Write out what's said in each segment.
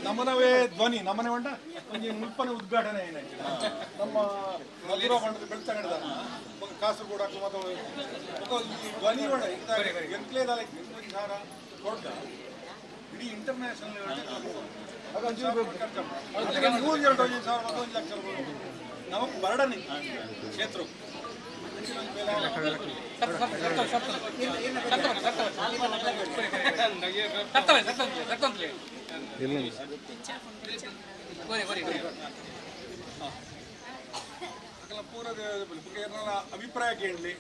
ನಮ್ಮನವೇ ಧ್ವನಿ ನಮ್ಮನೆ ಉಂಟ ಒಂಜಿ ಮುಲ್ಪನೆ ಉದ್ಘಾಟನೆ ಏನಾಯ್ತು ನಮ್ಮ ಮಧುರಾ ಮಂಡಲ ಬೆಳ್ತಂಗಡದ ಕಾಸರಗೋಡು ಮತ್ತು ಈ ಧ್ವನಿ ಒಳ್ಳೆ ಎಂಕ್ಲೇದಾಲ ಸಾರ ಕೊಡ್ದ ಇಡೀ ಇಂಟರ್ನ್ಯಾಷನಲ್ ಲಕ್ಷ ನಮಗೆ ಬರಡನೆ ಕ್ಷೇತ್ರ ಪೂರ ಅಭಿಪ್ರಾಯ ಕೇಳಲಿ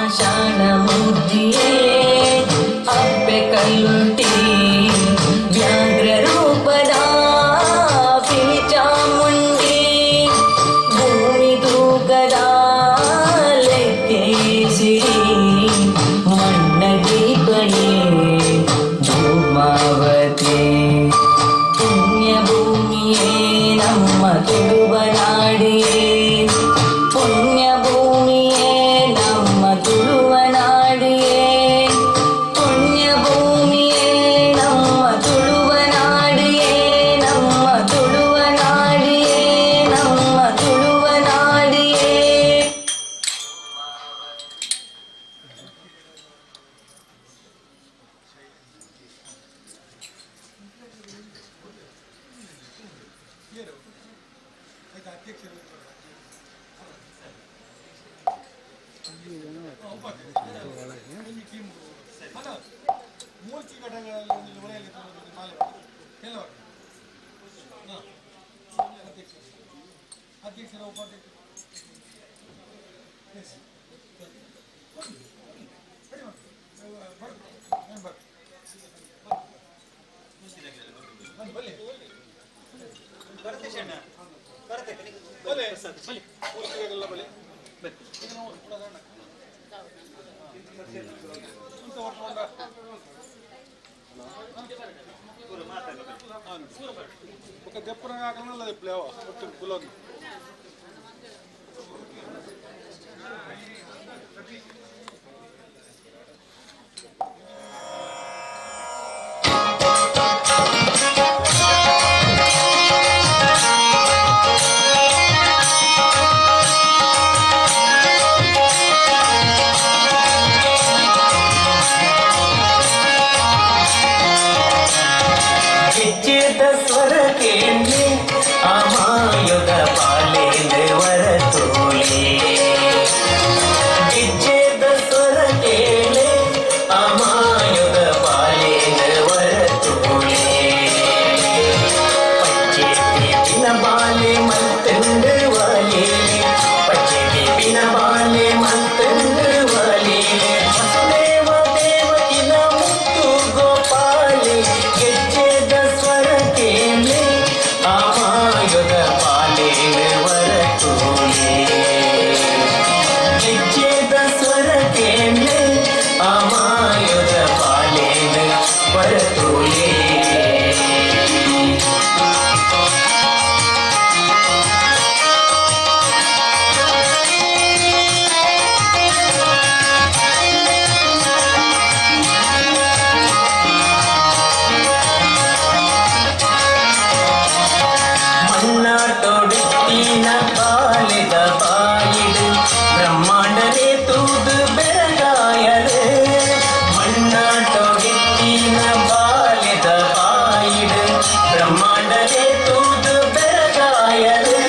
पाषाणमुद्रा ಸಿರಿ ಮಣ್ಣಗಿ ಕಣೆ ಧೂಮಾವತಿ ಪುಣ್ಯ ಭೂಮಿಯೇ ನಮ್ಮ ತುಳುವನಾಡಿಯೇ ಪುಣ್ಯ ಭೂಮಿಯೇ ನಮ್ಮ ತುಳುವನಾಡಿಯೇ ಪುಣ್ಯ ಭೂಮಿಯೇ ನಮ್ಮ ತುಳುವನಾಡಿಯೇ ನಮ್ಮ ತುಳುವನಾಡಿಯೇ ನಮ್ಮ ತುಳುವನಾಡಿಯೇ. ಮೂರ್ತಿ ಘಟಕಗಳಲ್ಲಿ ಒಳ್ಳೆಯಲ್ಲಿ ಅಧ್ಯಕ್ಷರ ಉಪಾಧ್ಯಕ್ಷ ఒక దెప్పన కాకుండా దెప్పలేవా కులం ಸ್ವರ ಕೇಳಿ ಅಮಾಯುಧ ಪಾಲೇಂದ್ರ ವರ ತೋಲೆ ಗಿಜ್ಜೆದ ಸ್ವರ ಕೇಳಿ ಅಮಾಯುಧ ಪಾಲೇಂದ್ರ ವರ ತೋಲೆ ಪಚ್ಚೆ ಬಿನ ಬಾಲೆ ಮಂತಂದು ವಾಲೆ ಪಚ್ಚೆ ಬಿನ ಬಾಲೆ ಮಂತಂದು ವಾಲೆ ವಸುದೇವ ದೇವಕಿನ ಮುತ್ತು ಗೋಪಾಲೆ ಗೆಜ್ಜೆದ ಸ್ವರ ಕೇಳಿ ಅಮಾಯುಧ ಪಾಲೇನ ವರ ತೋಲೆ ಗೆಜ್ಜೆದ ಸ್ವರ ಕೇಳಿ ಅಮಾಯುಧ ಪಾಲೇನ ವರ ತೋಲೆ. ಮಣ್ಣಾಟೊಡುತ್ತಿನ ಬಾಲಿದ ಬಾಯಿಡು ಬ್ರಹ್ಮಾಂಡನೇ ತೂದು ಬೆರಗಾಯರು ಮಣ್ಣಾಟೊಡುತ್ತಿನ ಬಾಲಿದ ಬಾಯಿಡು ಬ್ರಹ್ಮಾಂಡನೇ ತೂದು ಬೆರಗಾಯರು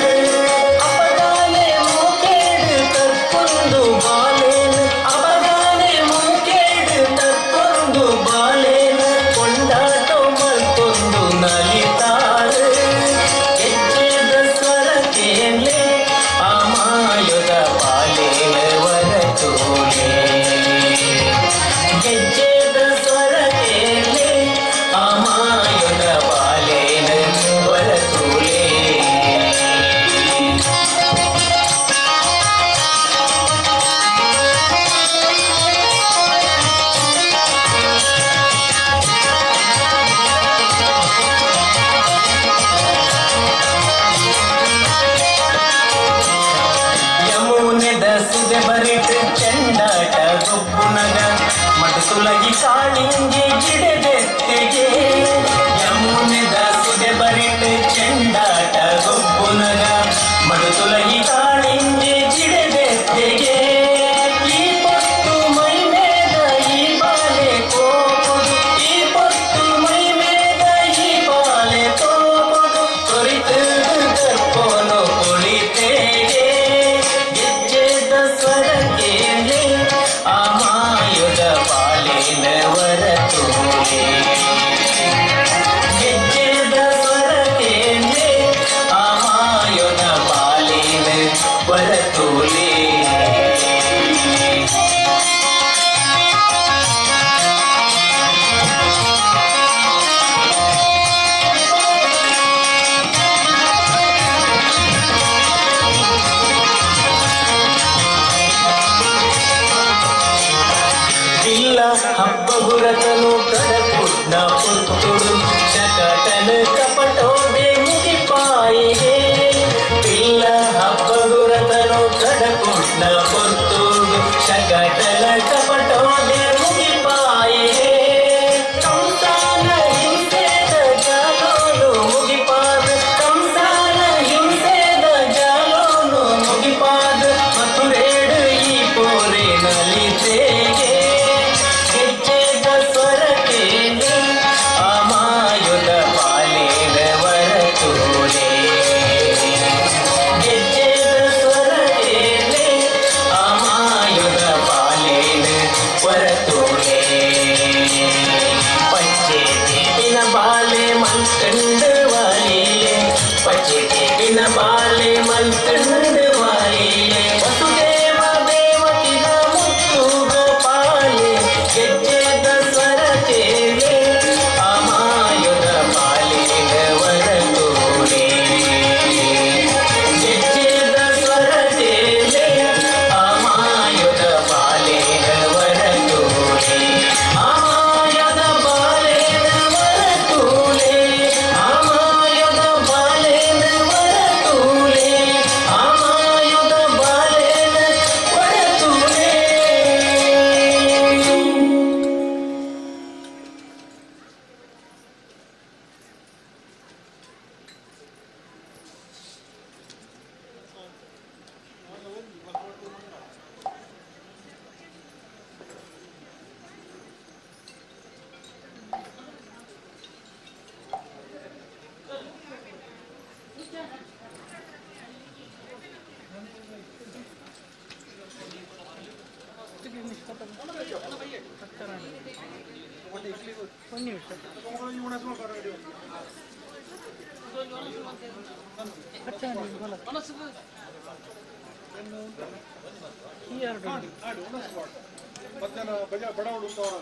ಅಪಗಾನೆ ಮೂಕೇಡು ತಕ್ಕೊಂದು ಬಾಲೇನು ಅಪಗಾನೆ ಮೂಕೇಡು ತಕ್ಕೊಂದು ಬಾಲೇನು ಕೊಂಡಾಟೋ ಮಲ್ಕೊಂದು ನಲಿತಾರು ಗೆಜ್ಜೆದ ಸ್ವರ ಕೇಳಿ ಅಮಾಯುಧ ಪಾಲೇನ ವರ ತೋಲೆ ಗೆಜ್ಜೆದ ಸ್ವರ ಕೇಳಿ ಅಮಾಯುಧ ಪಾಲೇನ ವರ ತೋಲೆ. ಯಮುನೆದ ಸುದೆ ಬರಿಟ್ ಚೆಂಡಾಟ ಗೊಬ್ಬುನಗ ಮಟುಸುಲಗಿ ಕಾಳಿಂಗಿ ಗಿಡದೆತ್ತೆಗೆ ಯಮುನೆದ ಸುದೆ ಬರಿಟ್ ಚೆಂಡಾಟ ಗೊಬ್ಬುನಗ ಮಟುಸುಲಗಿ ಕಾಳಿಂಗಿ ಗಿಡದೆತ್ತೆಗೆ ಈ ಪೊತ್ತು ಮೈ ಮೇದ ಈ ಬಾಲೆ ಕೋಪುದು ಈ ಪೊತ್ತು ಮೈ ಮೇದ ಈ ಬಾಲೆ ಕೋಪುದು ತೊರಿತು ಕರ್ಪೋನು ಕುಳಿತೆಗೆ ಗೆಜ್ಜೆದ ಸ್ವರ ಕೇಳಿ ಅಮಾಯುಧ ಪಾಲೇನ ವರ ತೋಲೆ ಗೆಜ್ಜೆದ ಸ್ವರ ಕೇಳಿ ಅಮಾಯುಧ ಪಾಲೇನ ವರ ತೋಲೆ. ಹಬ್ಬಗುರತನು ಕಡಕುಡ್ನ ಪುತ್ತುಡು ಶಕಟನ ಕಪಟೋದೆ ಮುಗಿಪಾಯಿಗೆ ಪಿಲ್ಲ ಹಬ್ಬಗುರತನು ಕಡಕುಡ್ನ ಪುತ್ತುಡು ಶಕಟನ ಕಪಟೋದೆ ಮುಗಿಪಾಯಿಗೆ ಕಂಸಾನ ಹಿಂಸೆದ ಜಾಲೋನು ಮುಗಿಪಾದ ಕಂಸಾನ ಹಿಂಸೆದ ಜಾಲೋನು ಮುಗಿಪಾದ ಮಥುರೇಡು ಈ ಪೋರೆ ನಲಿತೆಗೆ ಗೆಜ್ಜೆದ ಸ್ವರಕೇನೆ ಅಮಾಯುಧ ಪಾಲೇನ ವರತೂಲೆ ಗೆಜ್ಜೆದ ಸ್ವರಕೇನೆ ಅಮಾಯುಧ ಪಾಲೇನ ವರತೂಲೆ ಪಚ್ಚೆ ಬಿನ ಬಾಲೆ ಮಲ್ಕಂಡ ವಾಲಿಲೆ ಪಚ್ಚೆ ಬಿನ ಬಾಲೆ ಮಲ್ಕಂಡ ವಾಲಿಲೆ ವಸುದೇವ ದೇವಕಿನ ಮುತ್ತು ಗೋಪಾಲೆ ಗೆಜ್ಜೆದ ಸ್ವರತೇಲೆ ಅಮಾಯುಧ ಪಾಲೇನ ವರತೂಲೆ ಗೆಜ್ಜೆದ ಸ್ವರತೇಲೆ ಅಮಾಯುಧ ಪಾಲೇನ ವರತೂಲೆ ಅಮಾಯುಧ ಪಾಲೇನ ವರತೂಲೆ ಅಮಾಯುಧ ಪಾಲೇನ ವರತೂಲೆ ಅಮಾಯುಧ ಪಾಲೇನ ವರತೂಲೆ. ಮಧ್ಯಾಹ್ನ ಬಡ ಹುಡುಕ್ತವ್ರ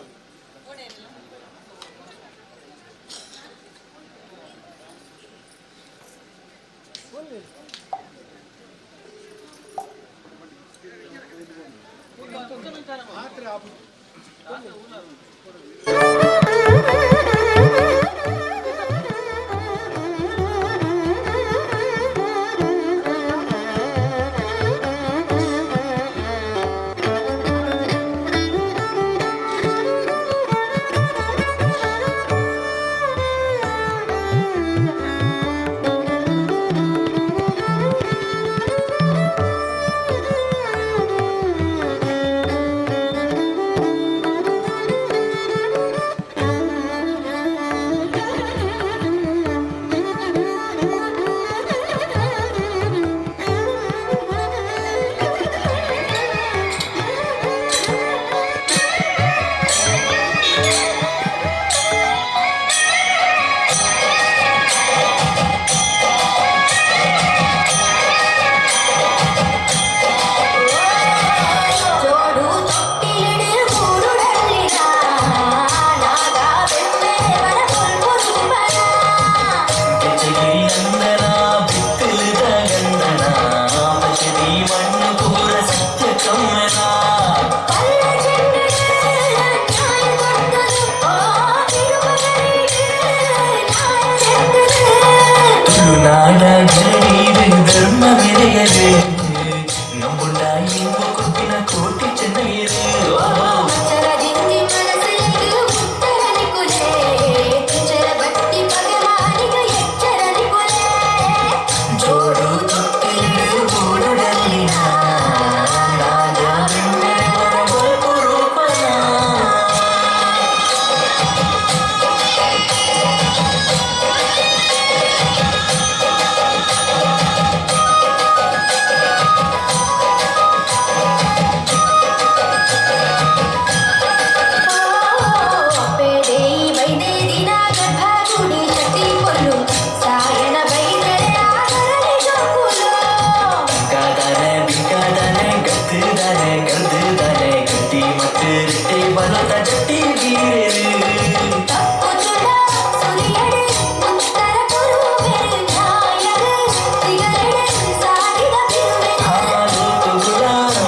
ಹಾಲು ತುಗುಲ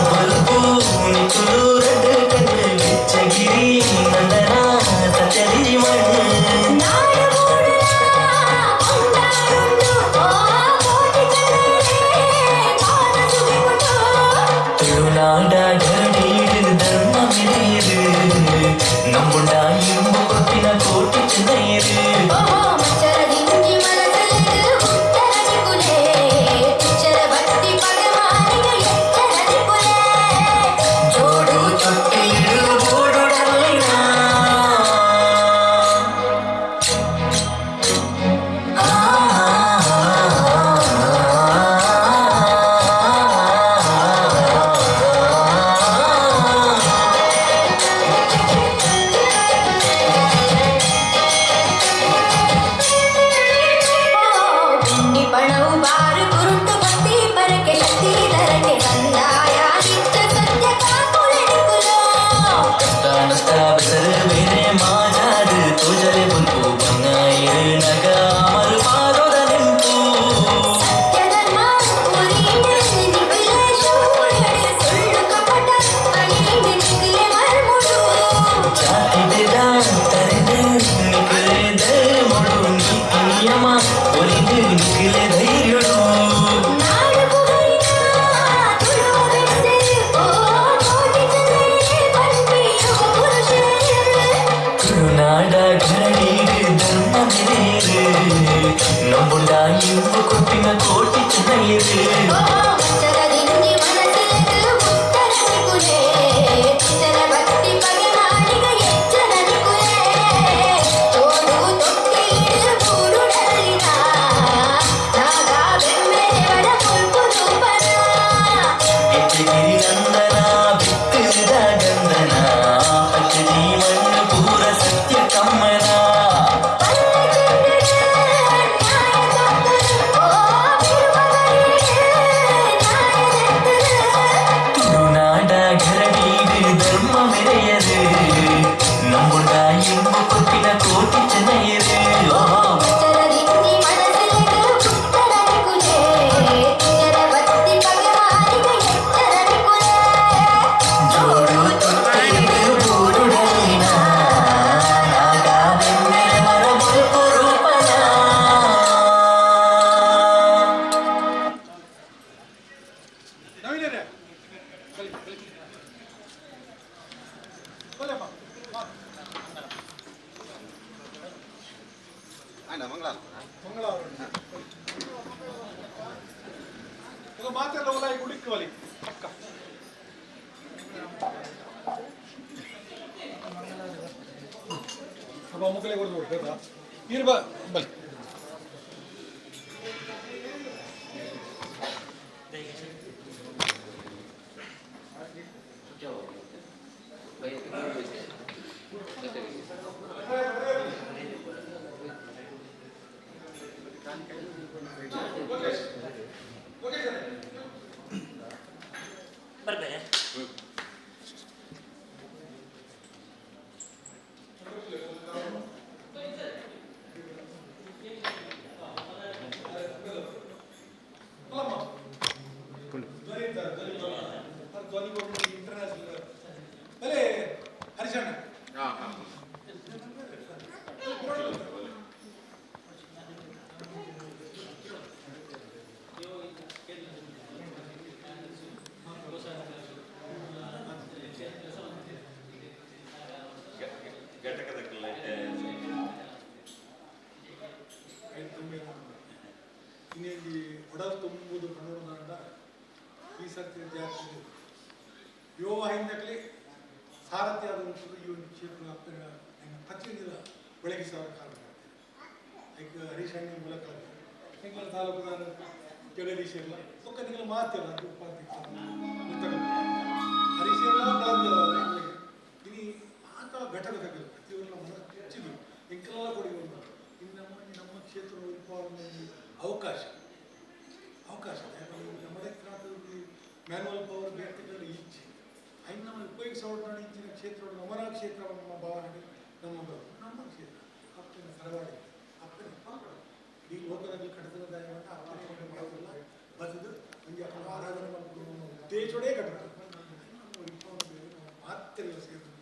ಬಲ್ಬು ನಿಕುಲು ರೆಡ್ ಕಣ್ಣು ಬೆಚ್ಚಗಿರಿ ಮಂಗಳವಾರ ಈಗ ಮಾತೆಲ್ಲ ಒಲ ಈಗ ಉಳಿಕ್ಕವಲಿ ಪಕ್ಕ ಅಪ್ಪ ಮುಕ್ಕಲೆ ಕೊಡ್ದು ಬಿಡ್ಬೇಕಾ ಇರ್ಬ ಬಲಿ ಬರ್ಬೇರೆ ಇಂಟರ್ನ್ಯಾಷನಲ್ ಅಲ್ಲೇ ಹರಿಶಣ್ಣ ಇನ್ನೇನು ಒಡಲು ತುಂಬುವುದು ಕನ್ನಡ ಈ ಸರ್ತಿ ಜಾಸ್ತಿ ಯೋಗ ಹಿಂದಕ್ಲಿ ಸಾರಥಿ ಆದಂಥದ್ದು ಈ ಒಂದು ಕ್ಷೇತ್ರ ಪಚ್ಚನಿಂದ ಬೆಳಗಿಸುವ ಕಾರಣ ಈಗ ಹರಿಶಣ್ಣ ಮೂಲಕ ನಿಂಗಳ ತಾಲೂಕುದಾರ ಜಗದೀಶಲ್ಲ ಒಕ್ಕ ನಿಂಗಳ ಮಾತಿಲ್ಲ ಅದು ಹರಿಶಣ್ಣ ಇನಿ ಆತ ಘಟಕ ತಗಲು ಪ್ರತಿಯೊಂದು ಮನ ಹೆಚ್ಚಿದ್ರು ಎಂಕೆಲ್ಲ ಕೊಡುಗೆ ಉಂಟು ಇನ್ನು ನಮ್ಮ ಕ್ಷೇತ್ರ ಅವಕಾಶ നമ്മുടെ ಮ್ಯಾನುವಲ್ ಪವರ್ ವ್ಯಕ್ತಿಗಳು ಇಚ್ಛೆ ಐದು ನಮ್ಮ ಉಪಯೋಗಿಸೋಣ ಇಚ್ಚಿನ ಕ್ಷೇತ್ರ ನಮ್ಮನ ಕ್ಷೇತ್ರ ನಮ್ಮ ಭಾವನೆ ನಮ್ಮ ಕ್ಷೇತ್ರ ಅಪ್ಪನ ಸರವಾಡಿ ಅಪ್ಪನ ಈ ಲೋಕದಲ್ಲಿ ಕಟ್ಟದ ದಯವನ್ನು ಅಪ್ಪನ ಮಾಡೋದಿಲ್ಲ ಬದಲು ನಮಗೆ ಅಪ್ಪನ ಆರಾಧನೆ ಮಾಡ್ಕೊಂಡು ಉದ್ದೇಶೋಡೆ ಕಟ್ಟದ ಮಾತ್ರ ಸೇರಿದ್ರು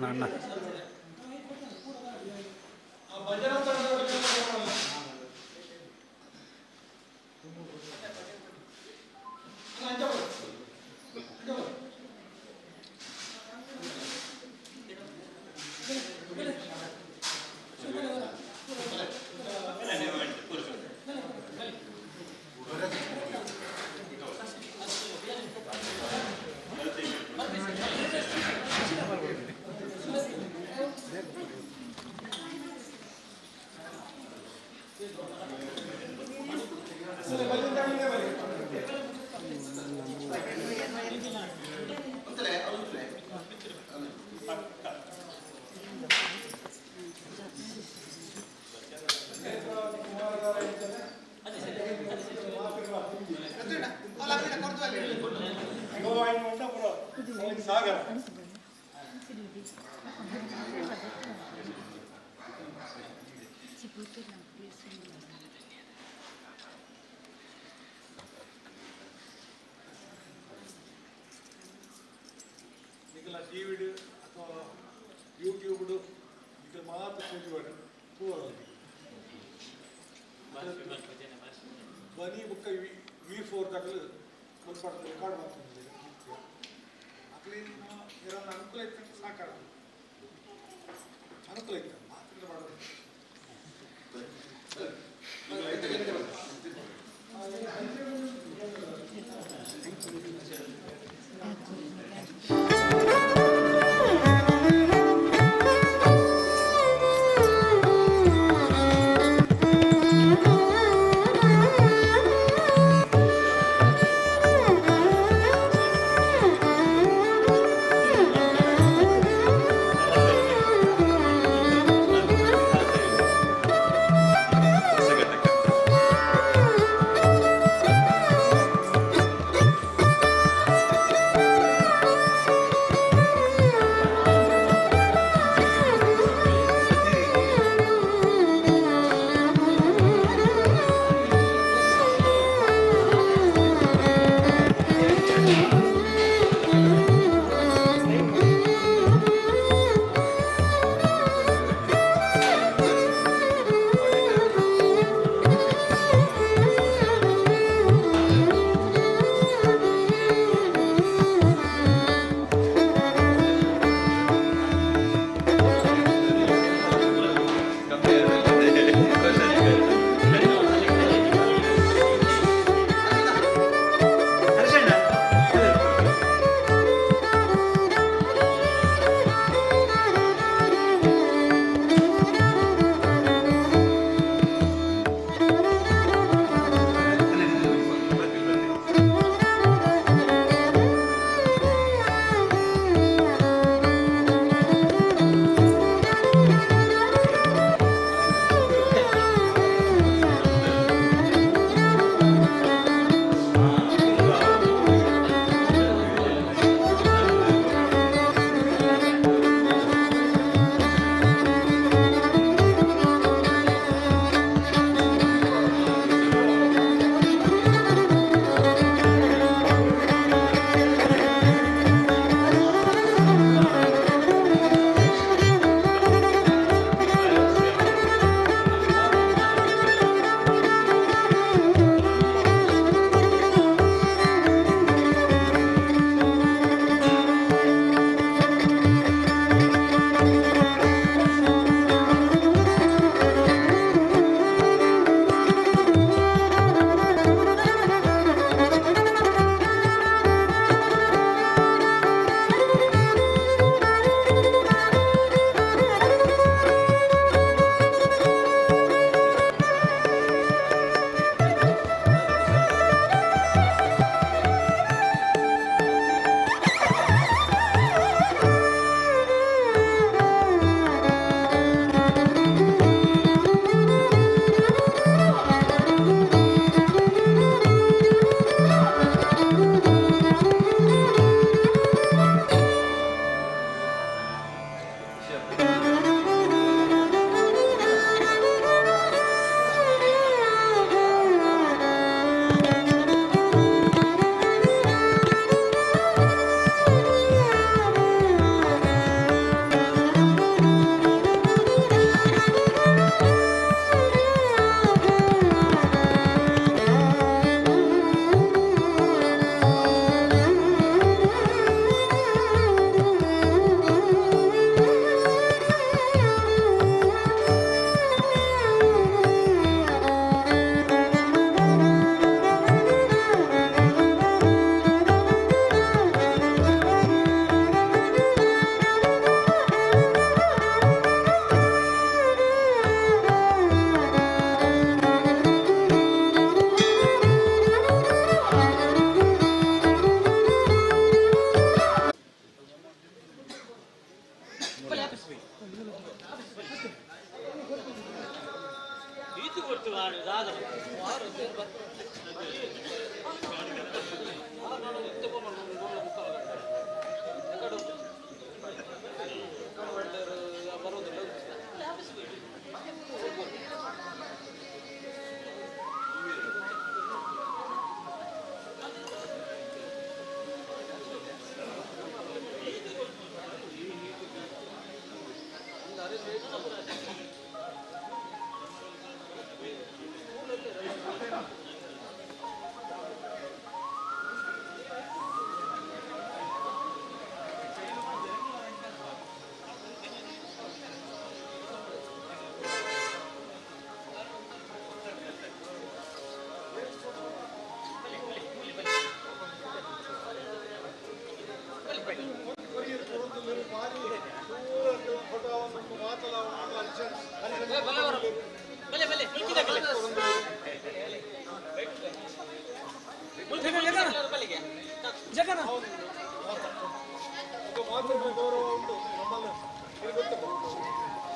ಕೃಷ್ಣ ಅಣ್ಣ. ಸಾಗರ ಈಗೆಲ್ಲ ಟಿವಿಡು ಅಥವಾ ಯೂಟ್ಯೂಬ್ಡು ಈಗ ಮಾತ್ರ ಕೂತ್ಕೊಂಡು ಧ್ವನಿ ಬುಕ್ಕ V4 ದಾಗಲು ಮುನ್ಪಾಡು ರೆಕಾರ್ಡ್ ಮಾಡ್ತಿದ್ದೆ ಅಕ್ಲಿನ ಇರೋದು ಅನುಕೂಲ ಇತ್ತು ಸಾಕಾರ ಅನುಕೂಲ ಇತ್ತು ಮಾತ್ರ ಮಾಡೋದು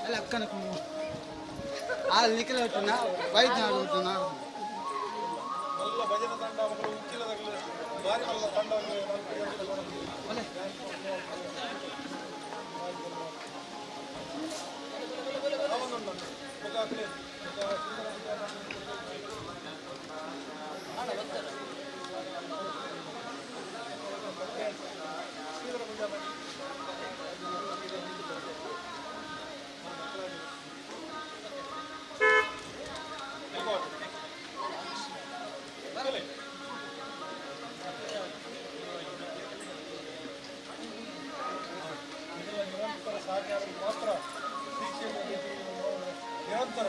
ಅಲ್ಲ ಅಕ್ಕನ ಅಲ್ಲಿ ಹೋಗ್ತೀನ ವೈದ್ಯ ಹೋಗ್ತೀನ ಮಲ್ಲ ಭಜನ ತಂಡ ಮಕ್ಕಳು ಉಚ್ಚಿಲದಲ್ಲಿ ಭಾರಿ ಮಲ್ಲ ತಂಡ ಮಾತ್ರ ನಿರಂತರ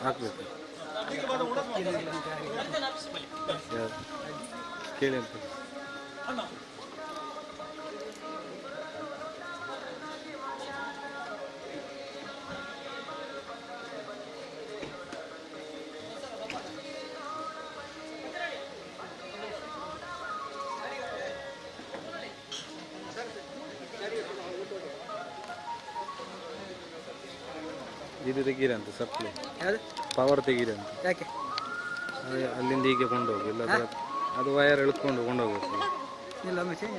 ಹಾಕ್ಬೇಕು ಕೇಳಿ ಅಂತ ಇದು ತೆಗೀರಂತ ಸಪ್ಲೈ ಪವರ್ ತೆಗೀರಂತ ಯಾಕೆ ಅಲ್ಲಿಂದ ಹೀಗೆ ಕೊಂಡೋಗಿ ಇಲ್ಲ ಅದು ವಯರ್ ಎಳ್ಕೊಂಡು ಕೊಂಡೋಗ್ಬೇಕು ಇಲ್ಲ ಮೆಸೇಜ್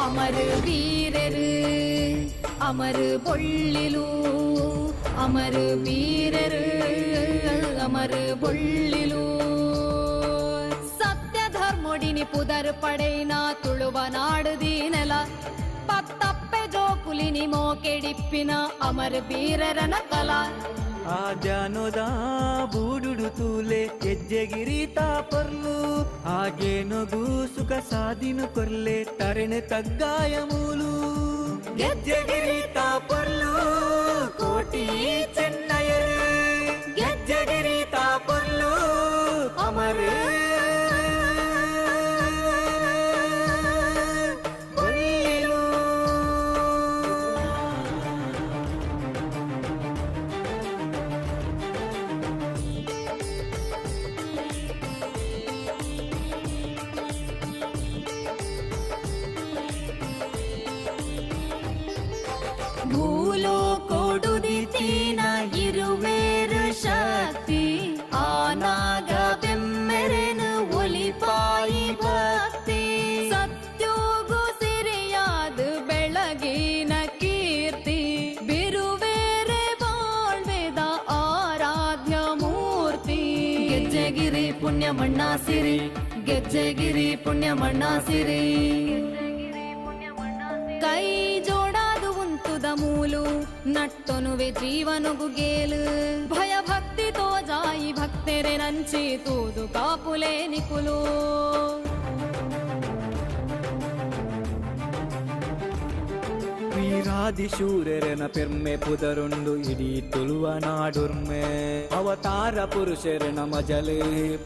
ಅಮರ ವೀರರು ಅಮರ ಬೊಳ್ಳಿಲು ಅಮರ ವೀರರು ಅಮರ ಬೊಳ್ಳಿಲು ಸತ್ಯ ಧರ್ಮೊಡಿನಿ ಪುದರ್ ಪಡೆಯಿನ ತುಳುವ ನಾಡುದೀನೆಲ ಪತ್ತಪ್ಪೆ ಜೋಕುಲಿನಿ ಮೋಕೆಡಿಪ್ಪಿನ ಅಮರ ವೀರರನ ಕಲ ಆ ಧ್ಯಾನೋದ ಬೂಡುಡು ತೂಲೆ ಹೆಜ್ಜೆಗಿರಿ ತಾಪರ್ಲು ಹಾಗೇನೊಗು ಸುಖ ಸಾಧಿನು ಕೊರ್ಲೆ ತರಣೆ ತಗ್ಗಾಯ ಮೂಲು ಗೆಜ್ಜೆಗಿರಿ ತಾಪರ್ಲು ಕೋಟಿ ಚೆನ್ನಯರು ಗೆಜ್ಜೆಗಿರಿ ತಾಪರ್ಲು ಅಮರ ಭೂಲೋಕೋಡುದಿತೀನ ಇರುವೇರು ಶಕ್ತಿ ಆನಾಗ ಬೆಮ್ಮೆರೆನು ಒಲಿಪಾಯಿ ಭಕ್ತಿ ಸತ್ಯೋಗು ಸಿರಿಯಾದ ಬೆಳಗಿನ ಕೀರ್ತಿ ಬಿರುವೇರೆ ಬಾಳ್ವೆದ ಆರಾಧ್ಯ ಮೂರ್ತಿ ಗೆಜ್ಜೆಗಿರಿ ಪುಣ್ಯ ಮಣ್ಣಾಸಿರಿ ಗೆಜ್ಜೆಗಿರಿ ಪುಣ್ಯ ಮಣ್ಣಾಸಿರಿ ಕೈ ಜೋಡಾದು ಉಂತುದ ಮೂಲು ನಟ್ಟೊನುವೆ ಜೀವನುಗು ಗೇಲು ಭಯ ಭಕ್ತಿ ತೋ ಜಾಯಿ ಭಕ್ತೆರೆ ನಂಚಿ ತೂದು ಕಾಪುಲೆ ನಿಕುಲು ವೀರಾದಿಶೂರರನ ಪೆರ್ಮೆ ಪುದರುಂಡು ಇಡೀ ತುಳುವ ನಾಡುರ್ಮೆ ಅವತಾರ ಪುರುಷರನ ಮಜಲೆ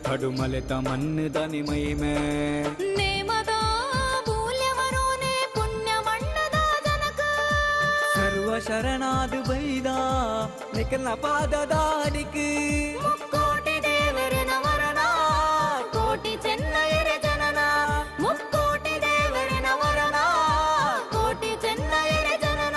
ಪಡುಮಲೆತ ಮನ್ನದನಿ ಮೈಮೆ ನೇಮದ ಮೂಲ್ಯವರೋನೆ ಪುಣ್ಯ ಮಣ್ಣದ ಜನಕ ಸರ್ವ ಶರಣಾದು ಬೈದ ನಿಖಲ್ನ ಪಾದದಾಡಿಕ್ ಮುಕ್ಕೋಟಿ ದೇವರನ ವರನ ಕೋಟಿ ಚೆನ್ನಯರ ಜನನ ಮುಕ್ಕೋಟಿ ದೇವರನ ವರನ ಕೋಟಿ ಚೆನ್ನಯರ ಜನನ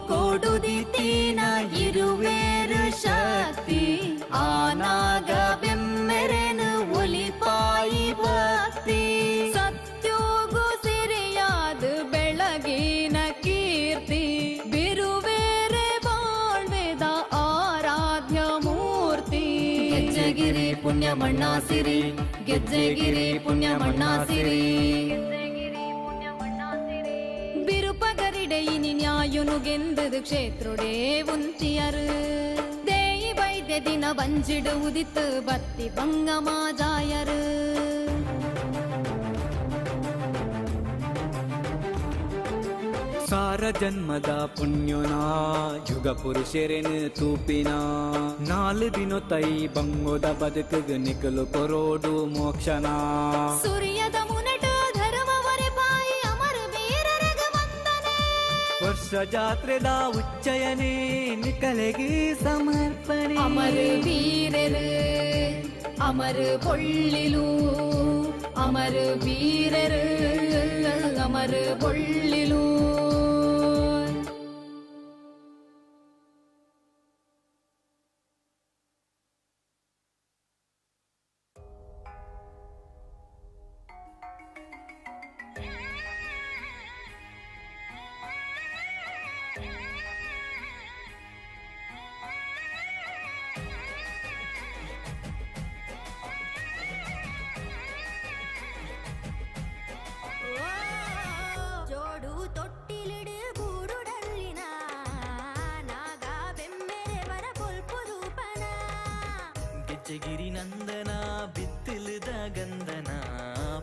ಭೂಲೋಕೋಡುದಿತೀನ ಇರುವೇರು ಶಕ್ತಿ ಆನಾಗ ಬೆಮ್ಮೆರೆನು ಒಲಿಪಾಯಿ ಭಕ್ತಿ ಸತ್ಯೋಗು ಸಿರಿಯಾದ ಬೆಳಗಿನ ಕೀರ್ತಿ ಬಿರುವೇರೆ ಬಾಳ್ವೆದ ಆರಾಧ್ಯ ಮೂರ್ತಿ ಗೆಜ್ಜೆಗಿರಿ ಪುಣ್ಯ ಮಣ್ಣಾಸಿರಿ ಗೆಜ್ಜೆಗಿರಿ ಪುಣ್ಯ ಮಣ್ಣಾಸಿರಿ ಬಿರುಪಗರಿಡೆಯಿನಿ ನ್ಯಾಯುನುಗೆಂದದು ಕ್ಷೇತ್ರೊಡೇ ಉಂತಿಯರು ದೇಯಿ ವೈದ್ಯ ದಿನ ಬಂಜಿಡುವುದಿತ್ತು ಬತ್ತಿ ಬಂಗಮಾಜಾಯರು ಸಾರ ಜನ್ಮದ ಪುಣ್ಯನ ಯುಗ ಪುರುಷರೆನ ತೂಪಿನ ನಾಲು ದಿನ ತೈ ಬಂಗೋದ ಬದುಕಗ ನಿಕಲು ಕೊರೋಡು ಮೋಕ್ಷನ ಸೂರ್ಯದ ಮುನಟ ಧರ್ಮವರೆ ಪಾಯಿ ಅಮರ ವೀರರಗ ವಂದನೆ ವರ್ಷ ಜಾತ್ರೆದ ಉಚ್ಚಯನೇ ನಿಕಲೆಗೆ ಸಮರ್ಪಣೆ ಅಮರ ವೀರರು ಅಮರ ಬೊಳ್ಳಿಲು ಅಮರ ವೀರರು ಅಮರ ಬೊಳ್ಳಿಲು ಜೋಡು ತೊಟ್ಟಿಲಿಡು ಗೂಡುಡಲ್ಲಿನ ನಾಗ ಬೆಮ್ಮೆರೆವರ ಪೊಲ್ಪು ರೂಪನ ಗೆಜ್ಜೆಗಿರಿ ನಂದನ ಬಿತ್ತಲದ ಗಂಧನ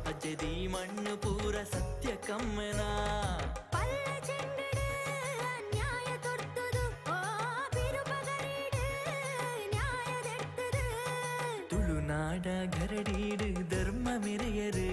ಪಜ್ಜದಿ ಮಣ್ಣು ಪೂರ ಸತ್ಯ ಕಮ್ಮನ ಪಲ್ಲ ಚೆಂಡಿಡು ಅನ್ಯಾಯ ತೊಡ್ತುದು ಓ ಬಿರುಪಗರಿಡು ನ್ಯಾಯದೆಟ್ಟುದು ತುಳುನಾಡ ಗರಡೀಡು ಧರ್ಮ ಮೆರೆಯರು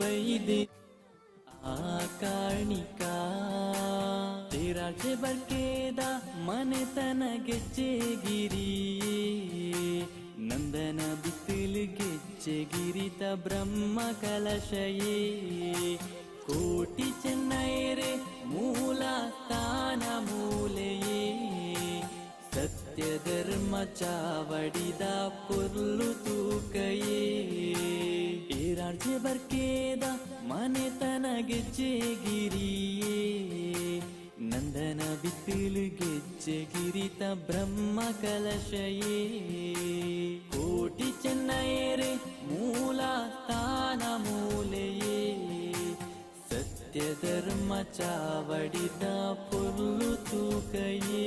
ಬೈದೆ ಆ ಕಾಣಿಕಾ ತೇರಾಚೆ ಬರ್ಕೇದ ಮನೆತನ ಗೆಜ್ಜೆಗಿರಿ ನಂದನ ಬಿತ್ತಲು ಗೆಜ್ಜೆಗಿರಿತ ಬ್ರಹ್ಮ ಕಲಶಯೇ ಕೋಟಿ ಚೆನ್ನೈರೆ ಮೂಲ ಸ್ಥಾನ ಮೂಲೆಯೇ ಸತ್ಯ ಧರ್ಮ ಚಾವಡಿದ ಪುರ್ಲು ತೂಕಯೇ ಏರಾರ್ಜೆ ಬರ್ಕೇದ ಮನೆತನ ಗೆಜ್ಜೆಗಿರಿಯೇ ನಂದನ ಬಿತ್ತಲು ಗೆಜ್ಜೆಗಿರಿತ ಬ್ರಹ್ಮ ಕಲಶಯೇ ಕೋಟಿ ಚೆನ್ನೈರೆ ಮೂಲ ಸ್ಥಾನ ಮೂಲೆಯೇ ಸತ್ಯ ಧರ್ಮ ಚಾವಡಿದ ಪುರ್ಲು ತೂಕಯೇ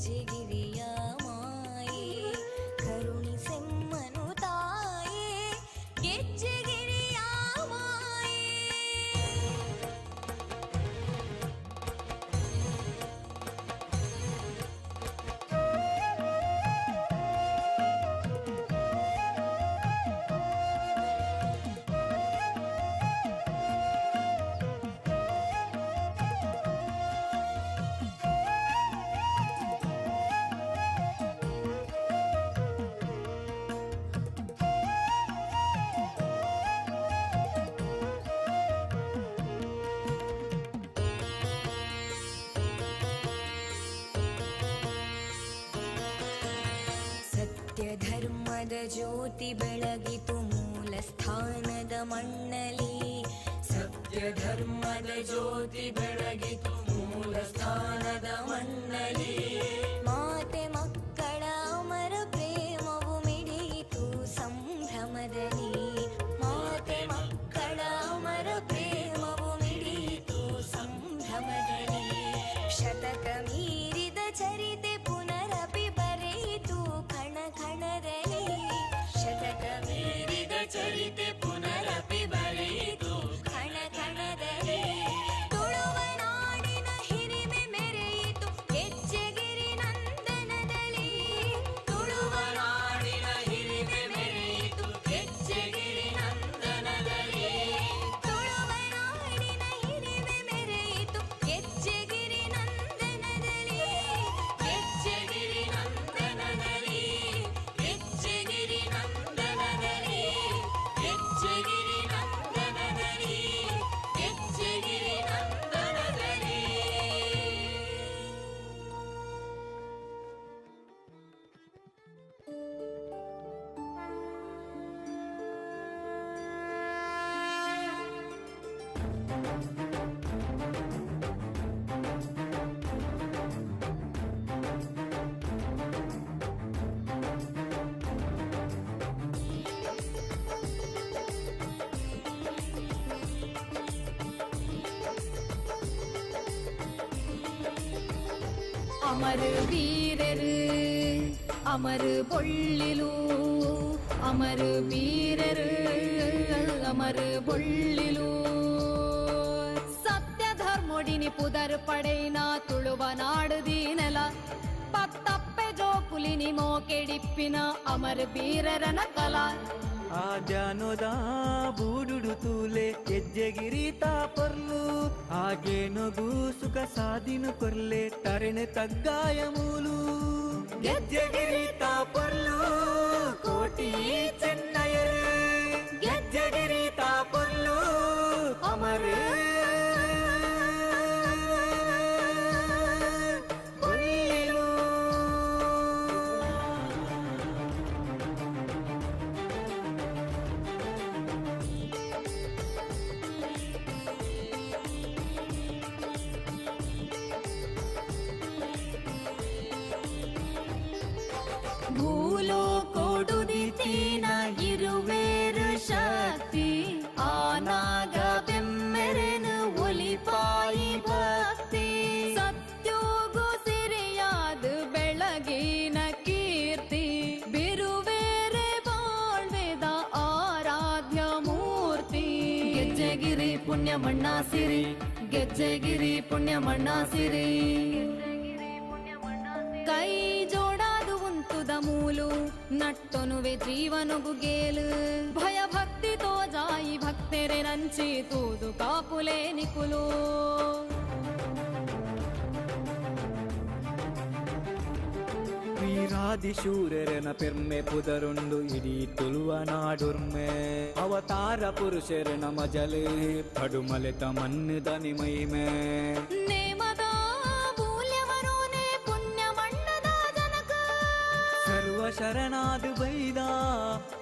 ಗೆಜ್ಜೆಗಿರಿಯ ಮಾಯೆ ಕರುಣಿಸೆಮ್ಮನು ತಾಯೇ ಗೆಜ್ಜೆಗಿರಿಯ ಮಾಯೆ. ಸತ್ಯಧರ್ಮದ ಜ್ಯೋತಿ ಬೆಳಗಿತು ಮೂಲ ಸ್ಥಾನದ ಮಣ್ಣಲಿ. ಸತ್ಯಧರ್ಮದ ಜ್ಯೋತಿ ಬೆಳಗಿತು ಮೂಲ ಸ್ಥಾನದ ಮಣ್ಣಲಿ. ಮಾತೆ ಮಕ್ಕಳ ಅಮರ ಪ್ರೇಮವು ಮಿಡಿಯಿತು ಸಂಭ್ರಮದಲ್ಲಿ. ಮಾತೆ ಮಕ್ಕಳ ಅಮರ ಪ್ರೇಮವು ಮಿಡಿಯಿತು ಸಂಭ್ರಮದಲ್ಲಿ. ಶತಕ ಮೀರಿದ ಚರಿತೆ ಪುನರಪಿ ಬರೆಯಿತು ಕಣ ಕಣದಲ್ಲಿ. ಶತಕ ಮೀರಿದ ಚರಿತೆ ಪುನರಪಿ ಬರೆಯಿತು ಕಣ ಕಣದಲ್ಲಿ. ತುಳುವ ನಾಡಿನ ಹಿರಿಮೆ ಮೆರೆಯಿತು ಗೆಜ್ಜೆಗಿರಿ ನಂದನದಲ್ಲಿ. ತುಳುವ ನಾಡಿನ ಹಿರಿಮೆ ಮೆರೆಯಿತು ಗೆಜ್ಜೆಗಿರಿ ನಂದನದಲ್ಲಿ. ತುಳುವ ನಾಡಿನ ಹಿರಿಮೆ ಮೆರೆಯಿತು ಗೆಜ್ಜೆಗಿರಿ ನಂದನದಲ್ಲಿ. ಗೆಜ್ಜೆಗಿರಿ ನಂದನದಲ್ಲಿ. ಗೆಜ್ಜೆಗಿರಿ ನಂದನದಲ್ಲಿ. ಗೆಜ್ಜೆಗಿರಿ ನಂದನದಲ್ಲಿ. ಗೆಜ್ಜೆಗಿರಿ ನಂದನದಲ್ಲಿ. ಅಮರ ವೀರರು ಅಮರ ಬೊಳ್ಳಿಲು. ಅಮರ ವೀರರು ಅಮರ ಬೊಳ್ಳಿಲು. ಸತ್ಯ ಧರ್ಮೊಡಿನಿ ಪುದರ್ ಪಡೆಯಿನ ತುಳುವ ನಾಡುದೀನೆಲ. ಪತ್ತಪ್ಪೆ ಜೋಕುಲಿನಿ ಮೋಕೆಡಿಪ್ಪಿನ ಅಮರ ವೀರರನ ಕಲ. ಆ ಜಾನೋದ ಬೂಡುಡು ತೂಲೆ ಗೆಜ್ಜೆಗಿರಿ ತಾಪರ್ಲು. ಆಗೇನೊಗು ಸುಖ ಸಾಧಿನು ಕೊರ್ಲೆ ತರಣೆ ತಗ್ಗಾಯ ಮೂಲು. ಗೆಜ್ಜೆಗಿರಿ ತಾಪರ್ಲು ಕೋಟಿ ಚೆನ್ನಯರು. ಗೆಜ್ಜೆಗಿರಿ ತಾಪರ್ಲು ಅಮರ ಬೊಳ್ಳಿಲು. ಭೂಲೋಕೋಡುದಿತೀನ ಇರುವೇರು ಶಕ್ತಿ. ಆನಾಗ ಬೆಮ್ಮೆರೆನು ಒಲಿಪಾಯಿ ಭಕ್ತಿ. ಸತ್ಯೋಗು ಸಿರಿಯಾದ ಬೆಳಗಿನ ಕೀರ್ತಿ. ಬಿರುವೇರೆ ಬಾಳ್ವೆದ ಆರಾಧ್ಯ ಮೂರ್ತಿ. ಗೆಜ್ಜೆಗಿರಿ ಪುಣ್ಯ ಮಣ್ಣಾಸಿರಿ. ಗೆಜ್ಜೆಗಿರಿ ಪುಣ್ಯ ಮಣ್ಣಾಸಿರಿ. ಕೈ ಜೋಡಾದು ಉಂತುದ ಮೂಲು ನಟ್ಟೊನುವೆ ಜೀವನುಗು ಗೇಲು. ಭಯ ಭಕ್ತಿ ತೋ ಜಾಯಿ ಭಕ್ತೆರೆ ನಂಚಿ ತೂದು ಕಾಪುಲೆ ನಿಕುಲು. ವೀರಾದಿಶೂರರನ ಪೆರ್ಮೆ ಪುದರುಂಡು ಇಡೀ ತುಳುವ ನಾಡುರ್ಮೆ. ಅವತಾರ ಪುರುಷರನ ಮಜಲೆ ಪಡುಮಲೆತ ಮನ್ನದನಿ ಮೈಮೆ. ನೇಮದ ಮೂಲ್ಯವರೋನೆ ಪುಣ್ಯ ಮಣ್ಣದ ಜನಕ. ಸರ್ವ ಶರಣಾದು ಬೈದ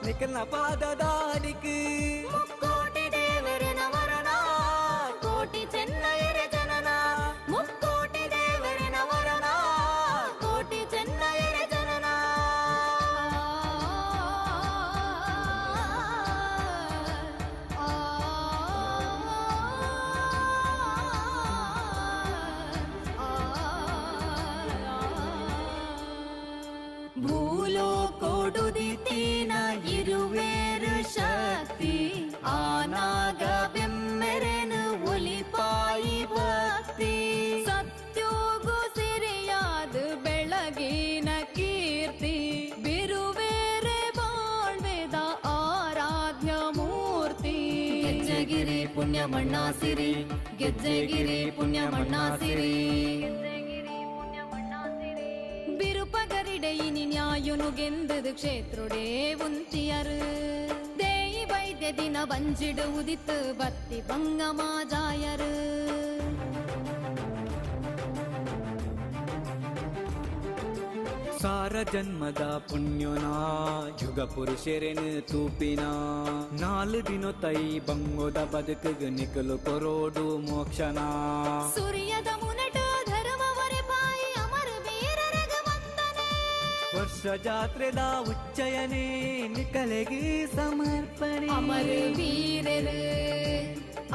ನಿಖಲ್ನ ಪಾದದಾನಿಕ್. ಮುಕ್ಕೋಟಿ ದೇವರನ ವರನ ಕೋಟಿ ಚೆನ್ನಯರ ಜನನ. ಮುಕ್ಕೋಟಿ ದೇವರನ ವರನ ಕೋಟಿ ಚೆನ್ನಯರ ಜನನ. ಪುಣ್ಯ ಮಣ್ಣಾಸಿರಿ ಗೆಜ್ಜೆಗಿರಿ ಪುಣ್ಯ ಮಣ್ಣಾಸಿರಿ ಬಿರುಪಗರಿಡೆ ಇನಿ ನ್ಯಾಯುನು ಗೆಂದದು ಕ್ಷೇತ್ರುಡೇ ಉಂತಿಯರು ದೇಯಿ ವೈದ್ಯ ದಿನ ಬಂಜಿಡು ಉದಿತ್ತು ಬತ್ತಿ ಬಂಗಮಾಜಾಯರು ಸಾರ ಜನ್ಮದ ಪುಣ್ಯನ ಯುಗ ಪುರುಷರೆನು ತೂಪಿನ ನಾಲು ದಿನ ತೈ ಬಂಗೋದ ಬದುಕಗ ನಿಕಲು ಕೊರೋಡು ಮೋಕ್ಷನ ಸೂರ್ಯದ ಮುನಟ ಧರ್ಮವರೆ ಪಾಯಿ ಅಮರ ವೀರರಗ ವಂದನೆ ವರ್ಷ ಜಾತ್ರೆದ ಉಚ್ಚಯನೇ ನಿಕಲೆಗೆ ಸಮರ್ಪಣೆ ಅಮರ ವೀರರು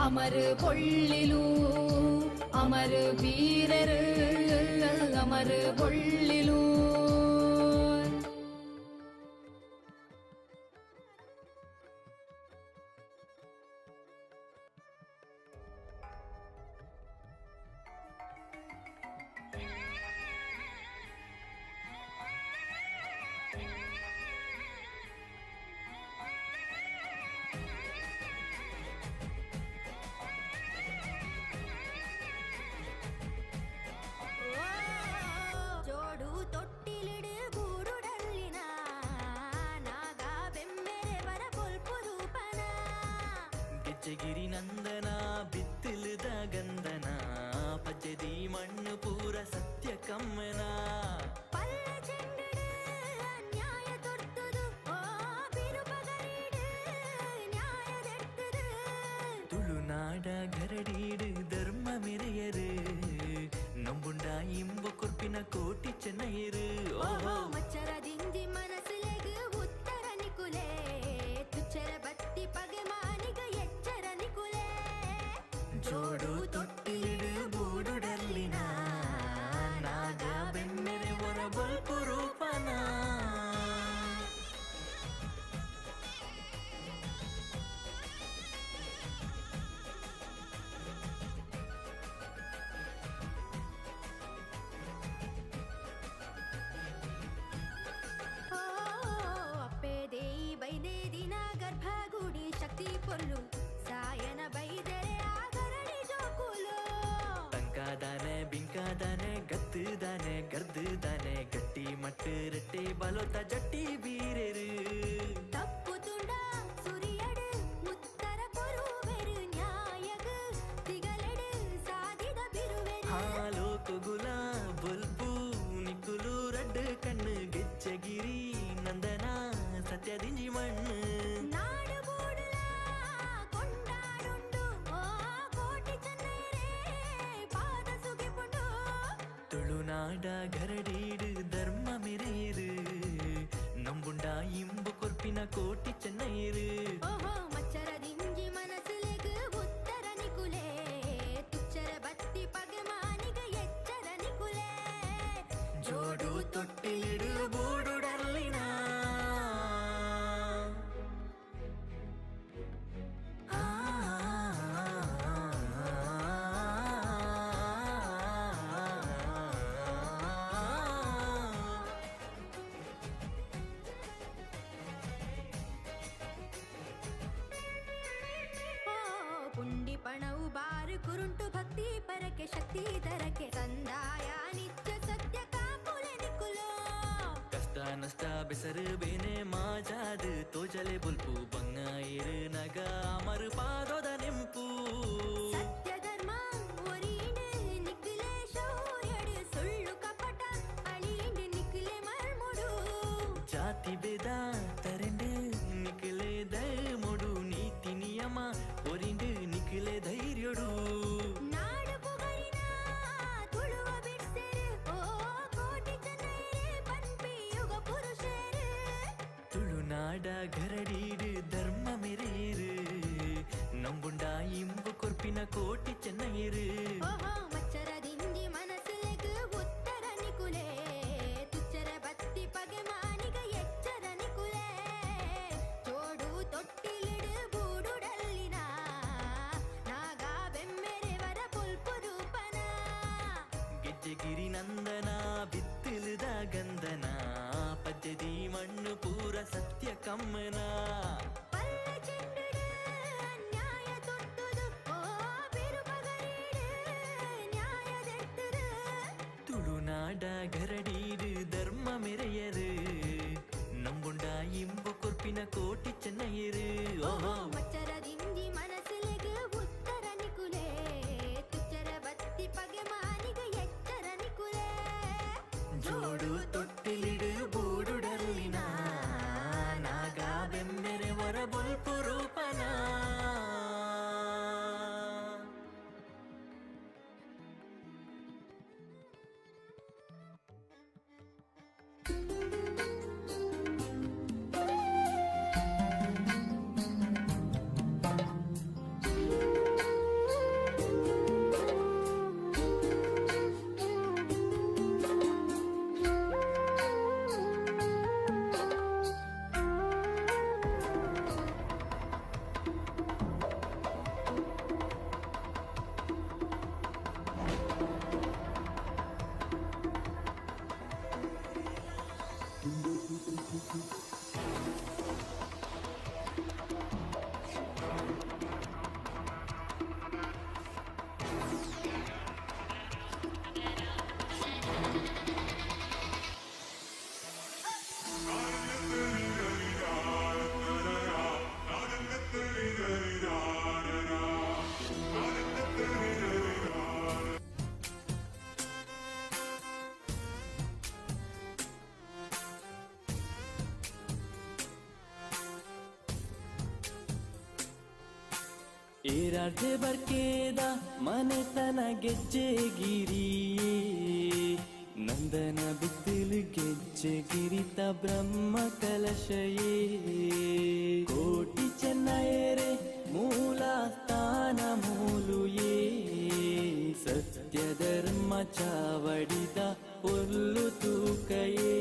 ಅಮರ ಪೊಳ್ಳಿಲು ಅಮರ ವೀರರು ಅಮರ ಪೊಳ್ಳಿಲು ಜೋಡು ತೊಟ್ಟಿಲಿಡು ಗೂಡುಡಲ್ಲಿನ ನಾಗ ಬೆಮ್ಮೆರೆ ಬರ ಕೊಲ್ಪು ರೂಪನ ಗೆಜ್ಜೆಗಿರಿ ನಂದನ ಬಿತ್ತಿಲದ ಗಂಧನ ಪಜ್ಜದಿ ಮಣ್ಣು ಪೂರ ಸತ್ಯ ಕಮ್ಮನ ಪಲ್ಲ ಚೆಂಡಿಡು ನ್ಯಾಯ ತೊರ್ತದು ಓ ಬಿರುಪಗರಿಡು ನ್ಯಾಯದೆಟ್ಟದು ತುಳುನಾಡ ಗರಡೀಡು ಧರ್ಮ ಮೆರೆಯರು ನಂಬುಂಡ ಇಂಬ ಕೊರ್ಪಿನ ಕೋಟಿ ಚೆನ್ನೈರು ಓಹೋ ಮಚ್ಚರದಿಂದಿ ಮನಸ್ಸಿಲೆಗು ಉತ್ತರ ನಿಕುಲೆ ತುಚ್ಚರ ಬತ್ತಿ ಪಗೆ ಮಾನಿಗ ಎಚ್ಚರ ನಿಕುಲೆ ಜೋಡು ತೊಟ್ಟಿಲಿಡು ಬೂಡುಡಲ್ಲಿನ ನಾಗ ಬೆಮ್ಮೆರೆ ಹೊರ ಬಲ್ಪು ರೂಪನ ಓ ಅಪ್ಪೆ ದೇಯಿ ಬೈದೆ ದಿನ ಗರ್ಭಗುಡಿ ಶಕ್ತಿ ಪೊಲ್ಲು ಸಾಯನ ಬೈದರೆ ಆಗರಡಿ ಜೋಕುಲು ತಂಕಾದಾನೆ ಬಿಂಕಾದಾನೆ ಗತ್ತುದಾನೆ ಗರ್ದುದಾನೆ ಗಟ್ಟಿ ಮಟ್ಟು ರಟ್ಟೆ ಬಲೋತ ಜಟ್ಟಿ ಬೀರೆರು ತಪ್ಪು ತುಂಡ ಸುರಿಯಡು ಮುತ್ತರ ಕೊರುವೆರು ನ್ಯಾಯಗ ತಿಗಲೆಡು ಸಾಧಿದ ಬಿರುವೆರು ಹಾಲೋ ಕೊಗುಲ ಬಲ್ಪು ನಿಕ್ಕುಲು ರಡ್ಡು ಕಣ್ಣು ಗೆಜ್ಜೆಗಿರಿ ನಂದನ ಸತ್ಯದಿಂಜಿ ಮಣ್ಣು ನಾಡು ಬೂಡುಲ ಕೊಂಡಾಡುಂಡು ಓ ಕೋಟಿ ಚೆನ್ನೈರೇ ಪಾದ ಸುಗಿಪುಂಡು ತುಳುನಾಡ ಗರಡೀಡು ಧರ್ಮ ಮೆರೆಯರು ನಂಬುಂಡ ಇಂಬು ಕೊರ್ಪಿನ ಕೋಟಿ ಚೆನ್ನೈರು ಓಹೋ ಮಚ್ಚರದಿಂಜಿ ಮನಸ್ಸಿಲೆಗು ಉತ್ತರ ನಿಕುಲೆ ತುಚ್ಚರ ಬತ್ತಿ ಪಗೆ ಮಾನಿಗ ಎಚ್ಚರ ನಿಕುಲೆ ಜೋಡು ತೊಟ್ಟಿಲಿಡು ಬೂಡುಡಲ್ಲಿನ ಓ ಪುಂಡಿ ಪಣವು ಬಾರು ಕುರುಂಟು ಭಕ್ತಿ ಪರಕೆ ಶಕ್ತಿ ದರಕೆ ಸಂದಾಯ ನಿತ್ಯ ಸತ್ಯ ಕಾಪುಲೆ ನಿಕುಲೋ ಕಷ್ಟ ನಷ್ಟ ಬೆಸರು ಬೇನೆ ಮಾಜಾದು ತೋಜಲೆ ಬುಲ್ಪು ಬಂಗ ಇರು ನಗ ಅಮರು ಪಾದೋದ ನೆಂಪು ಸತ್ಯ ಧರ್ಮ ಒರೀಂಡು ನಿಕ್ಲೆ ಶೌರ್ಯಡು ಸುಳ್ಳು ಕಪಟ ಅಳೀಂಡು ನಿಕ್ಲೆ ಮರ್ಮುಡು ಜಾತಿ ಭೇದ ತರೆಂಡು ನಿಖಲೆ ದಯಮೊಡು ನೀತಿ ನಿಯಮ ಒರಿಂಡು ನಿಖಲೆ ಧೈರ್ಯಡು ನಾಡು ಪುಗರಿನ ತುಳುವ ಬಿಡ್ಸೆರು ಓ ಕೋಟಿ ಚೆನ್ನೈರೇ ಪನ್ಪಿ ಯುಗ ಪುರುಷರು ತುಳುನಾಡ ಗರಡೀಡು ಧರ್ಮ ಮೆರೆಯರು ನಂಬುಂಡ ಇಂಬು ಕೊರ್ಪಿನ ಕೋಟಿ ಚೆನ್ನೈರು ಓಹೋ ಮಚ್ಚರದಿಂದಿ ಮನಸ್ಸಿಲೆಗು ಉತ್ತರ ನಿಕುಲೆ ತುಚ್ಚರ ಬತ್ತಿ ಪಗೆ ಮಾನಿಗ ಎಚ್ಚರ ನಿಕುಲೆ ಜೋಡು ತೊಟ್ಟಿಲಿಡು ಬೂಡುಡಲ್ಲಿನ ನಾಗ ಬೆಮ್ಮೆರೆ ವರ ಪುಲ್ಪು ರೂಪನ ಗೆಜ್ಜೆಗಿರಿ ನಂದನ ಬಿತ್ತಿಲದ ಗಂಧನ ಪಜ್ಜದಿ ಮಣ್ಣು ಪೂರ ಸತ್ಯ ಕಮ್ಮನ ಪಲ್ಲ ಚೆಂಡಿಡು ನ್ಯಾಯ ತೊಟ್ಟುದು ನಾಡ ಗರಡೀಡು ಧರ್ಮ ಮೆರೆಯರು ನಂಬುಂಡ ಇಂಬ ಕೊರ್ಪಿನ ಕೋಟಿ ಚೆನ್ನಯ್ಯರು ಓಹೋ ಮಚ್ಚರದಿಂದಿ ಮನಸ್ಸಿಲೆಗೆ ಉತ್ತರ ನಿಕುಲೆ ತುಚ್ಚರ ಬತ್ತಿ ಪಗೆ ಮಾನಿಗ ಎಚ್ಚರ ನಿಕುಲೆ ಜೋಡು ತೊಟ್ಟಿಲಿಡು ಬೂಡುಡಲಿನ ನಾಗ ಬೆಮ್ಮೆರೆ ವರ ಬೊಲ್ಪು ರೂಪನ ಏರಾರ್ದೆ ಬರ್ಕೇದ ಮನೆತನ ಗೆಜ್ಜೆಗಿರಿಯೇ ನಂದನ ಬಿತ್ತಲು ಗೆಜ್ಜೆಗಿರಿತ ಬ್ರಹ್ಮ ಕಲಶಯೇ ಕೋಟಿ ಚೆನ್ನಯರೆ ಮೂಲ ಸ್ಥಾನ ಮೂಲುಯೇ ಸತ್ಯ ಧರ್ಮ ಚಾವಡಿದ ಪೊರ್ಲು ತೂಕಯೇ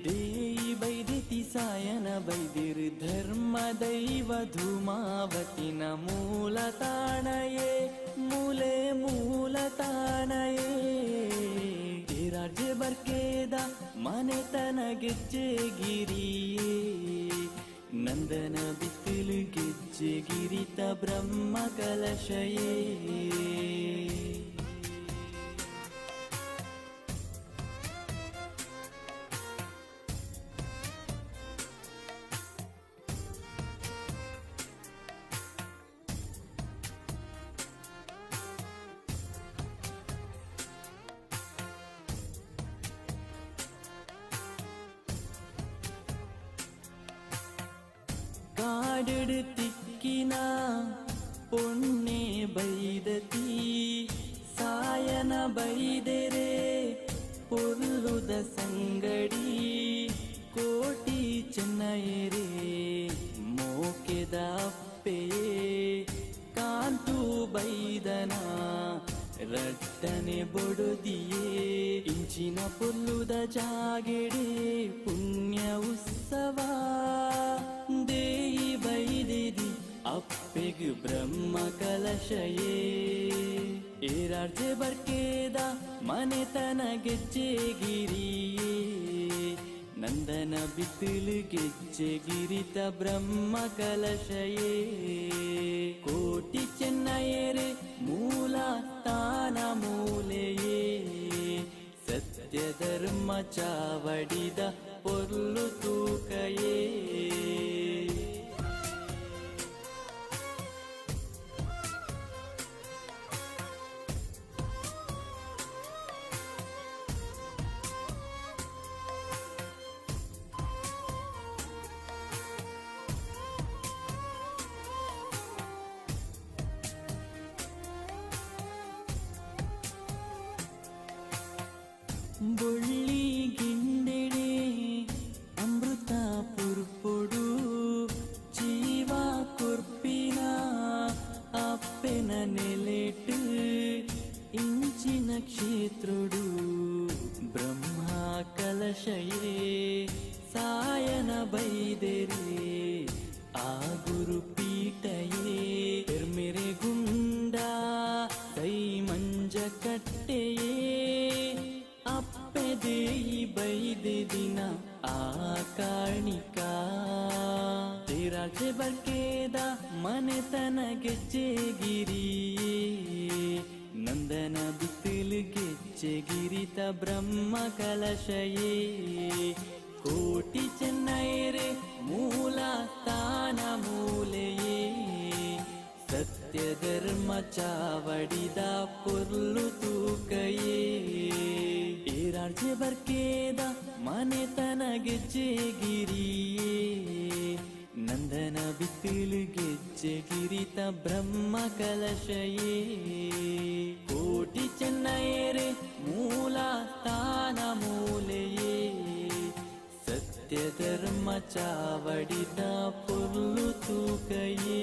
ದೇಯಿ ಬೈದಿತಿ ಸಾಯನ ಬೈದಿರು ಧರ್ಮ ದೈವ ಧೂಮಾವತಿನ ಮೂಲ ತಾಣಯೇ ಮೂಲೆ ಮೂಲ ತಾಣಯೇ ರಾಜ್ಯ ಬರ್ಕೇದ ಮನೆತನ ಗೆಜ್ಜೆಗಿರಿಯೇ ನಂದನ ಬಿತ್ತಲು ಗೆಜ್ಜೆಗಿರಿತ ಬ್ರಹ್ಮ ಕಲಶಯೇ ಕಾಡೆಡು ತಿಕ್ಕಿನ ಪೊಣ್ಣೆ ಬೈದತಿ ಸಾಯನ ಬೈದೆರೆ ಪೊರ್ಲುದ ಸಂಗಡಿ ಕೋಟಿ ಚೆನ್ನಯರೆ ಮೋಕೆದ ಅಪ್ಪೆಯೇ ಕಾಂತು ಬೈದನ ರಟ್ಟನೆ ಬೊಡದಿಯೇ ಇಂಚಿನ ಪೊರ್ಲುದ ಜಾಗೆಡೆ ಪುಣ್ಯ ಉತ್ಸವ ದೇಯಿ ಬೈದಿದಿ ಅಪ್ಪೆಗು ಬ್ರಹ್ಮ ಕಲಶಯೇ ಏರಾರ್ಜೆ ಬರ್ಕೇದ ಮನೆತನ ಗೆಜ್ಜೆಗಿರಿಯೇ ನಂದನ ಬಿತ್ತಲು ಗೆಜ್ಜೆಗಿರಿತ ಬ್ರಹ್ಮ ಕಲಶಯೇ ಕೋಟಿ ಚೆನ್ನಯರೆ ಮೂಲ ಸ್ಥಾನ ಮೂಲೆಯೇ ಸತ್ಯ ಧರ್ಮ ಚಾವಡಿದ ಪೊರ್ಲು ತೂಕಯೇ ಬೊಳ್ಳಿ ಗಿಂಡೆಡೆ ಅಮೃತ ಪುರ್ಪೊಡು ಜೀವ ಕೊರ್ಪಿನ ಅಪ್ಪೆನ ನೆಲೆಟ್ಟು ಇಂಚಿನ ಕ್ಷೇತ್ರಡು ಬ್ರಹ್ಮ ಕಲಶಯೇ ಸಾಯನ ಬೈದೆರೆ ಆ ಗುರು ಪೀಠಯೇ ಎರ್ಮೆರೆ ಗುಂಡ ಕೈ ಮಂಜ ಕಟ್ಟೆಯೇ ಅಪ್ಪೆದೇಯಿ ಬೈದೆ ದಿನ ಆ ಕಾಣಿಕ ರಾಜ್ಯ ಬರ್ಕೇದ ಮನೆತನ ಗೆಜ್ಜೆಗಿರಿಯೇ ನಂದನ ಬಿಸಿಲು ಗೆಜ್ಜೆಗಿರಿತ ಬ್ರಹ್ಮ ಕಲಶಯೇ ಕೋಟಿ ಚೆನ್ನೈರೆ ಮೂಲ ಸ್ಥಾನ ಮೂಲೆಯೇ ಸತ್ಯ ಧರ್ಮ ಚಾವಡಿದ ಪೊರ್ಲು ತೂಕಯೇ ಏರಾರ್ಜೆ ಬರ್ಕೇದ ಮನೆತನ ಗೆಜ್ಜೆಗಿರಿಯೇ ನಂದನ ಬಿಸಿಲು ಗೆಜ್ಜೆಗಿರಿತ ಬ್ರಹ್ಮ ಕಲಶಯೇ ಕೋಟಿ ಚೆನ್ನೈರೆ ಮೂಲ ಸ್ಥಾನ ಮೂಲೆಯೇ ಸತ್ಯ ಧರ್ಮ ಚಾವಡಿದ ಪೊರ್ಲು ತೂಕಯೇ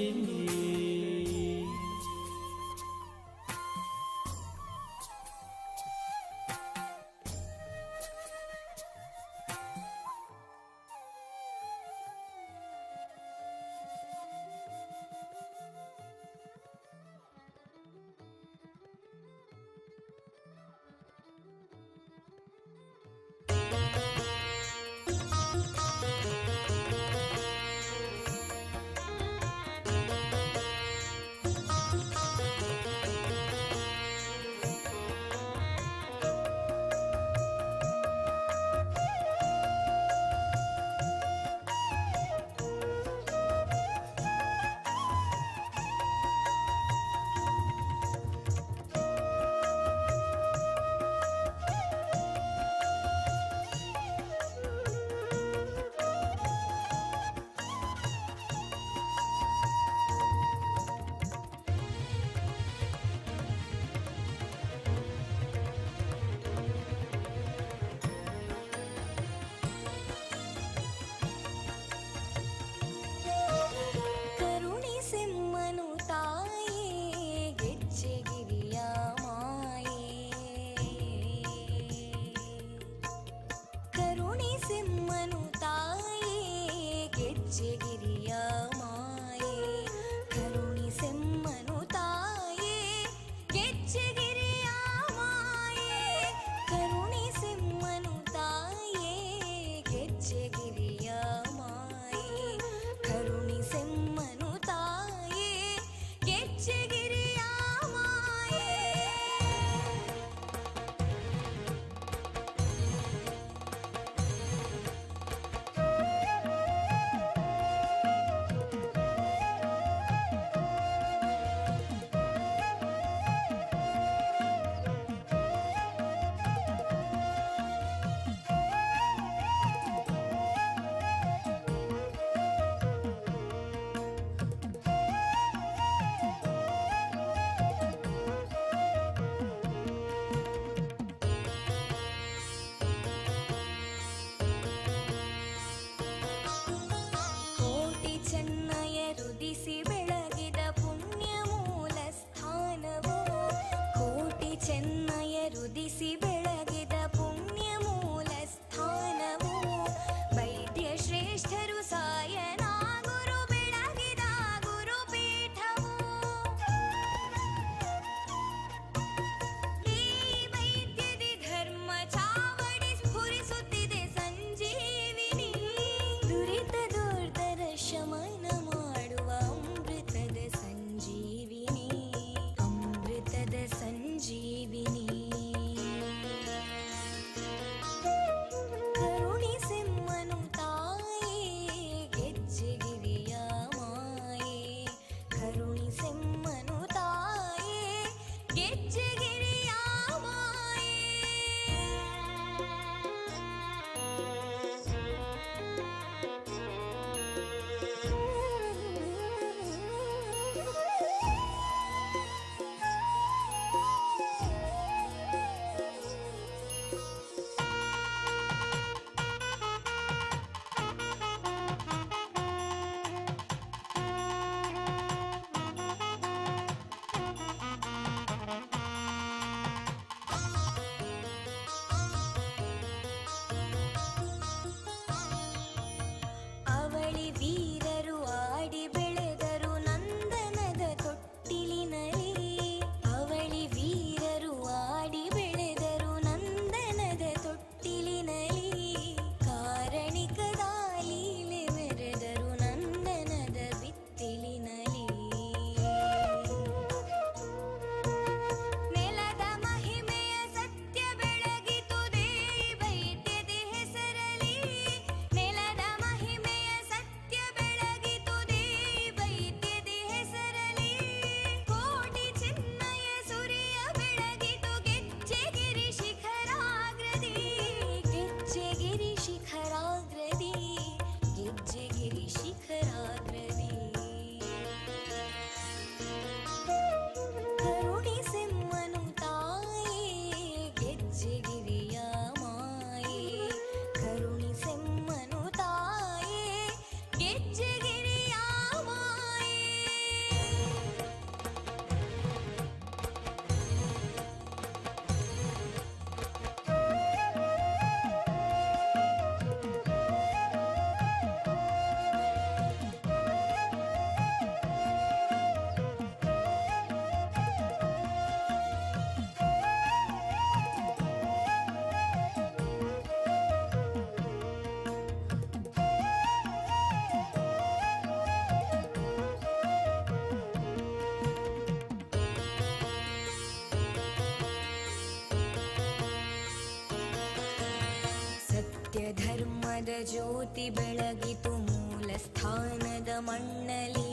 ಧರ್ಮದ ಜ್ಯೋತಿ ಬೆಳಗಿತು ಮೂಲ ಸ್ಥಾನದ ಮಣ್ಣಲಿ.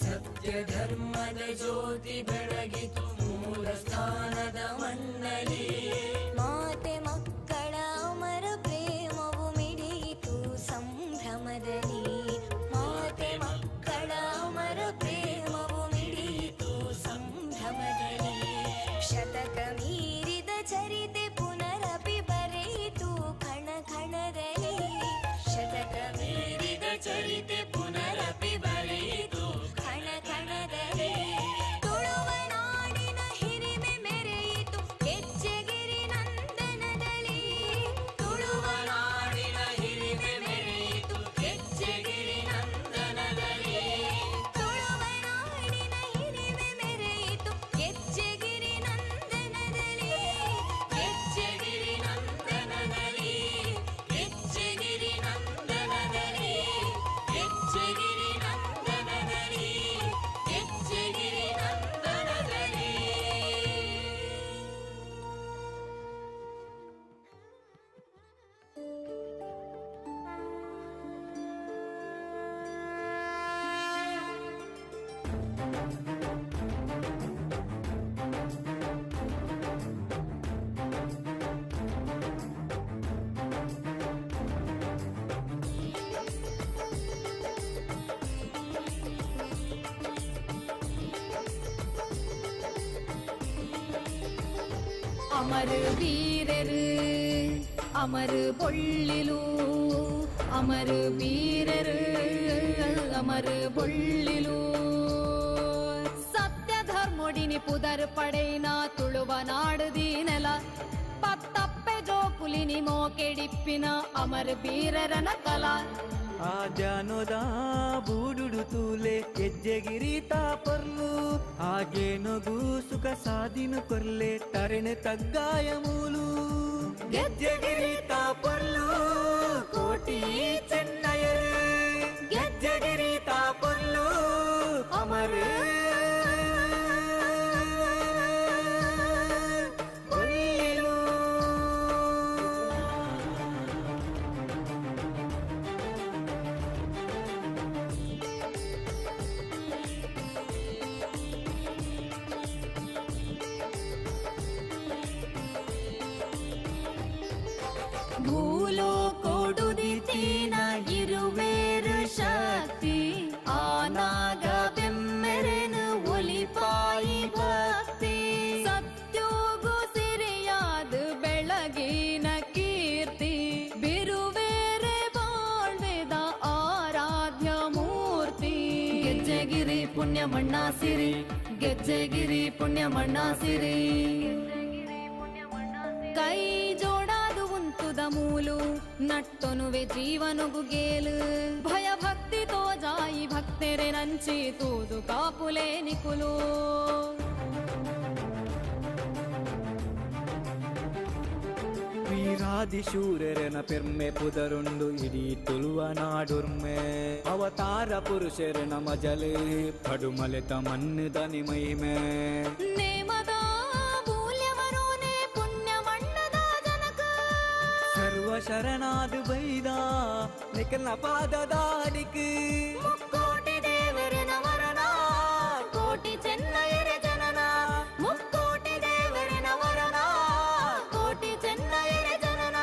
ಸತ್ಯ ಧರ್ಮದ ಜ್ಯೋತಿ ಬೆಳಗಿತು ಮೂಲ ಸ್ಥಾನದ ಮಣ್ಣಲಿ. ಮಾತೆ ಮಕ್ಕಳ ಅಮರ ಪ್ರೇಮವು ಮಿಡಿಯಿತು ಸಂಭ್ರಮದಲ್ಲಿ. ಮಾತೆ ಮಕ್ಕಳ ಅಮರ ಪ್ರೇಮವು ಮಿಡಿಯಿತು ಸಂಭ್ರಮದಲ್ಲಿ. ಶತಕ ಮೀರಿದ ಚರಿತೆ ಪುನರಪಿ ಬರೆಯಿತು ಕಣ ಕಣದಲ್ಲಿ. ಶತಕ ಮೀರಿದ ಚರಿತೆ ಪುನರಪಿ ಬರೆಯಿತು ಕಣ ಕಣದಲ್ಲಿ. ತುಳುವ ನಾಡಿನ ಹಿರಿಮೆ ಮೆರೆಯಿತು ಕೆಚ್ಚೆಗಿರಿ ನಂದನದಲ್ಲಿ. ತುಳುವ ನಾಡಿನ ಹಿರಿಮೆ ಮೆರೆಯಿತು ಕೆಚ್ಚೆಗಿರಿ ನಂದನದಲ್ಲಿ. ತುಳುವ ನಾಡಿನ ಹಿರಿಮೆ ಮೆರೆಯಿತು ಕೆಚ್ಚೆಗಿರಿ ನಂದನದಲ್ಲಿ. ಕೆಚ್ಚೆಗಿರಿ ನಂದನದಲ್ಲಿ. ಕೆಚ್ಚೆಗಿರಿ ನಂದನದಲ್ಲಿ. ಕೆಚ್ಚೆಗಿರಿ ನಂದನದಲ್ಲಿ. ಕೆಚ್ಚೆಗಿರಿ ನಂದನದಲ್ಲಿ. ಅಮರ ವೀರರು ಅಮರ ಬೊಳ್ಳಿಲು. ಅಮರ ವೀರರು ಅಮರ ಬೊಳ್ಳಿಲು. ಸತ್ಯ ಧರ್ಮೊಡಿನಿ ಪುದರ್ ಪಡೆಯಿನ ತುಳುವ ನಾಡುದಿ ನೆಲ. ಪತ್ತಪ್ಪೆ ಜೋಕುಲಿನಿ ಮೋಕೆಡಿಪ್ಪಿನ ಅಮರ ವೀರರನ ಕಲಾ. ಆದ್ಯಾನೋದ ಬೂಡುಡು ತೂಲೆ ಹೆಜ್ಜೆಗಿರಿ ತಾಪರ್ಲು. ಹಾಗೆ ನಗು ಸುಖ ಸಾದಿನು ಕೊರ್ಲೆ ತರೆನೆ ತಗ್ಗಾಯ ಮೂಲು. ಗೆಜ್ಜೆಗಿರಿ ತಾಪರ್ಲು ಕೋಟಿ ಚೆನ್ನಯರು. ಗೆಜ್ಜೆಗಿರಿ ತಾಪರ್ಲು ಅಮರ ಭೂಲೋ ಕೊಡುದಿತೀನ ಇರುವೇರು ಶಕ್ತಿ. ಆನಾಗ ಬೆಮ್ಮೆರೆನು ಒಲಿಪಾಯಿ ಭಕ್ತಿ. ಸತ್ಯೋಗು ಸಿರಿಯಾದ ಬೆಳಗಿನ ಕೀರ್ತಿ. ಬಿರುವೇರೆ ಬಾಳ್ವೆದ ಆರಾಧ್ಯ ಮೂರ್ತಿ. ಗೆಜ್ಜೆಗಿರಿ ಪುಣ್ಯ ಮಣ್ಣ ಸಿರಿ. ಗೆಜ್ಜೆಗಿರಿ ಪುಣ್ಯ ಮಣ್ಣ ಸಿರಿ. ಕೈ ಜೋಡಾದು ಉಂತುದ ಮೂಲು ನಟ್ಟೊನುವೆ ಜೀವನುಗು ಗೇಲು. ಭಯ ಭಕ್ತಿ ತೋಜಾಯಿ ಭಕ್ತೆರೆ ನಂಚಿ ತೂದು ಕಾಪುಲೆ ನಿಕುಲು. ವೀರಾದಿ ಶೂರರನ ಪೆರ್ಮೆ ಪುದರುಂಡು ಇಡೀ ತುಳುವ ನಾಡುರ್ಮೆ. ಅವತಾರ ಪುರುಷರನ ಮಜಲೆ ಪಡುಮಲೆತ ಮನ್ನದನಿ ಮಹಿಮೆ. ನೇಮದ ಮೂಲ್ಯವರೋನೆ ಪುಣ್ಯ ಮಣ್ಣದ ಜನಕ. ಸರ್ವ ಶರಣಾದು ಬೈದ ನಿಖಲ್ನ ಪಾದದ ಅಡಿಕೆ. ಮುಕ್ಕೋಟಿ ದೇವರನ ವರನ ಕೋಟಿ ಚೆನ್ನಯರ ಜನನ. ಮುಕ್ಕೋಟಿ ದೇವರನ ವರನ ಕೋಟಿ ಚೆನ್ನಯರ ಜನನ.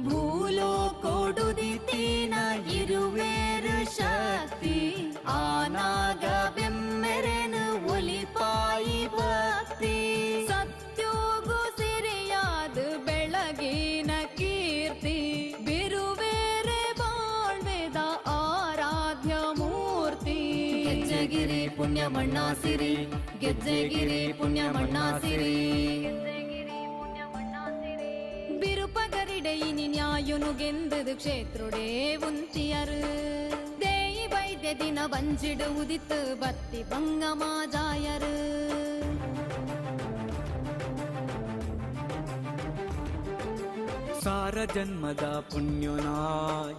ಭೂಲೋ ಕೊಡುದಿತೀನ ಇರುವೇರು ಶಕ್ತಿ. ಆನಾಗ ಬೆಮ್ಮೆರೆನು ಒಲಿಪಾಯಿ ಭಕ್ತಿ. ಸತ್ಯೋಗು ಸಿರಿಯಾದ ಬೆಳಗಿನ ಕೀರ್ತಿ. ಬಿರುವೇರೆ ಬಾಳ್ವೆದ ಆರಾಧ್ಯ ಮೂರ್ತಿ. ಗೆಜ್ಜೆಗಿರಿ ಪುಣ್ಯ ಮಣ್ಣ ಸಿರಿ. ಗೆಜ್ಜೆಗಿರಿ ಪುಣ್ಯ ಮಣ್ಣ ಸಿರಿ. ಬಿರುಪಗರಿಡೆಯಿನಿ ನ್ಯಾಯುನು ಗೆಂದದು ಕ್ಷೇತ್ರುಡೇ ಉಂತಿಯರು. ದೇಯಿ ವೈದ್ಯ ದಿನ ಬಂಜಿಡು ಉದಿತ್ತು ಬತ್ತಿ ಬಂಗಮಾಜಾಯರು. ಸಾರ ಜನ್ಮದ ಪುಣ್ಯನ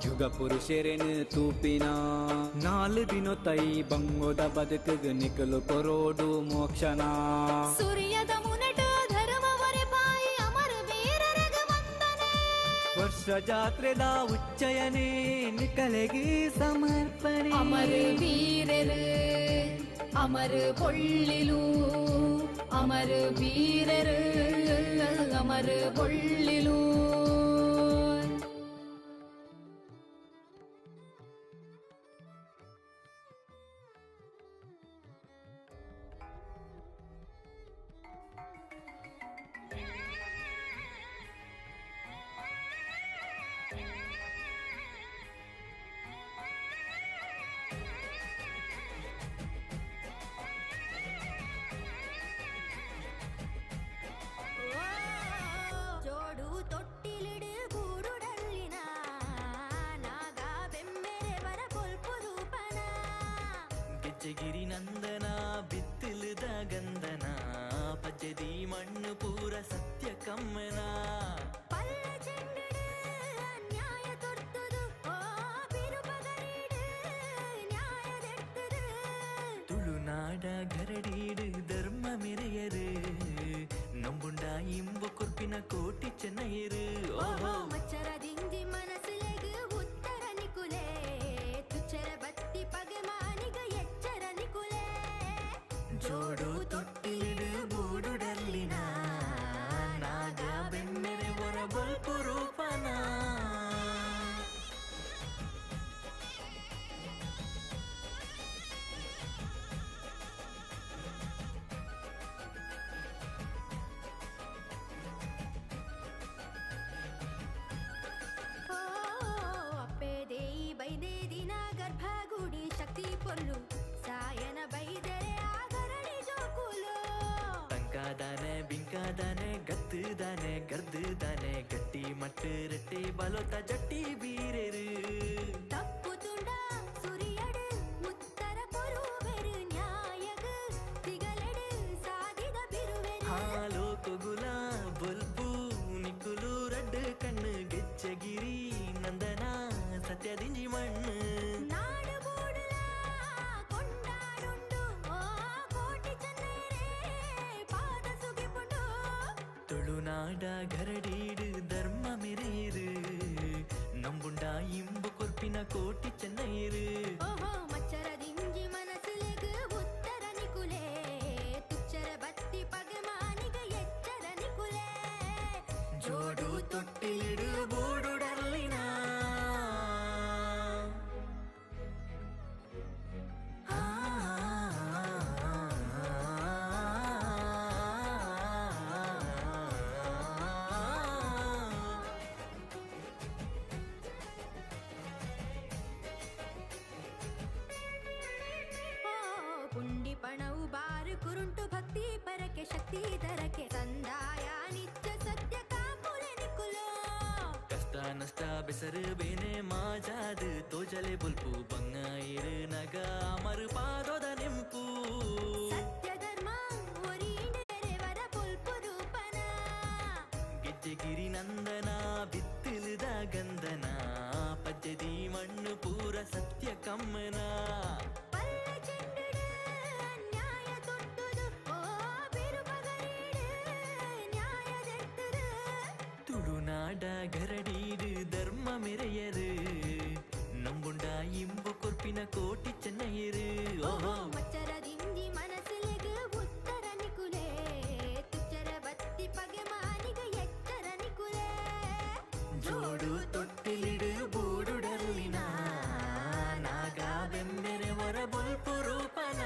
ಯುಗ ಪುರುಷರೆನು ತೂಪಿನ ನಾಲು ದಿನ ತೈ ಬಂಗೋದ ಬದುಕಗ ನಿಕಲು ಕೊರೋಡು ಮೋಕ್ಷನ ಸೂರ್ಯದ ಮುನಟ ಧರ್ಮವರೆ ಪಾಯಿ ಅಮರ ವೀರರಗ ವಂದನೆ ವರ್ಷ ಜಾತ್ರೆದ ಉಚ್ಚಯನೇ ನಿಕಲೆಗೆ ಸಮರ್ಪಣೆ ಅಮರ ವೀರರು ಅಮರ ಪೊಳ್ಳಿಲು ಅಮರ ವೀರರು ಅಮರ ಪೊಳ್ಳಿಲು ಜೋಡು ತೊಟ್ಟಿಲಿಡು ಗೂಡುಡಲ್ಲಿನ ನಾಗ ಬೆಮ್ಮೆರೆವರ ಕೊಲ್ಪು ರೂಪನ ಗೆಜ್ಜೆಗಿರಿ ನಂದನ ಬಿತ್ತಲದ ಗಂಧನ ಪಜ್ಜದಿ ಮಣ್ಣು ಪೂರ ಸತ್ಯ ಕಮ್ಮನ ಪಲ್ಲೆ ಚೆಂಡಿಡು ಅನ್ಯಾಯ ತೊರ್ತದು ಓ ಬಿರುಪಗರಿಡು ನ್ಯಾಯದೆಟ್ಟದು ತುಳುನಾಡ ಗರಡೀಡು ಧರ್ಮ ಮೆರೆಯರು ನಂಬುಂಡ ಇಂಬು ಕೊರ್ಪಿನ ಕೋಟಿ ಚೆನ್ನೈರು ಓಹೋ ಮಚ್ಚರ ದಿಂಜಿ ಮನಸ್ಸಿಲೆಗು ಉತ್ತರ ನಿಕುಲೆ ತುಚ್ಚರ ಬತ್ತಿ ಪಗಮಾನಿಗ ಎಚ್ಚರ ನಿಕುಲೆ ಜೋಡು ತೊಟ್ಟಿಲಿಡು ಬೂಡುಡಲ್ಲಿನ ನಾಗ ಬೆಮ್ಮೆರೆ ಹೊರ ಬಲ್ಪು ರೂಪನ ಓ ಅಪ್ಪೆ ದೇಯಿ ಬೈದೆ ದಿನ ಗರ್ಭಗುಡಿ ಶಕ್ತಿ ಪೊಲ್ಲು ಸಾಯನ ಬೈದರೆ ಆಗರಡಿ ಜೋಕುಲು ಟಂಕಾದಾನೆ ಬಿಂಕಾದಾನೆ ಗತ್ತುದಾನೆ ಗರ್ದುದಾನೆ ಗಟ್ಟಿ ಮಟ್ಟು ರಟ್ಟಿ ಬಲೋತ ಜಟ್ಟಿ ಬೀರೆರು ತಪ್ಪು ತುಂಡ ಸುರಿಯಡು ಉತ್ತರ ಕೊರುವೆರು ನ್ಯಾಯಗ ತಿಗಲೆಡು ಸಾಧಿದ ಬಿರುವೆರು ಹಾಲೋ ಕೊಗುಲ ಬಲ್ಪು ನಿಕ್ಕುಲು ರಡ್ಡು ಕಣ್ಣು ಗೆಜ್ಜಗಿರಿ ನಂದನ ಸತ್ಯದಿಂಜಿ ಮಣ್ಣು ನಾಡು ಬೂಡುಲ ಕೊಂಡಾಡುಂಡು ಓ ಕೋಟಿ ಚೆನ್ನೈರೇ ಪಾದ ಸುಗಿಪುಂಡು ತುಳುನಾಡ ಗರಡೀಡು ಧರ್ಮ ಮೆರೆಯರು ನಂಬುಂಡ ಇಂಬು ಕೊರ್ಪಿನ ಕೋಟಿ ಚೆನ್ನೈರು ಓಹೋ ಮಚ್ಚರ ದಿಂಜಿ ಮನಸ್ಸಿಲೆಗು ಉತ್ತರ ನಿಕುಲೆ ತುಚ್ಚರ ಬತ್ತಿ ಪಗಮಾನಿಗ ಎಚ್ಚರ ನಿಕುಲೆ ಜೋಡು ತೊಟ್ಟಿಲಿಡು ಬೂಡುಡಲ್ಲಿನ ಓ ಪುಂಡಿ ಪಣವು ಬಾರು ಕುರುಂಟು ಭಕ್ತಿ ಪರಕೆ ಶಕ್ತಿ ದರಕೆ ಸಂದಾಯ ನಿತ್ಯ ಸತ್ಯ ಕಾಪುಲೆ ನಿಕುಲು ಕಷ್ಟ ನಷ್ಟ ಬೆಸರು ಬೇನೆ ಮಾಜಾದು ತೋಜಲೆ ಬುಲ್ಪು ಬಂಗಾಯಿರು ನಗ ಅಮರು ಪಾದೋದ ನೆಂಪು ಸತ್ಯ ಧರ್ಮ ಒರಿಯಿಂಡೆರೆವರ ಪುಲ್ಪು ರೂಪನ ಗೆಜ್ಜೆಗಿರಿ ನಂದನ ಬಿತ್ತಲದ ಗಂಧನ ಪಜ್ಜದಿ ಮಣ್ಣು ಪೂರ ಸತ್ಯ ಕಮ್ಮನ ಪಲ್ಲೆ ಚೆಂಡಿಡು ಅನ್ಯಾಯ ತೊಟ್ಟದು ಓ ಬಿರುಪಗರಿಡು ನ್ಯಾಯದೆಟ್ಟದು ತುಳುನಾಡ ಗರಡೀಡು ಧರ್ಮ ಮೆರೆಯರು ನಂಬುಂಡ ಇಂಬು ಕೊರ್ಪಿನ ಕೋಟಿ ಚೆನ್ನೈರು ಓಹೋ ಮಚ್ಚರ ದಿಂಜಿ ಮನಸ್ಸಿಲೆಗು ಉತ್ತರ ನಿಕುಲೆ ತುಚ್ಚರ ಬತ್ತಿ ಪಗಮಾನಿಗ ಎಚ್ಚರ ನಿಕುಲೆ ಜೋಡು ತೊಟ್ಟಿಲಿಡು ಬೂಡುಡಲ್ಲಿನ ನಾಗ ಬೆಂಬೆರೆ ಹೊರ ಬಲ್ಪು ರೂಪನ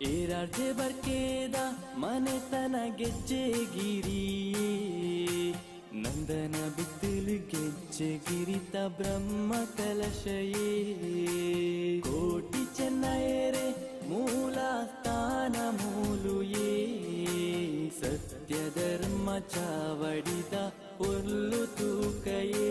ಏರಾರ್ಜೆ ಬರ್ಕೇದ ಮನೆತನ ಗೆಜ್ಜೆಗಿರಿ ನಂದನ ಬಿತ್ತಲು ಗೆಜ್ಜೆಗಿರಿತ ಬ್ರಹ್ಮ ಕಲಶಯೇ ಕೋಟಿ ಚೆನ್ನಯರೆ ಮೂಲ ಸ್ಥಾನ ಮೂಲುಯೇ ಸತ್ಯ ಧರ್ಮ ಚಾವಡಿದ ಪೊರ್ಲು ತೂಕಯೇ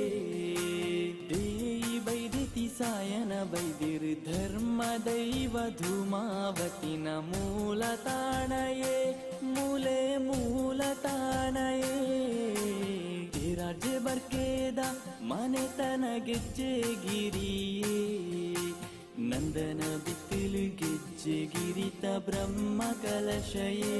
ದೇಯಿ ಬೈದಿತಿ ಸಾಯನ ಬೈದಿರು ಧರ್ಮ ದೈವ ಧೂಮಾವತಿನ ಮೂಲ ತಾಣಯೇ ಮೂಲೆ ಮೂಲ ತಾಣಯೇ ರಾಜ್ಯ ಬರ್ಕೇದ ಮನೆತನ ಗೆಜ್ಜೆಗಿರಿಯೇ ನಂದನ ಬಿತ್ತಲು ಗೆಜ್ಜೆಗಿರಿತ ಬ್ರಹ್ಮ ಕಲಶಯೇ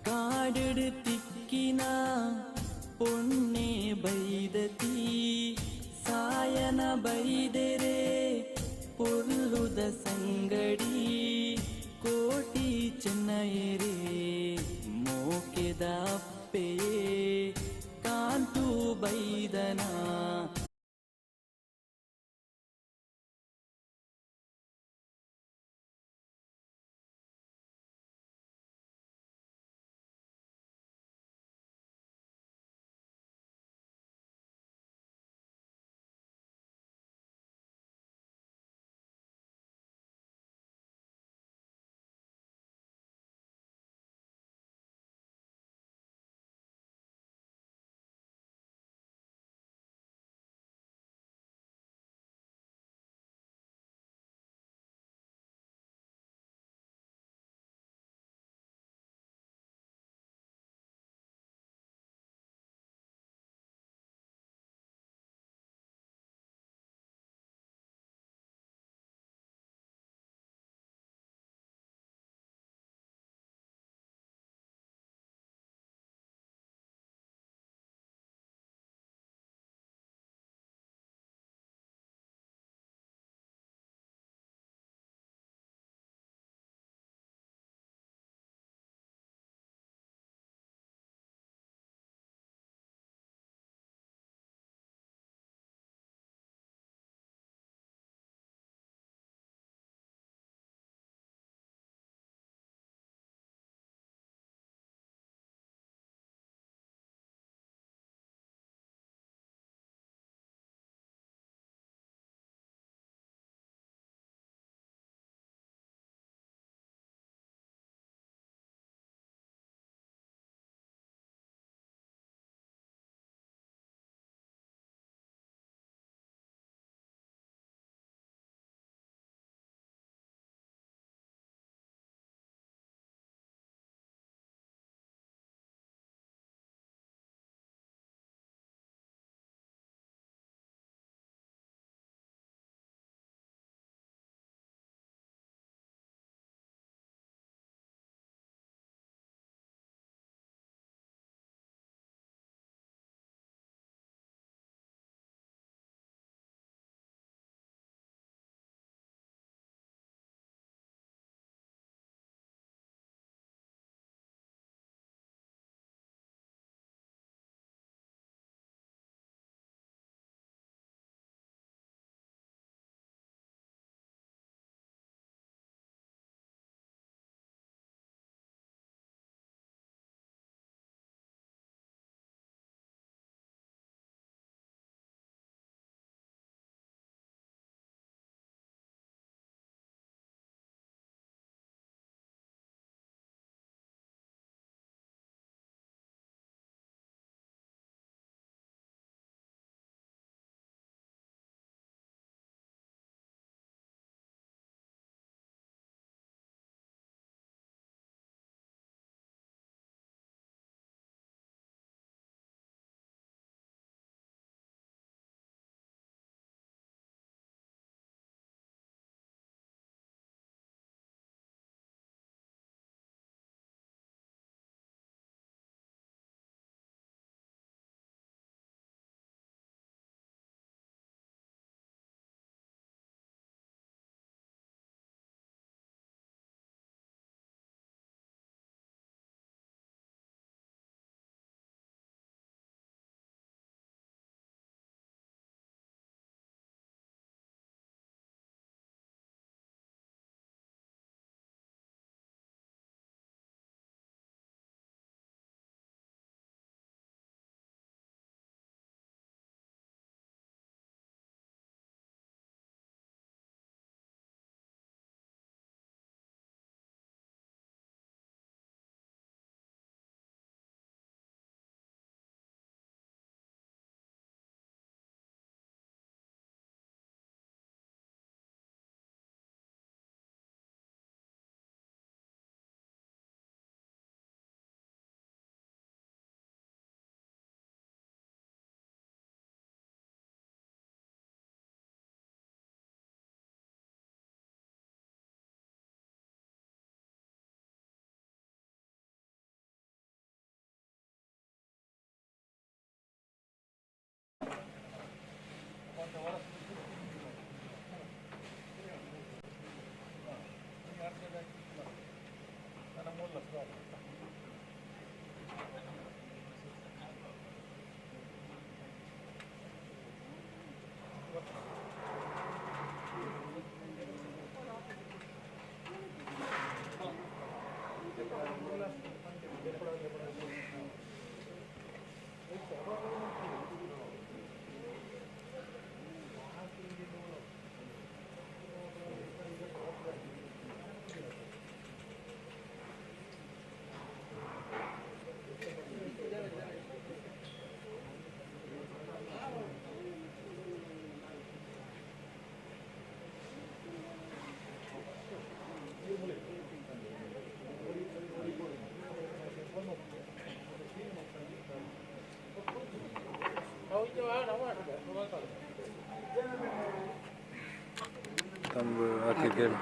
ಕಾಡೆಡು ತಿಕ್ಕಿನ ಪೊಣ್ಣೆ ಬೈದತಿ ಸಾಯನ ಬೈದೆರೆ ಪೊರ್ಲುದ ಸಂಗಡಿ ಕೋಟಿ ಚೆನ್ನಯರೆ ಮೋಕೆದ ಅಪ್ಪೆಯೇ ಕಾಂತು ಬೈದನ ನನ್ನ ಮೂಲ ತಂದು ಹಾಕಿ ಕೇಳಿ.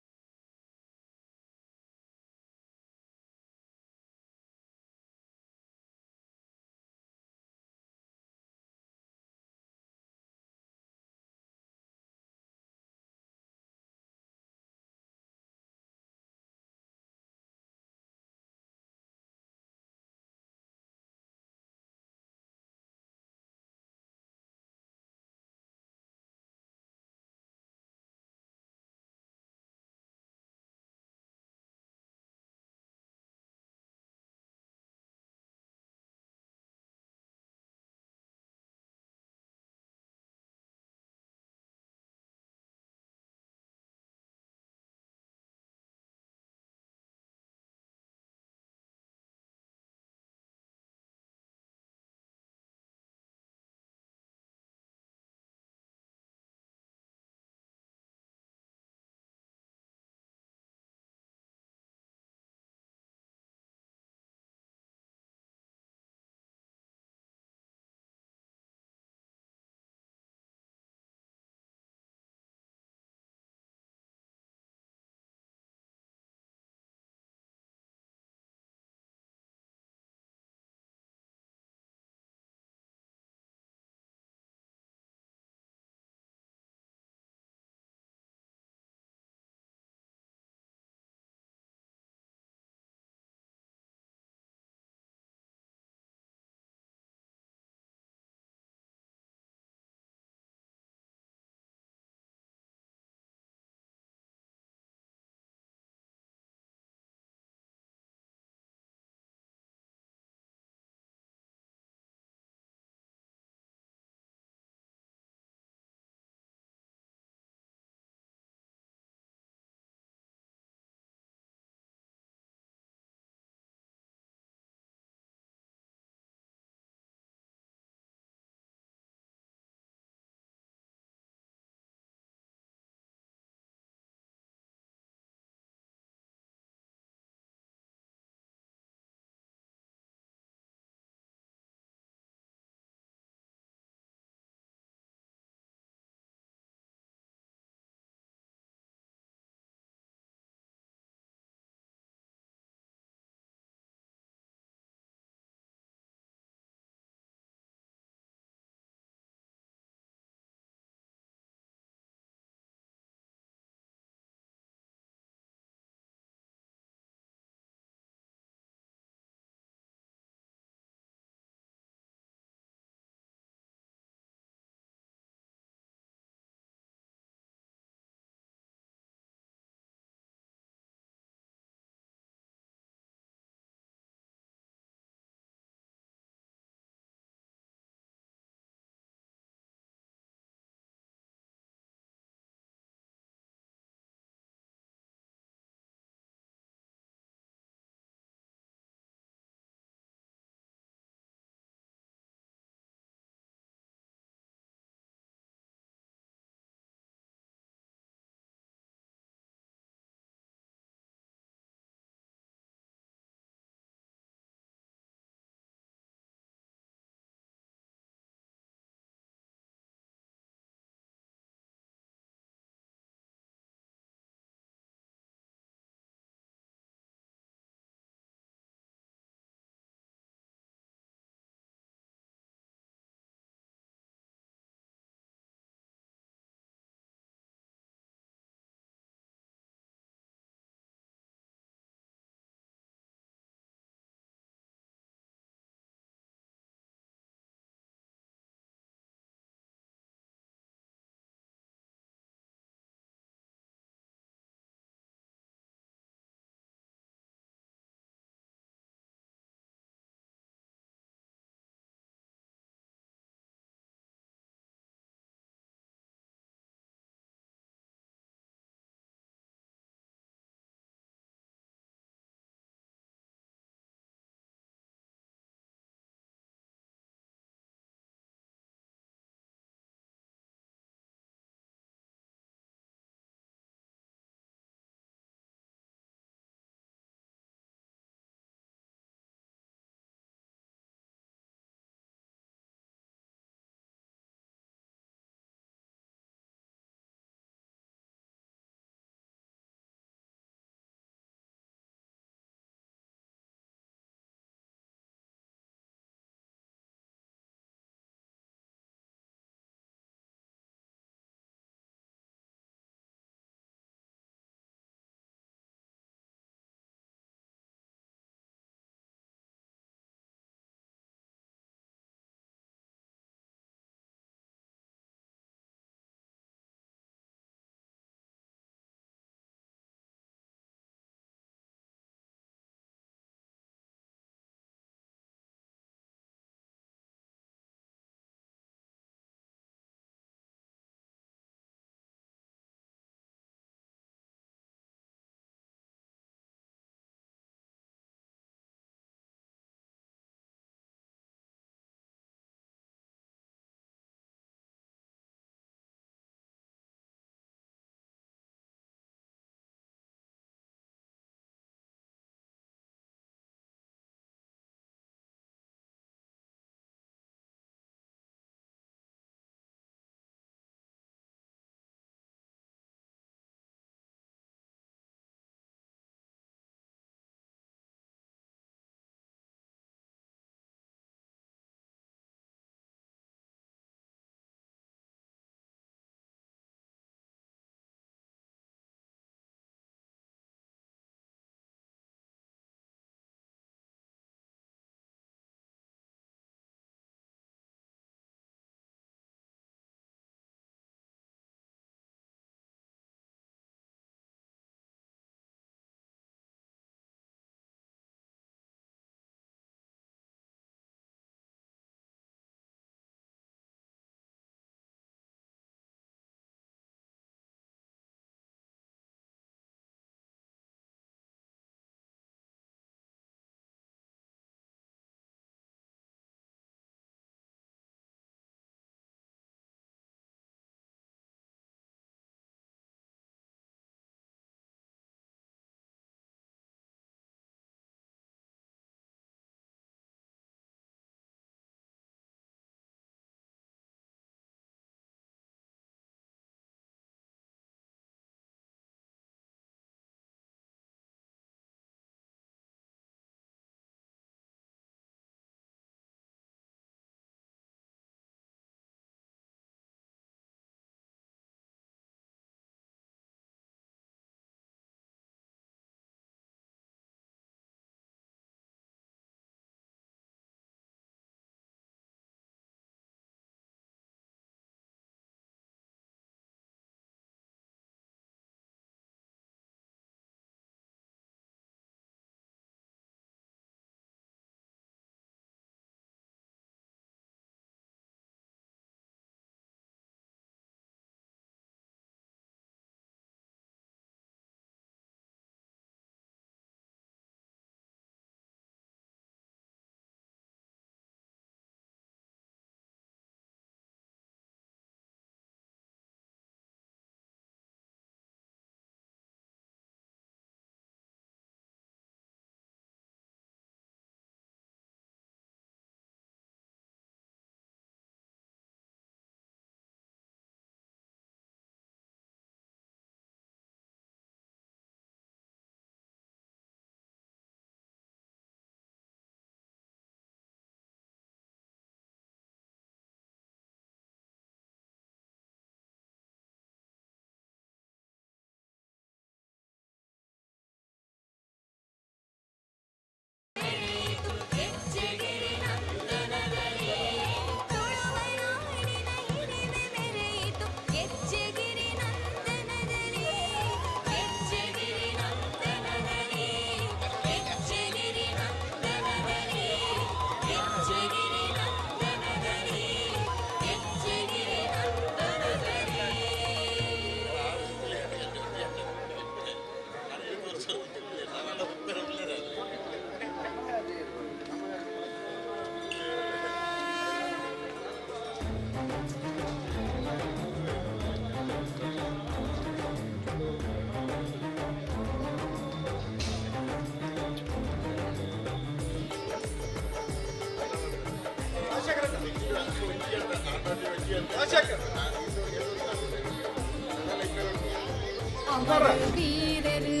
அமர் வீரரு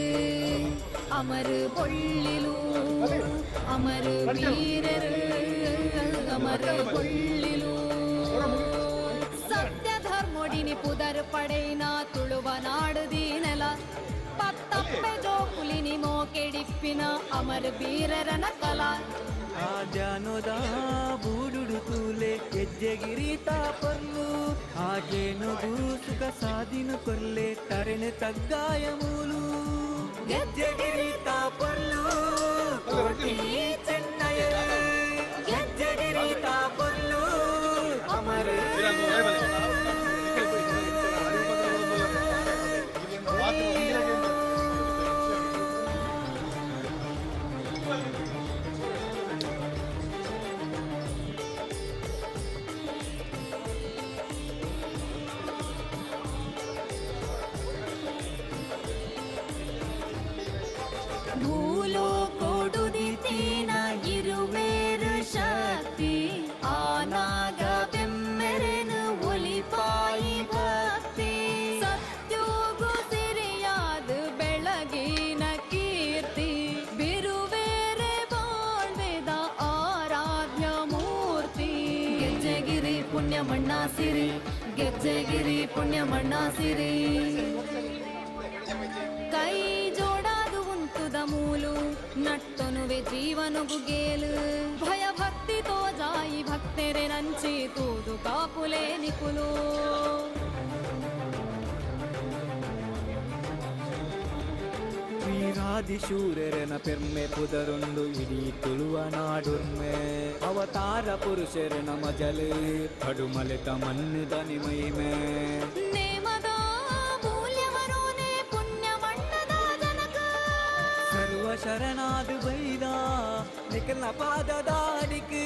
அமர் பொள்ளிலு அமர் வீரரு ಅಮರ ಪೊಳ್ಳಿಲು ಸತ್ಯ ಧರ್ಮೊಡಿನಿ ಪುದರ್ ಪಡೆಯಿನ ತುಳುವ ನಾಡುದೀನೆಲ ಪತ್ತಪ್ಪೆ ಜೋಕುಲಿನಿ ಮೋಕೆಡಿಪ್ಪಿನ ಅಮರ ಬೀರರನ ಕಲ ಆಜಾನೋದ ಬೂಡುಡು ತೂಲೆ ಹೆಜ್ಜೆಗಿರಿತಾ ಪರ್ಲು ಹಾಗೇನು ಸುಖ ಸಾಧಿನು ಕೊರ್ಲೆ ತರೆನೆ ತಗ್ಗಾಯ ಮೂಲು ಹೆಜ್ಜೆಗಿರಿತಾ ಪರ್ಲು ಕೋಟಿ ಚೆನ್ನಯ್ಯ ಹೆಜ್ಜೆಗಿರಿತಾ ಪರ್ಲು ಅಮರ ಭೂಲೋಕೊಡುದಿತೀನ ಇರುವೇರು ಶಕ್ತಿ ಆನಾಗ ಬೆಮ್ಮೆರೆನು ಒಲಿಪಾಯಿ ಭಕ್ತಿ ಸತ್ಯೋಗು ಸಿರಿಯಾದ ಬೆಳಗಿನ ಕೀರ್ತಿ ಬಿರುವೇರೆ ಬಾಳ್ವೆದ ಆರಾಧ್ಯ ಮೂರ್ತಿ ಗೆಜ್ಜೆಗಿರಿ ಪುಣ್ಯ ಮಣ್ಣಾಸಿರಿ ಗೆಜ್ಜೆಗಿರಿ ಪುಣ್ಯ ಮಣ್ಣಾಸಿರಿ ಕೈ ಜೋಡಾದು ಉಂಟುದ ಮೂಲು ನಟ್ಟೊನುವೆ ಜೀವನುಗು ಗೇಲು ಭಯ ಭಕ್ತಿ ತೋ ಜಾಯಿ ಭಕ್ತೆರೆ ನಂಚಿ ತೂದು ಕಾಪುಲೆ ನಿಕುಲು ವೀರಾದಿಶೂರರನ ಪೆರ್ಮೆ ಪುದರುಂಡು ಇಡೀ ತುಳುವ ನಾಡುರ್ಮೆ ಅವತಾರ ಪುರುಷರನ ಮಜಲು ಪಡುಮಲೆತ ಮನ್ನುದ ನಿಮೈಮೆ ನೇಮದ ಮೂಲ್ಯವರೋನೆ ಪುಣ್ಯ ಮಣ್ಣದ ಜನಕ ಸರ್ವ ಶರಣಾದು ಬೈದ ನಿಖಲ ಪಾದದ ಅಡಿಕೆ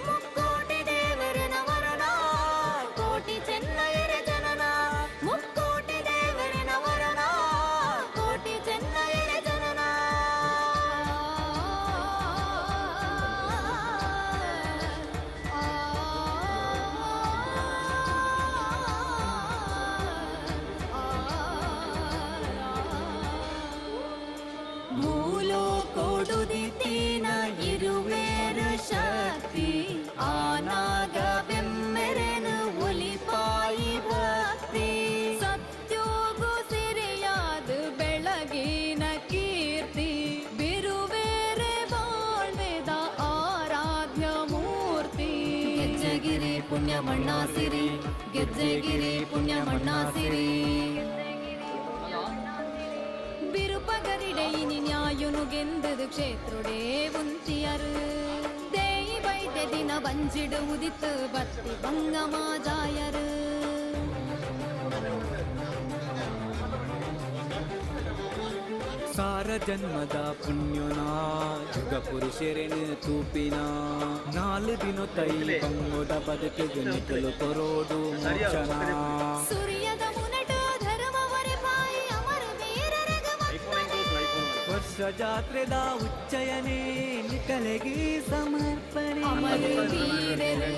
ಮುಕ್ಕೋಟಿ ದೇವರನ ವರನ ಕೋಟಿ ಚೆನ್ನಯ್ಯರ ಜನನ ಮುಕ್ಕೋಟಿ ದೇವರನ ವರನ ಕೋಟಿ ಚೆನ್ನಯ್ಯರ ಜನನ ಭೂಲೋಕೊಡುದಿತೀನ ಇರುವೇರು ಶಕ್ತಿ ಆನಾಗ ಬೆಮ್ಮೆರೆನು ಒಲಿಪಾಯಿ ಭಕ್ತಿ ಸತ್ಯೋಗು ಸಿರಿಯಾದ ಬೆಳಗಿನ ಕೀರ್ತಿ ಬಿರುವೇರೆ ಬಾಳ್ವೆದ ಆರಾಧ್ಯ ಮೂರ್ತಿ ಗೆಜ್ಜೆಗಿರಿ ಪುಣ್ಯ ಮಣ್ಣಾಸಿರಿ ಗೆಜ್ಜೆಗಿರಿ ಪುಣ್ಯ ಮಣ್ಣಾಸಿರಿ ಬಿರುಪಗರಿಡೆಯಿನಿ ನ್ಯಾಯುನು ಗೆಂದದು ಕ್ಷೇತ್ರುಡೇ ಉಂತಿಯರು ದೇಯಿ ಬೈದೆ ದಿನ ಬಂಜಿಡು ಉದಿತ್ತು ಬತ್ತಿ ಬಂಗಮಾಜಾಯರು ಸಾರ ಜನ್ಮದ ಪುಣ್ಯನ ಯುಗ ಪುರುಷರೆನು ತೂಪಿನ ನಾಲು ದಿನ ತೈ ಬಂಗೋಡ ಬದುಕಿಗೆ ನಿಕಲು ಕೊರೋಡು ಮೋಕ್ಷನ ಸೂರ್ಯದ ಮುನಟ ಧರ್ಮವರೆ ಪಾಯಿ ಅಮರ ವೀರರಗ ವರ್ಷ ಜಾತ್ರೆದ ಉಚ್ಚಯನೇ ನಿಕಲೆಗೆ ಸಮರ್ಪಣೆ ಅಮರ ವೀರರು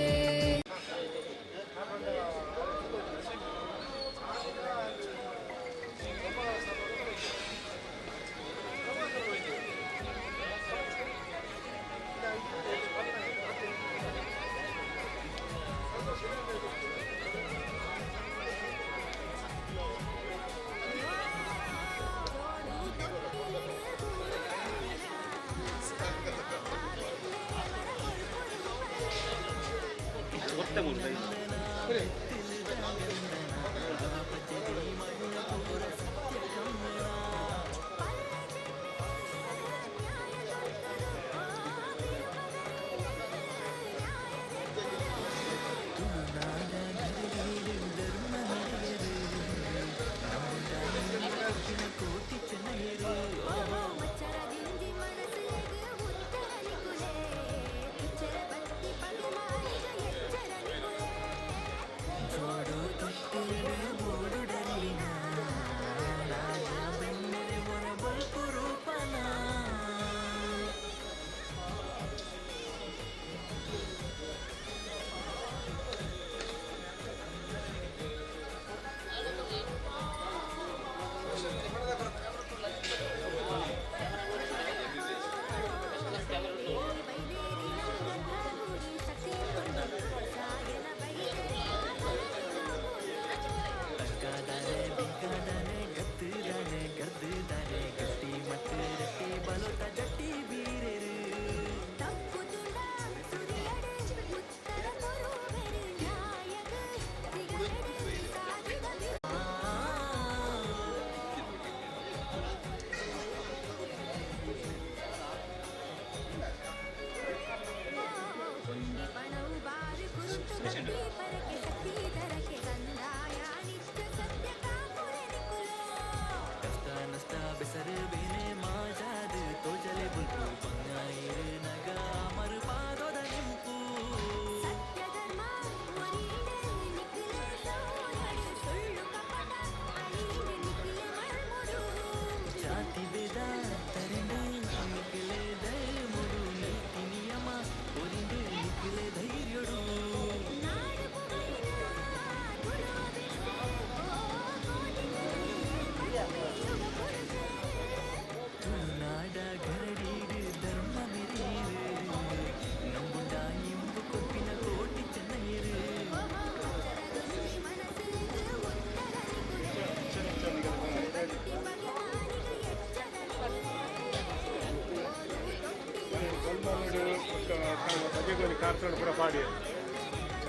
ಬಗೆಗೋಲಿ ಕಾರ್ಕಳ ಕೂಡ ಪಾಡಿ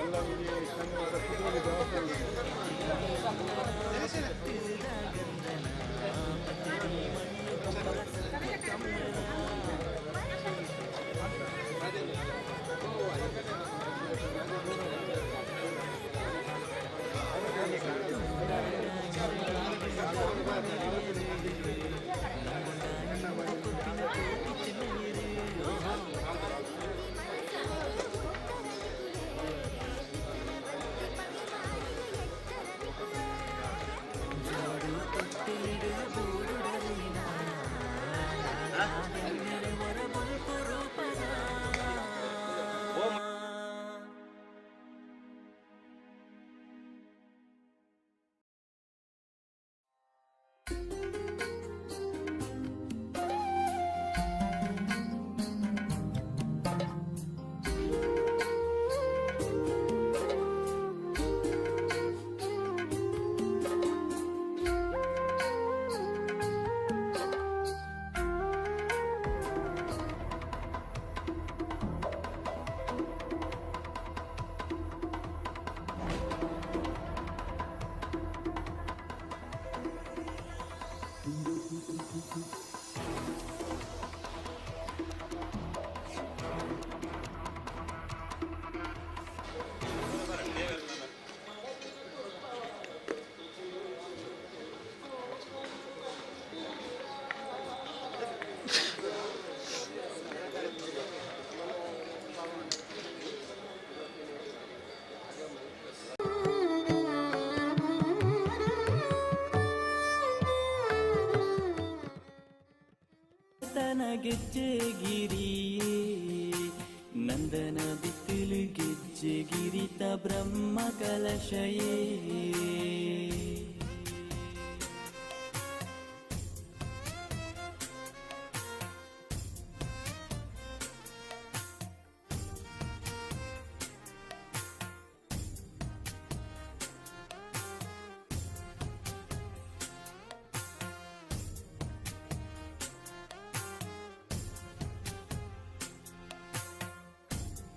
ಎಲ್ಲ ಕನ್ನಡ ಕುಟುಂಬದ ಜವಾಬ್ದಾರಿ ಗೆಜ್ಜೆಗಿರಿಯೇ ನಂದನ ಬಿತ್ತಲು ಗೆಜ್ಜೆಗಿರಿತ ಬ್ರಹ್ಮ ಕಲಶಯೇ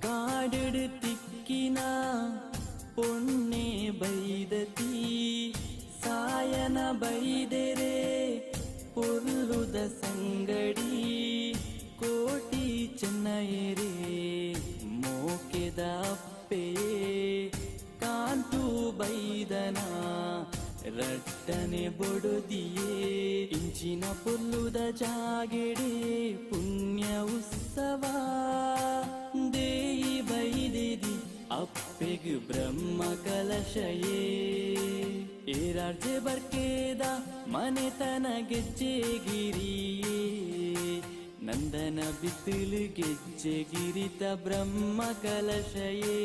ಕಾಡೆಡು ತಿಕ್ಕಿನ ಪೊಣ್ಣೆ ಬೈದತಿ ಸಾಯನ ಬೈದೆರೆ ಪೊರ್ಲುದ ಸಂಗಡಿ ಕೋಟಿ ಚೆನ್ನಯರೆ ಮೋಕೆದ ಅಪ್ಪೆಯೇ ಕಾಂತು ಬೈದನ ರಟ್ಟನೆ ಬೊಡದಿಯೇ ಇಂಚಿನ ಪೊಲ್ಲುದ ಜಾಗೆಡೆ ಪುಣ್ಯ ಉತ್ಸವ ದೇಯಿ ಬೈದೆದಿ ಅಪ್ಪೆಗು ಬ್ರಹ್ಮ ಕಲಶಯೇ ಏರಾರ್ಜೆ ಬರ್ಕೇದ ಮನೆತನ ಗೆಜ್ಜೆಗಿರಿಯೇ ನಂದನ ಬಿತ್ತಲು ಗೆಜ್ಜೆಗಿರಿತ ಬ್ರಹ್ಮ ಕಲಶಯೇ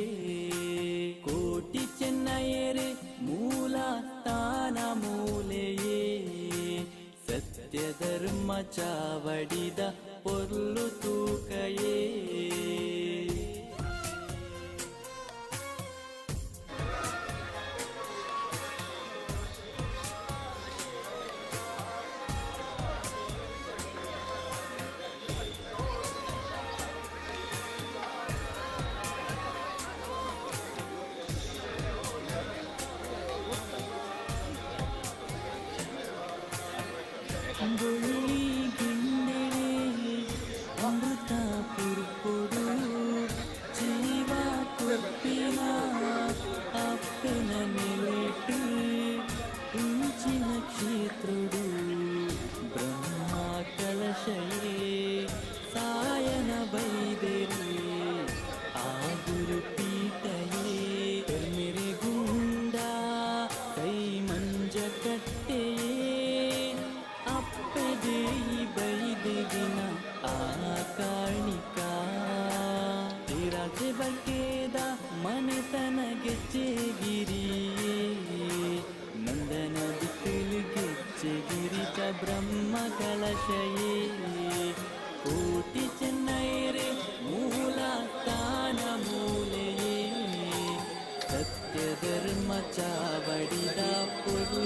ಕೋಟಿ ಚೆನ್ನಯರೆ ಮೂಲ ಸ್ಥಾನ ಮೂಲೆಯೇ ಸತ್ಯ ಧರ್ಮ ಚಾವಡಿದ ಪೊರ್ಲು ತೂಕಯೇ ಬೊಳ್ಳಿ ಗಿಣ್ಣೆಳೆ ಅಮೃತ ಪುರ್ಪೊಡು ಜೀವ ಕೊಪ್ಪಿನ ಅಪ್ಪನ ನೆಲೆಟ್ಟು ಇಂಚಿನ ಕ್ಷೇತ್ರಡು ಬ್ರಹ್ಮ ಕಲಶಯೇ ಸಾಯನ ಬೈದೆರೆ ಆಗುರು ಪೀಠಯೇ ಮೆರೆ ಗುಂಡ ಕೈ ಮಂಜ ಕಟ್ಟೆಯೇ ಅಪ್ಪೆದೇಯಿ ಬೈದೆಗಿನ ಆಕಾಣಿಕಾ ರಾಜೆ ಬಗ್ಗೆದ ಮನೆತನ ಗೆಜ್ಜೆಗಿರಿಯೇ ನಂದನ ಬಿತ್ತಲು ಗೆಜ್ಜೆಗಿರಿತ ಬ್ರಹ್ಮ ಕಲಶಯೇ ಕೋಟಿ ಚೆನ್ನಯರೆ ಮೂಲ ಸ್ಥಾನ ಮೂಲೆಯೇ ಸತ್ಯ ಧರ್ಮ ಚಾವಡಿದ ಪೊರ್ಲು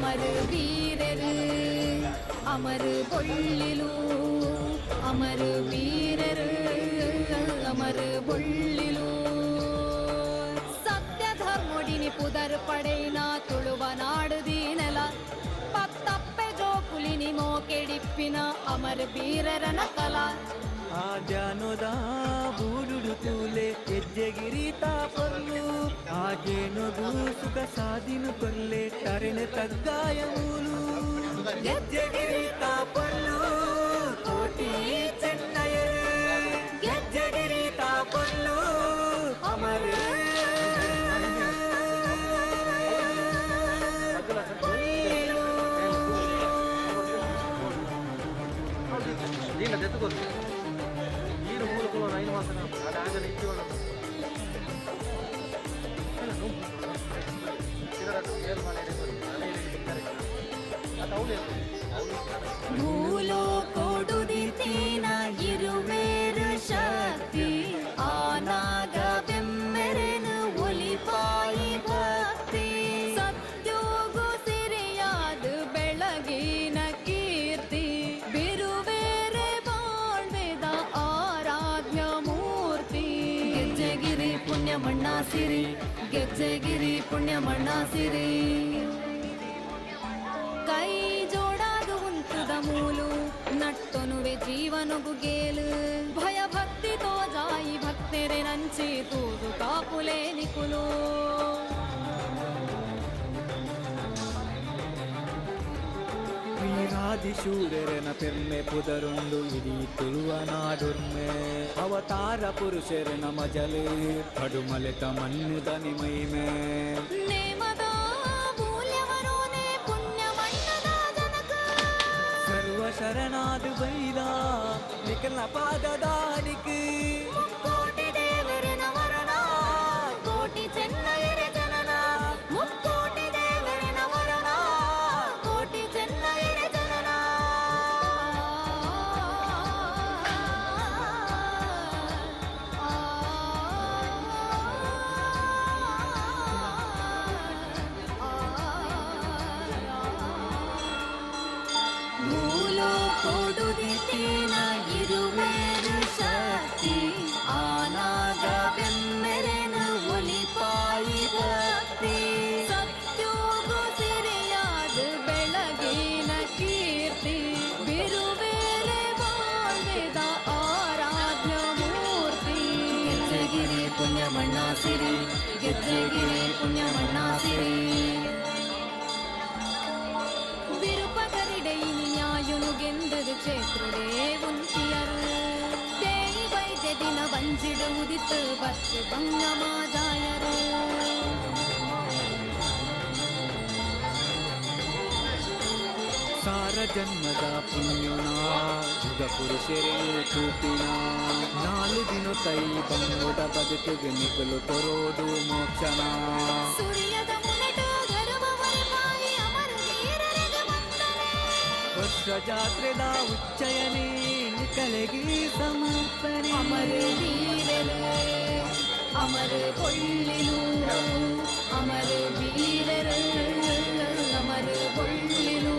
ಅಮರ ವೀರರು ಅಮರ ಬೊಳ್ಳಿಲು ಅಮರ ವೀರರು ಅಮರ ಬೊಳ್ಳಿಲು ಸತ್ಯ ಧರ್ಮೊಡಿನಿ ಪುದರ್ ಪಡೆಯಿನ ತುಳುವ ನಾಡುದೀನೆಲ ಪತ್ತಪ್ಪೆ ಜೋಕುಲಿನಿ ಮೋಕೆಡಿಪ್ಪಿನ ಅಮರ ವೀರರನ ಕಲಾ ಆ ಧ್ಯಾನದ ಬೂಡುಡು ತೂಲೆ ಹೆಜ್ಜೆಗಿರಿ ತಾಪಲ್ಲು ಹಾಗೇನೊದು ಸುಖ ಸಾಧಿನು ಕೊಲ್ಲೆ ತರಣೆ ತಗ್ಗಾಯ ಮೂಲು ಹೆಜ್ಜೆಗಿರಿ ತಾಪಲ್ಲು ಕೋಟಿ ಚೆನ್ನಯರು ಹೆಜ್ಜೆಗಿರಿ ತಾಪಲ್ಲು ಅಮರ ಭೂಲೋ ಕೊಡುದಿತೀನ ಇರುವೇರು ಶಕ್ತಿ ಆನಾಗ ಬೆಮ್ಮೆರೆನು ಒಲಿಪಾಯಿ ಭಕ್ತಿ ಸತ್ಯೋಗು ಸಿರಿಯಾದ ಬೆಳಗಿನ ಕೀರ್ತಿ ಬಿರುವೇರೆ ಬಾಳ್ವೆದ ಆರಾಧ್ಯ ಮೂರ್ತಿ ಗೆಜ್ಜೆಗಿರಿ ಪುಣ್ಯ ಮಣ್ಣಾಸಿರಿ ಗೆಜ್ಜೆಗಿರಿ ಪುಣ್ಯ ಮಣ್ಣಾಸಿರಿ ಕೈ ಜೋಡಾದು ಉಂಟುದ ಮೂಲು ನಟ್ಟೊನುವೆ ಜೀವನುಗು ಗೇಲು ಭಯ ಭಕ್ತಿ ತೋ ಜಾಯಿ ಭಕ್ತೆರೆ ನಂಚಿ ತೂದು ಕಾಪುಲೆ ನಿಕುಲು ವೀರಾದಿಶೂರನ ಪೆರ್ಮೆ ಪುದರುಂಡು ಇಡೀ ತುಳುವ ನಾಡುರ್ಮೆ ಅವತಾರ ಪುರುಷರನ ಮಜಲೆ ಕಡುಮಲೆತ ಮಣ್ಣುದನಿ ಮೈಮೆ ನೇಮದ ಮೂಲ್ಯವರೋನೆ ಪುಣ್ಯ ಮಣ್ಣದ ಜನಕ ಸರ್ವ ಶರಣಾದು ಬೈದ ನಿಖಲ ಪಾದದಾನಿಕ್ ಮುಕ್ಕೋಟಿ ದೇವರನ ವರಣ ಕೋಟಿ ಚೆನ್ನಯರ ಜನನ ಮುಕ್ಕೋಟಿ ದೇವರನ ವರಣ ಕೋಟಿ ಚೆನ್ನಯರ ಜನನ ಮೂಲು ಕೊಡುದಿತೀನ ಇರುವೇರು ಶಕ್ತಿ ಆನಾಗ ಬೆಮ್ಮೆರೆನು ಒಲಿಪಾಯಿ ಭಕ್ತಿ ಸತ್ಯೋಗು ಸಿರಿಯಾದ ಬೆಳಗಿನ ಕೀರ್ತಿ ಬಿರುವೇರೆ ಬಾಳ್ವೆದ ಆರಾಧ್ಯ ಮೂರ್ತಿ ಗೆಜ್ಜೆಗಿರಿ ಪುಣ್ಯ ಮಣ್ಣಾಸಿರಿ ಗೆಜ್ಜೆಗಿರಿ ಪುಣ್ಯ ಮಣ್ಣಾಸಿರಿ விருப்பகரிடையினி ஞாயுனுகெந்தது சேத்ருடே உந்தியரு தேய் வைத்திய தின வஞ்சிடு உதித்து பத்து பங்கமாதாயரு ಸಾರ ಜನ್ಮದ ಪುಣ್ಯನ ಯುಗ ಪುರುಷರೇ ಕೂಪಿನ ನಾಲು ದಿನ ಕೈ ಬಂಗುಡ ಬದುಕಿಗೆ ನಿಕಲು ತೊರೋದು ಮೋಕ್ಷನ ಸೂರ್ಯದ ಮುನಟ ಧರ್ಮ ವರಪಾಯಿ ಅಮರ ವೀರರಗ ವಂದನೆ ವರ್ಷ ಜಾತ್ರೆದ ಉಚ್ಚಯನೇ ನಿಕಲೆಗೆ ಸಮರ್ಪಣೆ ಅಮರ ವೀರರು ಅಮರ ಬೊಳ್ಳಿಲು ಅಮರ ವೀರರು ಅಮರ ಬೊಳ್ಳಿಲು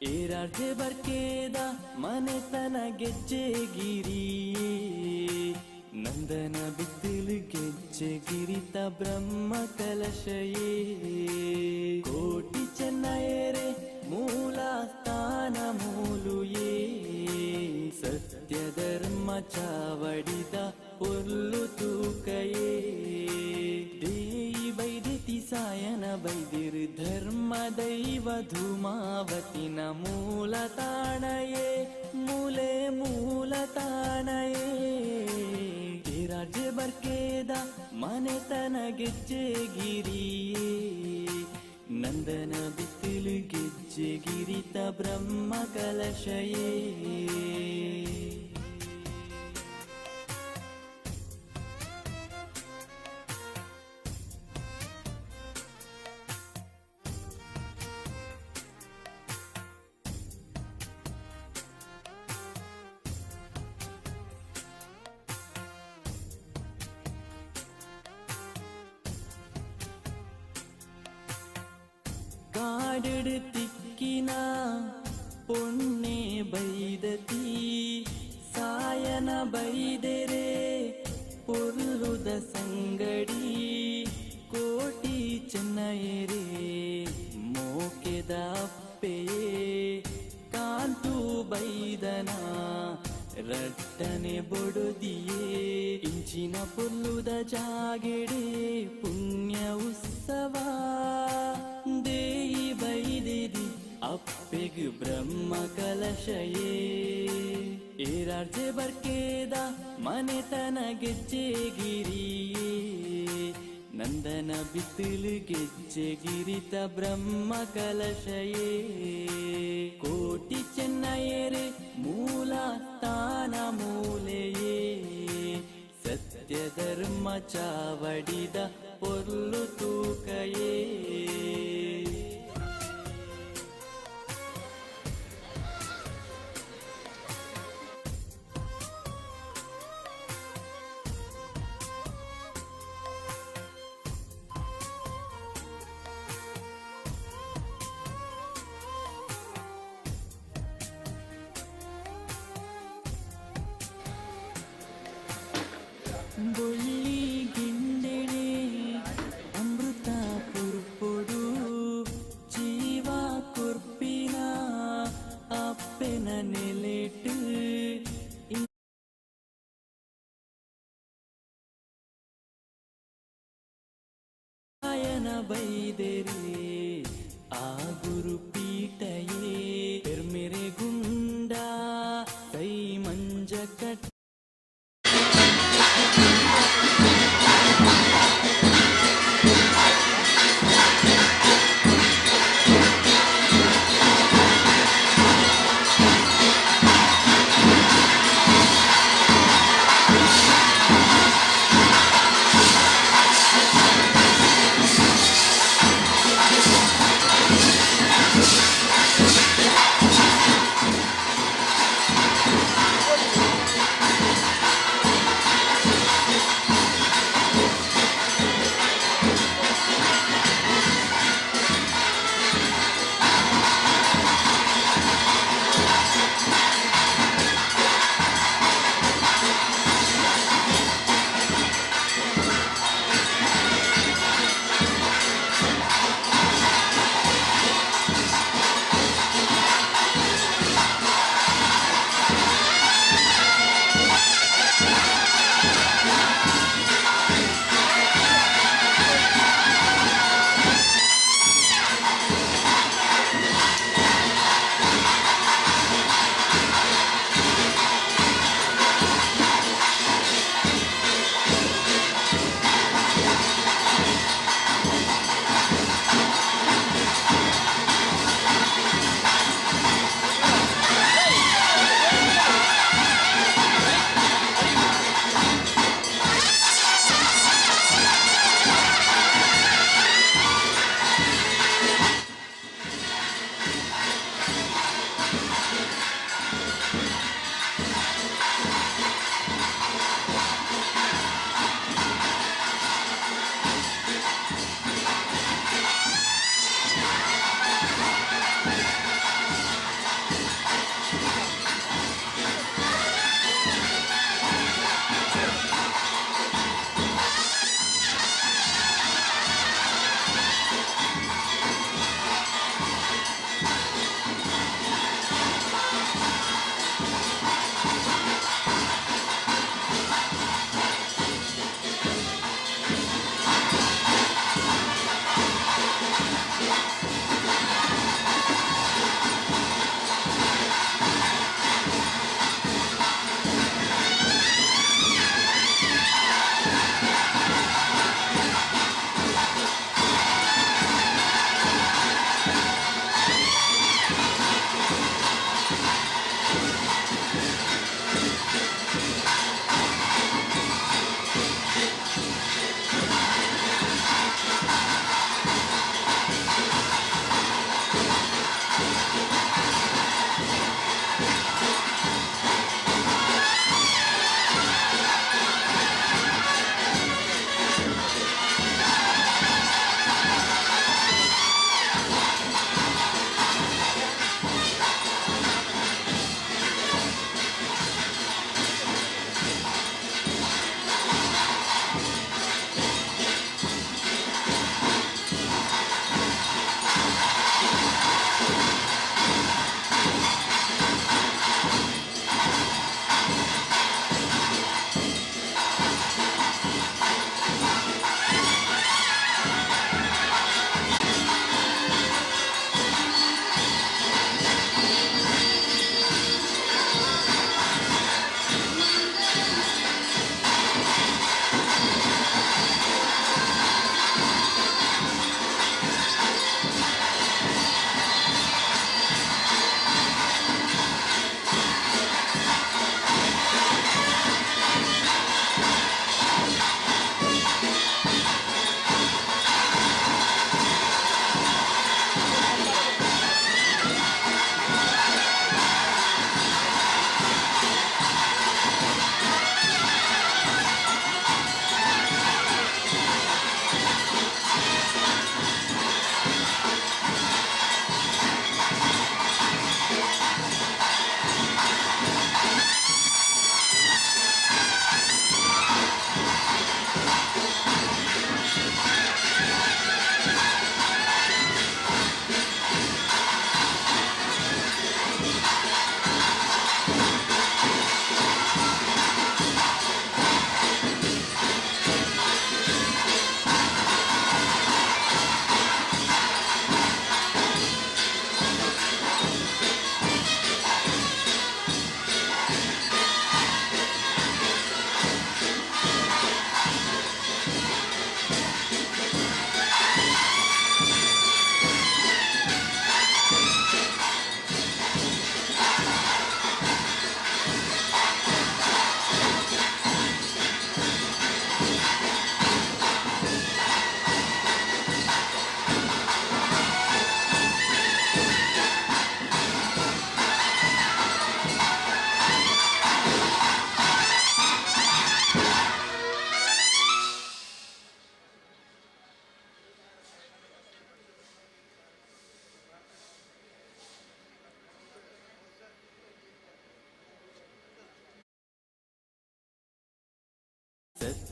ಈ ರಾಜ್ಯ ಬರ್ಕೇದ ಮನೆತನ ಗೆಜ್ಜೆಗಿರಿ ನಂದನ ಬಿತ್ತಿಲು ಗೆಜ್ಜೆಗಿರಿತ ಬ್ರಹ್ಮ ಕಲಶಯೇ ಕೋಟಿ ಚೆನ್ನಯರೆ ಮೂಲ ಸ್ಥಾನ ಮೂಲುಯೇ ಸತ್ಯ ಧರ್ಮ ಚಾವಡಿದ ಪೊರ್ಲು ತೂಕಯೇ ದೇಯಿ ಬೈದಿತಿ ಸಾಯನ ಬೈದಿರು ಧರ್ಮ ದೈವ ಧೂಮಾವತಿನ ಮೂಲ ತಾಣಯೇ ಮೂಲೆ ಮೂಲ ತಾಣಯೇ ರಾಜ್ಯ ಬರ್ಕೇದ ಮನೆತನ ಗೆಜ್ಜೆಗಿರಿಯೇ ನಂದನ ಬಿತ್ತಿಲು ಗೆಜ್ಜೆಗಿರಿತ ಬ್ರಹ್ಮ ಕಲಶಯೇ ನಾಡೆಡುತ್ತಿಕ್ಕಿನ ಪೊಣ್ಣೆ ಬೈದತಿ ಸಾಯನ ಬೈದೆರೆ ಪೊರ್ಲುದ ಸಂಗಡಿ ಕೋಟಿ ಚೆನ್ನಯರೆ ಮೋಕೆದ ಅಪ್ಪೆಯೇ ಕಾಂತು ಬೈದನ ರಟ್ಟನೆ ಬೊಡುದಿಯೇ ಇಂಚಿನ ಪೊಲ್ಲುದ ಜಾಗೆಡೆ ಪುಣ್ಯ ಉತ್ಸವ ದೇಯಿ ಬೈದಿದಿ ಅಪ್ಪೆಗು ಬ್ರಹ್ಮ ಕಲಶಯೇ ಏರಾರ್ಜೆ ಬರ್ಕೇದ ಮನೆತನ ಗೆಜ್ಜೆಗಿರಿಯೇ ನಂದನ ಬಿತ್ತಲು ಗೆಜ್ಜೆಗಿರಿತ ಬ್ರಹ್ಮ ಕಲಶಯೇ ಕೋಟಿ ಚೆನ್ನಯರೆ ಮೂಲ ಸ್ಥಾನ ಮೂಲೆಯೇ ಸತ್ಯ ಧರ್ಮ ಚಾವಡಿದ ಪೊರ್ಲು ತೂಕಯೇ ಬೊಳ್ಳಿ ಗಿಂಡೆಳೆ ಅಮೃತ ಪುರ್ಪೊಡು ಜೀವ ಕೊರ್ಪಿನ ಅಪ್ಪೆನ ನೆಲೆಟ್ಟು ಆಯನ ಬೈದೆರೆ ಆ ಗುರು ಪೀಠಯೇ ಪೆರ್ಮೆರೆ ಗುಂಡ ಕೈ ಮಂಜ ಕಟ್ಟ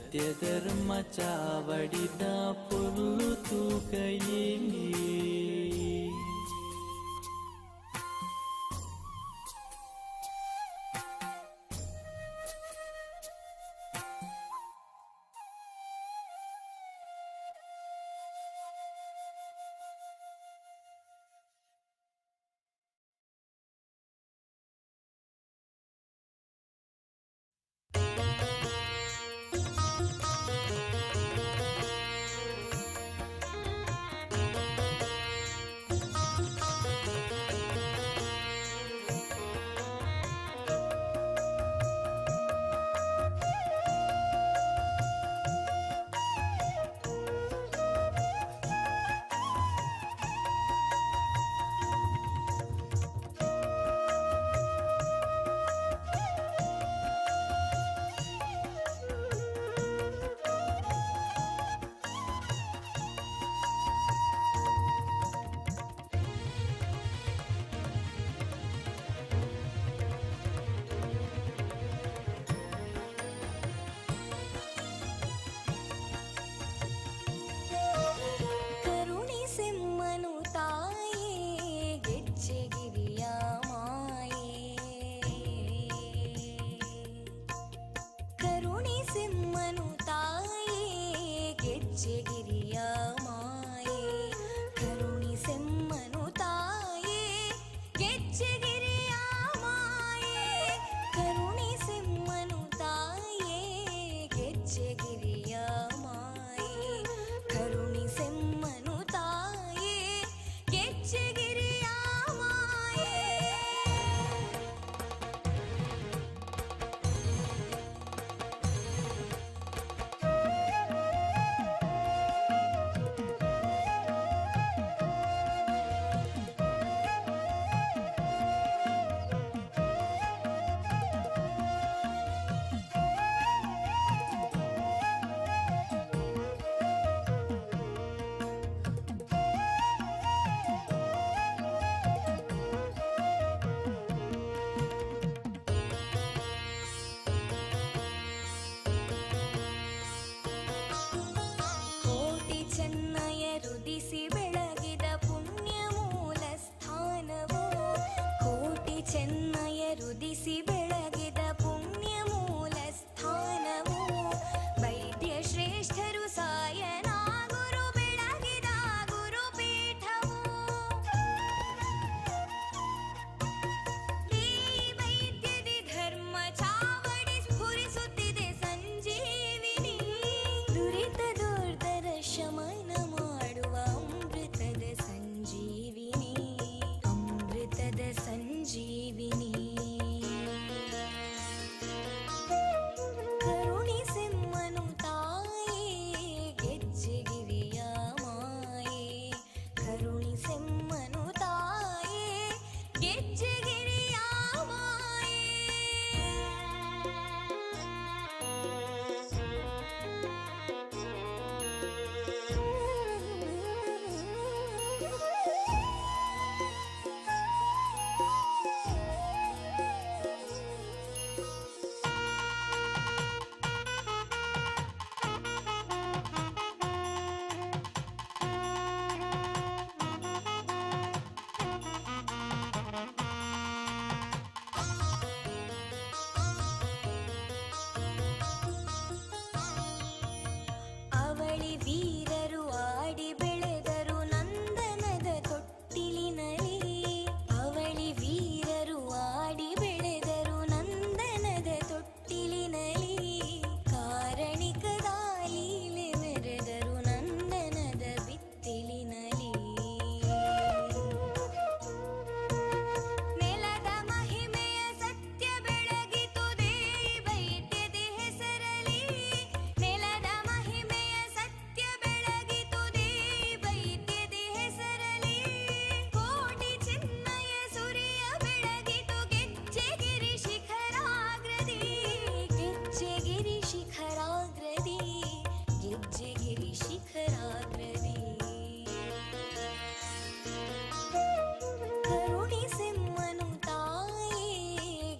ಸತ್ಯ ಧರ್ಮ ಚಾವಡಿದ ಪೊರ್ಲು ತೂಕೈಲಿ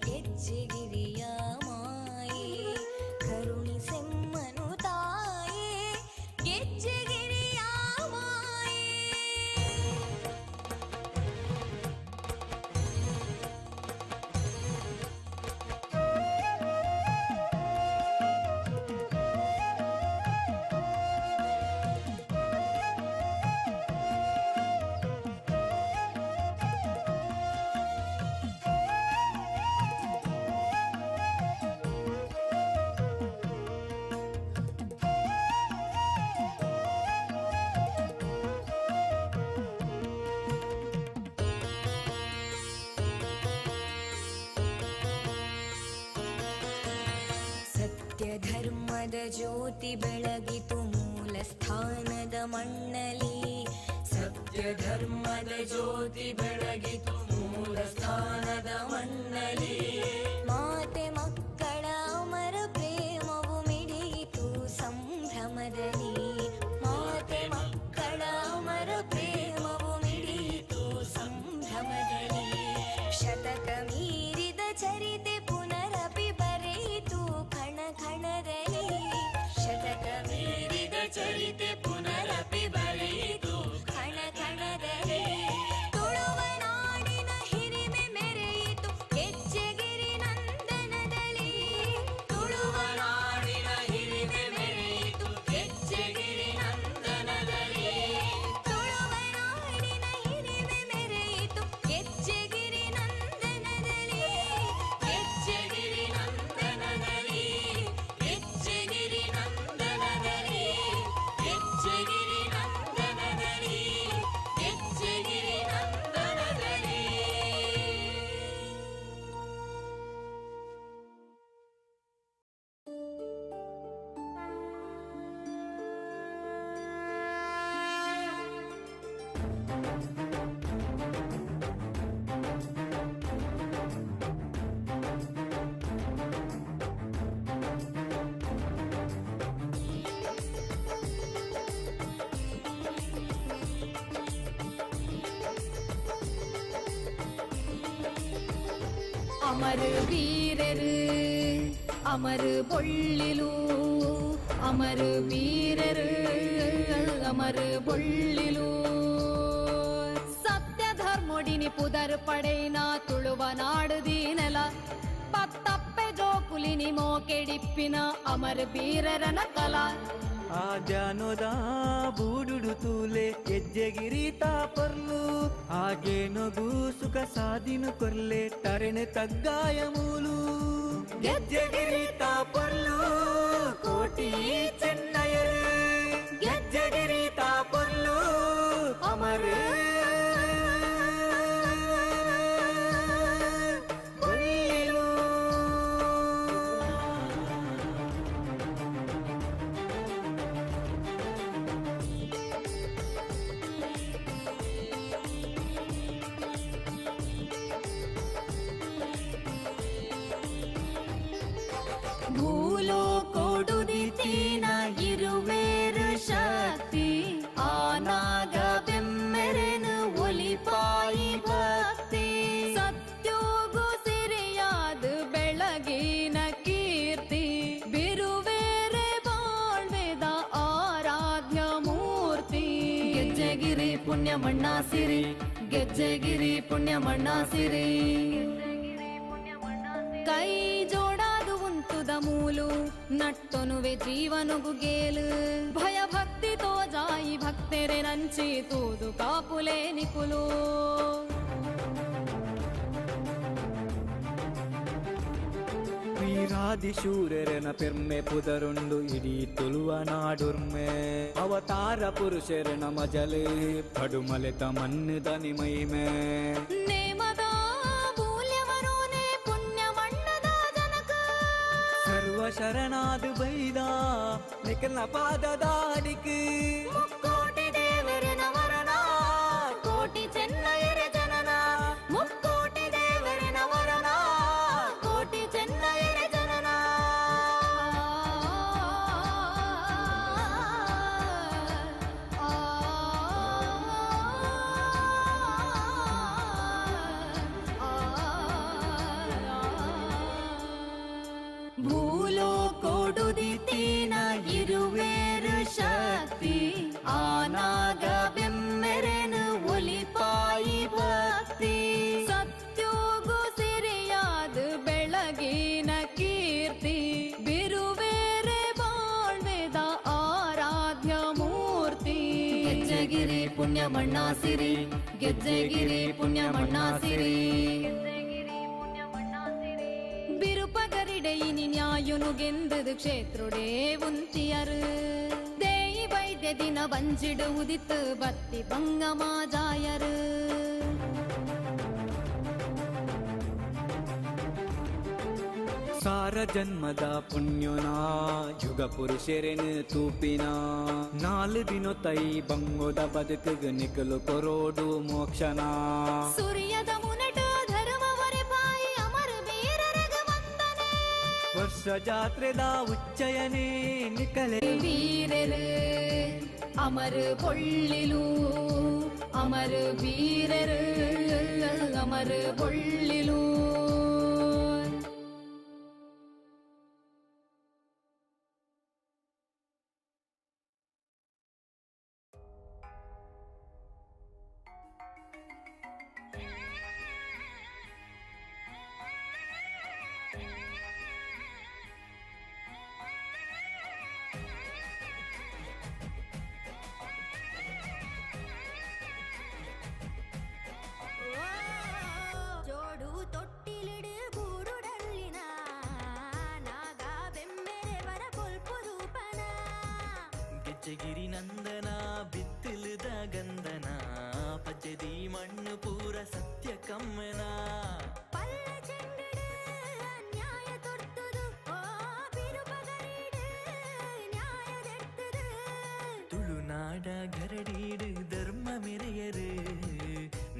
ಗೆಜ್ಜೆಗಿರಿಯ ಮಾಯೆ ಕರುಣಿಸೆಮ್ಮನು ಧರ್ಮದ ಜ್ಯೋತಿ ಬೆಳಗಿತು ಮೂಲ ಸ್ಥಾನದ ಮಣ್ಣಲಿ. ಸತ್ಯ ಧರ್ಮದ ಜ್ಯೋತಿ ಬೆಳಗಿತು ಮೂಲ ಸ್ಥಾನದ ಮಣ್ಣಲಿ. ಮಾತೆ ಮಕ್ಕಳ ಅಮರ ಪ್ರೇಮವು ಮಿಡಿಯಿತು ಸಂಭ್ರಮದಲ್ಲಿ. ಮಾತೆ ಮಕ್ಕಳ ಅಮರ ಪ್ರೇಮವು ಮಿಡಿಯಿತು ಸಂಭ್ರಮದಲ್ಲಿ. ಶತಕ ಮೀರಿದ ಚರಿತೆ ಪುನರಪಿ ಬರೆಯಿತು ಕಣ ಕಣದಲ್ಲಿ. ಶತಕ ಮೀರಿದ ಚರಿತೆ ಪುನರಪಿ ಬರೆಯಿತು ಕಣ ಕಣದಲ್ಲಿ. ತುಳುವ ನಾಡಿನ ಹಿರಿಮೆ ಮೆರೆಯಿತು ಗೆಜ್ಜೆಗಿರಿ ನಂದನದಲ್ಲಿ. ತುಳುವ ನಾಡಿನ ಹಿರಿಮೆ ಮೆರೆಯಿತು ಗೆಜ್ಜೆಗಿರಿ ನಂದನದಲ್ಲಿ. ತುಳುವ ನಾಡಿನ ಹಿರಿಮೆ ಮೆರೆಯಿತು ಗೆಜ್ಜೆಗಿರಿ ನಂದನದಲ್ಲಿ. ಗೆಜ್ಜೆಗಿರಿ ನಂದನದಲ್ಲಿ. ಗೆಜ್ಜೆಗಿರಿ ನಂದನದಲ್ಲಿ. ಗೆಜ್ಜೆಗಿರಿ ನಂದನದಲ್ಲಿ. ಗೆಜ್ಜೆಗಿರಿ ನಂದನದಲ್ಲಿ. ಅಮರ ವೀರರು ಅಮರ ಬೊಳ್ಳಿಲು. ಅಮರ ವೀರರು ಅಮರ ಬೊಳ್ಳಿಲು. ಸತ್ಯ ಧರ್ಮೊಡಿನಿ ಪುದರ್ ಪಡೆಯಿನ ತುಳುವ ನಾಡುದೀನೆಲ. ಪತ್ತಪ್ಪೆ ಜೋಕುಲಿನಿ ಮೋಕೆಡಿಪ್ಪಿನ ಅಮರ ವೀರರನ ಕಲಾ. ಆದ್ಯಾನೋದ ಬೂಡುಡು ತೂಲೆ ಗೆಜ್ಜೆಗಿರಿ ತಾಪರ್ಲು. ಹಾಗೆ ನಗು ಸುಖ ಸಾದಿನು ಕೊರ್ಲೆ ತರೆನೆ ತಗ್ಗಾಯ ಮೂಲು. ಗೆಜ್ಜೆಗಿರಿ ತಾಪರ್ಲು ಕೋಟಿ ಚೆನ್ನಯರು. ಗೆಜ್ಜೆಗಿರಿ ತಾಪರ್ಲು ಅಮರ ಭೂಲೋಕೋಡುದಿತೀನ ಇರುವೇರು ಶಕ್ತಿ. ಆನಾಗ ಬೆಮ್ಮೆರೆನು ಒಲಿಪಾಯಿ ಭಕ್ತಿ. ಸತ್ಯೋಗು ಸಿರಿಯಾದ ಬೆಳಗಿನ ಕೀರ್ತಿ. ಬಿರುವೇರೆ ಬಾಳ್ವೆದ ಆರಾಧ್ಯ ಮೂರ್ತಿ. ಗೆಜ್ಜೆಗಿರಿ ಪುಣ್ಯ ಮಣ್ಣಾಸಿರಿ. ಗೆಜ್ಜೆಗಿರಿ ಪುಣ್ಯ ಮಣ್ಣಾಸಿರಿ. ಕೈ ಜೋಡಾದು ಉಂಟುದ ಮೂಲು ನಟ್ಟೊನುವೆ ಜೀವನುಗು ಗೇಲು. ಭಯ ಭಕ್ತಿ ತೋಜಾಯಿ ಭಕ್ತೆರೆ ನಂಚಿ ತೂದು ಕಾಪುಲೆ ನಿಕುಲು. ವೀರಾದಿ ಶೂರರನ ಪೆರ್ಮೆ ಪುದರುಂಡು ಇಡೀ ತುಳುವ ನಾಡುರ್ಮೆ. ಅವತಾರ ಪುರುಷರನ ಮಜಲೆ ಪಡುಮಲೆತ ಮನ್ನದನಿ ಮೈಮೆ. ನೇಮದ ಮೂಲ್ಯವರೋನೆ ಪುಣ್ಯ ಮಣ್ಣದ ಜನಕ. ಸರ್ವ ಶರಣಾದು ಬೈದ ನಿಖಲ ಪಾದದಾಡಿಕೆ. ಮುಕ್ಕೋಟಿ ದೇವರನ ವರನ ಕೋಟಿ ಚೆನ್ನಯರ ಜನನ. ಮುಕ್ಕೋಟಿ ದೇವರನ ವರನ ಕೋಟಿ ಚೆನ್ನಯರ ಜನನ. ಭೂಲೋಕೋಡುದಿತೀನ ಇರುವೇರು ಶಕ್ತಿ. ಆನಾಗ ಬೆಮ್ಮೆರೆನು ಒಲಿಪಾಯಿ ಭಕ್ತಿ. ಸತ್ಯೋಗು ಸಿರಿಯಾದ ಬೆಳಗಿನ ಕೀರ್ತಿ. ಬಿರುವೇರೆ ಬಾಳ್ವೆದ ಆರಾಧ್ಯ ಮೂರ್ತಿ. ಗೆಜ್ಜೆಗಿರಿ ಪುಣ್ಯ ಮಣ್ಣಾಸಿರಿ. ಗೆಜ್ಜೆಗಿರಿ ಪುಣ್ಯ ಮಣ್ಣಾಸಿರಿ. ಬಿರುಪಗರಿಡೆಯಿನಿ ನ್ಯಾಯುನು ಗೆಂದದು ಕ್ಷೇತ್ರುಡೇ ಉಂತಿಯರು. ದೇಯಿ ವೈದ್ಯ ದಿನ ಬಂಜಿಡು ಉದಿತ್ತು ಬತ್ತಿ ಬಂಗಮಾಜಾಯರು. ಸಾರ ಜನ್ಮದ ಪುಣ್ಯನ ಯುಗ ಪುರುಷರೆನು ತೂಪಿನ ನಾಲು ದಿನ ತೈ ಬಂಗೋದ ಬದುಕಿಗೆ ನಿಕಲು ಕೊರೋಡು ಮೋಕ್ಷನ ಸೂರ್ಯದ ಮುನಟ ಧರ್ಮವರೆ ಬಾಯಿ ಅಮರ ವೀರರಗ ವಂದನೆ ವರ್ಷ ಜಾತ್ರೆದ ಉಚ್ಚಯನೇ ನಿಕಲೆ ವೀರರು ಅಮರ ಪೊಳ್ಳಿಲು ಅಮರ ವೀರರು ಅಮರ ಪೊಳ್ಳಿಲು ಜೋಡು ತೊಟ್ಟಿಲಿಡು ಗೂಡುಡಲ್ಲಿನ ನಾಗ ಬೆಮ್ಮೆರೆವರ ಕೊಲ್ಪು ರೂಪನ ಗೆಜ್ಜೆಗಿರಿ ನಂದನ ಬಿತ್ತಿಲದ ಗಂಧನ ಪಜ್ಜದಿ ಮಣ್ಣು ಪೂರ ಸತ್ಯ ಕಮ್ಮನ ಪಲ್ಲ ಚೆಂಡಿಡು ನ್ಯಾಯ ತೊರ್ತದು ಓ ಬಿರುಪಗರಿಡು ನ್ಯಾಯದೆಟ್ಟದು ತುಳುನಾಡ ಗರಡೀಡು ಧರ್ಮ ಮೆರೆಯರು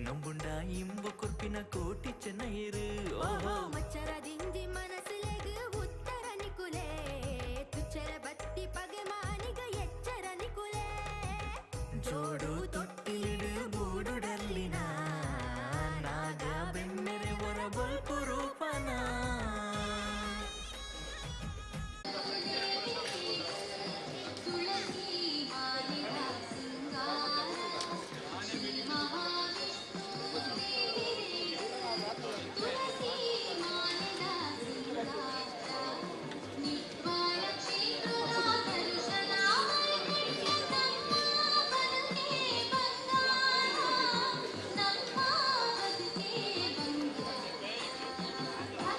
ನಂಬುಂಡ ಇಂಬ ಕೊರ್ಪಿನ ಕೋಟಿ ಚೆನ್ನಯರು ಓಹೋ ಮಚ್ಚರದಿಂಜಿ ಮನಸ್ಸಿಲೆಗ್ ಉತ್ತರ ನಿಕುಲೆ ತುಚ್ಚರ ಬತ್ತಿ ಪಗೆ ಮಾನಿಗ ಎಚ್ಚರ ನಿಕುಲೆ ಜೋಡು ತೊಟ್ಟಿಲಿಡು ಬೂಡುಡಲ್ಲಿನ ನಾಗ ಬೆಮ್ಮೆರೆ ಹೊರ ಬಲ್ಪು ರೂಪನ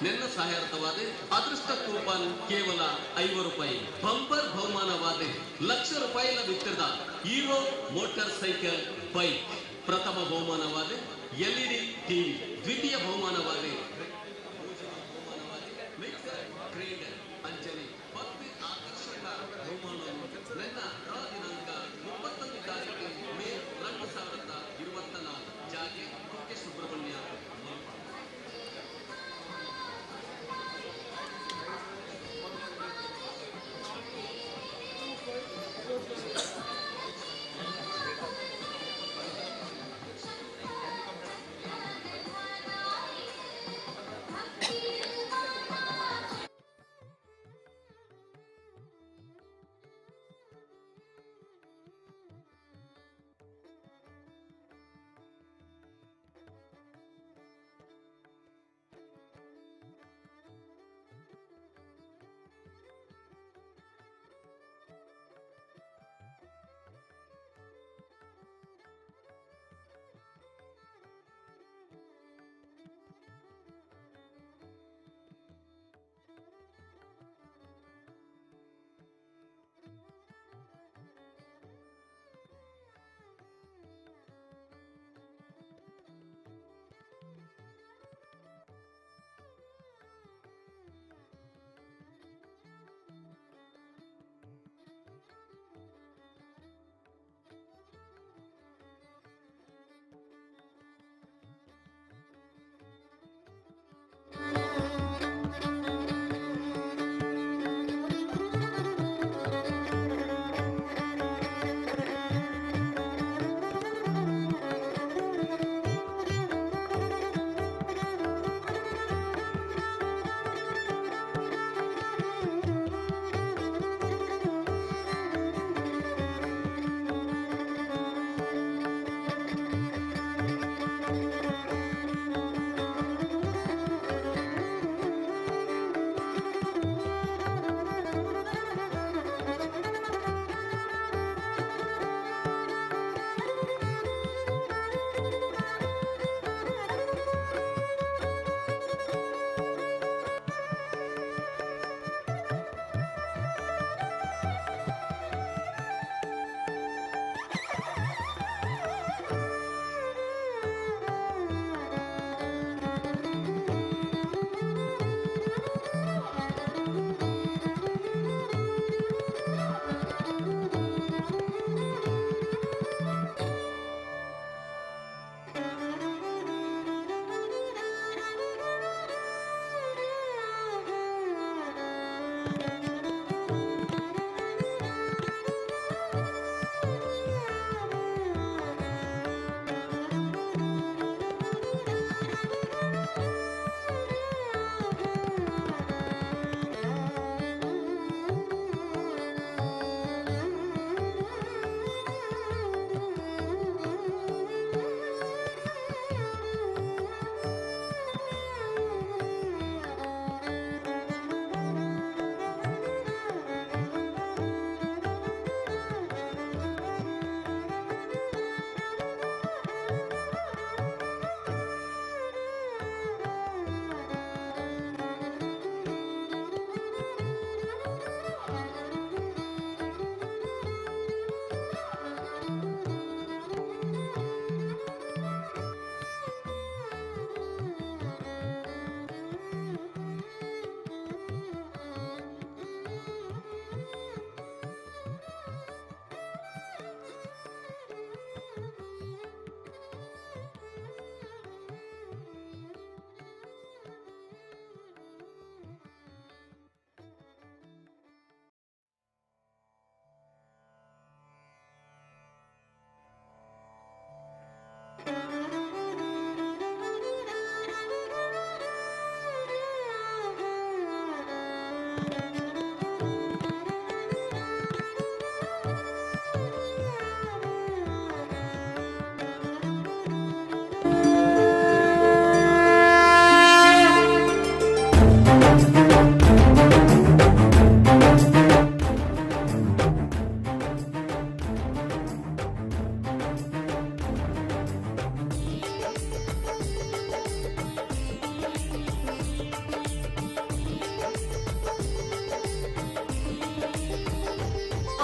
ನಿನ್ನ ಸಹಾಯಾರ್ಥವಾದ ಅದೃಷ್ಟ ಕೂಪನ್ ಕೇವಲ 5 ರೂಪಾಯಿ ಬಂಪರ್ ಬಹುಮಾನವಾದ ಲಕ್ಷ ರೂಪಾಯಿల ವಿತ್ತರದ ಹೀರೋ ಮೋಟಾರ್ ಸೈಕಲ್ ಬೈಕ್ ಪ್ರಥಮ ಬಹುಮಾನವಾದ LED ಟಿವಿ ದ್ವಿತೀಯ ಬಹುಮಾನವಾದ ಮಿಕ್ಸರ್ ಗ್ರೈಂಡರ್ ಅಂಜಲಿ ಭಕ್ತಿ ಆಕರ್ಷಕ ಬಹುಮಾನವನ್ನು ನನ್ನ ದಿನಾಂಕ 31 ತಾರೀಕು ಮೇ 2024 ಜಾಗೆ ಕುಕ್ಕೆ ಸುಬ್ರಹ್ಮಣ್ಯ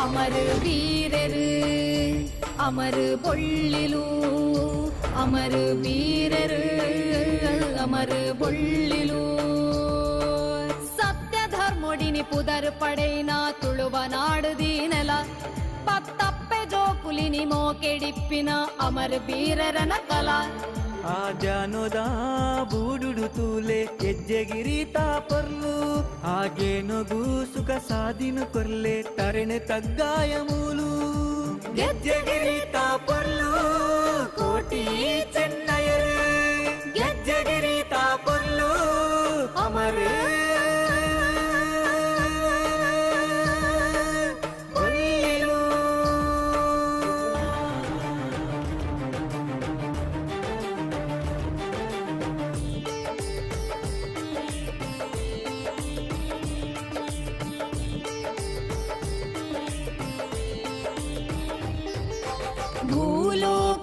ಅಮರ ವೀರರು ಅಮರ ಬೊಳ್ಳಿಲು ಅಮರ ವೀರರು ಅಮರ ಬೊಳ್ಳಿಲು ಸತ್ಯ ಧರ್ಮೊಡಿನಿ ಪುದರ್ ಪಡೆಯಿನ ತುಳುವ ನಾಡುದೀನೆಲ ಪತ್ತಪ್ಪೆ ಜೋಕುಲಿನಿ ಮೋಕೆಡಿಪ್ಪಿನ ಅಮರ ವೀರರನ ಕಲಾ ಆ ಜಾನೋದ ಬೂಡುಡು ತೂಲೆ ಹೆಜ್ಜೆಗಿರಿ ತಾಪರ್ಲು ಹಾಗೆ ನಗು ಸುಖ ಸಾಧಿನು ಕೊರ್ಲೆ ತರಣೆ ತಗ್ಗಾಯ ಮೂಲು ಗೆಜ್ಜೆಗಿರಿ ತಾಪರ್ಲು ಕೋಟಿ ಚೆನ್ನಯರು ಗೆಜ್ಜೆಗಿರಿ ತಾಪರ್ಲು ಅಮರ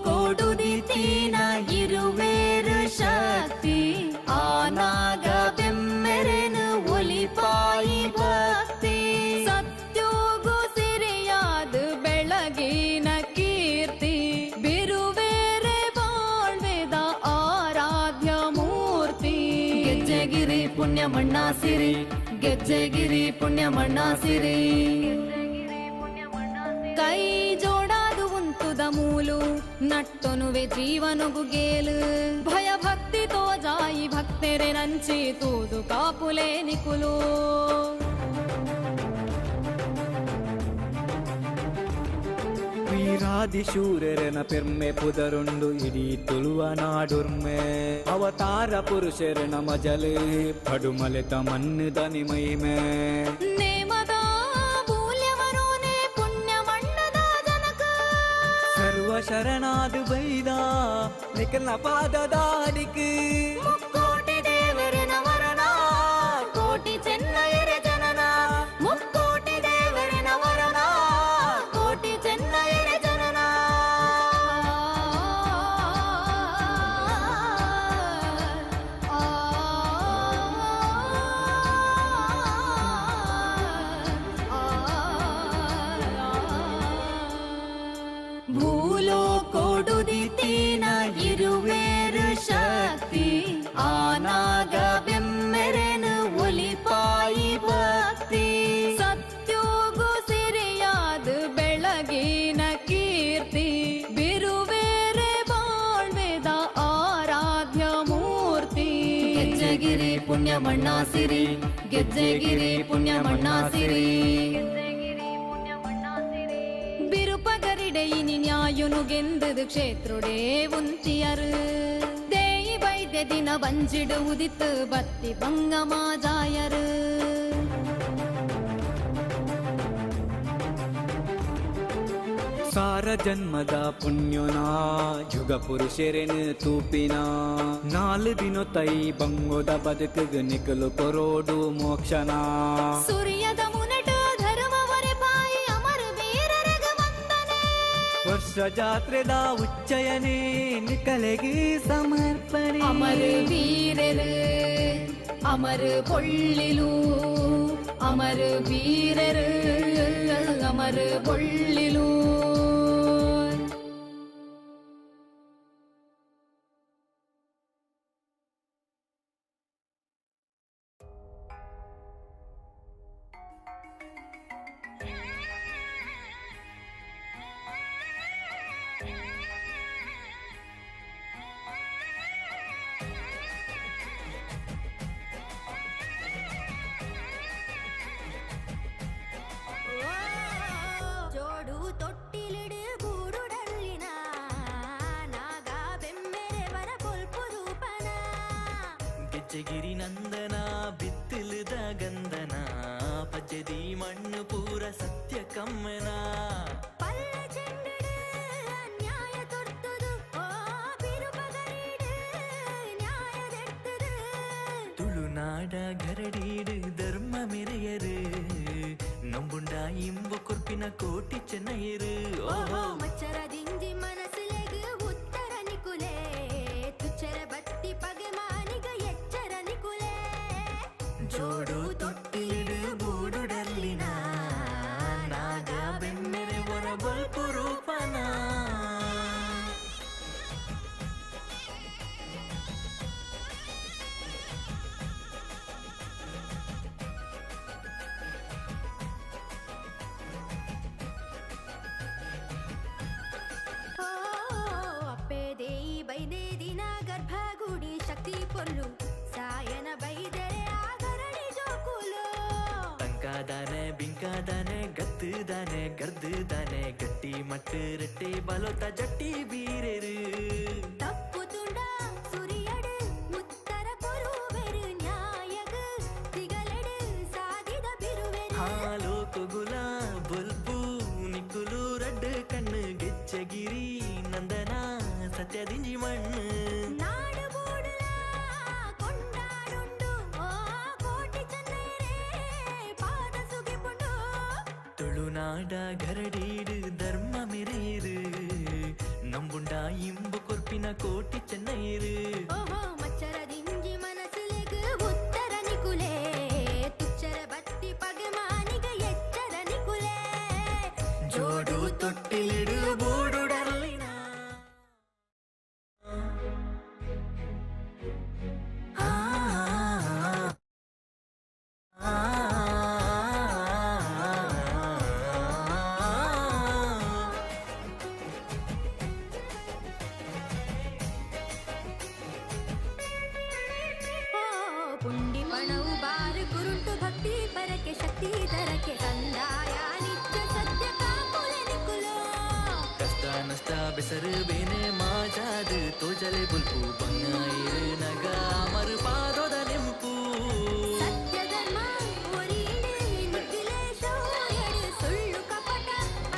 ಭೂಲೋಕೋಡುದಿತೀನ ಇರುವೇರು ಶಕ್ತಿ ಆನಾಗ ಬೆಮ್ಮೆರೆನು ಒಲಿಪಾಯಿ ಭಕ್ತಿ ಸತ್ಯೋಗು ಸಿರಿಯಾದ ಬೆಳಗಿನ ಕೀರ್ತಿ ಬಿರುವೇರೆ ಬಾಳ್ವೆದ ಆರಾಧ್ಯ ಮೂರ್ತಿ ಗೆಜ್ಜೆಗಿರಿ ಪುಣ್ಯ ಮಣ್ಣಾಸಿರಿ ಗೆಜ್ಜೆಗಿರಿ ಪುಣ್ಯ ಮಣ್ಣಾಸಿರಿ ಕೈ ಜೋಡಾದು ಉಂತುದ ಮೂಲು ನಟ್ಟೊನುವೆ ಜೀವನುಗು ಗೇಲು ಭಯ ಭಕ್ತಿ ತೋಜಾಯಿ ಭಕ್ತೆರೆ ನಂಚಿ ತೂದು ಕಾಪುಲೆ ನಿಕುಲು ವೀರಾದಿಶೂರರನ ಪೆರ್ಮೆ ಪುದರುಂಡು ಇಡೀ ತುಳುವ ನಾಡುರ್ಮೆ ಅವತಾರ ಪುರುಷರನ ಮಜಲೆ ಪಡುಮಲೆತ ಮಣ್ಣು ದನಿ ಮೈಮೆ ನೇಮದ ಮೂಲ್ಯವರೋನೆ ಪುಣ್ಯ ಮಣ್ಣದ ಜನಕ ಸರ್ವ ಶರಣಾದು ಬೈದ ನಿಖಲ ಪಾದದ ಅಡಿಕೆ ಮುಕ್ಕೋಟಿ ದೇವರನ ವರನ ಕೋಟಿ ಚೆನ್ನಯರ ಜನನ ಮುಕ್ಕೋಟಿ ದೇವರನ ವರನ ಕೋಟಿ ಚೆನ್ನಯರ ಜನನ ಭೂಲೋಕೋಡುದಿತೀನ ಇರುವೇರು ಶಕ್ತಿ ಆನಾಗ ಬೆಮ್ಮೆರೆನು ಒಲಿಪಾಯಿ ಭಕ್ತಿ ಸತ್ಯೋಗು ಸಿರಿಯಾದ ಬೆಳಗಿನ ಕೀರ್ತಿ ಬಿರುವೇರೆ ಬಾಳ್ವೆದ ಆರಾಧ್ಯ ಮೂರ್ತಿ ಗೆಜ್ಜೆಗಿರಿ ಪುಣ್ಯ ಮಣ್ಣಾಸಿರಿ ಗೆಜ್ಜೆಗಿರಿ ಪುಣ್ಯ ಮಣ್ಣಾಸಿರಿ ಬಿರುಪಗರಿಡೆಯಿನಿ ನ್ಯಾಯುನುಗೆಂದದು ಕ್ಷೇತ್ರುಡೇ ಉಂತಿಯರು ದೇಯಿ ವೈದ್ಯ ದಿನ ಬಂಜಿಡು ಉದಿತ್ತು ಬತ್ತಿ ಬಂಗಮಾಜಾಯರು ಸಾರ ಜನ್ಮದ ಪುಣ್ಯನ ಯುಗ ಪುರುಷರೆನು ತೂಪಿನ ನಾಲು ದಿನ ತೈ ಬಂಗೋದ ಬದುಕುಗ ನಿಕಲು ಕೊರೋಡು ಮೋಕ್ಷನ ಸೂರ್ಯದ ಮುನಟ ಧರ್ಮವರೆ ಪಾಯಿ ಅಮರ ವೀರರಗ ವಂದನೆ ವರ್ಷ ಜಾತ್ರೆದ ಉಚ್ಚಯನೇ ನಿಕಲೆಗೆ ಸಮರ್ಪಣೆ ಅಮರ ವೀರರು ಅಮರ ಬೊಳ್ಳಿಲು ಅಮರ ವೀರರು ಅಮರ ಬೊಳ್ಳಿಲು ಜೋಡು ತೊಟ್ಟಿಲಿಡು ಗೂಡುಡಲ್ಲಿನ ನಾಗ ಬೆಮ್ಮೆರೆ ಬರ ಕೊಲ್ಪು ರೂಪನ ಗೆಜ್ಜೆಗಿರಿ ನಂದನ ಬಿತ್ತಿಲದ ಗಂಧನ ಪಜ್ಜದಿ ಮಣ್ಣು ಪೂರ ಸತ್ಯ ಕಮ್ಮನ ಪಲ್ಲ ಚೆಂಡಡು ನ್ಯಾಯ ತೊರ್ತದು ಓ ಬಿರುಪಗರೀಡು ನ್ಯಾಯದೆಟ್ಟದು ತುಳುನಾಡ ಗರಡೀಡು ಧರ್ಮ ಮೆರೆಯರು ನಂಬುಂಡ ಇಂಬು ಕೊರ್ಪಿನ ಕೋಟಿ ಚೆನ್ನೈರು ಓಹೋ ಮಚ್ಚರದಿಂಜಿ ಮನಸ್ಸಿಲೆಗ್ ಉತ್ತರ ನಿಕುಲೆ ತುಚ್ಚರ ಬತ್ತಿ ಪಗೆ ಮಾನಿಗ ಎಚ್ಚರ ನಿಕುಲೆ ಜೋಡು ತೊಟ್ಟಿಲಿಡು ಬೂಡುಡಲ್ಲಿನ ನಾಗ ಬೆಮ್ಮೆರೆ ಹೊರ ಬಲ್ಪು ರೂಪನ ಓ ಅಪ್ಪೆ ದೇಯಿ ಬೈದೆ ದಿನ ಗರ್ಭಗುಡಿ ಶಕ್ತಿ ಪೊಲ್ಲು ಸಾಯನ ಬೈದರೆ ಆಗರಡಿ ಜೋಕುಲು ತಂಕಾದಾನೆ ಬಿಂಕಾದಾನೆ ಗತ್ತುದಾನೆ ಗರ್ದುದಾನೆ ಗಟ್ಟಿ ಮಟ್ಟು ರಟ್ಟೆ ಬಲೋತ ಜಟ್ಟಿ ಬೀರೆರು ತಪ್ಪು ತುಂಡ ಸುರಿಯಡು ಉತ್ತರ ಕೊರುವೆರು ನ್ಯಾಯಗ ತಿಗಲೆಡು ಸಾಧಿದ ಬಿರುವೆರು ಹಾಲು ಕೊಗುಲ ಬಲ್ಪು ನಿಕ್ಕುಲು ರಡ್ಡು ಕಣ್ಣು ಗೆಚ್ಚಗಿರಿ ನಂದನ ಸತ್ಯದಿಂಜಿ ಮಣ್ಣು ನಾಡು ಬೂಡುಲ ಕೊಂಡಾಡುಂಡು ಓ ಕೋಟಿ ಚೆನ್ನೈರೇ ಪಾದ ಸುಗಿಪುಂಡು ತುಳುನಾಡ ಗರಡೀಡು ಧರ್ಮ ಮೆರೆಯಿರು ನಂಬುಂಡ ಇಂಬು ಕೊರ್ಪಿನ ಕೋಟಿ ಚೆನ್ನೈರು ಓಹೋ ಮಚ್ಚರದಿಂಜಿ ಮನಸ್ಸಿಲೆಗ್ ಉತ್ತರ ನಿಕುಲೆ ತುಚ್ಚರ ಬತ್ತಿ ಪಗೆ ಮಾನಿಗ ಎಚ್ಚರ ನಿಕುಲೆ ಜೋಡು ತೊಟ್ಟಿಲಿಡು ಬೂಡುಡಲ್ಲಿನ ಓ ಪುಂಡಿ ಪಣವು ಬಾರು ಕುರುಂಟು ಭಕ್ತಿ ಪರಕೆ ಶಕ್ತಿ ತರಕೆ ಕಂದಾಯ ನಿತ್ಯ ಸತ್ಯ ಕಾಪುಲೆ ನಿಕುಲು ಕಷ್ಟ ನಷ್ಟ ಬೆಸರು ಬೇನೆ ಮಾಜಾದು ತೋಜಲೆ ಬುಲ್ಪು ಬಂಗಾಯಿರು ನಗ ಅಮರು ಪಾದೋದ ನೆಂಪು ಸತ್ಯ ಧರ್ಮ ಒರಿಯಿಂಡು ನಿಖಿಲೆ ಶೌರ್ಯಡು ಸುಳ್ಳು ಕಪಟ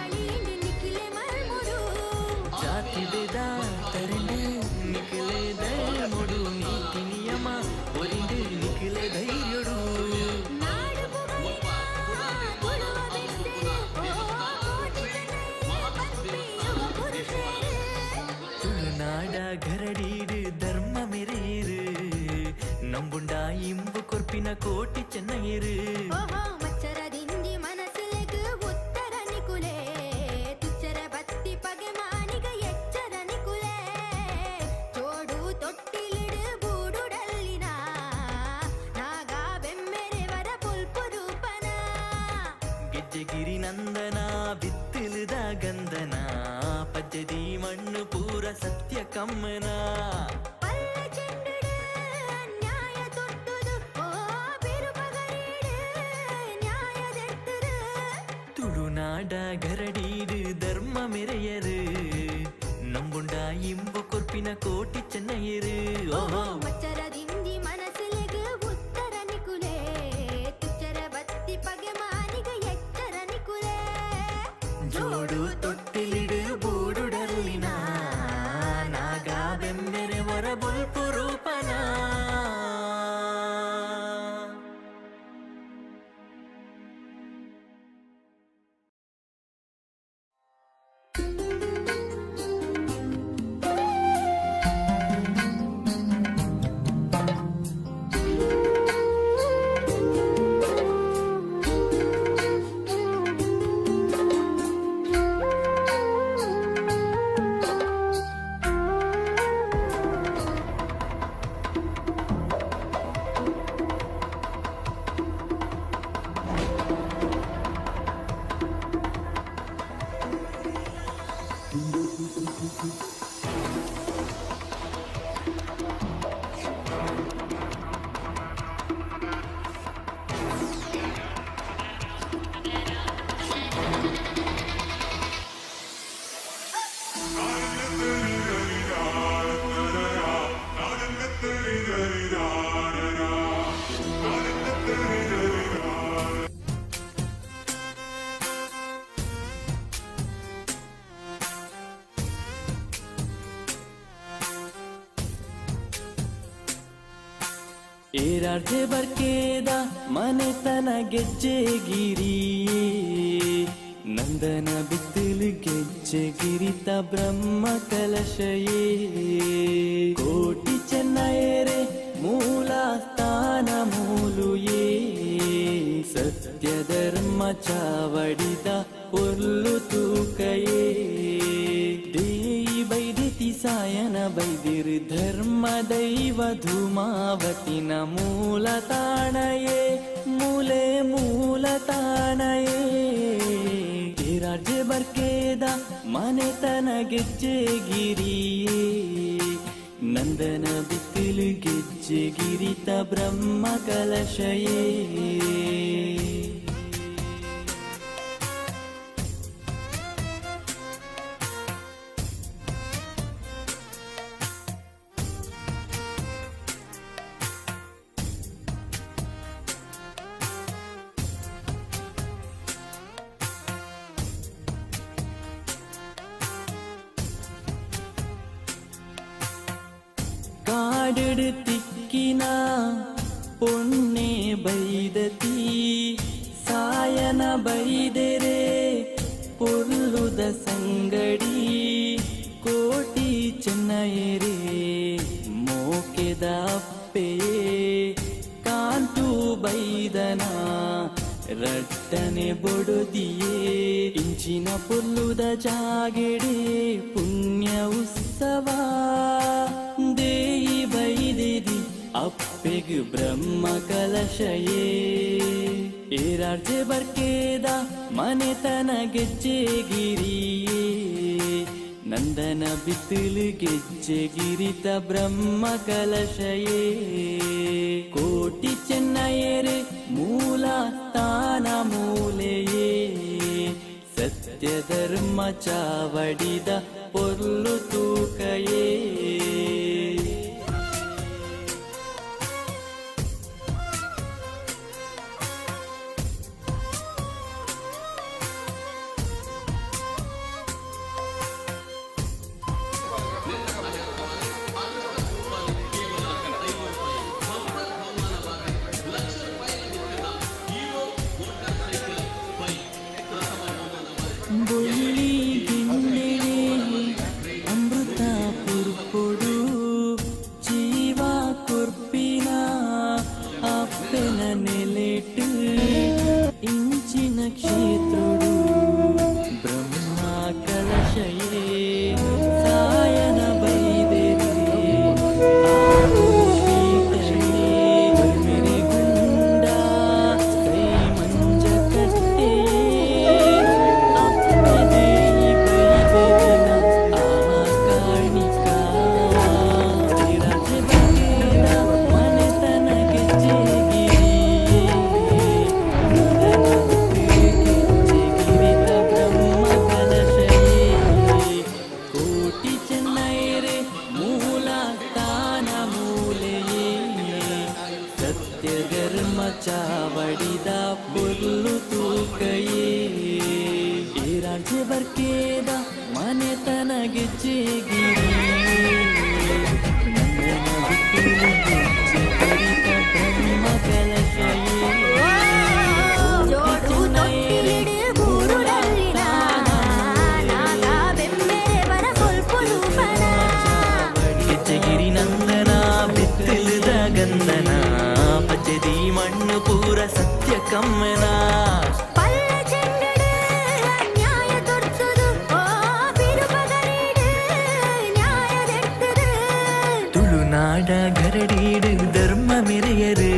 ಅಳಿಯಿಂಡು ನಿಖಿಲೆ ಮಲ್ಮುಡು ಜಾತಿ ಭೇದ ತರಂಡು ನಿಖಿಲೆ ದಯಮುಡು ನೀತಿ ನಿಯಮ ಒರಿಂಡು ನಿಖಿಲೆ ಧೈರ್ಯಡು ನಾಡು ಬುಗಲಿನ ತುಳುವ ಬೆಸ್ಸೆರು ಓ ಕೋಟಿ ಚೆನ್ನೈರೇ ಬತ್ತಿ ಯುಗ ಪುರುಷರು ತುಳುನಾಡ ಗರಡೀಡು ಧರ್ಮ ಮೆರೆಯಿರು ನಂಬುಂಡ ಇಂಬು ಕೊರ್ಪಿನ ಕೋಟಿ ಚೆನ್ನೈರು ಓಹೋ ಮಚ್ಚರದಿಂಜಿ ಮನಸ್ಸಿಲೆಗ್ ಉತ್ತರ ನಿಕುಲೆ ತುಚ್ಚರ ಬತ್ತಿ ಪಗೆ ಮಾನಿಗ ಎಚ್ಚರ ನಿಕುಲೆ ಜೋಡು ತೊಟ್ಟಿಲಿಡು ಬೂಡುಡಲ್ಲಿನ ನಾಗ ಬೆಮ್ಮೆರೆವರ ಪುಲ್ಪು ರೂಪನ ಗೆಜ್ಜೆಗಿರಿ ನಂದನ ಬಿತ್ತಿಲುದ ಗಂಧನ ಪಜ್ಜದಿ ಮಣ್ಣು ಪೂರ ಸತ್ಯ ಕಮ್ಮನ ಪಲ್ಲ ಚೆಂಡಡು ನ್ಯಾಯ ತೊಟ್ಟದು ಓ ಬಿರುಪಗರೀಡು ನ್ಯಾಯದೆಟ್ಟದು ತುಳುನಾಡ ಗರಡೀಡು ಧರ್ಮ ಮೆರೆಯರು ನಂಬುಂಡ ಇಂಬು ಕೊರ್ಪಿನ ಕೋಟಿ ಚೆನ್ನೈರು ಓಹೋ ಮಚ್ಚರದಿಂಜಿ ಮನಸ್ಸಿಲೆಗ್ ಉತ್ತರ ನಿಕುಲೆ ತುಚ್ಚರ ಬತ್ತಿ ಪಗೆ ಮಾನಿಗ ಎಚ್ಚರ ನಿಕುಲೆ ಜೋಡು ತೊಟ್ಟಿಲಿಡು ಬೂಡುಡಲ್ಲಿನ ನಾಗ ಬೆಮ್ಮೆರೆ ಹೊರ ಬಲ್ಪು ರೂಪನ ಏರಾರ್ಜೆ ಬರ್ಕೇದ ಮನೆತನ ಗೆಜ್ಜೆಗಿರಿ ನಂದನ ಬಿತ್ತಲು ಗೆಜ್ಜೆಗಿರಿತ ಬ್ರಹ್ಮ ಕಲಶಯೇ ಕೋಟಿ ಚೆನ್ನಯರೆ ಮೂಲ ಸ್ಥಾನ ಮೂಲುಯೇ ಸತ್ಯ ಧರ್ಮ ಚಾವಡಿದ ಪೊರ್ಲು ತೂಕಯೇ ದೇಯಿ ಬೈದಿತಿ ಸಾಯನ ಬೈದಿರು ಧರ್ಮ ದೈವ ಧೂಮಾವತಿನ ಮೂಲ ತಾಣಯೇ ಮೂಲೆ ಮೂಲ ತಾಣಯೇ ರಾಜ್ಯ ಬರ್ಕೇದ ಮನೆತನ ಗೆಜ್ಜೆಗಿರಿಯೇ ನಂದನ ಬಿತ್ತಲು ಗೆಜ್ಜೆಗಿರಿತ ಬ್ರಹ್ಮ ಕಲಶಯೇ ಕಾಡಿಡು ತಿಕ್ಕಿನ ಪೊಣ್ಣೆ ಬೈದತಿ ಸಾಯನ ಬೈದೆರೆ ಪೊರ್ಲುದ ಸಂಗಡಿ ಕೋಟಿ ಚೆನ್ನಯರೆ ಮೋಕೆದ ಅಪ್ಪೆಯೇ ಕಾಂಟು ಬೈದನ ರಟ್ಟನೆ ಬೊಡದಿಯೇ ಇಂಚಿನ ಪೊರ್ಲುದ ಜಾಗೆಡೆ ಪುಣ್ಯ ಉತ್ಸವ ದೇಯಿ ಬೈದಿದಿ ಅಪ್ಪೆಗು ಬ್ರಹ್ಮ ಕಲಶಯೇ ಏರಾರ್ಜೆ ಬರ್ಕೇದ ಮನೆತನ ಗೆಜ್ಜೆಗಿರಿಯೇ ನಂದನ ಬಿತ್ತಲು ಗೆಜ್ಜೆಗಿರಿತ ಬ್ರಹ್ಮ ಕಲಶಯೇ ಕೋಟಿ ಚೆನ್ನಯರೆ ಮೂಲ ಸ್ಥಾನ ಮೂಲೆಯೇ ಸತ್ಯ ಧರ್ಮ ಚಾವಡಿದ ಪೊರ್ಲು ತೂಕಯೇ ಬೊಳ್ಳಿ ಗಿಣ್ಣೆಳೆ ಅಮೃತ ಪುರ್ಪೊಡು ಜೀವ ಕೊರ್ಪಿನ ಅಪ್ಪೆನ ನೆಲೆಟು ಇಂಚಿನ ಕ್ಷೇತ್ರುಡು ಬ್ರಹ್ಮ ಕಲಶಯೇ ಸಾಯನ ಬೈದೆರೆ ಮೆರೆಗುಂಡ ಕೈ ಮಂಜ ಕಟ್ಟೆ ಚಾವಡಿದ ಪೊರ್ಲು ತೂಕಯೇ ರಾಜ್ಯ ಬರ್ಕೇದ ಮನೆತನ ಗೆಜ್ಜೆಗಿರಿಯೇ ನಂದನ ಬಿತ್ತಲು ಗೆಜ್ಜೆಗಿರಿತ ಬ್ರಹ್ಮ ಕಲಶಯೇ ಜೋಡು ತೊಟ್ಟಿಲಿಡು ಗೂಡುಡಲ್ಲಿನ ನಾಗ ಬೆಂಬೆರೆವರ ಕೊಲ್ಪುದು ಪರ ಗೆಜ್ಜೆಗಿರಿ ನಂದನ ಬಿತ್ತಲುದ ಗಂಧನ ಪಚದಿ ಮಣ್ಣು ಪೂರ ಸತ್ಯ ಕಮ್ಮನ ಪಲ್ಲ ಚೆಂಡಡು ನ್ಯಾಯ ತೊಡ್ತದು ಓ ಬಿರುಪಗರೀಡು ನ್ಯಾಯದೆಟ್ಟದು ತುಳುನಾಡ ಗರಡೀಡು ಧರ್ಮ ಮೆರೆಯರು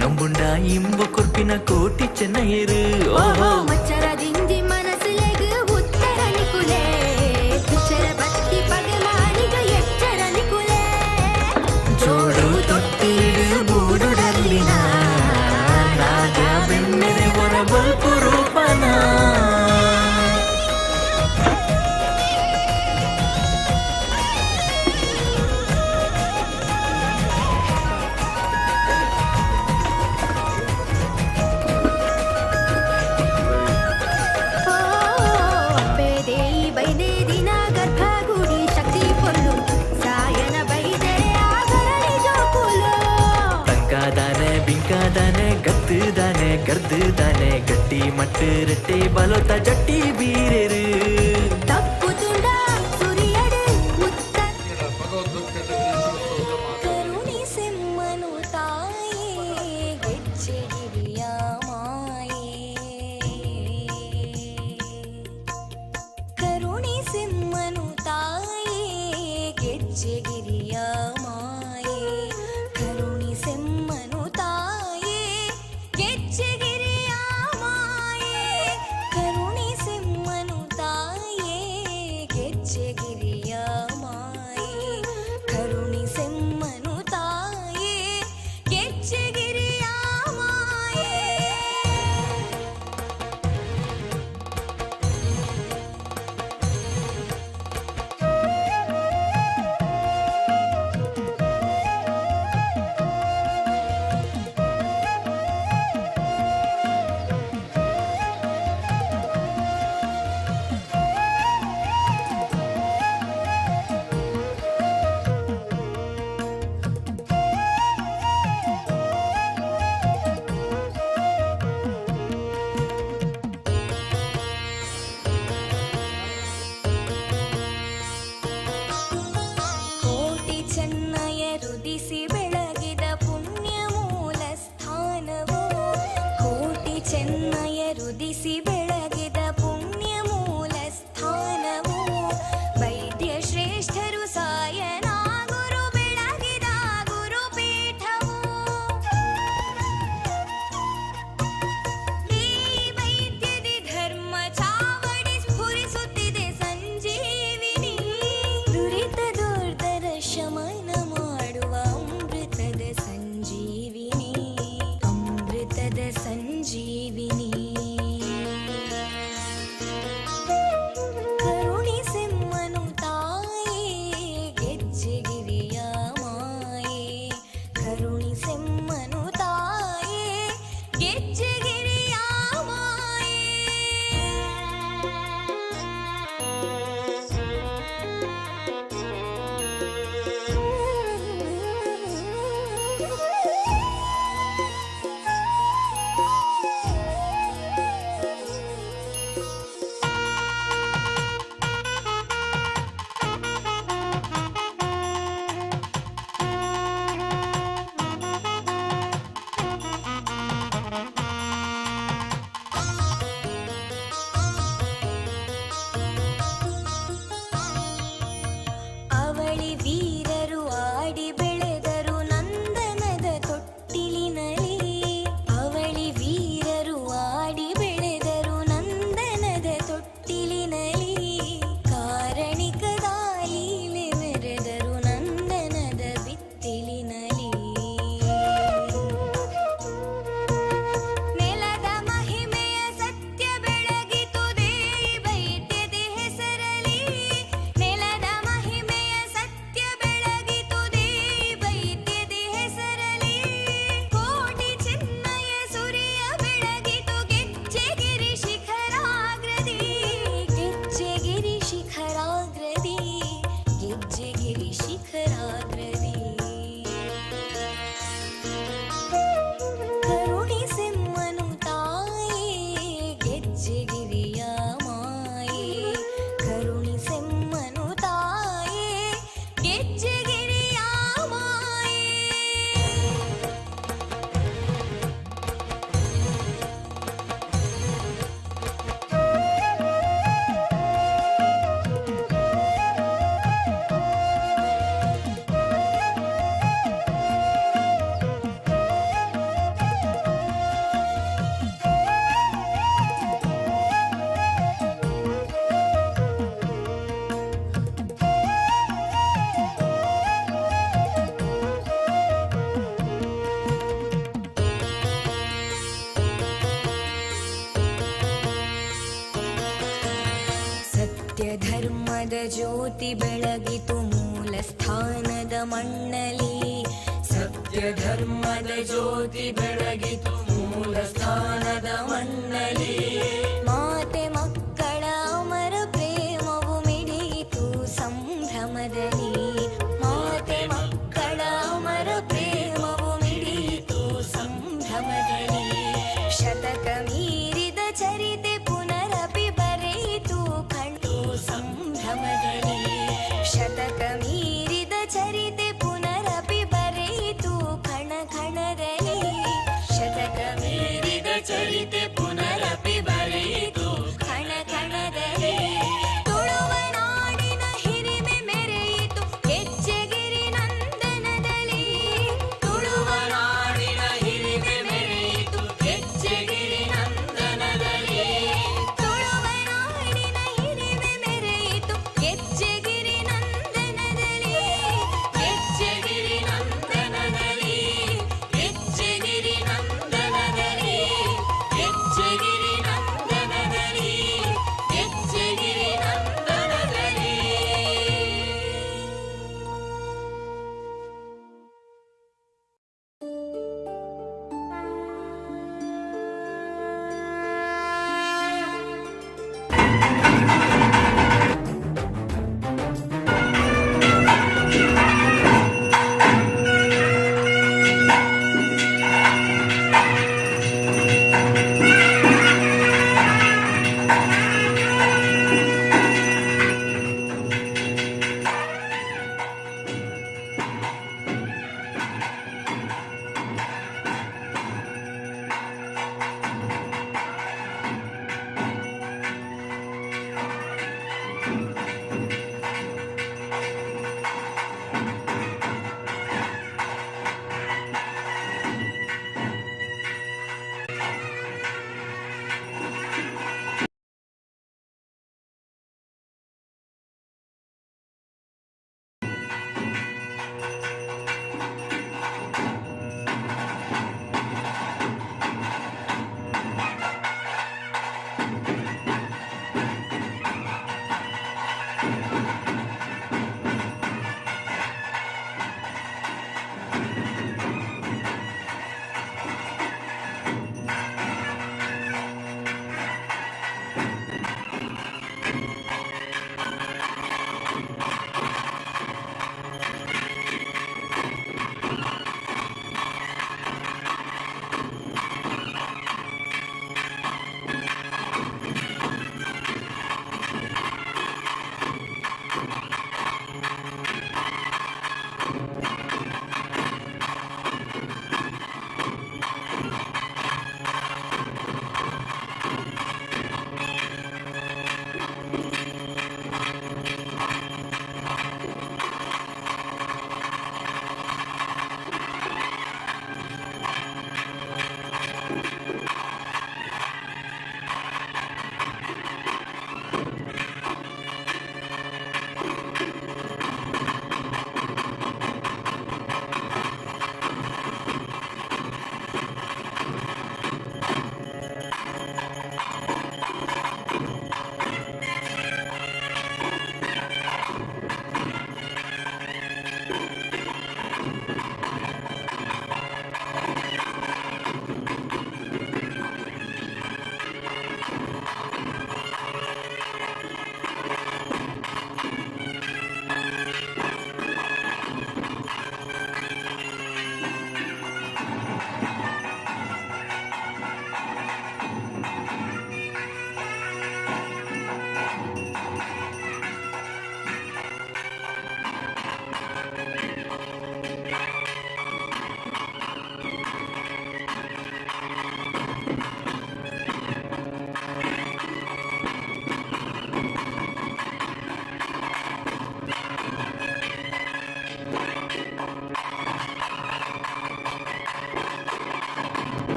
ನಂಬುಂಡ ಇಂಬ ಕೊರ್ಪಿನ ಕೋಟಿ ಚೆನ್ನಯರು ಓಹೋ ಮಚ್ಚರದಿಂಜಿ ಮನಸ್ಸಿಲೆಗು ಉತ್ತರ ನಿಕುಲೆ ವಿಚರ ಭಕ್ತಿ ಪಗಮಾನಿಗ ಎಚ್ಚರ ನಿಕುಲೆ ಜೋಡು ತೊಟ್ಟಿಡು ಬೂಡುಡಲ್ಲಿನ ನಾಗ ಬೆನ್ನೆರೆ ಹೊರಬಲ್ಪು ರೂಪನ ದಿನ ಗರ್ಭಗುಡಿ ಶಕ್ತಿ ಪೊಲ್ಲು ಸಾಯನ ಬೈದರೆ ಆಗರಳಿ ಜೋಕು ಕರ್ದು ತಾನೆ ಗಟ್ಟಿ ಮಟ್ಟು ರಟ್ಟೆ ಬಲೋತ ಜಟ್ಟಿ ಬೀರೆರು ತಪ್ಪು ತುಂಡ ಸುರಿಯಡು ಮುತ್ತ ಕರುಣಿಸೆಮ್ಮನು ತಾಯೇ ಗೆಜ್ಜೆಗಿರಿಯ ಮಾಯೇ ಕರುಣಿಸೆಮ್ಮನು ತಾಯೇ ಗೆಜ್ಜೆಗಿರಿಯ ಮಾಯೇ ಕರುಣಿಸೆಮ್ಮನು ತಾಯೇ ಗೆಜ್ಜೆಗಿರಿಯ ಮಾಯೇ ಕರುಣಿಸೆಮ್ಮನು ತಾಯೇ ಗೆಜ್ಜೆಗಿರಿಯ ಮಾಯೇ ಕರುಣಿಸೆಮ್ಮನು ತಾಯೇ ಗೆಜ್ಜೆಗಿರಿಯ ಮಾಯೇ ಕೋಟಿ ಚೆನ್ನಯ ರುದಿಸಿ ಬೆಳಗಿದ ಪುಣ್ಯ ಮೂಲ ಸ್ಥಾನವು ಕೋಟಿ ಚೆನ್ನಯ ರುದಿಸಿ ಬೆಳಗಿದ ಪುಣ್ಯ ಮೂಲ ಸ್ಥಾನವು ವೈದ್ಯ ಶ್ರೇಷ್ಠರು ಸಾಯನ ಗುರು ಬೆಳಗಿದ ಗುರುಪೀಠವು ಈ ವೈದ್ಯದಿ ಧರ್ಮ ಚಾವಡಿ ಸ್ಫುರಿಸುತ್ತಿದೆ ಸಂಜೀವಿನಿ ದುರಿತ ದುರ್ಧರ ಶಮನ ಮಾಡುವ ಅಮೃತದ ಸಂಜೀವಿನಿ ಅಮೃತದ ಸಂಜೀವಿನಿ ಕರುಣಿಸೆಮ್ಮನು ತಾಯೇ ಗೆಜ್ಜೆಗಿರಿಯ ಮಾಯೇ ಕರುಣಿಸೆಮ್ಮನು ತಾಯೇ ಗೆಜ್ಜೆಗಿರಿಯ ಮಾಯೇ ಅವಳಿ ವೀರರು ಆಡಿ ಬೆಳೆದರು ನಂದನದ ತೊಟ್ಟಿಲಿನಲ್ಲಿ ಅವಳಿ ವೀರರು ಆಡಿ ಬೆಳೆದರು ನಂದನದ ತೊಟ್ಟಿಲಿನಲ್ಲಿ ಕಾರಣಿಕದ ಲೀಲೆ ಮೆರೆದರು ನಂದನದ ಬಿತ್ತಿಲಿನಲ್ಲಿ ನೆಲದ ಮಹಿಮೆಯ ಸತ್ಯ ಬೆಳಗಿತು ದೇವಿ ವೈದ್ಯದ ಹೆಸರಲಿ ನೆಲದ ಮಹಿಮೆಯ ಸತ್ಯ ಬೆಳಗಿತು ದೇವಿ ವೈದ್ಯದ ಹೆಸರಲಿ ಕೋಟಿ ಚೆನ್ನಯ ಸುರಿಯ ಬೆಳಗಿತು ಗೆಜ್ಜೆಗಿರಿ ಶಿಖರಾಗ್ರದಿ ಗೆಜ್ಜೆಗಿರಿ ಶಿಖರಾಗ್ರದಿ ಗೆಜ್ಜೆಗಿರಿ ಶಿಖರಾಗ್ರದಿ ಕರುಣಿಸೆಮ್ಮನು ತಾಯೇ ಗೆಜ್ಜೆಗಿರಿಯ ಮಾಯೇ ಕರುಣಿಸೆಮ್ಮನು ತಾಯೇ ಗೆಜ್ಜೆಗಿರಿಯ ಮಾಯೇ ಸತ್ಯ ಧರ್ಮದ ಜ್ಯೋತಿ ಬೆಳಗಿತು ಮೂಲ ಸ್ಥಾನದ ಮಣ್ಣಲಿ ಸತ್ಯ ಧರ್ಮದ ಜ್ಯೋತಿ ಬೆಳಗಿತು ಮೂಲ ಸ್ಥಾನದ ಮಣ್ಣಲಿ ಮಾತೆ ಮಕ್ಕಳ ಅಮರ ಪ್ರೇಮವು ಮಿಡಿಯಿತು ಸಂಭ್ರಮದಲ್ಲಿ ಮಾತೆ ಮಕ್ಕಳ ಅಮರ ಪ್ರೇಮವು ಮಿಡಿಯಿತು ಸಂಭ್ರಮದಲ್ಲಿ ಶತ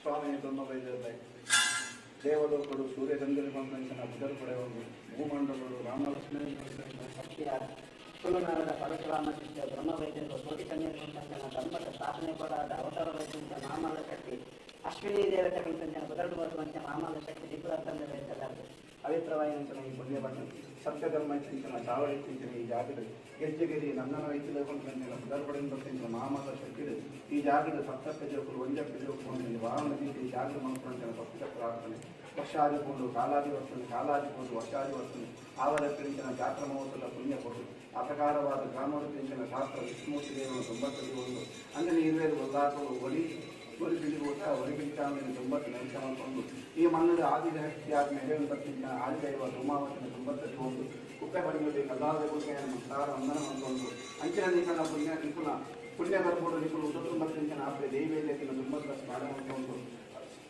ಸ್ವಾಮಿ ಬ್ರಹ್ಮವೈದ್ಯ ದೇವಲೋಕಗಳು ಸೂರ್ಯಚಂದ್ರನ ಪಂಚನ ಬುಧರು ಪಡೆಯುವುದು ಭೂಮಂಡಲಗಳು ರಾಮಲಕ್ಷ್ಮಣ ತುಳುನಾಡ ಪರಶುರಾಮ ಶಿಷ್ಯ ಬ್ರಹ್ಮವೈದ್ಯರು ಕೋಟಿ ಕನ್ಯಾ ಧರ್ಮದ ಸ್ಥಾಪನೆ ಕೂಡ ಅವತಾರ ವೈದ್ಯ ಮಾಮಲ ಶಕ್ತಿ ಅಶ್ವಿನಿ ದೇವತೆ ಪಂಚನ ಬದಲು ಬರುವಂತ ಮಾಮಲ ಶಕ್ತಿ ದಿಬ್ಬರಂತ ವಹಿಸಲಾಗಿದೆ ಪವಿತ್ರವಾದ ಈ ಪುಣ್ಯ ಬಣ್ಣ ಸತ್ಯಧರ್ಮ ಚಿಂತನ ಚಾವಡಿ ಚಿಂತನೆ ಈ ಜಾಗದ ಗೆಜ್ಜೆಗಿರಿ ನಂದನ ವೈದ್ಯದ ಪಂಚನ ಬದಲು ಪಡೆಯುವ ಮಾಮಲ ಶಕ್ತಿ ಈ ಜಾಗದ ಸಪ್ತಕ್ಕೆ ಜೋಕುಲು ಒಂಜಕ್ಕೆ ಜೋಕು ವಾಹನ ಈ ಜಾಗದ ಮನುಷ್ಯನ ಸಪ್ತ ಪ್ರಾರ್ಥನೆ ವರ್ಷಾದಿಕೊಂಡು ಕಾಲಾದಿಕೊಂಡು ವರ್ಷಾದಿವರ್ತನೆ ಆವರತ್ತಿನ ಜಾತ್ರಾ ಮಹೋತ್ಸವದ ಪುಣ್ಯ ಕೊಡು ಅಪಕಾರವಾದ ಗ್ರಾಮೋತ್ತೆಂಚಿನ ಶಾಸ್ತ್ರ ವಿಷ್ಣುಮೂರ್ತಿ ದೇವರ 91 ಅಂದರೆ ಇರುವೆದು ಒಲ್ಲಾಸಗಳು ಒಲಿಗಿಂತಾಮೇಲೆ 90 ನಿಮಿಷ ಮಾಡಿಕೊಂಡು ಈ ಮಣ್ಣದ ಆದಿಶಕ್ತಿ ಆದ್ಮೇಲೆ ಆದಿದೈವ ಧೂಮಾವತಿನ 91 ಕುಪ್ಪೆ ಪಡೆಯುವುದು ಕಲ್ಲಾದ ಬಗ್ಗೆ ನಮಸ್ಕಾರ ವಂದನ ಮಾಡಿಕೊಂಡು ಅಂಚಿನ ನಿಖನ ಪುಣ್ಯ ಬರ್ಬೋದು ನಿಖಲು ಉತ್ತುಂಬತ್ತಿನ ಆಪೆ ದೈವೇದ್ಯತಿನ 90 ಸ್ನಾನ ಮಾಡಿಕೊಂಡು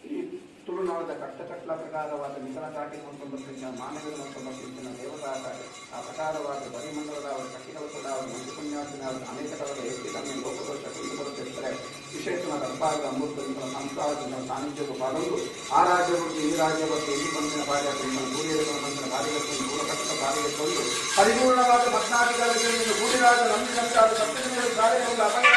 ಈ ತುಳುನಾಡದ ಕಟ್ಟಕಟ್ಲ ಪ್ರಕಾರವಾದ ನಿಖನ ಕಾಟಿ ಹೊಂದಿನ ಮಾನವರ ಹೊಂದಿನ ದೇವತಾ ಕಾಟಿ ಆ ಪ್ರಕಾರವಾದ ಪರಿಮಂಡಲದ ಅವರ ಕಟ್ಟಿಗಳ ಅವರ ಮಂಜುಪುಣ್ಯಾಸಿನ ಅವರ ಅನೇಕರವರ ಎತ್ತಿ ತಮ್ಮ ಲೋಕದೋಷ ಕುಂದುಬರುತ್ತಿರ್ತಾರೆ ವಿಶೇಷವಾದ ಅರ್ಪಾದ ಅಮೃತ ಸಂಸಾರದಿಂದ ಸಾನ್ನಿಧ್ಯವು ಪಾಲಂದು ಆ ರಾಜ್ಯವನ್ನು ಈ ರಾಜ್ಯವನ್ನು ಈ ಪಂಚಿನ ಕಾರ್ಯಕ್ರಮ ಸೂರ್ಯದ ಪಂಚಿನ ಕಾರ್ಯದರ್ಶನ ಮೂಲಕಟ್ಟ ಕಾರ್ಯದರ್ಶಿಗಳು ಪರಿಪೂರ್ಣವಾದ ಭಕ್ತಾಧಿಕಾರಿಗಳಿಂದ ಗೂಡಿರಾಜ ನಂಬಿದಂತಾದ ಸತ್ಯಗಳು ಕಾರ್ಯಗಳು ಅಪಯ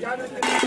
ಜಾಗೃತಿ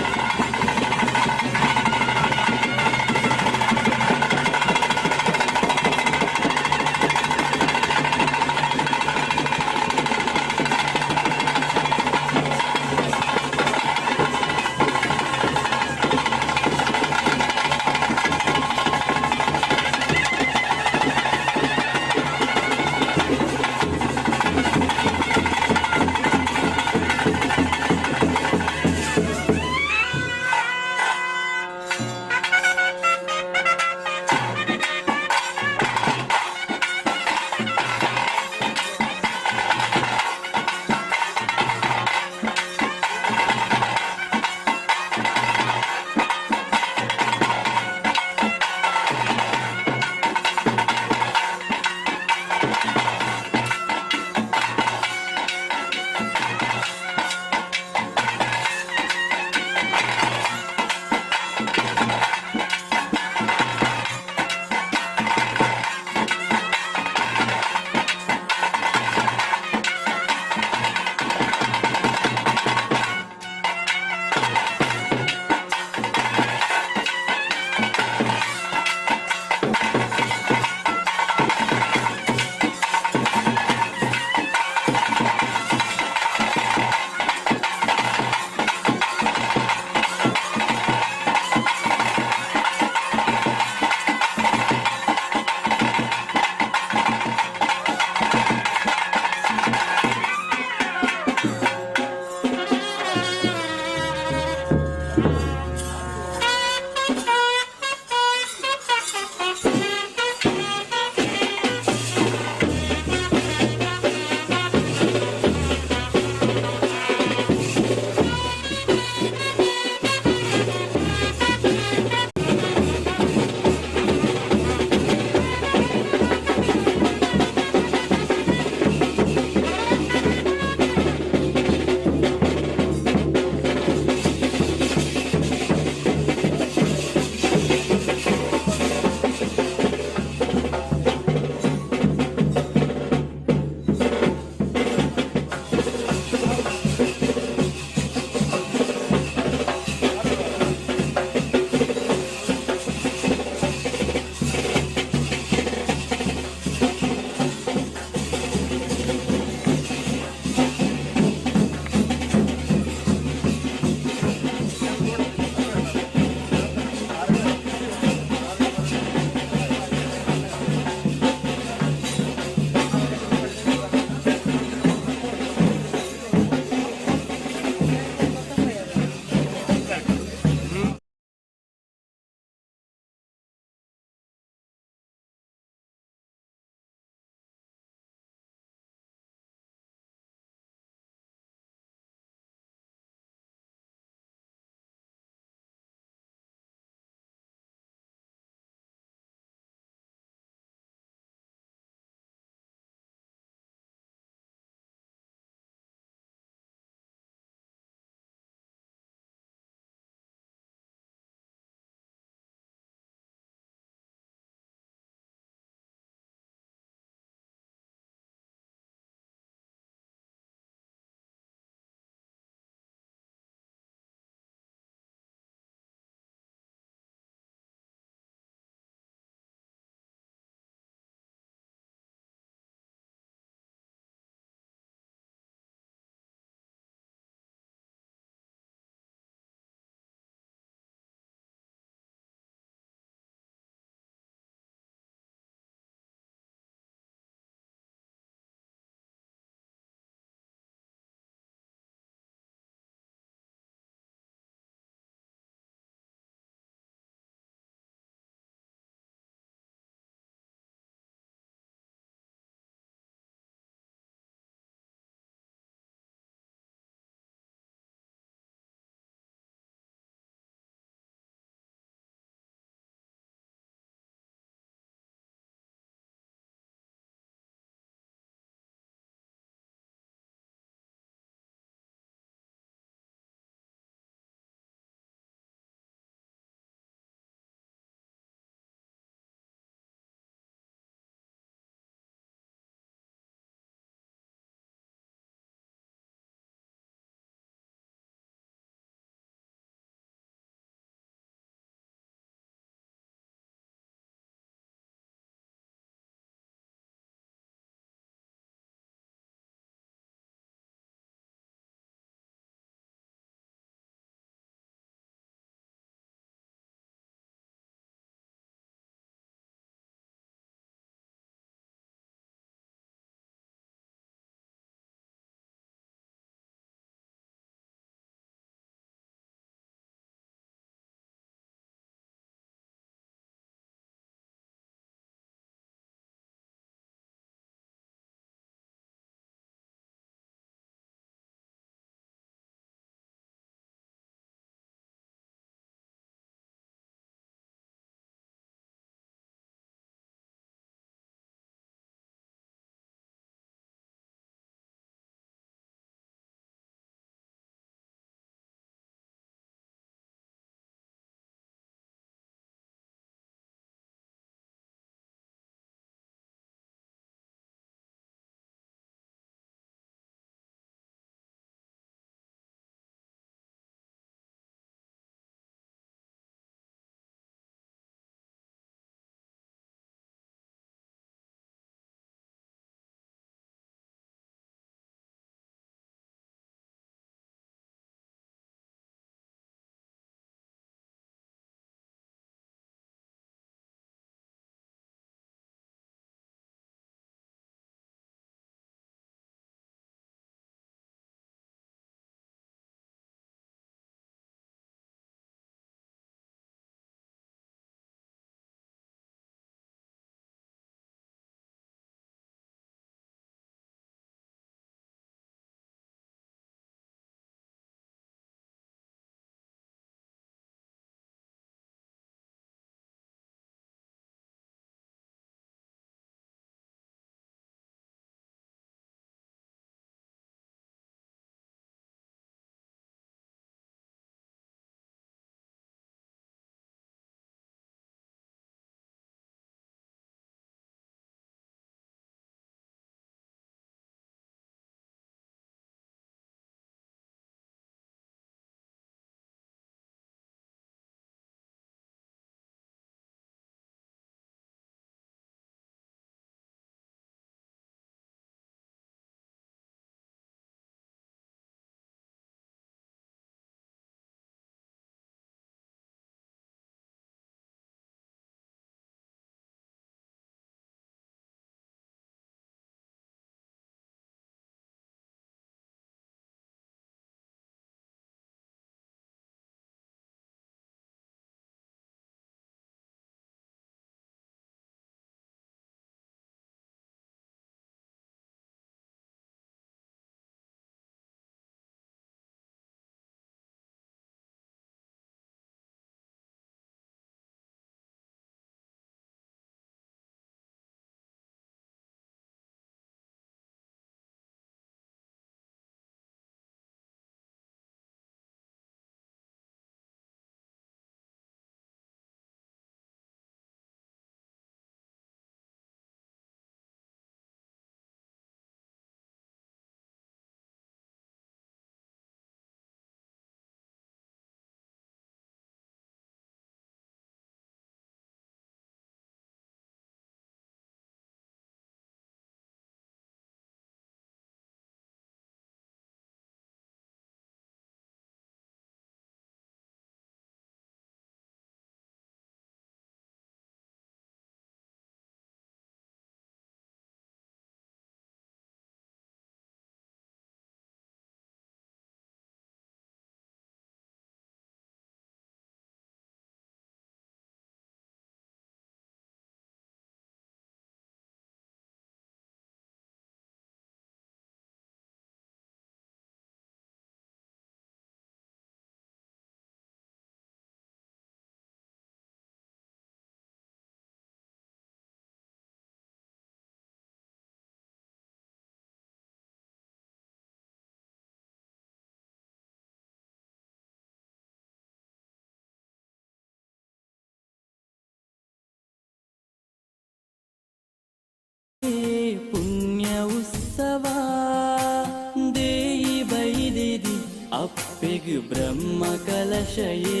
ಮಿಗ್ ಬ್ರಹ್ಮ ಕಲಶಯೇ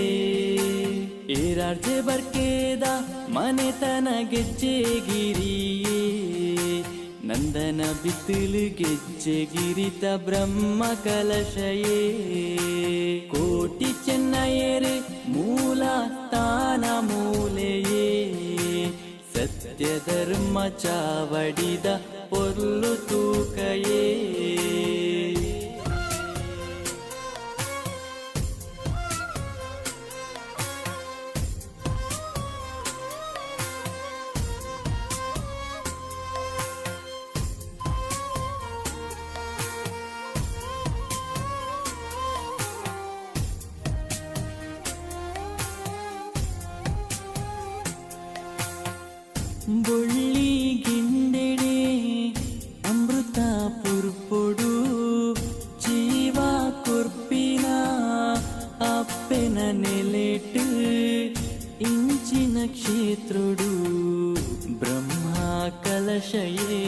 ಏರಾರ್ಜೆ ಬರ್ಕೇದ ಮನೆತನ ಗೆಜ್ಜೆಗಿರಿಯೇ ನಂದನ ಬಿತ್ತಲು ಗೆಜ್ಜೆಗಿರಿತ ಬ್ರಹ್ಮ ಕಲಶಯೇ ಕೋಟಿ ಚೆನ್ನಯರೆ ಮೂಲ ಸ್ಥಾನ ಮೂಲೆಯೇ ಸತ್ಯ ಧರ್ಮ ಚಾವಡಿದ ಪೊರ್ಲು ತೂಕಯೇ ಬೊಳ್ಳಿ ಗಿಂಡೆಡೆ ಅಮೃತ ಪುರ್ಪೊಡು ಜೀವ ಕೊರ್ಪಿನ ಅಪ್ಪೆನ ನೆಲೆಟ್ಟು ಇಂಚಿನ ಕ್ಷೇತ್ರಡು ಬ್ರಹ್ಮ ಕಲಶಯೇ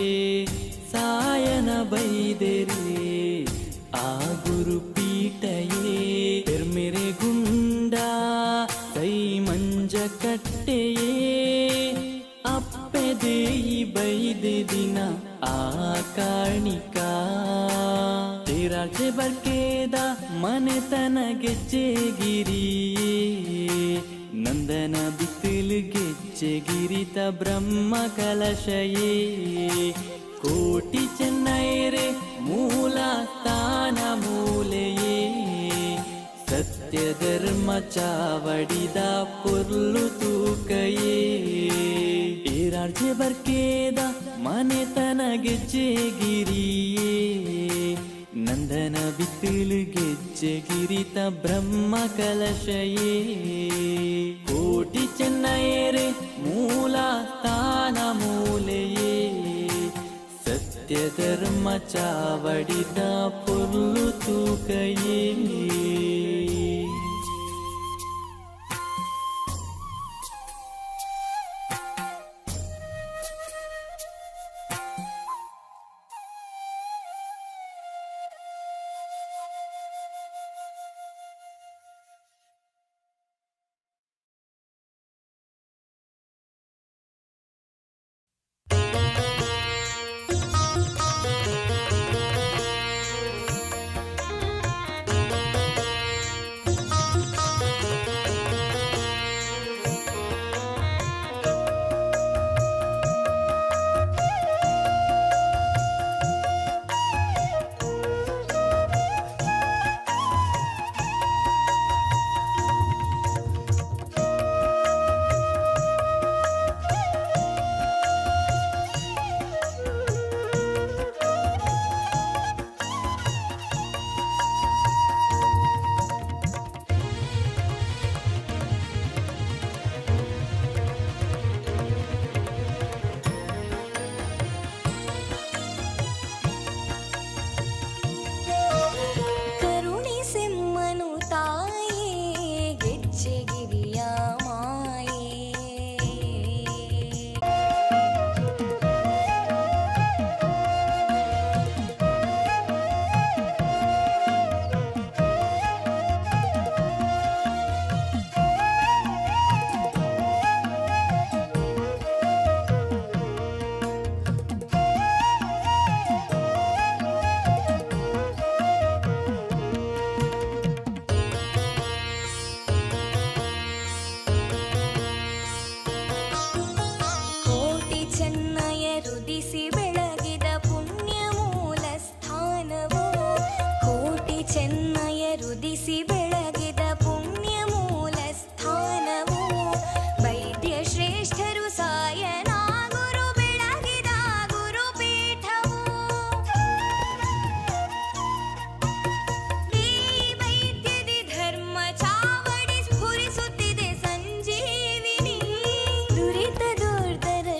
ಸಾಯನ ಬೈದೆರೆ ಆ ಗುರು ಪೀಠಯೇ ಎರ್ಮೆರೆ ಗುಂಡ ಕೈ ಮಂಜ ಕಟ್ಟೆಯೇ ಅಪ್ಪೆದೇಯಿ ಬೈದೆ ದಿನ ಆ ಕಾಣಿಕ ತೇರಾಜೆ ಬರ್ಕೇದ ಮನೆತನ ಗೆಜ್ಜೆಗಿರಿಯೇ ನಂದನ ಬಿತ್ತಲು ಗೆಜ್ಜೆಗಿರಿತ ಬ್ರಹ್ಮ ಕಲಶಯೇ ಕೋಟಿ ಚೆನ್ನೈರೆ ಮೂಲ ಸ್ಥಾನ ಮೂಲೆಯೇ ಸತ್ಯ ಧರ್ಮ ಚಾವಡಿದ ಪೊರ್ಲು ತೂಕಯೇ ಏರಾರ್ಜೆ ಬರ್ಕೇದ ಮನೆತನ ಗೆಜ್ಜೆಗಿರಿಯೇ ನಂದನ ಬಿತ್ತಲು ಗೆಜ್ಜೆಗಿರಿತ ಬ್ರಹ್ಮ ಕಲಶಯೇ ಕೋಟಿ ಚೆನ್ನಯರೆ ಮೂಲ ಸ್ಥಾನ ಮೂಲೆಯೇ ಸತ್ಯ ಧರ್ಮ ಚಾವಡಿದ ಪೊರ್ಲು ತೂಕಯೇ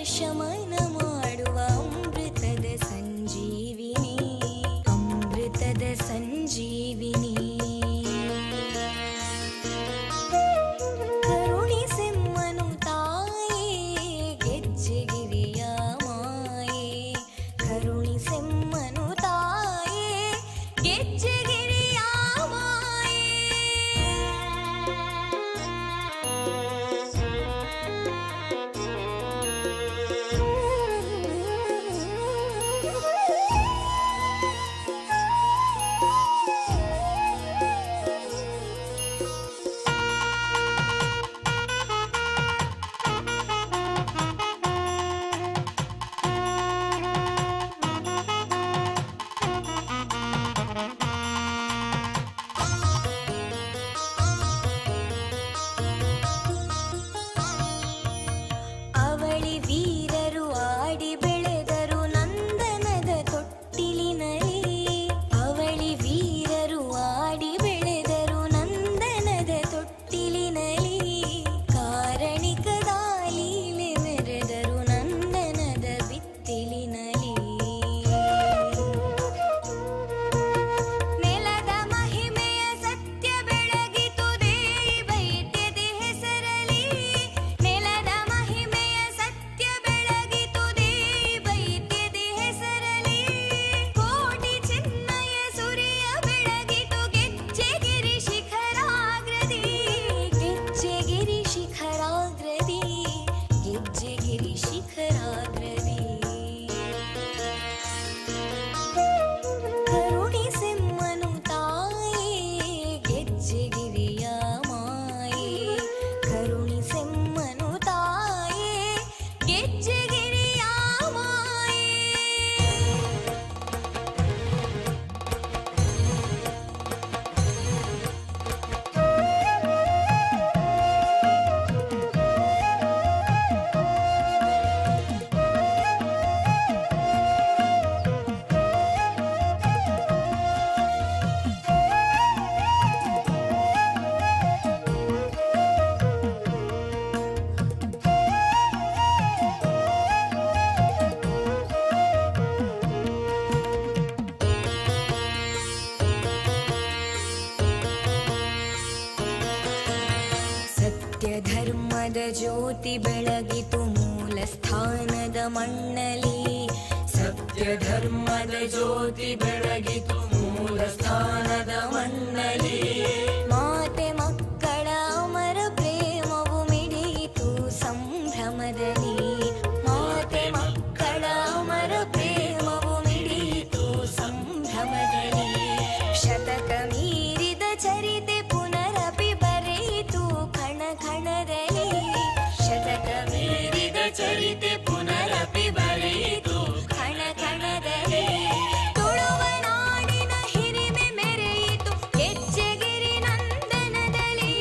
ಶಮನ ಮಾಡುವ ಅಮೃತ ಜ್ಯೋತಿ ಬೆಳಗಿತು ಮೂಲ ಸ್ಥಾನದ ಮಣ್ಣಲಿ ಸತ್ಯ ಧರ್ಮದ ಜ್ಯೋತಿ ಬೆಳಗಿತು ಮೂಲ ಸ್ಥಾನದ ಮಣ್ಣಲಿ ಮಾತೆ ಮಕ್ಕಳ ಅಮರ ಪ್ರೇಮವು ಮಿಡಿಯಿತು ಸಂಭ್ರಮದಲ್ಲಿ ಮಾತೆ ಮಕ್ಕಳ ಅಮರ ಪ್ರೇಮವು ಮಿಡಿಯಿತು ಸಂಭ್ರಮದಲ್ಲಿ ಶತಕ ಮೀರಿದ ಚರಿತೆ ಪುನರಪಿ ಬರೆಯಿತು ಕಣ ಕಣದಲ್ಲಿ ಶತಕ ಮೀರಿದ ಚರಿತೆ ಪುನರಪಿ ಬರೆಯಿತು ಕಣ ಕಣದಲ್ಲಿ ತುಳುವ ನಾಡಿನ ಹಿರಿಮೆ ಮೆರೆಯಿತು ಹೆಜ್ಜೆಗಿರಿ ನಂದನದಲ್ಲಿ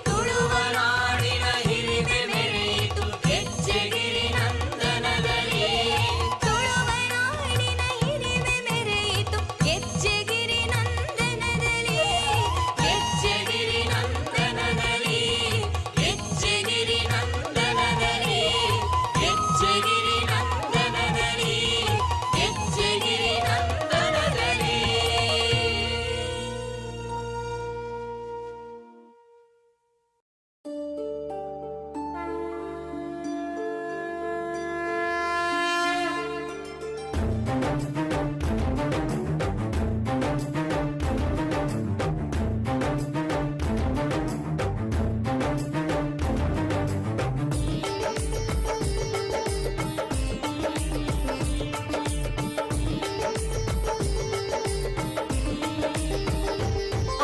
ತುಳುವ ನಾಡಿನ ಹಿರಿಮೆ ಮೆರೆಯಿತು ಹೆಜ್ಜೆಗಿರಿ ನಂದನದಲ್ಲಿ ತುಳುವ ನಾಡಿನ ಹಿರಿಮೆ ಮೆರೆಯಿತು ಹೆಜ್ಜೆಗಿರಿ ನಂದನದಲ್ಲಿ ಹೆಜ್ಜೆಗಿರಿ ನಂದನದಲ್ಲಿ ಹೆಜ್ಜೆಗಿರಿ ನಂದನದಲ್ಲಿ ಹೆಜ್ಜೆಗಿರಿ ನಂದನದಲ್ಲಿ ಹೆಜ್ಜೆಗಿರಿ ನಂದನದಲ್ಲಿ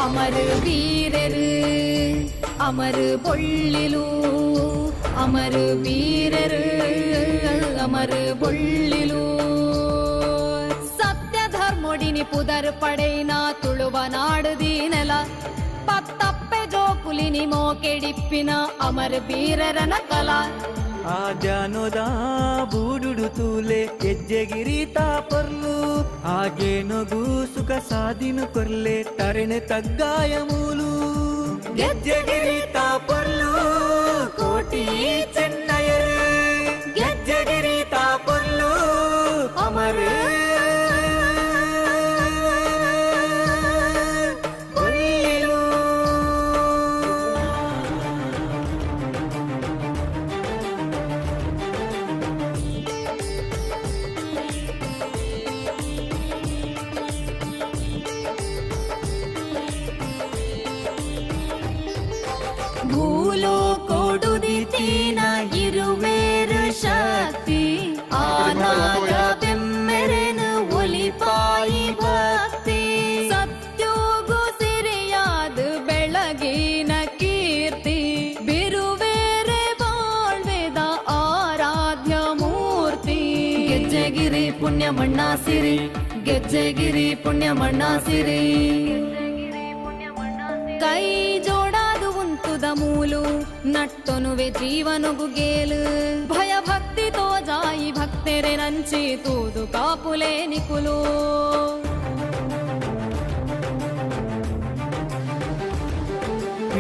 ಅಮರ ವೀರರು ಅಮರ ಬೊಳ್ಳಿಲು ಅಮರ ವೀರರು ಅಮರ ಬೊಳ್ಳಿಲು ಸತ್ಯ ಧರ್ಮೊಡಿನಿ ಪುದರ್ ಪಡೆಯಿನ ತುಳುವ ನಾಡುದೀನೆಲ ಪತ್ತಪ್ಪೆ ಜೋಕುಲಿನಿ ಮೋಕೆಡಿಪ್ಪಿನ ಅಮರ ವೀರರನ ಕಲಾ ಆ ಜಾನೋದ ಬೂಡುಡು ತೂಲೆ ಹೆಜ್ಜೆಗಿರಿ ತಾಪರ್ಲು ಹಾಗೇನೊಗು ಸುಖ ಸಾಧಿನು ಕೊರ್ಲೆ ತರೆನೆ ತಗ್ಗಾಯ ಮೂಲು ಗೆಜ್ಜೆಗಿರಿ ತಾಪರ್ಲು ಕೋಟಿ ಚೆನ್ನಯರು ಗೆಜ್ಜೆಗಿರಿ ತಾಪರ್ಲು ಅಮರ ಭೂಲೋಕೊಡುದಿತೀನ ಇರುವೇರು ಶಕ್ತಿ ಆನಾಗ ಬೆಮ್ಮೆರೆನು ಒಲಿಪಾಯಿ ಭಕ್ತಿ ಸತ್ಯೋಗು ಸಿರಿಯಾದ ಬೆಳಗಿನ ಕೀರ್ತಿ ಬಿರುವೇರೆ ಬಾಳ್ವೆದ ಆರಾಧ್ಯ ಮೂರ್ತಿ ಗೆಜ್ಜೆಗಿರಿ ಪುಣ್ಯ ಮಣ್ಣಾಸಿರಿ ಗೆಜ್ಜೆಗಿರಿ ಪುಣ್ಯ ಮಣ್ಣಾಸಿರಿ ಕೈ ಜೋಡಾದು ಉಂತುದ ಮೂಲು ನಟ್ಟೊನುವೆ ಜೀವನುಗು ಗೇಲು ಭಯ ಭಕ್ತಿ ತೋಜಾಯಿ ಭಕ್ತೆರೆ ನಂಚಿ ತೂದು ಕಾಪುಲೆ ನಿಕುಲು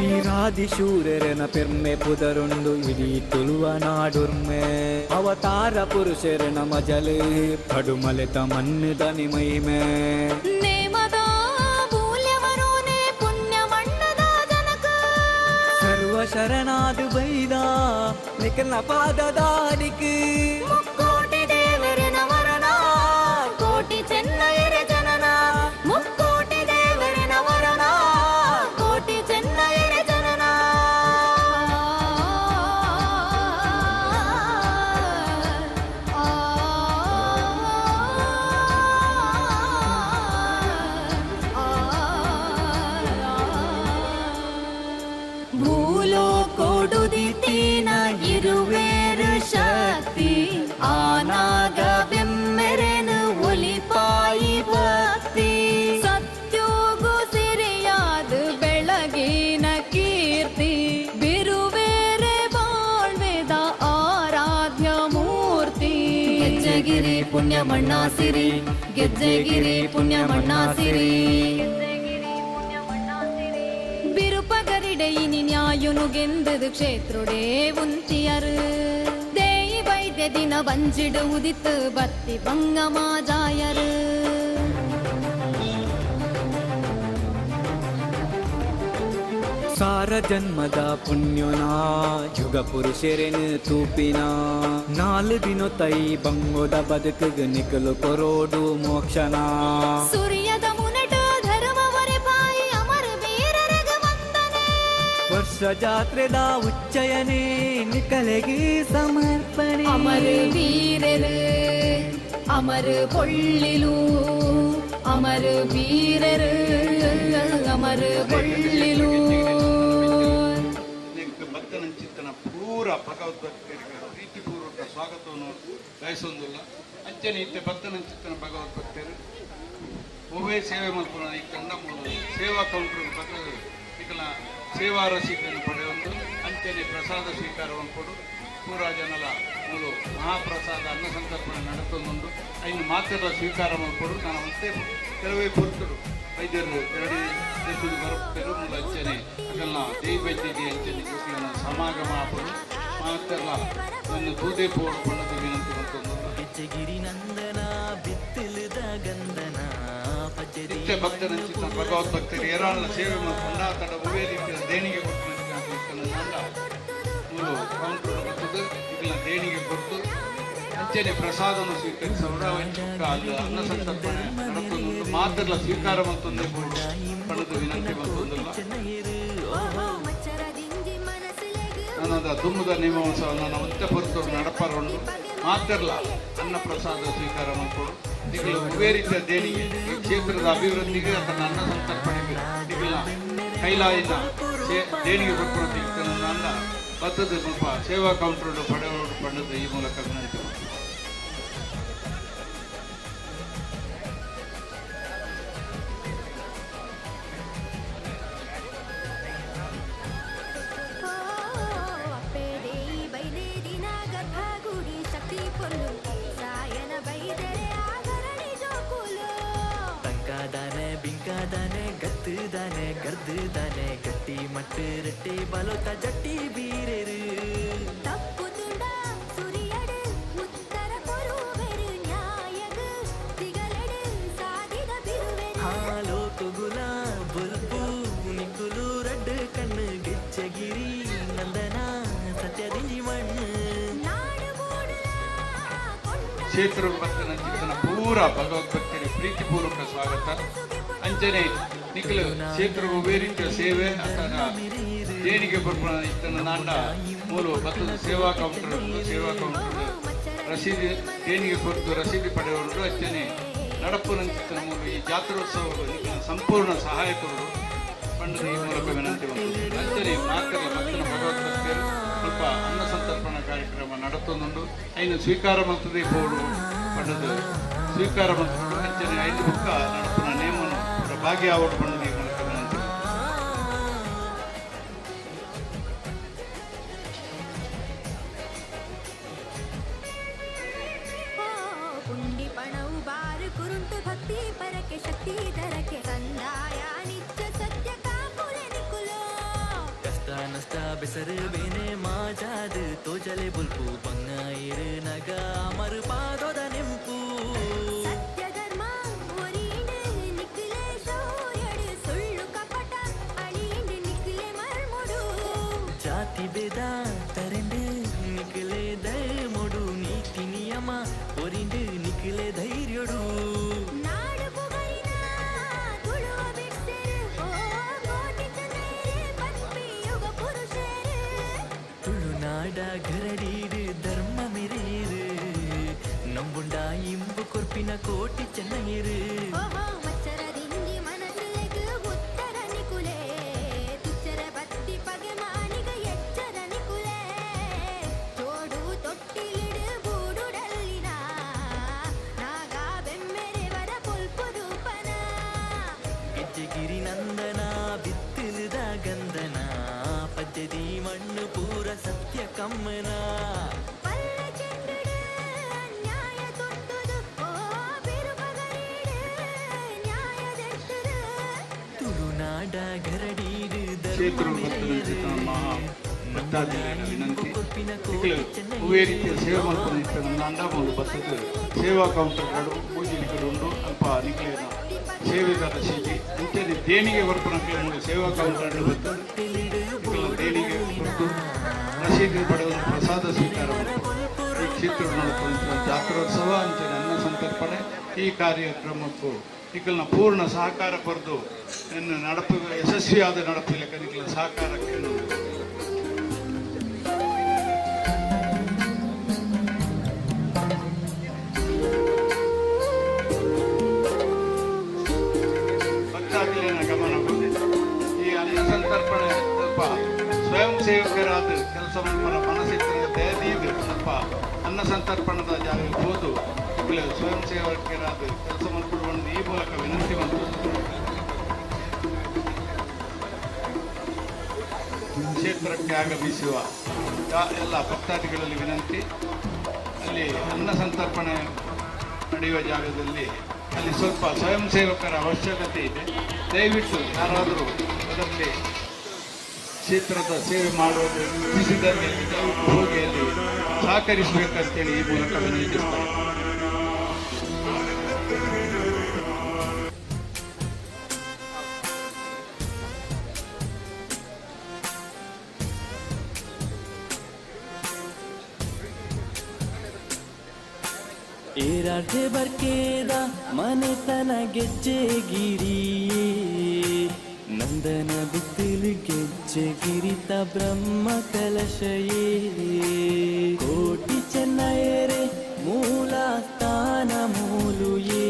ವೀರಾದಿಶೂರರನ ಪೆರ್ಮೆ ಪುದರುಂಡು ಇಡೀ ತುಳುವ ನಾಡುರ್ಮೆ ಅವತಾರ ಪುರುಷರನ ಮಜಲೆ ಪಡುಮಲೆತ ಮನ್ನುದನಿ ಮಹಿಮೆ ನೇಮದ ಮೂಲ್ಯವರೋನೆ ಪುಣ್ಯ ಮಣ್ಣದ ಜನಕ ಸರ್ವ ಶರಣಾದು ಬೈದ ನಿಖನ ಪಾದದಾಡಿಕ್ ಮುಕ್ಕೋಟಿ ದೇವರನ ವರನ ಕೋಟಿ ಚೆನ್ನಯರ ಜನನ ಮುಕ್ಕೋಟಿ ದೇವರನ ವರನ ಕೋಟಿ ಚೆನ್ನಯರ ಜನನ ಭೂಲೋಕೊಡುದಿತೀನ ಇರುವೇರು ಶಕ್ತಿ ಆನಾಗ ಬೆಮ್ಮೆರೆನು ಒಲಿಪಾಯಿ ಭಕ್ತಿ ಸತ್ಯೋಗು ಸಿರಿಯಾದ ಬೆಳಗಿನ ಕೀರ್ತಿ ಬಿರುವೇರೆ ಬಾಳ್ವೆದ ಆರಾಧ್ಯ ಮೂರ್ತಿ ಗೆಜ್ಜೆಗಿರಿ ಪುಣ್ಯ ಮಣ್ಣಾಸಿರಿ ಗೆಜ್ಜೆಗಿರಿ ಪುಣ್ಯ ಮಣ್ಣಾಸಿರಿ ಬಿರುಪಗರಿಡೆಯಿನಿ ನ್ಯಾಯುನುಗೆಂದದು ಕ್ಷೇತ್ರುಡೇ ಉಂತಿಯರು ದೇಯಿ ವೈದ್ಯ ದಿನ ಬಂಜಿಡು ಉದಿತ್ತು ಬತ್ತಿ ಬಂಗಮಾಜಾಯರು ಸಾರ ಜನ್ಮದ ಪುಣ್ಯನ ಯುಗ ಪುರುಷರೆನು ತೂಪಿನ 4 ದಿನ ತೈ ಬಂಗೋದ ಬದುಕುಗ ನಿಕಲು ಕೊರೋಡು ಮೋಕ್ಷನ ಸೂರ್ಯದ ಮುನಟ ಧರ್ಮವರೆ ಪಾಯಿ ಅಮರ ವೀರರಗ ವಂದನೆ ವರ್ಷ ಜಾತ್ರೆದ ಉಚ್ಚಯನೇ ನಿಕಲೆಗೆ ಸಮರ್ಪಣೆ ಅಮರ ವೀರರು ಅಮರ ಪೊಳ್ಳಿಲು ಅಮರ ವೀರರು ಅಮರ ಪೊಳ್ಳಿಲು ಭಕ್ತನ ಚಿತ್ತನ ಪೂರ ಭಗವದ್ಭಕ್ತರಿಗೆ ಪ್ರೀತಿಪೂರ್ವಕ ಸ್ವಾಗತವನ್ನು ಬಯಸೊಂದಿಲ್ಲ ಅಂಚನೆ ಇತ್ತೆ ಭಕ್ತನ ಚಿತ್ತನ ಭಗವದ್ಭಕ್ತರು ಒಬ್ಬೇ ಸೇವೆ ಮಲ್ಪುನ ಈ ಕಂಡ ಮೂಲ ಸೇವಾ ಕೌಂಟರ್ ಬಗ್ಗೆ ಈಗಲ ಸೇವಾ ರಸೀದನ್ನು ಪಡೆಯೊಂದು ಅಂಚನೆ ಪ್ರಸಾದ ಸ್ವೀಕಾರವನ್ನು ಕೊಡು ಪೂರ ಜನಲ ಮೂಲು ಮಹಾಪ್ರಸಾದ ಅನ್ನ ಸಂತರ್ಪಣೆ ನಡೆತೊಂದುಂಡು ಐನು ಮಾತ್ರ ಸ್ವೀಕಾರ ಮಾಡಿಕೊಡು ನಾನು ಮತ್ತೆ ಕೆಲವೇ ಪೊರ್ತರು ವೈದ್ಯರು ಎರಡು ದೇಶದ ಬರುತ್ತರು ಮೂಲ ಅಂಚನೆ ಅದೆಲ್ಲ ದೇವಿ ವೈದ್ಯದಿ ಅಂಚನೆ ಕುಸಿನ ಸಮಾಗಮ ಆಪಡು ಮಾತ್ರ ನನ್ನ ದೂದೆ ಪೋಡು ಪಣ್ಣದ ವಿನಂತಿ ಮತ್ತೊಂದು ನಿತ್ಯ ಭಕ್ತನ ಚಿತ್ತ ಭಗವದ್ ಭಕ್ತರು ಏರಾಳ ಸೇವೆ ಮಾಡಿಕೊಂಡ ತಡ ಒವೇ ರೀತಿಯ ದೇಣಿಗೆ ಕೊಟ್ಟು ಮೂರು ಕೌಂಟರ್ ಬರ್ತದೆ ಈಗಿನ ದೇಣಿಗೆ ಕೊಟ್ಟು ಅಂಚನೆ ಪ್ರಸಾದವನ್ನು ಸ್ವೀಕರಿಸೋರು ಅಲ್ಲಿ ಅನ್ನ ಸಂತರ್ಪಣೆ ನಡೆತೊಂದು ಮಾತ್ರ ಸ್ವೀಕಾರ ಮತ್ತೊಂದೇ ಪಡೆದು ವಿನಂತಿ ಮತ್ತೊಂದಿಲ್ಲ ನನ್ನದ ದುಮ್ಮದ ನೇಮೋತ್ಸವ ನನ್ನ ಮತ್ತೆ ಹೊರತು ನಡಪಾರೊಂಡು ಮಾತ್ರಲ್ಲ ಅನ್ನ ಪ್ರಸಾದ ಸ್ವೀಕಾರ ಮಾಡಿಕೊಡು ಈಗಲ ಒವೇ ರೀತಿಯ ದೇಣಿಗೆ ಈ ಕ್ಷೇತ್ರದ ಅಭಿವೃದ್ಧಿಗೆ ಅದನ್ನು ಅನ್ನ ಸಂತರ್ಪಣೆಗೆ ಈಗಲ ಕೈಲಾಯಿನ ದೇಣಿಗೆ ಕೊಟ್ಟು ನನ್ನ ಬತ್ತದ ಸ್ವಲ್ಪ ಸೇವಾ ಕೌಂಟರ್ ಪಡೆಯೋರು ಪಡೆದು ಈ ಮೂಲಕ ವಿನಂತಿ ತಂಕಾದಾನೆ ಬಿಂಕಾದಾನೆ ಗತ್ತದಾನೆ ಗರ್ದಾನೆ ಗಟ್ಟಿ ಮಟ್ಟು ರಟ್ಟಿ ಬಲೋತ ಜಟ್ಟಿ ಬೀರೆರು ತಪ್ಪು ತುಂಡ ಸುರಿಯಡು ಉತ್ತರ ಕೊರುವೆರು ನ್ಯಾಯಗ ತಿಗಲೆಡು ಸಾಧಿದ ಬಿರುವೆ ಹಾಲೋ ತುಗುಲ ಬುಲ್ಪು ನಿಕುಲು ರಡ್ಡು ಕಣ್ಣು ಗಿಚ್ಚಗಿರಿ ನಂದನ ಸತ್ಯದಿಂಜಿ ಮಣ್ಣು ಕ್ಷೇತ್ರ ಭಕ್ತನ ಚಿತ್ತನ ಪೂರ ಭಗವದ್ಭಕ್ತರಿಗೆ ಪ್ರೀತಿಪೂರ್ವಕ ಸ್ವಾಗತ ಅಂಚನೆ ನಿಖಲು ಕ್ಷೇತ್ರವು ಬೇರೆ ರೀತಿಯ ಸೇವೆ ಅಥವಾ ದೇಣಿಗೆ ಬರ್ಪಣ ಇತ್ತನ ನಾಂಡ ಮೂಲು ಭತ್ತದ ಸೇವಾ ಕೌಂಟರ್ ರಸೀದಿ ದೇಣಿಗೆ ಕೊಟ್ಟು ರಸೀದಿ ಪಡೆಯುವುದು ಅಂಚನೆ ನಡಪುನ ಚಿತ್ತನ ಮೂಲ ಈ ಜಾತ್ರೋತ್ಸವ ಸಂಪೂರ್ಣ ಸಹಾಯಕರು ಪಂಡದ ಈ ಮೂಲಕ ವಿನಂತಿ ಬಂದಿದೆ ಅಂಚನೆ ಮಾತ್ರ ಭಕ್ತನ ಭಗವದ್ಭಕ್ತರು ಸ್ವಲ್ಪ ಅನ್ನ ಸಂತರ್ಪಣಾ ಕಾರ್ಯಕ್ರಮ ನಡೆತೊಂದುಂಡು ಐನು ಸ್ವೀಕಾರ ಮತ್ತದೇ ಪೋಡು ಪಂಡದು ಸ್ವೀಕಾರ ಮತ್ತು ಅಂಚನೆ 5 ಬುಕ್ಕ ನಡಪುನ ನೇಮನು ಭಾಗ್ಯ ಆವಡು ಪಂಡದ ಈ ಮೂಲಕ ವಿನಂತಿ ಪುಂಡಿ ಪಣವು ಬಾರು ಕುರುಂಟು ಭಕ್ತಿ ಪರಕೆ ಶಕ್ತಿ ದರಕೆ ಸಂದಾಯ ನಿತ್ಯ ಸತ್ಯ ಕಾಪುಲೆ ನಿಕುಲೋ ಕಷ್ಟ ನಷ್ಟ ಬೆಸರು ಬೇನೆ ಮಾಜಾದು ತೋಜಲೆ ಬುಲ್ಪು ಬಂಗ ಇರು ನಗ ಅಮರು ಪಾದೋದ ನೆಂಪು ಸತ್ಯ ಧರ್ಮ ಒರಿಯಿಂದ ನಿಖಿಲೆ ಶೌರ್ಯಡು ಸುಳ್ಳು ಕಪಟ ಅಳಿಯಿಂದ ನಿಖಿಲೆ ಮರ್ಮುಡು ಜಾತಿ ಭೇದ ತರೆಂಡು ನಿಖಲೆ ದಯಮೊಡು ನೀತಿ ನಿಯಮ ಒರಿಂಡು ನಿಖಲೆ ಧೈರ್ಯಡು ನಾಡು ಪುಗರಿನ ತುಳುವ ಬಿಡ್ಸೆರು ಓ ಕೋಟಿ ಜನರೇ ಪತ್ಪಿ ಯುಗ ಪುರುಷರೇ ತುಳುನಾಡ ಗರಡೀಡು ಧರ್ಮ ಮೆರೆಯಿರು ನಂಬುಂಡ ಇಂಬು ಕೊರ್ಪಿನ ಕೋಟಿ ಚೆನ್ನಯಿರು ಓಹೋ ಮಚ್ಚರದಿಂದಿ ಮನಸ್ಸಿಲೆಗು ಉತ್ತರ ನಿಕುಲೆ ತುಚ್ಚರ ಬತ್ತಿ ಪಗೆ ಮಾಣಿಗ ಎಚ್ಚರ ನಿಕುಲೆ ಜೋಡು ತೊಟ್ಟಿಲಿಡು ಬೂಡುಡಲ್ಲಿನ ನಾಗ ಬೆಮ್ಮೆರೆವರ ಪುಲ್ಪು ರೂಪನ ಗಿಜ್ಜಗಿರಿ ನಂದನ ಬಿತ್ತಿಲದ ಗಂಧನ ಪದ್ಧತಿ ಮಣ್ಣು ಪೂರ ಸತ್ಯ ಕಮ್ಮನ ಪಲ್ಲ ಚೆಂಡುಡು ನ್ಯಾಯ ತೊಟ್ಟುದು ಓ ಬಿರುಪಗರೀಡು ನ್ಯಾಯದೆಟ್ಟುದು ತುಳುನಾಡ ಗರಡೀಡು ಕ್ಷೇತ್ರ ಭಕ್ತನ ಚಿತ್ತನ ಮಹಾ ಭಕ್ತಾದಿಗಳ ವಿನಂತಿ ಈಗಲೂ ಒವೇ ರೀತಿಯ ಸೇವೆ ಮಾಡ್ಕೊಂಡು ಇರ್ತಾರೆ ಅಂಡ ಒಂದು ಬರ್ತದೆ ಸೇವಾ ಕೌಂಟರ್ಗಳು ಪೂಜೆಗಳು ಉಂಡು ಅಲ್ಪ ನಿಖಲೇನ ಸೇವೆದಾರ ಸಿಗಿ ಅಂಚನೆ ದೇಣಿಗೆ ಬರ್ಪಣಕ್ಕೆ ಮೂಲ ಸೇವಾ ಕೌಂಟರ್ ಬರ್ತದೆ ಇಕ್ಕಲ ದೇಣಿಗೆ ಕೊಟ್ಟು ರಸೀದಿ ಪಡೆಯುವ ಪ್ರಸಾದ ಸ್ವೀಕಾರ ಈ ಕ್ಷೇತ್ರ ನಡೆಸುವಂಥ ಜಾತ್ರೋತ್ಸವ ಅಂಚನೆ ಅನ್ನ ಸಂತರ್ಪಣೆ ಈ ಕಾರ್ಯಕ್ರಮಕ್ಕೂ ಇಕ್ಕಲ್ನ ಪೂರ್ಣ ಸಹಕಾರ ಪಡೆದು ನನ್ನ ಯಶಸ್ವಿಯಾದ ನಡಪಿಲ್ಲ ಕನಿಕಲ ಸಹಕಾರಕ್ಕೆ ಭಕ್ತಾದಿಗಳ ಗಮನ ಬಂದಿದೆ. ಈ ಅನ್ನ ಸಂತರ್ಪಣೆ ಸ್ವಲ್ಪ ಸ್ವಯಂ ಸೇವಕರಾದ ಕೆಲಸ ಮನಸ್ಸಿನ ದಯದೀದು ಸ್ವಲ್ಪ ಅನ್ನ ಸಂತರ್ಪಣದ ಜಾಗಕ್ಕೆ ಹೋದು ಸ್ವಯಂ ಸೇವಕರಾದ ಕೆಲಸ ಮಾಡಿಕೊಂಡು ಈ ಮೂಲಕ ವಿನಂತಿ ಬಂತು. ಕ್ಷೇತ್ರಕ್ಕೆ ಆಗಮಿಸುವ ಎಲ್ಲ ಭಕ್ತಾದಿಗಳಲ್ಲಿ ವಿನಂತಿ, ಅಲ್ಲಿ ಅನ್ನ ಸಂತರ್ಪಣೆ ನಡೆಯುವ ಜಾಗದಲ್ಲಿ ಅಲ್ಲಿ ಸ್ವಲ್ಪ ಸ್ವಯಂ ಸೇವಕರ ಅವಶ್ಯಕತೆ ಇದೆ. ದಯವಿಟ್ಟು ಯಾರಾದರೂ ಅದರಲ್ಲಿ ಕ್ಷೇತ್ರದ ಸೇವೆ ಮಾಡುವುದು ಇಚ್ಛಿಸಿದಲ್ಲಿ ದಯವಿಟ್ಟು ಹೋಗಿ ಅಲ್ಲಿ ಸಹಕರಿಸಬೇಕಂತೇಳಿ ಈ ಮೂಲಕ ವಿನಂತಿಸ್ತಾರೆ. ಏರಾರ್ಧೆ ಬರ್ಕೇದ ಮನೆತನ ಗೆಜ್ಜೆಗಿರಿ ನಂದನ ಬಿತ್ತಲು ಗೆಜ್ಜೆಗಿರಿತ ಬ್ರಹ್ಮ ಕಲಶಯೇ ಕೋಟಿ ಚೆನ್ನಯರೆ ಮೂಲ ಸ್ಥಾನ ಮೂಲುಯೇ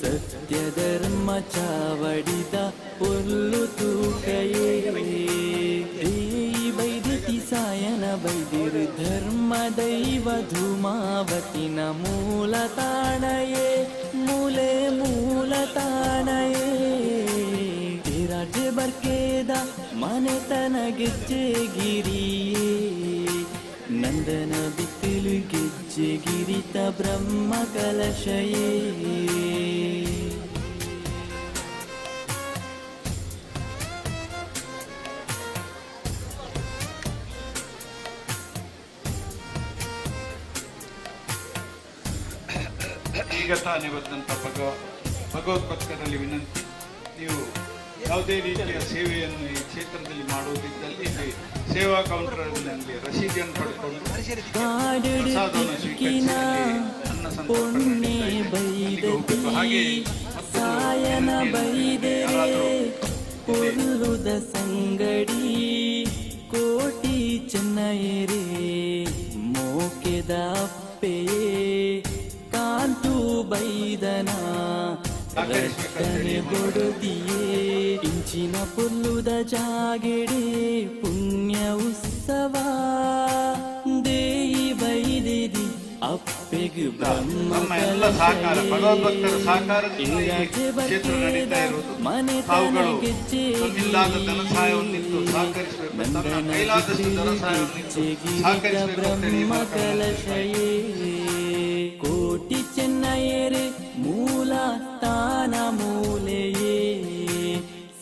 ಸತ್ಯ ಧರ್ಮ ಚಾವಡಿದ ಪೊಲ್ಲು ತೂಕಯೇ ವೈದ್ಯತಿ ಸಾಯನ ಬೈದಿರು ಧರ್ಮ ದೈವ ಧೂಮಾವತಿನ ಮೂಲ ತಾಣಯೇ ಮೂಲ ತಾಣಯೇ ರಾಜ್ಯ ಬರ್ಕೇದ ಮನೆತನ ಗೆಜ್ಜೆಗಿರಿಯೇ ನಂದನ ಬಿತ್ತಲು ಗೆಜ್ಜೆಗಿರಿತ ಬ್ರಹ್ಮ ಕಲಶಯೇ ಈಗ ತಾನೇ ಬಂದಂಥ ಭಗವದ್ಭಕ್ತರಲ್ಲಿ ವಿನಂತಿ, ನೀವು ಯಾವುದೇ ರೀತಿಯ ಸೇವೆಯನ್ನು ಈ ಕ್ಷೇತ್ರದಲ್ಲಿ ಮಾಡುವುದಿದ್ದಲ್ಲಿ ಇಲ್ಲಿ ಸೇವಾ ಕೌಂಟರ್ನಲ್ಲಿ ರಸೀದಿಯನ್ನು ಪಡ್ಕೊಂಡು ಪ್ರಸಾದವನ್ನು ಸ್ವೀಕರಿಸಿ ಅನ್ನ ಸಂತರ್ಪಣೆ ಹೋಗಬೇಕು. ಹಾಗೆ ಪೊಲ್ಲುದ ಸಂಗಡಿ ಕೋಟಿ ಚೆನ್ನಯರೇ ಮೋಕೆದ ಅಪ್ಪೆಯೇ ಕಾಂತು ಬೈದನ ರಟ್ಟನೆ ಬೊಡದಿಯೇ ಇಂಚಿನ ಪೊಲ್ಲುದ ಜಾಗೆಡೆ ಪುಣ್ಯ ಉತ್ಸವ ದೇಯಿ ಬೈದಿದಿ ಅಪ್ಪೆಗೆ ಬ್ರಹ್ಮ ಭಗವದ್ಭಕ್ತರ ಸಹಕಾರದಿಂದ ಕ್ಷೇತ್ರ ನಡೀತಾ ಇರುವುದು. ತಾವುಗಳು ತಮ್ಮಿಂದಾದ ಧನ ಸಹಾಯವನ್ನಿತ್ತು ಸಹಕರಿಸಬೇಕು, ತಮ್ಮ ಕೈಲಾದಷ್ಟು ಧನ ಸಹಾಯವನ್ನಿತ್ತು ಸಹಕರಿಸಬೇಕು ಅಂತ ಕಲಶಯೇ ಕೋಟಿ ಚೆನ್ನಯರೆ ಮೂಲ ಸ್ಥಾನ ಮೂಲೆಯೇ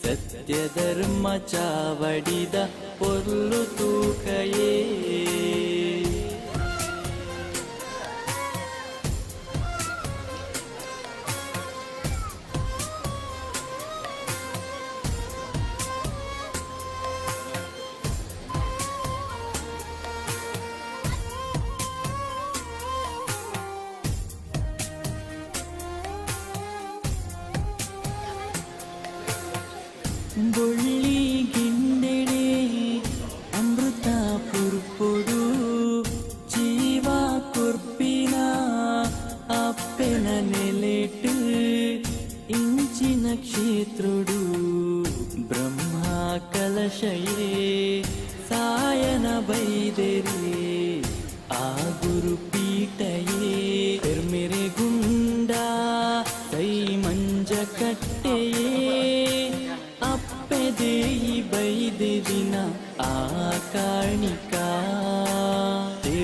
ಸತ್ಯ ಧರ್ಮ ಚಾವಡಿದ ಪೊರ್ಲು ತೂಕಯೇ ಬೊಳ್ಳಿ ಗಿಂಡೆಡೆ ಅಮೃತ ಪುರ್ಪೊಡು ಜೀವ ಕುರ್ಪಿನ ಅಪ್ಪೆನ ನೆಲೆಟು ಇಂಚಿನ ಕ್ಷೇತ್ರುಡು ಬ್ರಹ್ಮ ಕಲಶಯೇ ಸಾಯನ ಬೈದೆರೆ ಆ ಗುರು ಪೀಠಯೇ ಎರ್ಮೆರೆ ಗುಂಡ ಕೈ ಮಂಜ ಕಟ್ಟೆಯೇ ಅಪ್ಪೆದೇಯಿ ಬೈದಿನ ಆ ಕಾಣಿಕ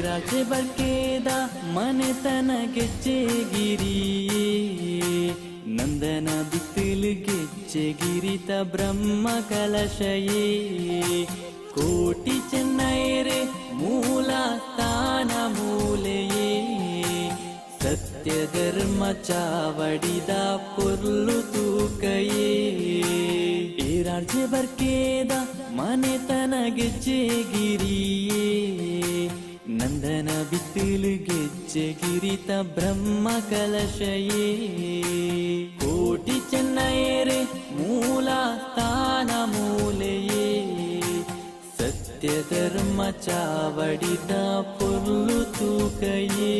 ರಾಜೆ ಬರ್ಕೇದ ಮನೆತನ ಗೆಜ್ಜೆಗಿರಿಯೇ ನಂದನ ಬಿತ್ತಲು ಗೆಜ್ಜೆಗಿರಿತ ಬ್ರಹ್ಮ ಕಲಶಯೇ ಕೋಟಿ ಚೆನ್ನಯರೆ ಮೂಲ ಸ್ಥಾನ ಮೂಲೆಯೇ ಸತ್ಯ ಧರ್ಮ ಚಾವಡಿದ ಪೊರ್ಲು ತೂಕಯೇ ರಾಜ್ಯ ಬರ್ಕೇದ ಮನೆತನ ಗೆಜ್ಜೆಗಿರಿಯೇ ನಂದನ ಬಿತ್ತಲು ಗೆಜ್ಜೆಗಿರಿತ ಬ್ರಹ್ಮ ಕಲಶಯೇ ಕೋಟಿ ಚೆನ್ನಯರೆ ಮೂಲ ಸ್ಥಾನ ಮೂಲೆಯೇ ಸತ್ಯ ಧರ್ಮ ಚಾವಡಿದ ಪೊರ್ಲು ತೂಕಯೇ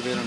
ಬೇರೆ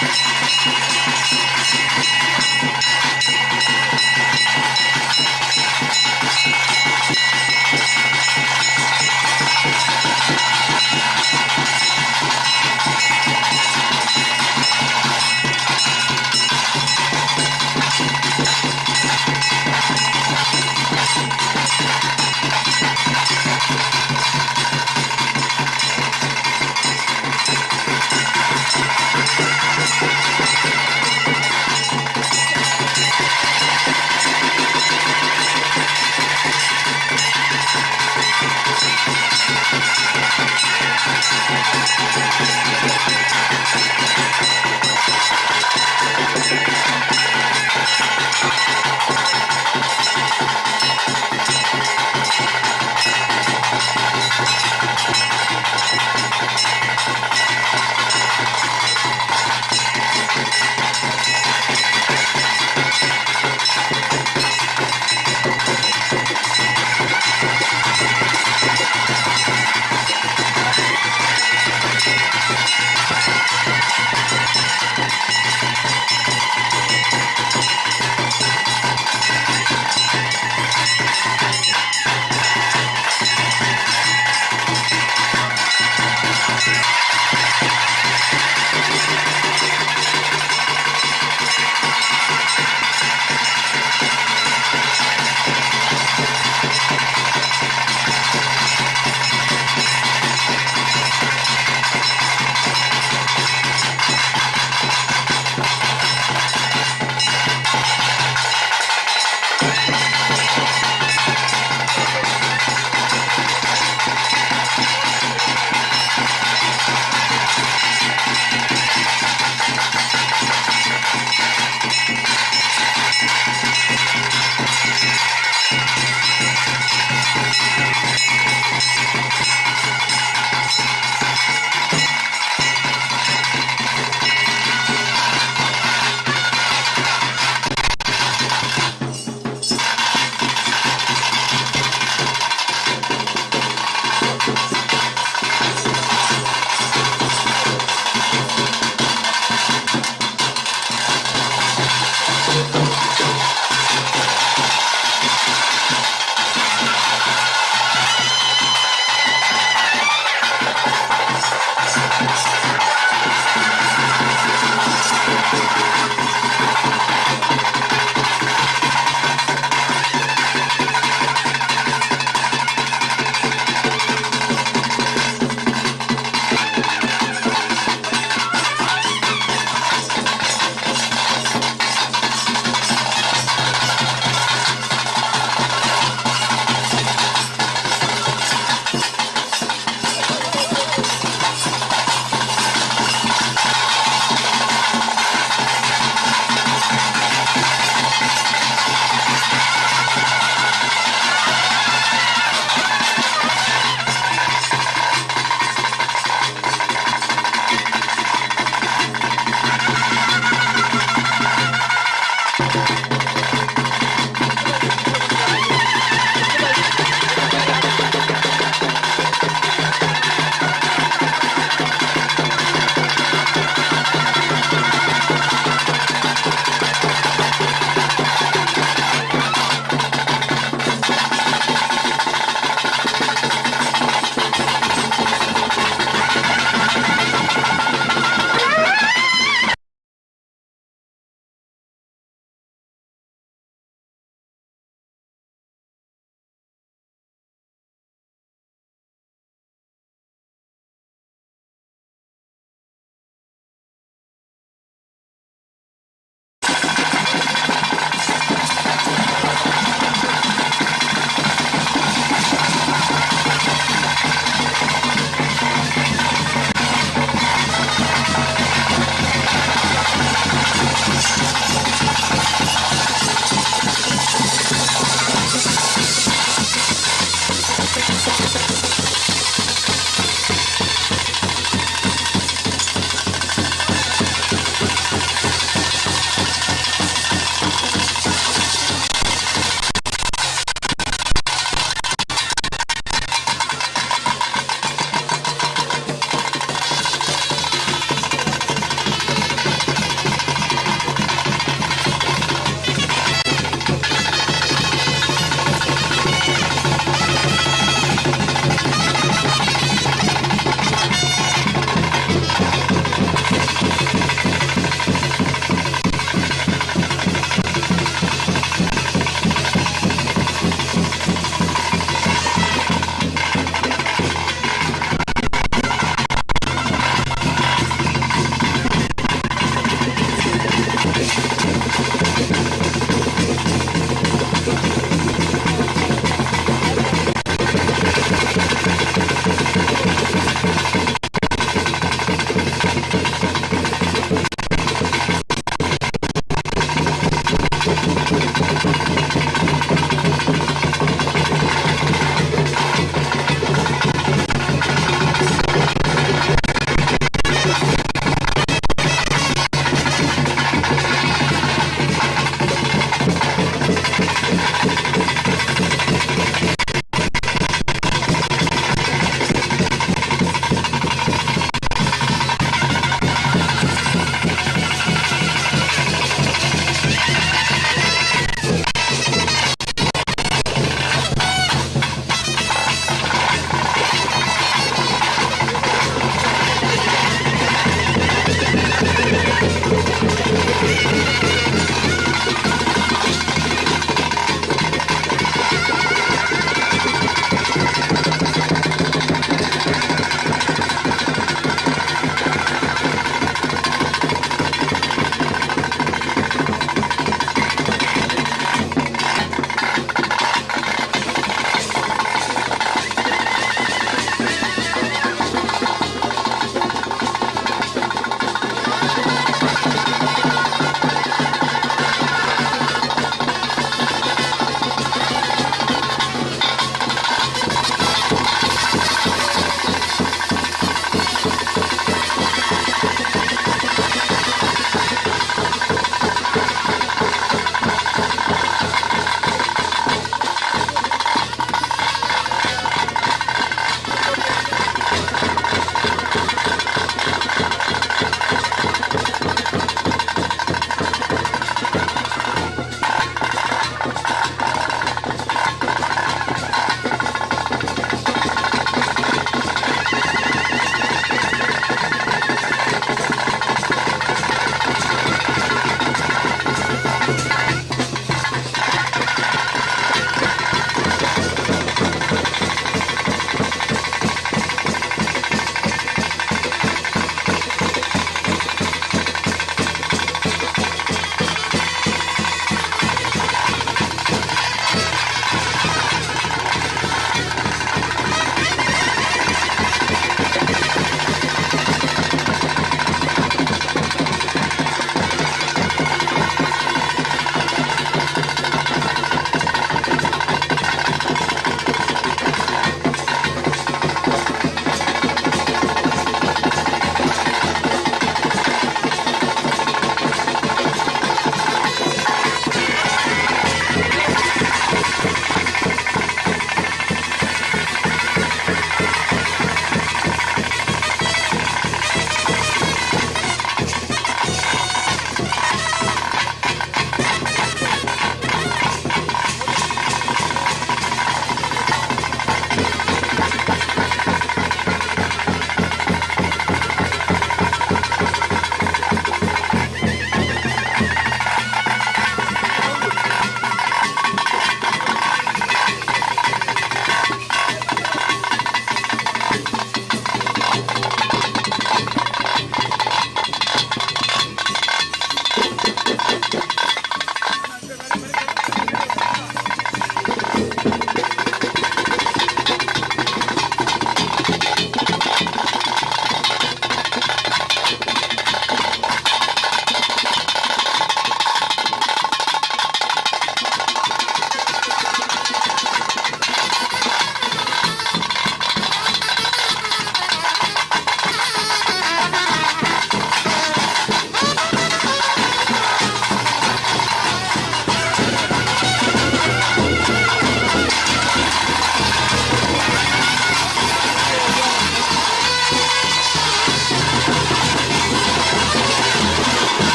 Thank you.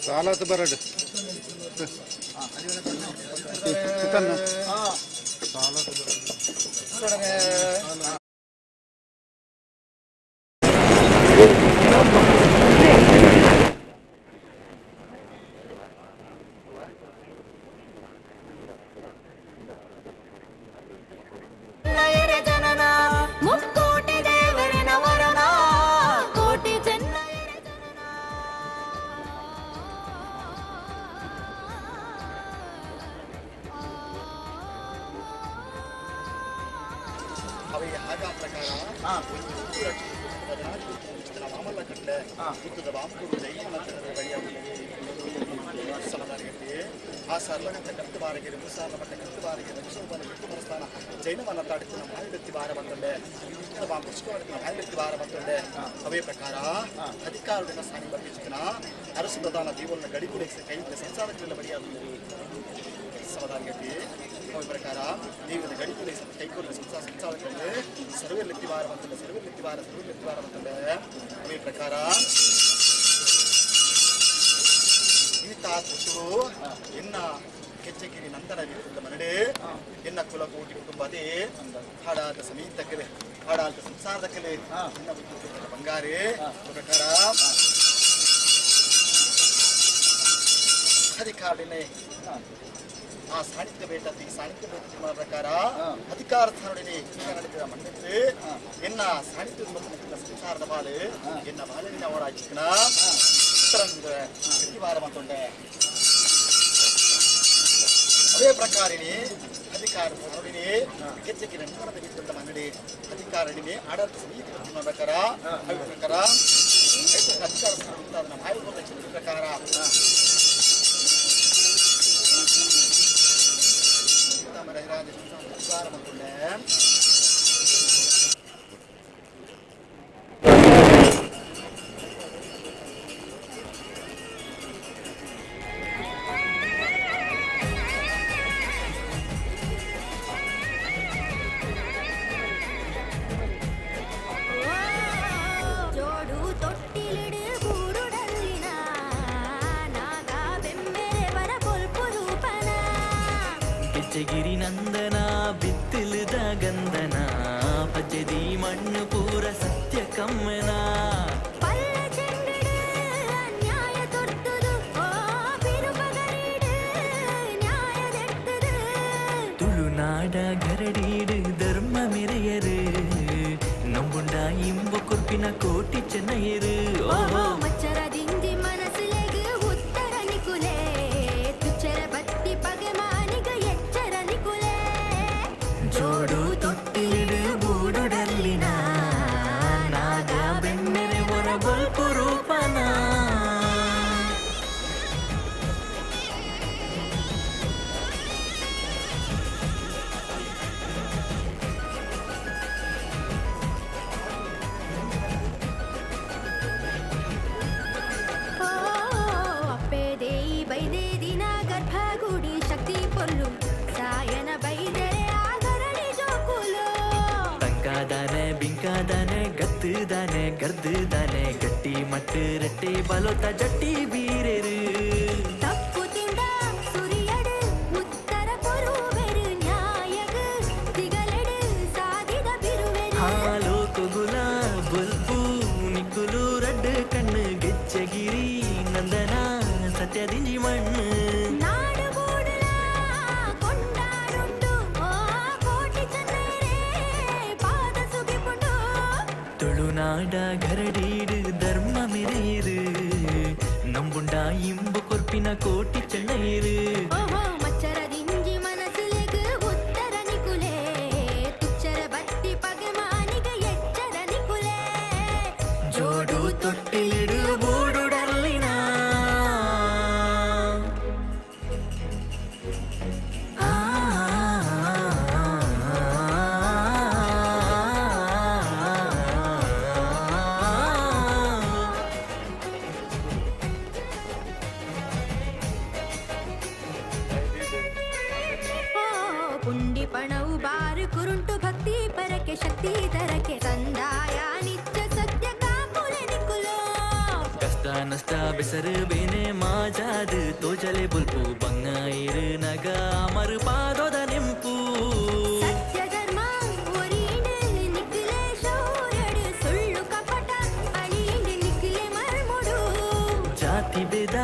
ಸಾಲತ್ತು ಬರಡು ಚಿಕನ್ ಸಾಲತ್ತು ಮುಕ್ಕೋಟಿ ದೇವರಿನ ವರನ ಕೋಟಿ ಚೆನ್ನೈರ ಜನನ ಅವರಿಗೆ ಆಗ ಪ್ರಕಾರ ಮಾಮಲ್ಲ ಕಟ್ಟೆ ಬುದ್ಧದ ಬಾಂಬುರು ಜೈನಮನದ ಸಮಧಾನಗಟ್ಟಿ ಆ ಸರ್ಲಗಂತ ಕತ್ತು ಬಾರಿಗೆ ಮುಸಾರ ಮಟ್ಟ ಕತ್ತು ಬಾರಿಗೆ ರಕ್ಷೋಬನ ಬಿಟ್ಟು ಬರಸ್ಥಾನ ಜೈನವನ್ನ ತಾಡಿತು ನಮ್ಮ ಹಾಯಿಲೆತ್ತಿ ಬಾರ ಬಂತಂಡೆ ಬುದ್ಧದ ಬಾಂಬು ನಮ್ಮ ಹಾಯಿಲೆತ್ತಿ ಬಾರ ಬಂತಂಡೆ ಅವೇ ಪ್ರಕಾರ ಅಧಿಕಾರದಿಂದ ಸ್ಥಾನಿ ಬರ್ತಿನ ಅರಸು ಪ್ರಧಾನ ಜೀವನ ಗಡಿಗುಡಿಸಿ ಕೈ ಸಂಸಾರಕ್ಕೆಲ್ಲ ಬಡಿಯಾದ ಸಮಧಾನಗಟ್ಟಿ ಪ್ರಕಾರ ನೀವು ಗಡಿಗುಡಿ ಕೈಗೊಂಡ ಸಂಸಾರದಲ್ಲಿ ಸರ್ವೆಲೆತ್ತಿ ಬಾರ ಬಂತಂಡೆ ಸರ್ವೆಲೆತ್ತಿ ಬಾರ ಬಂತಂಡೆ ಅವೇ ಪ್ರಕಾರ ಈತ ಪುತ್ತೂರು ಎನ್ನ ಕೆಚ್ಚಗಿರಿ ನಂತರ ಮನಡೆ ಎನ್ನ ಕುಲಕೋಟಿ ಕುಟುಂಬದೇ ಹಾಡಾದ ಸಮೀತಕ್ಕಲೆ ಹಾಡಾದ ಸಂಸಾರದಕ್ಕಲೆ ಎನ್ನ ಬಂಗಾರೆ ಪ್ರಕಾರ ಅಧಿಕಾರಿನೇ ಆ ಸಾಹಿತ್ಯ ಬೇಟತಿ ಸಾಹಿತ್ಯ ಬೇಟತಿ ಪ್ರಕಾರ ಅಧಿಕಾರ ಸ್ಥಾನದಲ್ಲಿ ಈಗ ನಡೆದ ಮಣ್ಣೆತ್ತೆ ಎನ್ನ ಸಾಹಿತ್ಯ ಸಂಸಾರದ ಬಾಲೆ ಎನ್ನ ಬಾಲಿನ ಅವರ ಚಿಕ್ಕನ ಪ್ರತಿವಾರ ಬಂತುಂಡೆ ಅದೇ ಪ್ರಕಾರಿನಿ ಅಧಿಕಾರ ಸ್ಥಾನದಲ್ಲಿ ಕೆಚ್ಚಗಿನ ನಂತರದ ಬಿದ್ದ ಮನ್ನಡಿ ಅಧಿಕಾರಿನಿ ಆಡಳಿತ ಸಮಿತಿ ಪ್ರಕಾರ ಪ್ರಕಾರ ಅಧಿಕಾರ ಸ್ಥಾನದಿಂದ ಅದನ್ನ ಮಾಹಿತಿ ಪ್ರಕಾರ ಪ್ರಕಾರ ಬಂತುಂಡೆ ಜೋಡು ತೊಟ್ಟಿಲಿಡು ಗೂಡುಡಲ್ಲಿನ ನಾಗ ಬೆಮ್ಮೆರೆ ಬರ ಕೊಲ್ಪು ರೂಪನ ಕೆಚ್ಚಗಿರಿ ನಂದನ ಬಿತ್ತಿಲ್ದ ಗಂಧನ ಪಚ್ಚದಿ ಮಣ್ಣು ಪೂರ ಸತ್ಯ ಕಮ್ಮನ ಪಲ್ಲ ಚೆಂಡಿಡು ನ್ಯಾಯ ತೊಟ್ಟುದು ಓ ಬಿರುಬಗರಿಡು ನ್ಯಾಯದೆಟ್ಟುದು ತುಳುನಾಡ ಗರಡೀಡು ಧರ್ಮ ಮೆರೆಯರು ನಂಬುಂಡ ಇಂಬ ಕೊರ್ಪಿನ ಕೋಟಿ ಚೆನ್ನೈರು ಓಹೋ ಮಚ್ಚರದಿಂದಿ ಮನಸ್ಸಿಲೆಗೆ ಉತ್ತರ ನಿಕುಲೆ ತುಚ್ಚರ ಬತ್ತಿ ಪಗೆ ಮಾನಿಗ ಎಚ್ಚರ ನಿಕುಲೆ ಜೋಡು ತೊಟ್ಟಿಲಿಡು ಗೂಡುಡಲ್ಲಿನ ನಾಗ ಬೆಮ್ಮೆರೆ ಹೊರ ಬಲ್ಪು ರೂಪನ ಓ ಅಪ್ಪೆ ದೇಯಿ ಬೈದೆ ದಿನ ಗರ್ಭಗುಡಿ ಶಕ್ತಿ ಪೊಲ್ಲು ಸಾಯನ ಬೈದರೆ ಆಗರಳಿ ಜೋಕುಲು ತಂಕಾದಾನೆ ಬಿಂಕಾದಾನೆ ಗತ್ತುದಾನೆ ಗರ್ದುದಾನೆ ಗಟ್ಟಿ ಮಟ್ಟು ರಟ್ಟೆ ಬಲೋತ ಜಟ್ಟಿ ಬೀರೆರು ತಪ್ಪು ತಿಂದ ಸುರಿಯಡು ಉತ್ತರ ಕೊರುವೆರು ನ್ಯಾಯಗ ತಿಗಲೆಡು ಸಾಧಿದ ಬಿರುವೆರು ಹಾಲು ಕೊಗುಲ ಬಲ್ಪು ನಿಕ್ಕುಲು ರಡ್ಡು ಕಣ್ಣು ಗೆಚ್ಚಗಿರಿ ನಂದನ ಸತ್ಯದಿಂಜಿ ಮಣ್ಣು ನಾಡು ಬೂಡುಲ ಕೊಂಡಾಡುಂಡು ಓ ಕೋಟಿ ಚೆನ್ನೈರೇ ಪಾದ ಸುಗಿಪುಂಡು ತುಳುನಾಡ ಗರಡೀಡು ಧರ್ಮ ಮೆರೆಯಿರು ನಂಬುಂಡ ಇಂಬು ಕೊರ್ಪಿನ ಕೋಟಿ ಚೆನ್ನೈರು ಓಹೋ ಮಚ್ಚರದಿಂಜಿ ಮನಸ್ಸಿಲೆಗೆ ಉತ್ತರ ನಿಕುಲೆ ತುಚ್ಚರ ಬತ್ತಿ ಪಗೆ ಮಾನಿಗ ಎಚ್ಚರ ನಿಕುಲೆ ಜೋಡು ತೊಟ್ಟಿಲಿಡು ಗೂಡುಡಲ್ಲಿನ ಪುಂಡಿ ಪಣವು ಬಾರು ಕುರುಂಟು ಭಕ್ತಿ ಪರಕೆ ಶಕ್ತಿ ತರಕೆ ಸಂದಾಯ ನಿತ್ಯ ಸತ್ಯ ಕಾಪುಲೆ ನಿಕುಲೋ ಕಷ್ಟ नसता बेसर बेने माझाद तोजले बुल्पु बंगाईर नग अमर पादोद निंपु ಸತ್ಯಧರ್ಮ ಒರಿಯಿಂದ ನಿಕ್ಲೆ ಶೌರ್ಯಡು ಸುಳ್ಳು ಕಪಟ ಅಳಿಯಿಂದ ನಿಕ್ಲೆ ಮರ್ಮುಡು ಜಾತಿ ಬೇದ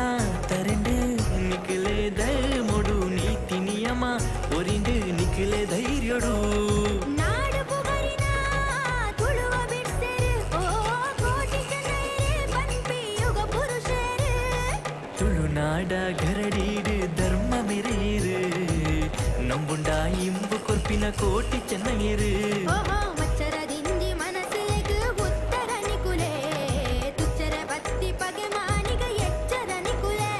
ತರೆಂಡು ನಿಕ್ಲೆ ಧರ್ಮುಡು ನೀತಿ ನಿಯಮ ಒರಿಂದ ನಿಕ್ಲೆ ಧೈರ್ಯಡು ನಾಡು ಪುಗರಿನ ತುಳುವ ಬಿಡ್ಸೆರು ಓ ಕೋಟಿ ಜನರೇ ಪಂಪಿ ಯುಗ ಪುರುಷರು ತುಳುನಾಡ ಗರಡೀಡು ಧರ್ಮ ಮೆರೆಯಿರು ನಂಬುಂಡ ಇಂಬು ಕೊರ್ಪಿನ ಕೋಟಿ ಚೆನ್ನೈರು ಓಹೋ ಮಚ್ಚರದಿಂದಿ ಮನಸ್ಸಿಲೆಗು ಉತ್ತರ ನಿಕುಲೆ ತುಚ್ಚರ ಬತ್ತಿ ಪಗೆ ಮಾನಿಗ ಎಚ್ಚರ ನಿಕುಲೆ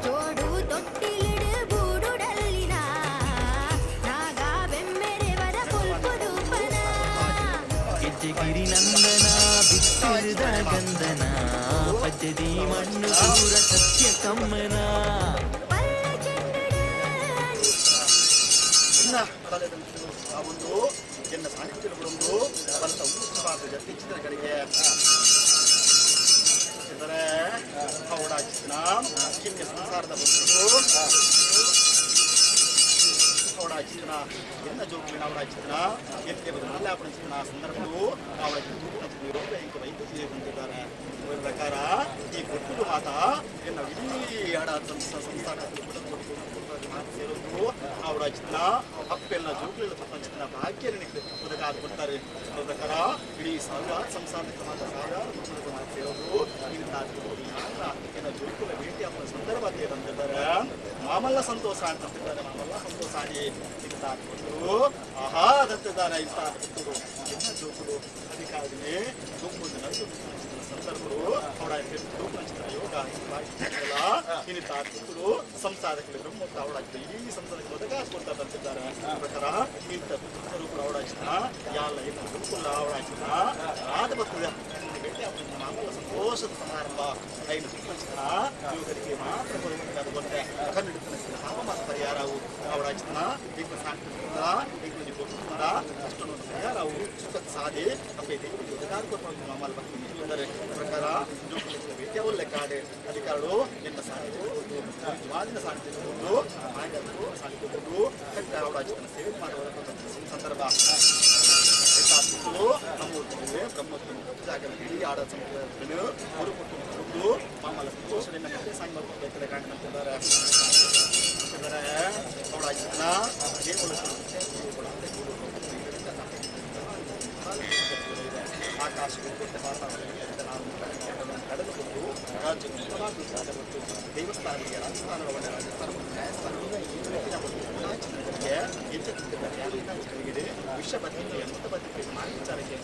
ಜೋಡು ತೊಟ್ಟಿಲಿಡು ಬೂಡುಡಲ್ಲಿನ ನಾಗ ಬೆಮ್ಮೆರೆವರ ಪುಲ್ಪುದೂಪನ ಗಿರಿ ನಂದನ ಬಿತ್ತಿರದ ಗಂಧನ ಪದ್ಯದಿ ಮಣ್ಣು ದೂರ ಸತ್ಯ ಕಮ್ಮನ ಆ ಒಂದು ಎನ್ನ ಸಾಹಿತ್ಯಗಳೊಂದು ಬಲತ ಉತ್ಸವಾದ ಜತ್ತಿಚ್ಚಿನ ಕಡೆಗೆ ಇದರೆ ಅವಡಾಚಿನ ಕಿನ್ಯ ಸಂಸಾರದ ಬಂದು ಅವಡಾಚಿನ ಎನ್ನ ಜೋಗಿನ ಅವಡಾಚಿನ ಎತ್ತೆ ಮಲ್ಲಾಪಡಿಸಿನ ಸಂದರ್ಭಗಳು ಅವಳ ಇಂಕ ವೈದ್ಯ ಬಂದಿದ್ದಾರೆ ಅವರ ಪ್ರಕಾರ ಈ ಕೊಟ್ಟು ಮಾತ ಎನ್ನ ಇಡೀ ಹಡ ಸಂಸಾರ ಸೇರೋದು ಅವಡಾಚಿನ ಅಪ್ಪೆಲ್ಲ ಜೋಗುಳೆಲ್ಲ ಪ್ರಪಂಚದ ಭಾಗ್ಯ ನನಗೆ ಉದಕಾದ ಕೊಡ್ತಾರೆ ಅವರ ಪ್ರಕಾರ ಇಡೀ ಸಾವಿರಾರು ಸಂಸಾರಕ್ಕೆ ಮಾತ್ರ ಸಾವಿರಾರು ಮಾತು ಸೇರೋದು ಇದರಿಂದ ಏನ ಜೋಗುಳ ಭೇಟಿ ಅವರ ಸಂದರ್ಭ ಬಂದಿದ್ದಾರೆ ಮಾಮಲ್ಲ ಸಂತೋಷ ಅಂತಿದ್ದಾರೆ ಮಾಮಲ್ಲ ಸಂತೋಷ ಆಗಿ ಇಂತ ಕೊಟ್ಟರು ಆಹಾ ಅಂತಿದ್ದಾರೆ ಇಂತ ಕೊಟ್ಟರು ಎನ್ನ ಜೋಗುಳು ಅಧಿಕಾರಿನೇ ಗುಂಪು ನಡೆದು ಸಂದರ್ಭಗಳು ಅವರ ಯೋಗ ಇನ್ನಿತ ಕೊಟ್ಟರು ಸಂಸಾರಕ್ಕೆ ಬ್ರಹ್ಮ ಅವಳ ಇಡೀ ಸಂಸಾರಕ್ಕೆ ಒದಗ ಕೊಡ್ತಾರೆ ಅಂತಿದ್ದಾರೆ ಪ್ರಕಾರ ಇಂಥ ಸ್ವರೂಪ ಅವಡಾಚಿನ ಯಾಲ ಏನು ಗುರುಕುಲ ಅವಡಾಚಿನ ಆದ ಬರ್ತದೆ ಭೇಟಿ ಅವರಿಂದ ಮಾಮೂಲ ಸಂತೋಷದ ಸಮಾರಂಭ ಐದು ಪ್ರಪಂಚದ ಯುವಕರಿಗೆ ಮಾತ್ರ ಬರುವಂತೆ ಬಂದೆ ಕನ್ನಡ ಹವಾಮಾನ ಪರಿಹಾರವು ಅವಡಾಚಿನ ಈಗ ಸಾಂಸ್ಕೃತಿಕ ಈಗ ಕೊಟ್ಟುಕೊಂಡ ಅಷ್ಟೊಂದು ಪರಿಹಾರವು ಸುಖದ ಸಾಧಿ ಅಪ್ಪೆ ಒದಗಾದ ಕೊಟ್ಟು ಮಾಮೂಲ ಬರ್ತೀನಿ ಅಂದರೆ ಪ್ರಕಾರ ಭೇಟಿ ಅವರ ಲೆಕ್ಕಾಡೆ ಅಧಿಕಾರಗಳು ಎನ್ನ ಸಾಹಿತ್ಯ ವಾದಿನ ಸಾಹಿತ್ಯಗೊಂಡು ಆಯ್ತು ಸಾಹಿತ್ಯಗೊಂಡು ಕಟ್ಟ ಅವಡಾಚಿನ ಸೇವೆ ಮಾಡುವ ಸಂದರ್ಭ ನಮ್ಮೂರಿಗೆ ಬ್ರಹ್ಮತ್ವ ಜಾಗ ಇಡೀ ಆಡ ಸಂಪ್ರದಾಯ ಗುರುಕೊಟ್ಟು ಮಾಮಲ ಸಂತೋಷದಿಂದ ಸಾಂಗ್ ಮಾಡ್ಕೊಂಡು ಕಾಣ್ತಿದ್ದಾರೆ ಅವಡಾಚಿನ ಆಕಾಶಕ್ಕೆ ಕಳೆದುಕೊಂಡು ರಾಜ್ಯದ ಮತ್ತು ದೇವಸ್ಥಾನಕ್ಕೆ ರಾಜಸ್ಥಾನದ ನ್ಯಾಯಸ್ಥಾನಗಳಿಗೆ ಎಚ್ಚೆತ್ತುಕೊಂಡಿದ್ದಾರೆ ವಿಶ್ವ ಪತ್ರಿಕೆ ಮುಕ್ತ ಪತ್ರಿಕೆ ವಿಚಾರಕ್ಕೆ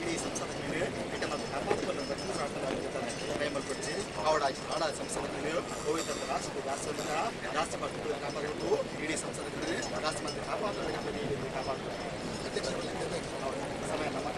ಈ ಸಂಸದಕ್ಕೆ ಕೈಮಲ್ಪಡಿಸಿ ಆಡ ಸಂಸದಕ್ಕೆ ಹೋಗಿದ್ದ ರಾಷ್ಟ್ರ ಕಾಪಾಡಬೇಕು ಇಡೀ ಸಂಸದಕ್ಕೆ ರಾಷ್ಟ್ರ ಮಂತ್ರಿ ಕಾಪಾಡಬೇಕು ಸಮಯ ನಮ್ಮ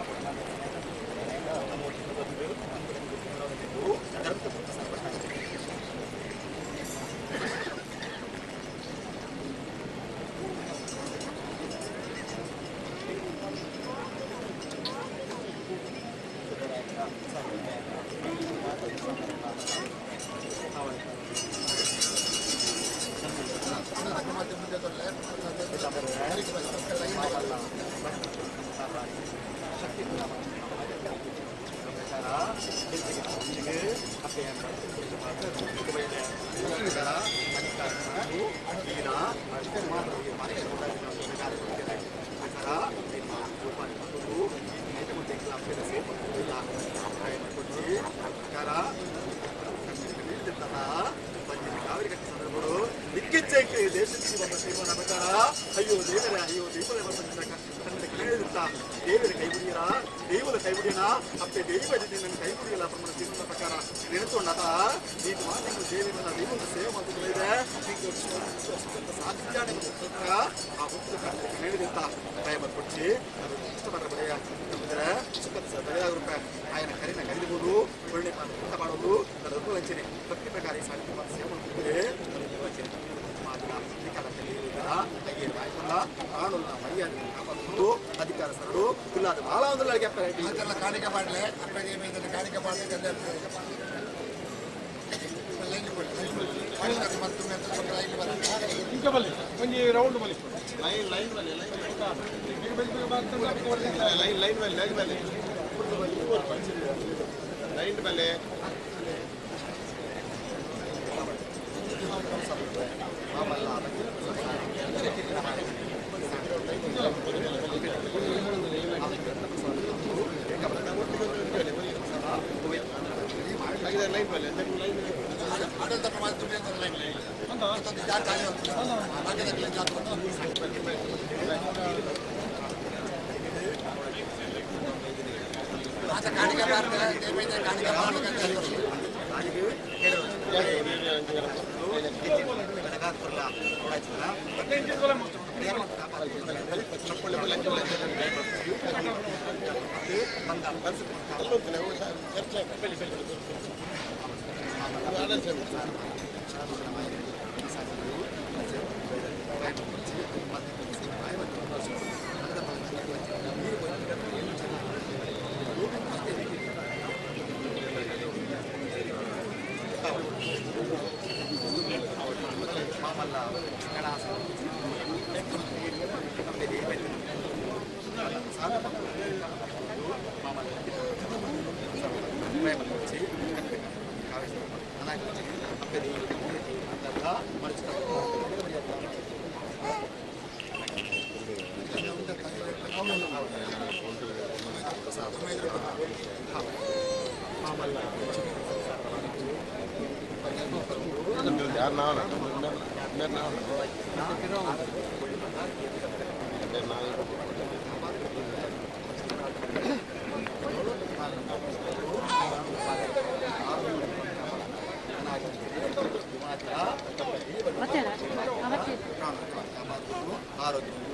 ದೇಶಕ್ಕೆ ಬಂದ ತೀರ್ಮಾನ ಪ್ರಕಾರ ಅಯ್ಯೋ ದೇವರೇ ದೇವರ ಕೈಬಿಡಿಯರ ದೇವರ ಕೈಬಿಡಿಯನ ಅಪ್ಪೆ ದೇವರಿಗೆ ನನ್ನ ಕೈಬಿಡಿಯಲ್ಲ ಪ್ರಮಾಣ ತೀರ್ಮಾನ ಪ್ರಕಾರ ನೆನೆಸೋಣದ ನೀನು ಮಾತಿನ ದೇವರನ್ನ ದೇವರ ಸೇವೆ ಮಾಡುತ್ತಿದೆ ಸಾಧ್ಯ ಆ ಹುಟ್ಟು ಹೇಳಿದಂತ ಕೈ ಬರ್ಕೊಡ್ಸಿ ಅದು ಇಷ್ಟಪಟ್ಟ ಬರೆಯ ಅಂದರೆ ರೂಪಾಯಿ ఆయన ಕರಿನ ಕರಿಬಹುದು ಒಳ್ಳೆ ಊಟ ಮಾಡೋದು ಅದನ್ನು ವಂಚನೆ ಭಕ್ತಿ ಪ್ರಕಾರ ಸಾಹಿತ್ಯ ಸೇವೆ ಮಾಡುತ್ತಿದೆ ಕಾನೂನ ಮರ್ಯಾದೆ ಕಾಪಾಡುವುದು ಅಧಿಕಾರ ಸರಳು ಇಲ್ಲಾದ ಬಹಳ ಒಂದು ಕಾಣಿಕೆ ಮಾಡಲೆ ಕಾಣಿಕೆ ಮಾಡಲಿ ఇంకా బలి కొంచెం రౌండ్ బలి లైన్ లైన్ బలి లైన్ లైన్ బలి లైన్ బలి లైన్ బలి ಆರೋಗ್ಯ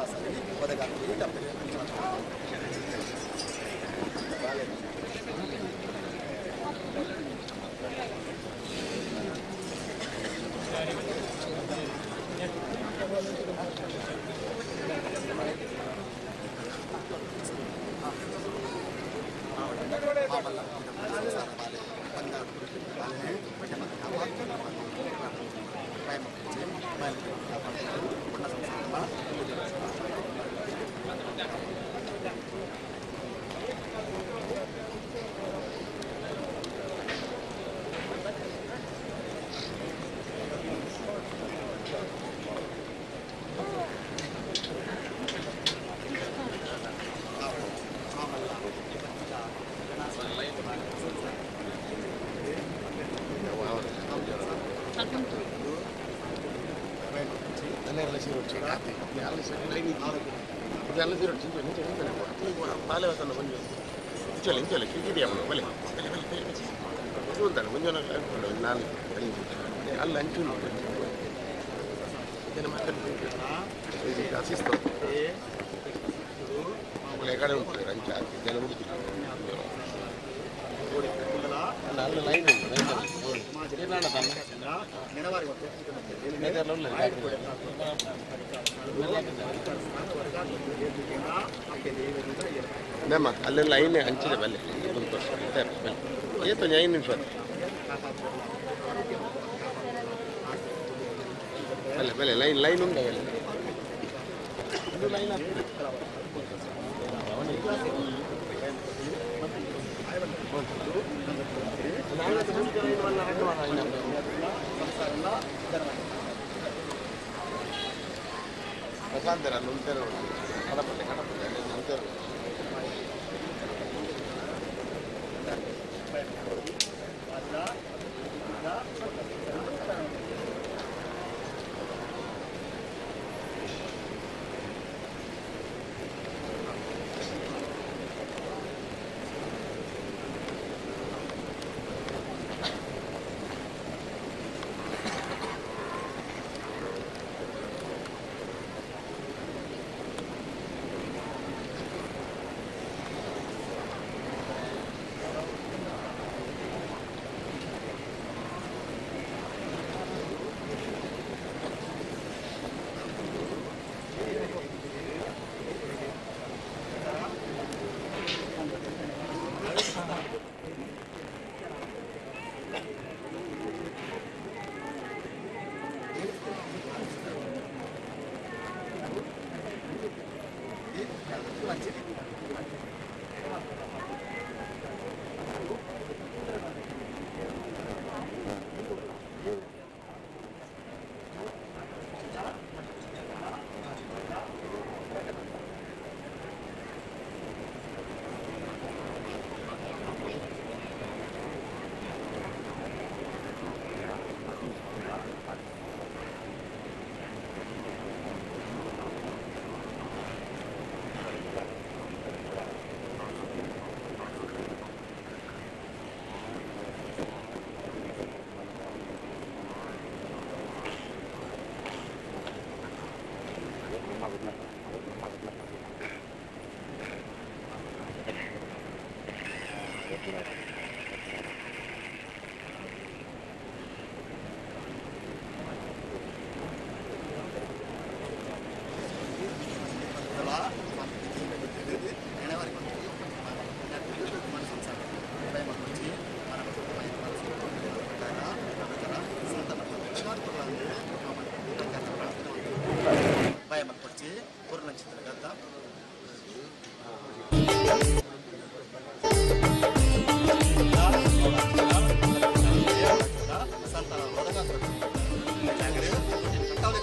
ಅಲ್ಲಿ ಲೈನ್ ಹಂಚಿದೆ ಬಲ್ಲೆ ಏತು 5 ನಿಮಿಷ ಬಲ್ಲೆ ಬಲ್ಲೆ ಲೈನ್ ಉಂಟು ಲೈನ್ ಆಗ್ತದೆ ಪ್ರಶಾಂತರ ನುಂತರು ಕಡಪಟ್ಟೆ ಅಲ್ಲಿ ನುಂತರು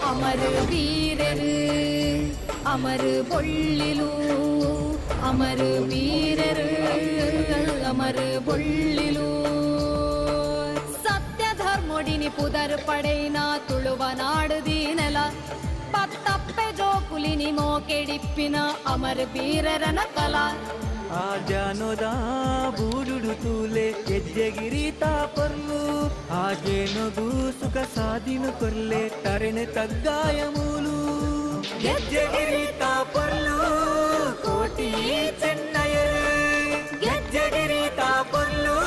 ಅಮರ ವೀರರು ಅಮರ ಬೊಳ್ಳಿಲು ಅಮರ ವೀರರು ಅಮರ ಬೊಳ್ಳಿಲು ಸತ್ಯ ಧರ್ಮೊಡಿನಿ ಪುದರ್ ಪಡೆಯಿನ ತುಳುವ ನಾಡುದೀನೆಲ ಪತ್ತಪ್ಪೆ ಜೋಕುಲಿನಿ ಮೋಕೆಡಿಪ್ಪಿನ ಅಮರ ವೀರರನ ಕಲಾ ಆ ಜಾನೋದ ಬೂಡುಡು ತೂಲೆ ಹೆಜ್ಜೆಗಿರಿ ತಾಪರ್ಲು ಹಾಗೇನೊಗು ಸುಖ ಸಾಧಿನು ಕೊರ್ಲೆ ತರೆನೆ ತಗ್ಗಾಯ ಮೂಲು ಹೆಜ್ಜೆಗಿರಿ ತಾಪರ್ಲು ಕೋಟಿ ಚೆನ್ನಯರು ಹೆಜ್ಜೆಗಿರಿ ತಾಪರ್ಲು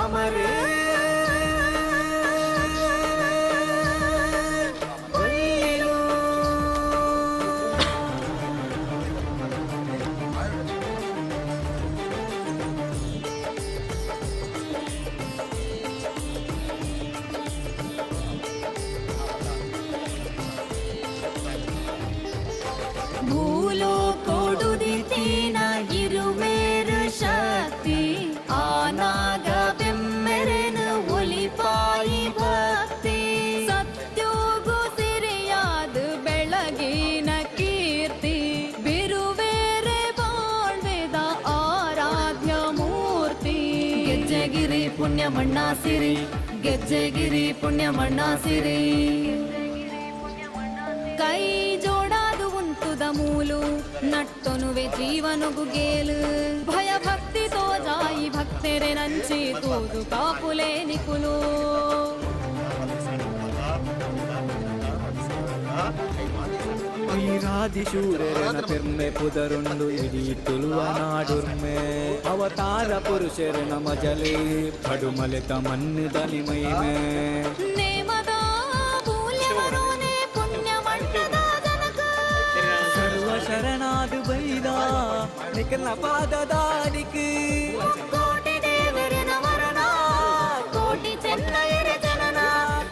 ಅಮರ ಭೂಲೋ ಕೊಡುದಿತೀನ ಇರುವೇರು ಶಕ್ತಿ ಆನಾಗ ಬೆಮ್ಮೆರೆನು ಒಲಿಪಾಯಿ ಭಕ್ತಿ ಸತ್ಯೋಗು ಸಿರಿಯಾದ ಬೆಳಗಿನ ಕೀರ್ತಿ ಬಿರುವೇರೆ ಬಾಳ್ವೆದ ಆರಾಧ್ಯ ಮೂರ್ತಿ ಗೆಜ್ಜೆಗಿರಿ ಪುಣ್ಯ ಮಣ್ಣಾಸಿರಿ ಗೆಜ್ಜೆಗಿರಿ ಪುಣ್ಯ ಮಣ್ಣಾಸಿರಿ ಕೈ ಉಂತುದ ಮೂಲು ನಟ್ಟೊನುವೆ ಜೀವನುಗು ಗೇಲು ಭಯ ಭಕ್ತಿ ತೋ ಜಾಯಿ ಭಕ್ತೆರೆ ನಂಚಿ ತೂದು ಕಾಪುಲೆ ನಿಕುಲು ವೀರಾದಿಶೂರನ ಪೆರ್ಮೆ ಪುದರುಂಡು ಇಡೀ ತುಳುವ ನಾಡುರ್ಮೆ ಅವತಾರ ಪುರುಷರನ ಮಜಲೆ ಪಡುಮಲೆತ ಮಣ್ಣು ದನಿ ಮೈಮೆ ನೇಮದ ಮೂಲ್ಯವರೋನೆ ಪುಣ್ಯ ಮಣ್ಣದ ಜನಕ ಸರ್ವ ಶರಣಾದು ಬೈದ ನಿಖಲ ಪಾದದಾಡಿಕ್ ಕೋಟಿ ದೇವರನ ವರನ ಕೋಟಿ ಚೆನ್ನಯರ ಜನನ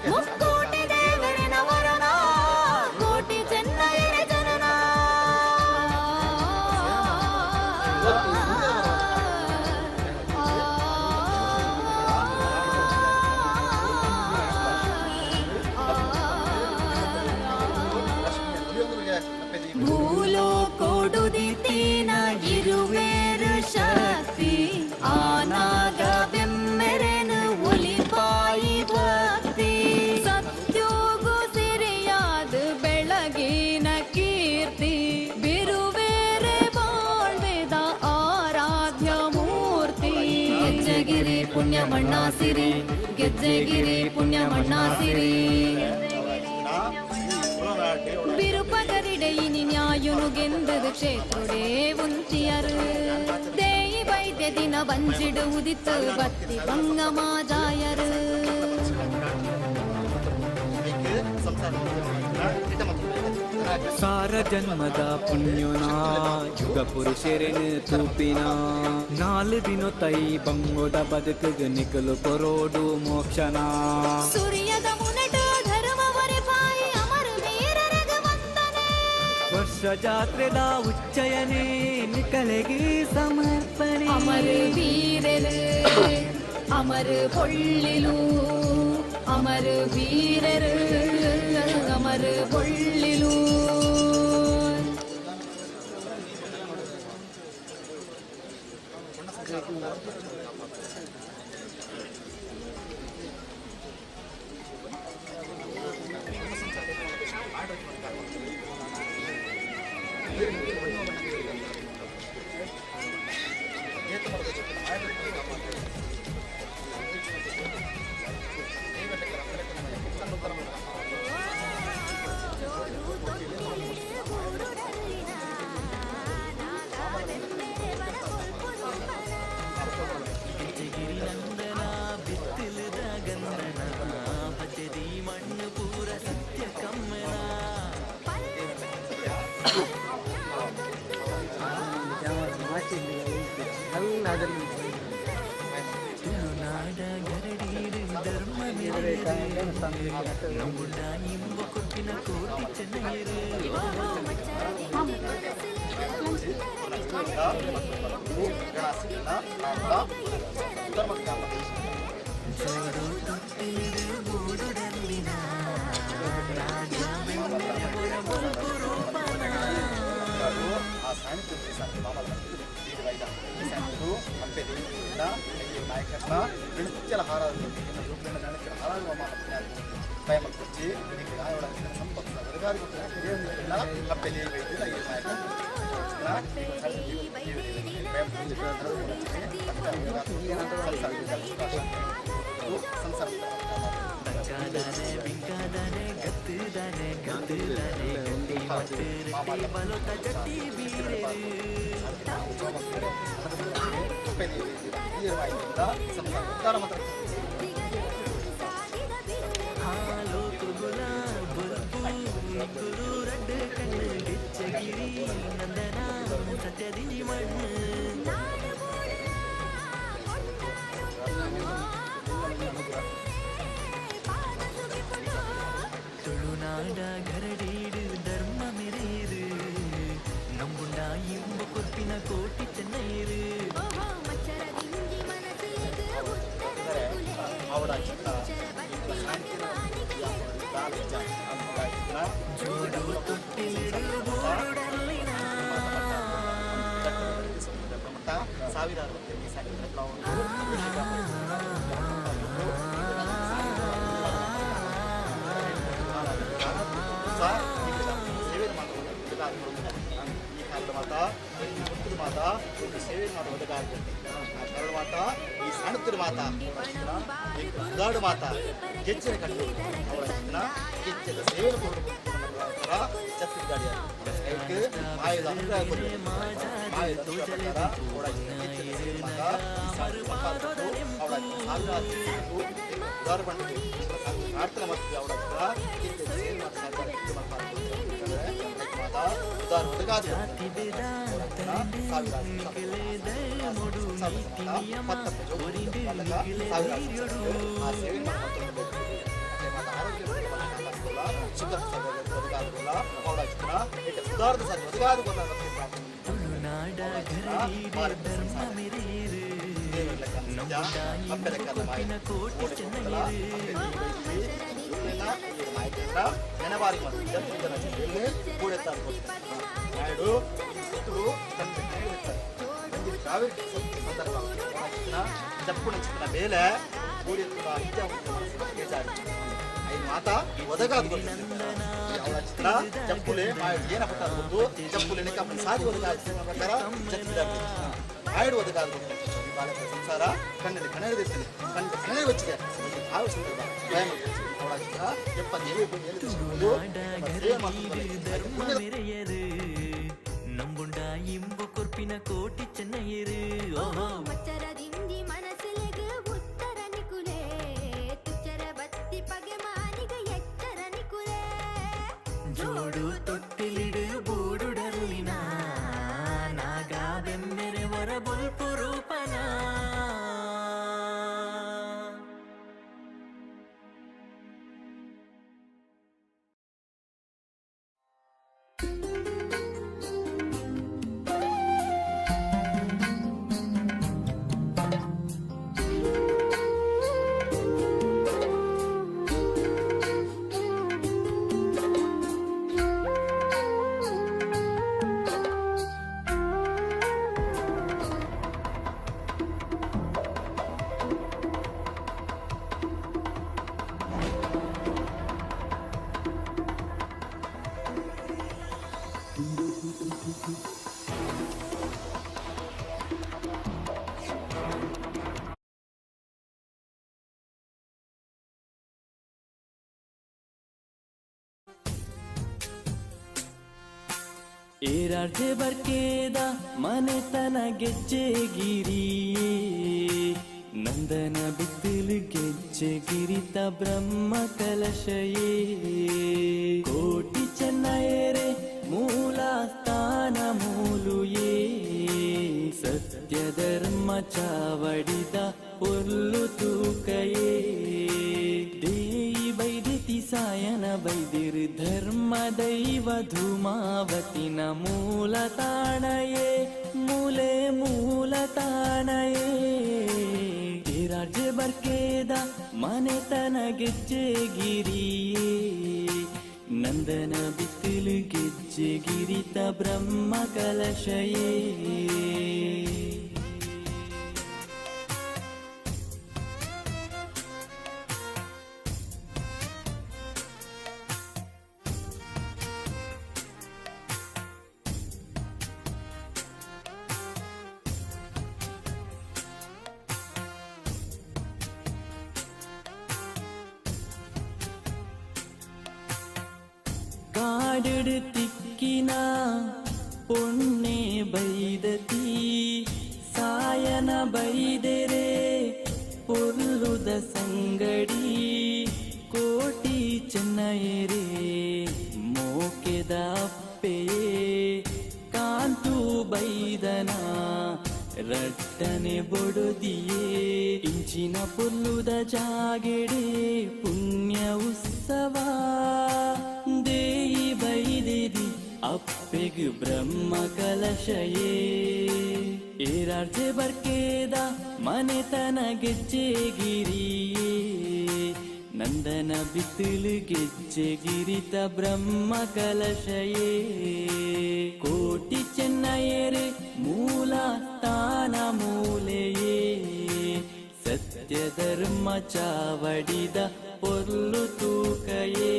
ಮುಕ್ಕೋಟಿ ದೇವರನ ವರನ ಕೋಟಿ ಚೆನ್ನಯರ ಜನನ ಭೂಲೋಕೋಡುದಿತ್ತೇನ ಇರುವೇರು ಶಕ್ತಿ ಆನಾಗ ಬೆಮ್ಮೆರೆನು ಒಲಿಪಾಯಿ ಭಕ್ತಿ ಸತ್ಯೋಗು ಸಿರಿಯಾದ ಬೆಳಗಿನ ಕೀರ್ತಿ ಬಿರುವೇರೆ ಬಾಳ್ವೆದ ಆರಾಧ್ಯ ಮೂರ್ತಿ ಗೆಜ್ಜೆಗಿರಿ ಪುಣ್ಯ ಮಣ್ಣಾಸಿರಿ ಗೆಜ್ಜೆಗಿರಿ ಪುಣ್ಯ ಮಣ್ಣಾಸಿರಿ ಬಿರುಪಗರಿಡೆಯಿನಿ ನ್ಯಾಯುನುಗೆಂದದು ಕ್ಷೇತ್ರುಡೇ ಉಂತಿಯರು ದೇಯಿ ವೈದ್ಯ ದಿನ ಬಂಜಿಡುವುದಿತ್ತು ಬತ್ತಿ ಗಂಗಮಾಜಾಯರು ಸಾರ ಜನ್ಮದ ಪುಣ್ಯನ ಯುಗ ಪುರುಷರೆನು ತೂಪಿನ ನಾಲು ದಿನ ತೈ ಬಂಗೋದ ಬದುಕುಗ ನಿಕಲು ಕೊರೋಡು ಮೋಕ್ಷನ ಸೂರ್ಯದ ಮುನಟ ಧರ್ಮವರೆ ಪಾಯಿ ಅಮರ ವೀರರಗ ವಂದನೆ ವರ್ಷ ಜಾತ್ರೆದ ಉಚ್ಚಯನೇ ನಿಕಲೆಗೆ ಸಮರ್ಪಣೆ ಅಮರ ವೀರರು ಅಮರ ಪೊಳ್ಳಿಲು ಅಮರ ವೀರರು ಅಮರ ಪೊಳ್ಳಿಲು ತುಳುನಾಡ ಗರಡೀಡು ಧರ್ಮ ಮೆರೆಯಿರು ನಂಬುಂಡ ಇಂಬ ಕೊರ್ಪಿನ ಕೋಟಿ ಚೆನ್ನೈರು ಜೋಡು ತೊಟ್ಟಿಲಿಡು ಬೋರುಡಲ್ಲಿನ ಸಾವಿರಾರು ಸೇವೆ ಮಾಡುವುದು ಮಾತಾ ಒಂದು ಸೇವೆ ಮಾಡಿ ಒದಗಾಗ ಕರಳು ಮಾತಾ ಈ ಸಣ್ಣತ್ತಿರ ಮಾತಾ ಈ ಉದಾಡು ಮಾತಾ ಗೆಜ್ಜೆನ ಕಟ್ಟು ಅವಳ ಗೆಜ್ಜೆದ ಸೇವೆ ಛತ್ತೀಸ್ ಗಾಡಿಯ ಮಾಯದ ಅನುಗ್ರಹ ಮಾಯದ ಅನುಗ್ರಹ ಅವಳ ಗೆಜ್ಜೆದ ಸೇವೆ ಮಾತಾ ಅವಳ ಸಾವಿರಾರು ಉದಾರ ಬಂದು ಪ್ರಾರ್ಥನೆ ಮಾಡ್ತೀವಿ ಅವಳ ಗೆಜ್ಜೆದ ಸೇವೆ ಮಾತಾ ಉದಾರ ಒದಗಾದ ನೆನವಾರಿ ಕೂಡೆ ನಾయుడు భక్తుడు జప్పుడు నుంచి వేలే కూడి ಐದು ಮಾತಾ ಒದಗಾದು ಚಿತ್ರ ಜಪ್ಪುಲೆ ಏನ ಪಟ್ಟಾರು ಜಪ್ಪುಲೆ ಸಾಧಿ ಒದಗಾದ ಪ್ರಕಾರ ಆಯ್ಡು ಒದಗಾದು ಸಂಸಾರ ಕಣ್ಣಲ್ಲಿ ಕಣದಿರ್ತೀನಿ ಕಣ್ಣಲ್ಲಿ ವಚ್ಚಿದೆ ಆವಿಸಿದ ಭಯ ಅವಳ ಚಿತ್ರ ನಂಬುಂಡ ಇಂಬು ಕೊರ್ಪಿನ ಕೋಟಿ ಚೆನ್ನೈರು ಮಚ್ಚರದಿಂದಿ ಮನಸ್ಸಿಲೆಗೆ ಉತ್ತರ ನಿಕುಲೆ ತುಚ್ಚರ ಬತ್ತಿ ಪಗೆ ಮಾನಿಗ ಎಚ್ಚರ ನಿಕುಲೆ ಜೋಡು ತೊಟ್ಟಿಲಿಡು ಬೂಡುಡರುಲಿನ ನಾಗ ಬೆಮ್ಮೆರೆ ವರ ಬೊಲ್ಪು ರೂಪನ ಏರಾರ್ಜೆ ಬರ್ಕೇದ ಮನೆತನ ಗೆಜ್ಜೆಗಿರಿಯೇ ನಂದನ ಬಿತ್ತಲು ಗೆಜ್ಜೆಗಿರಿತ ಬ್ರಹ್ಮ ಕಲಶಯೇ ಕೋಟಿ ಚೆನ್ನಯರೆ ಮೂಲ ಸ್ಥಾನ ಮೂಲುಯೇ ಸತ್ಯ ಧರ್ಮ ಚಾವಡಿದ ಪೊರ್ಲು ತೂಕಯೇ ದೇಯಿ ಬೈದಿತಿ ಸಾಯನ ಬೈದಿರು ಧರ್ಮ ದೈವ ಧೂಮಾವತಿನ ಮೂಲ ತಾಣಯೇ ಮೂಲೆ ಮೂಲ ತಾಣಯೇ ರಾಜ್ಯ ಬರ್ಕೇದ ಮನೆತನ ಗೆಜ್ಜೆಗಿರಿಯೇ ನಂದನ ಬಿತ್ತಲು ಗೆಜ್ಜೆಗಿರಿತ ಬ್ರಹ್ಮ ಕಲಶಯೇ ಕಾಡಿಡು ತಿಕ್ಕಿನ ಪೊಣ್ಣೆ ಬೈದತಿ ಸಾಯನ ಬೈದೆರೆ ಪೊರ್ಲುದ ಸಂಗಡಿ ಕೋಟಿ ಚೆನ್ನಯರೆ ಮೋಕೆದ ಅಪ್ಪೆಯೇ ಕಾಂತು ಬೈದನ ರಟ್ಟನೆ ಬೊಡದಿಯೇ ಇಂಚಿನ ಪೊರ್ಲುದ ಜಾಗೆಡೆ ಪುಣ್ಯ ಉತ್ಸವ ದೇಯಿ ಬೈದಿದಿ ಅಪ್ಪೆಗು ಬ್ರಹ್ಮ ಕಲಶಯೇ ಏರಾರ್ಜೆ ಬರ್ಕೇದ ಮನೆತನ ಗೆಜ್ಜೆಗಿರಿಯೇ ನಂದನ ಬಿತ್ತಲು ಗೆಜ್ಜೆಗಿರಿತ ಬ್ರಹ್ಮ ಕಲಶಯೇ ಕೋಟಿ ಚೆನ್ನಯರೆ ಮೂಲ ಸ್ಥಾನ ಮೂಲೆಯೇ ಸತ್ಯ ಧರ್ಮ ಚಾವಡಿದ ಪೊರ್ಲು ತೂಕಯೇ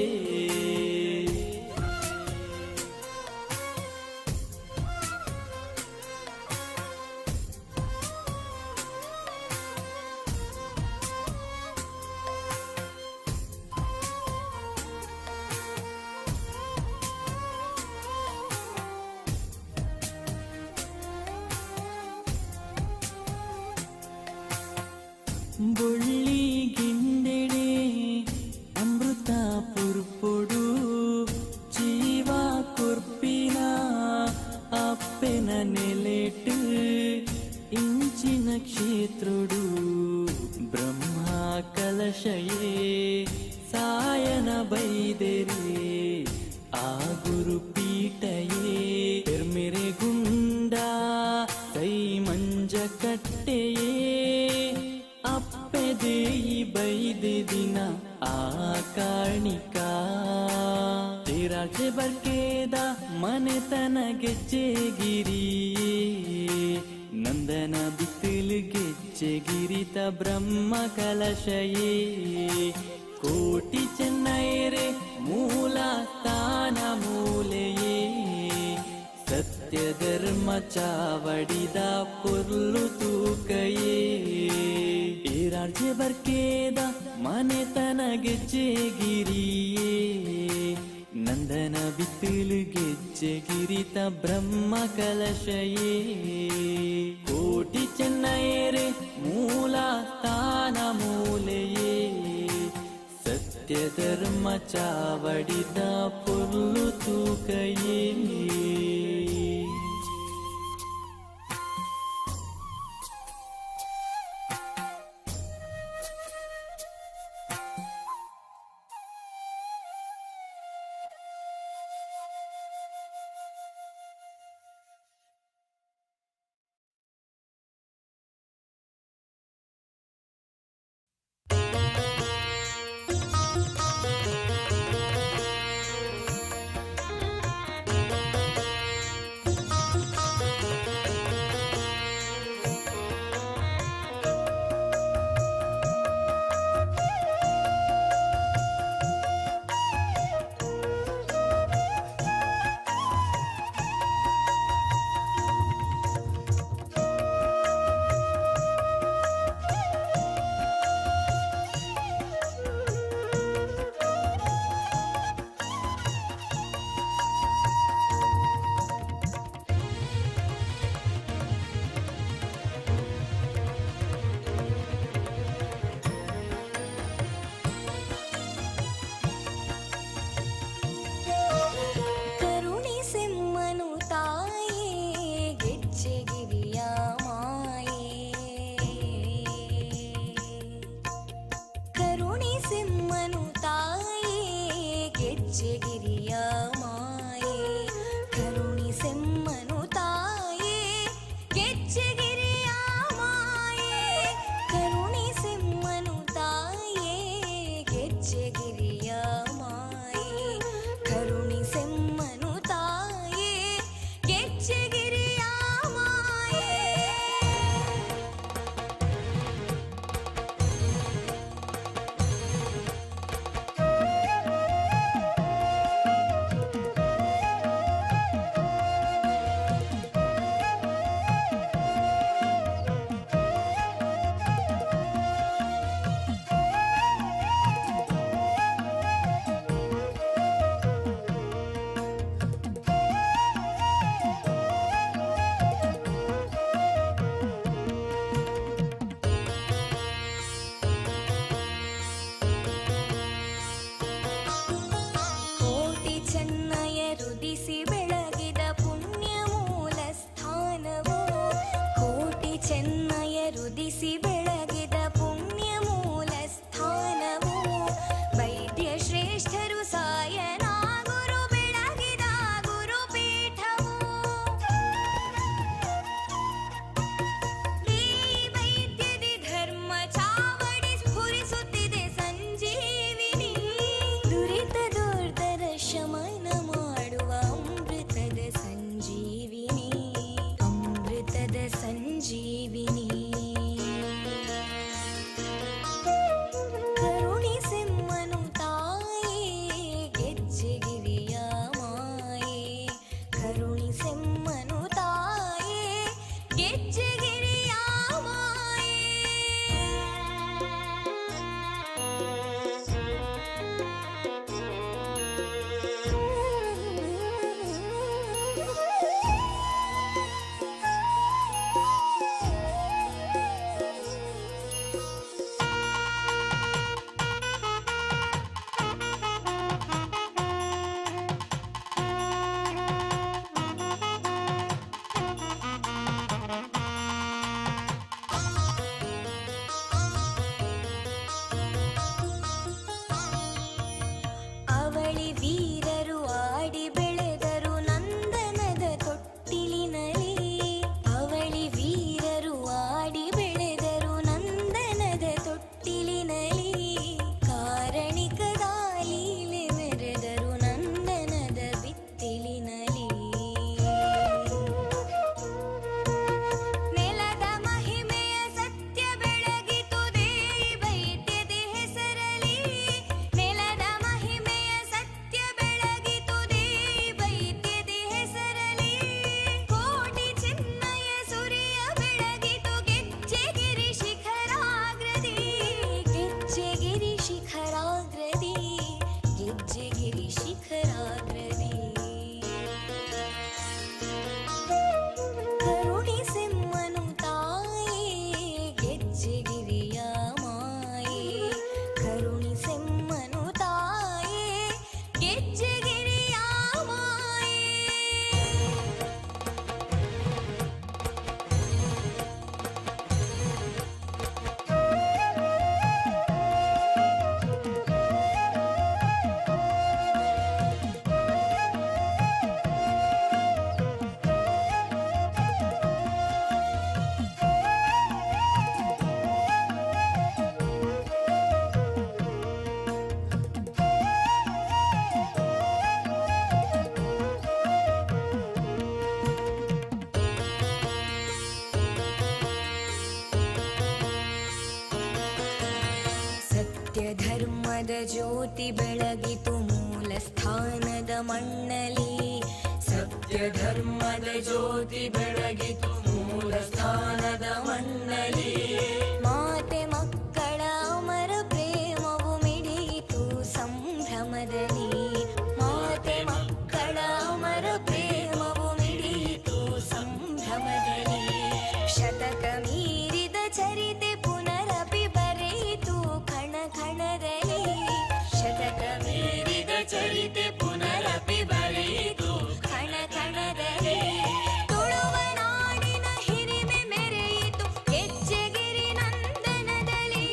ಬೊಳ್ಳಿ ಗಿಂಡೆಡೆ ಅಮೃತ ಪುರ್ಪೊಡು ಜೀವ ಕೊರ್ಪಿನ ಅಪ್ಪೆನ ನೆಲೆಟ್ಟು ಇಂಚಿನ ಕ್ಷೇತ್ರಡು ಬ್ರಹ್ಮ ಕಲಶಯೇ ಸಾಯನ ಬೈದೆರೆ ಆ ಗುರು ಪೀಠಯೇ ಎರ್ಮೆರೆ ಗುಂಡ ಕೈ ಮಂಜ ಕಟ್ಟೆಯೇ ಅಪ್ಪೆದೇಯಿ ಬೈದೆ ದಿನ ಆ ಕಾಣಿಕ ತೇರಾಚೆ ಬರ್ಕೇದ ಮನೆತನ ಗೆಜ್ಜೆಗಿರಿಯೇ ನಂದನ ಬಿತ್ತಲು ಗೆಜ್ಜೆಗಿರಿತ ಬ್ರಹ್ಮ ಕಲಶಯೇ ಕೋಟಿ ಚೆನ್ನೈರೆ ಮೂಲ ಸ್ಥಾನ ಮೂಲೆಯೇ ಸತ್ಯ ಧರ್ಮ ಚಾವಡಿದ ಪೊರ್ಲು ತೂಕಯೇ ರಾಜ್ಯ ಬರ್ಕೇದ ಮನೆತನ ಗೆಜ್ಜೆಗಿರಿಯೇ ನಂದನ ಬಿತ್ತಲು ಗೆಜ್ಜೆಗಿರಿತ ಬ್ರಹ್ಮ ಕಲಶಯೇ ಕೋಟಿ ಚೆನ್ನೈರೆ ಮೂಲ ಸ್ಥಾನ ಮೂಲೆಯೇ ಸತ್ಯ ಧರ್ಮ ಚಾವಡಿದ ಪೊರ್ಲು ತೂಕಯೇ ಧರ್ಮದ ಜ್ಯೋತಿ ಬೆಳಗಿತು ಮೂಲ ಸ್ಥಾನದ ಮಣ್ಣಲಿ ಸತ್ಯ ಧರ್ಮದ ಜ್ಯೋತಿ ಬೆಳಗಿತು ಮೂಲ ಸ್ಥಾನದ ಮಣ್ಣಲಿ ಮಾತೆ ಮಕ್ಕಳ ಅಮರ ಪ್ರೇಮವು ಮಿಡಿಯಿತು ಸಂಭ್ರಮದಲ್ಲಿ ಮಾತೆ ಮಕ್ಕಳ ಅಮರ ಪ್ರೇಮವು ಮಿಡಿಯಿತು ಸಂಭ್ರಮದಲ್ಲಿ ಶತಕ ಮೀರಿದ ಚರಿತೆ ಪುನರಪಿ ಬರೆಯಿತು ಕಣ ಕಣದಲ್ಲಿ ಶತಕ ಮೀರಿದ ಚರಿತೆ ಪುನರಪಿ ಬರೆಯಿತು ಕಣ ಕಣದಲ್ಲಿ ತುಳುವ ನಾಡಿನ ಹಿರಿಮೆ ಮೆರೆಯಿತು ಹೆಜ್ಜೆಗಿರಿ ನಂದನದಲ್ಲಿ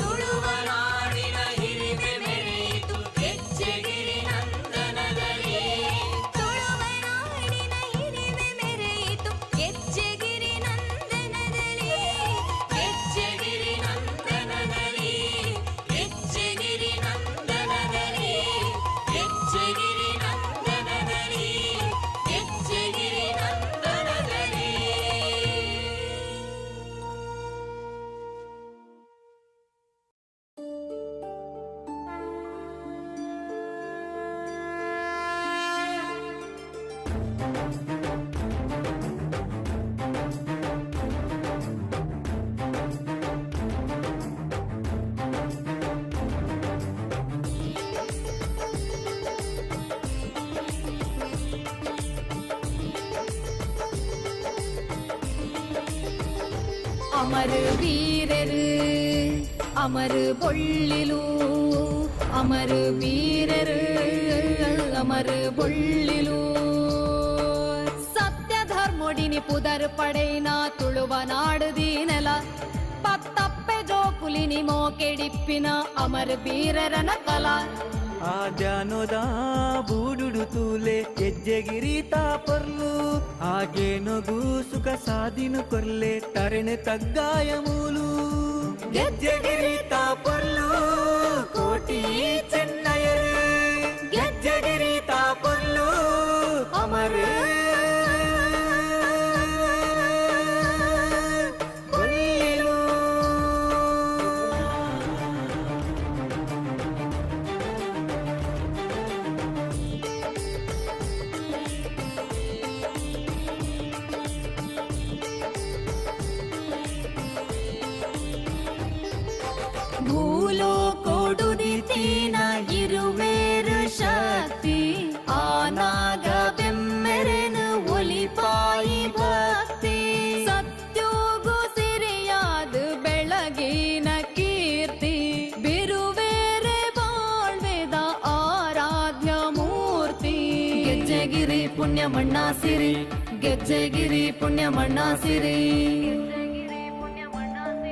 ತುಳುವ ನಾಡಿನ ಹಿರಿಮೆ ಮೆರೆಯಿತು ಹೆಜ್ಜೆಗಿರಿ ನಂದನದಲ್ಲಿ ತುಳುವ ನಾಡಿನ ಹಿರಿಮೆ ಮೆರೆಯಿತು ಹೆಜ್ಜೆಗಿರಿ ನಂದನದಲ್ಲಿ ಹೆಜ್ಜೆಗಿರಿ ನಂದನದಲ್ಲಿ ಹೆಜ್ಜೆಗಿರಿ ನಂದನದಲ್ಲಿ ಹೆಜ್ಜೆಗಿರಿ ನಂದನದಲ್ಲಿ ಹೆಜ್ಜೆಗಿರಿ ನಂದನದಲ್ಲಿ ಅಮರ ವೀರರು ಅಮರ ಬೊಳ್ಳಿಲು ಅಮರ ವೀರರು ಅಮರ ಬೊಳ್ಳಿಲು ಸತ್ಯ ಧರ್ಮೊಡಿನಿ ಪುದರ್ ಪಡೆಯಿನ ತುಳುವ ನಾಡುದೀನೆಲ ಪತ್ತಪ್ಪೆ ಜೋಕುಲಿನಿ ಮೋಕೆಡಿಪ್ಪಿನ ಅಮರ ವೀರರನ ಕಲಾ ಆ ಜಾನೋದ ಬೂಡುಡು ತೂಲೆ ಹೆಜ್ಜೆಗಿರಿ ತಾಪರ್ಲು ಹಾಗೇನೊಗು ಸುಖ ಸಾಧಿನು ಕೊರ್ಲೆ ತರಣೆ ತಗ್ಗಾಯ ಮೂಲು ಗೆಜ್ಜೆಗಿರಿ ತಾಪರ್ಲು ಕೋಟಿ ಚೆನ್ನಯರು ಗೆಜ್ಜೆಗಿರಿ ತಾಪರ್ಲು ಅಮರ ಭೂಲೋಕೋಡುದಿತೀನ ಇರುವೇರು ಶಕ್ತಿ ಆನಾಗ ಬೆಮ್ಮೆರೆನು ಒಲಿಪಾಯಿ ಭಕ್ತಿ ಸತ್ಯೋಗು ಸಿರಿಯಾದ ಬೆಳಗಿನ ಕೀರ್ತಿ ಬಿರುವೇರೆ ಬಾಳ್ವೆದ ಆರಾಧ್ಯ ಮೂರ್ತಿ ಗೆಜ್ಜೆಗಿರಿ ಪುಣ್ಯ ಮಣ್ಣಾಸಿರಿ ಗೆಜ್ಜೆಗಿರಿ ಪುಣ್ಯ ಮಣ್ಣಾಸಿರಿ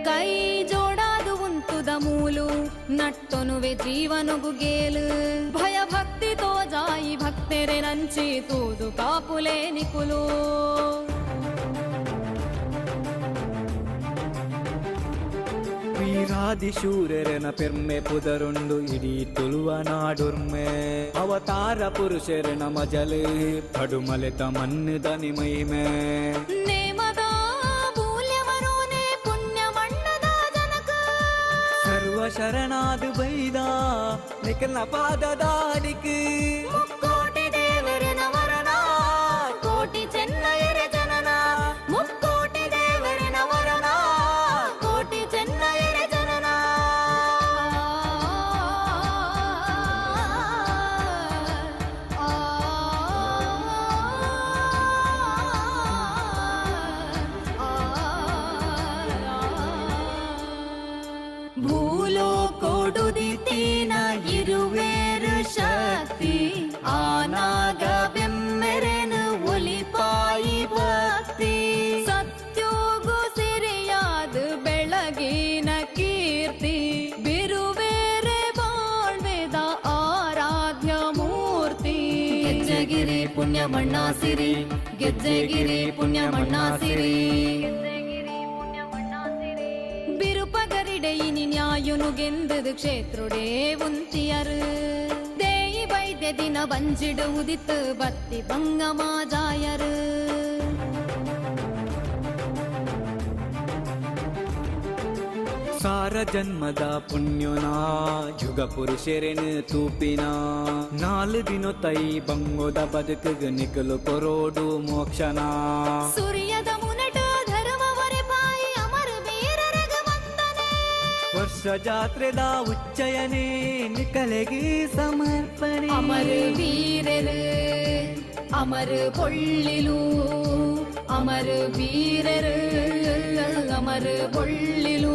ಕೈ ಜೋಡಾದು ಉಂತುದ ಮೂಲು ನಟ್ಟೊನುವೆ ಜೀವನುಗು ಗೇಲು ಭಯ ಭಕ್ತಿ ತೋಜಾಯಿ ಭಕ್ತೆರೆ ನಂಚಿ ತೂದು ಕಾಪುಲೆ ನಿಕುಲು ವೀರಾದಿ ಶೂರರನ ಪೆರ್ಮೆ ಪುದರುಂಡು ಇಡೀ ತುಳುವ ನಾಡುರ್ಮೆ ಅವತಾರ ಪುರುಷರನ ಮಜಲೆ ಪಡುಮಲೆತ ಮನ್ನದ ಮಹಿಮೆ ನೇಮದ ಮೂಲ್ಯವರೋನೆ ಪುಣ್ಯ ಮಣ್ಣದ ಜನಕ ಸರ್ವ ಶರಣಾದು ಬೈದ ನಿಖಲ್ನ ಪಾದದ ಅಡಿಕೆ ಮುಕ್ಕೋಟಿ ದೇವರನ ವರನ ಕೋಟಿ ಚೆನ್ನಯರ ಜನನ ಮುಕ್ಕೋಟಿ ದೇವರನ ವರನ ಕೋಟಿ ಚೆನ್ನಯರ ಜನನ ಭೂಲೋಕೋಡುದಿತೀನ ಇರುವೇರು ಶಕ್ತಿ ಆನಾಗ ಬೆಮ್ಮೆರೆನು ಒಲಿಪಾಯಿ ಭಕ್ತಿ ಸತ್ಯೋಗು ಸಿರಿಯಾದ ಬೆಳಗಿನ ಕೀರ್ತಿ ಬಿರುವೇರೆ ಬಾಳ್ವೆದ ಆರಾಧ್ಯ ಮೂರ್ತಿ ಗೆಜ್ಜೆಗಿರಿ ಪುಣ್ಯ ಮಣ್ಣಾಸಿರಿ ಗೆಜ್ಜೆಗಿರಿ ಪುಣ್ಯ ಮಣ್ಣಾಸಿರಿ ಬಿರುಪಗರಿಡೆಯಿನಿ ನ್ಯಾಯುನುಗೆಂದದು ಕ್ಷೇತ್ರುಡೇ ಉಂತಿಯರು ದೇಯಿ ವೈದ್ಯ ದಿನ ಬಂಜಿಡು ಉದಿತ್ತು ಬತ್ತಿ ಬಂಗಮಾಜಾಯರು ಸಾರ ಜನ್ಮದ ಪುಣ್ಯನ ಯುಗ ಪುರುಷರೆನು ತೂಪಿನ 4 ದಿನ ತೈ ಬಂಗೋದ ಬದುಕುಗ ನಿಕಲು ಕೊರೋಡು ಮೋಕ್ಷನ ಸೂರ್ಯದ ಮುನಟ ಧರ್ಮವರೆ ಪಾಯಿ ಅಮರ ವೀರರಗ ವಂದನೆ ವರ್ಷ ಜಾತ್ರೆದ ಉಚ್ಚಯನೇ ನಿಕಲೆಗೆ ಸಮರ್ಪಣೆ ಅಮರ ವೀರರು ಅಮರ ಪೊಳ್ಳಿಲು ಅಮರ ವೀರರು ಅಮರ ಪೊಳ್ಳಿಲು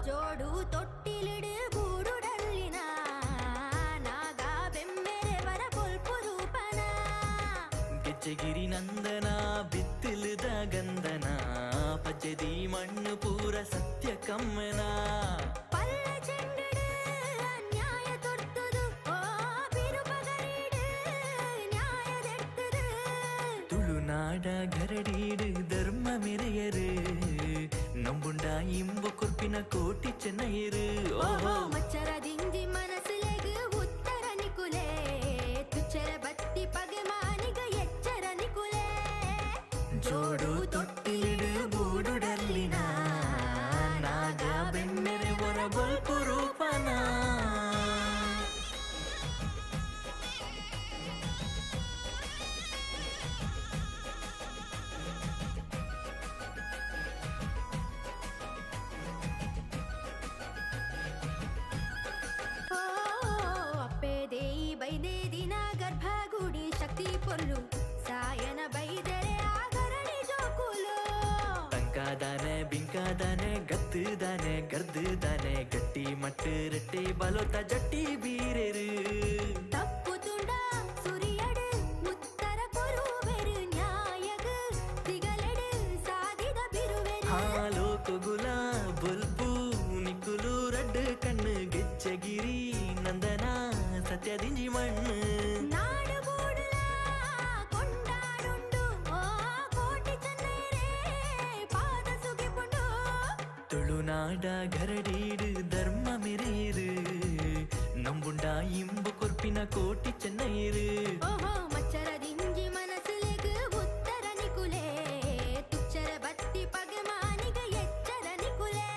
ಜೋಡು ತೊಟ್ಟಿಲಿಡು ಗೂಡುಡಲ್ಲಿನ ನಾಗ ಬೆಮ್ಮೆರೆವರ ಕೊಲ್ಪು ರೂಪನ ಗೆಜ್ಜೆಗಿರಿ ನಂದನ ಬಿತ್ತಿಲದ ಗಂಧನ ಪಜ್ಜದಿ ಮಣ್ಣು ಪೂರ ಸತ್ಯ ಕಮ್ಮನ ಪಲ್ಲ ಚೆಂಡಿಡು ನ್ಯಾಯ ತೊರ್ತದು ಓ ಬಿರುಪಗರಿಡು ನ್ಯಾಯದೆಟ್ಟದು ತುಳುನಾಡ ಗರಡೀಡು ಧರ್ಮ ಮೆರೆಯರು ನಂಬುಂಡ ಇಂಬು ಕೊರ್ಪಿನ ಕೋಟಿ ಚೆನ್ನೈರು ಓಹೋ ಮಚ್ಚರ ದಿಂಜಿ ಮನಸ್ಸಿಲೆಗ್ ಉತ್ತರ ನಿಕುಲೆ ತುಚ್ಚರ ಬತ್ತಿ ಪಗೆ ಮಾನಿಗ ಎಚ್ಚರ ನಿಕುಲೆ ಜೋಡು ತೊಟ್ಟಿಲಿಡು ಬೂಡುಡಲ್ಲಿನ ನಾಗ ಬೆಮ್ಮೆರೆ ಹೊರ ಬಲ್ಪು ರೂಪನ ಅಪ್ಪೆ ದೇಯಿ ಬೈದೆ ದಿನ ಗರ್ಭಗುಡಿ ಶಕ್ತಿ ಪೊಲ್ಲು ಸಾಯನ ಬೈದರೆ ಆಗರಣಿ ಜೋಕುಲು ತಂಕಾದಾನೆ ಬಿಂಕಾದಾನೆ ಗತ್ತುದಾನೆ ಗರ್ದುದಾನೆ ಗಟ್ಟಿ ಮಟ್ಟು ರಟ್ಟಿ ಬಲೋತ ಜಟ್ಟಿ ಬೀರೆರು ತಪ್ಪು ತುಂಡ ಸುರಿಯಡು ಉತ್ತರ ಕೊರುವೆರು ನ್ಯಾಯಗ ತಿಗಲೆಡು ಸಾಧಿದ ಬಿರುವೆರು ಹಾಲೋ ಕೊಗುಲ ಬಲ್ಪು ನಿಕುಲು ರಡ್ಡು ಕಣ್ಣು ಗೆಚ್ಚಗಿರಿ ನಂದನ ಸತ್ಯದಿಂಜಿ ಮಣ್ಣು ನಾಡು ಬೂಡುಲ ಕೊಂಡಾಡುಂಡು ಓ ಕೋಟಿ ಚೆನ್ನೈರೇ ಪಾದ ಸುಗಿಪುಂಡು ತುಳುನಾಡ ಗರಡೀಡು ಧರ್ಮ ಮೆರೆಯಿರು ನಂಬುಂಡ ಇಂಬು ಕೊರ್ಪಿನ ಕೋಟಿ ಚೆನ್ನೈರು ಓಹೋ ಮಚ್ಚರ ದಿಂಜಿ ಮನಸ್ಸಿಲೆಗ್ ಉತ್ತರ ನಿಕುಲೆ ತುಚ್ಚರ ಬತ್ತಿ ಪಗೆ ಮಾನಿಗ ಎಚ್ಚರ ನಿಕುಲೆ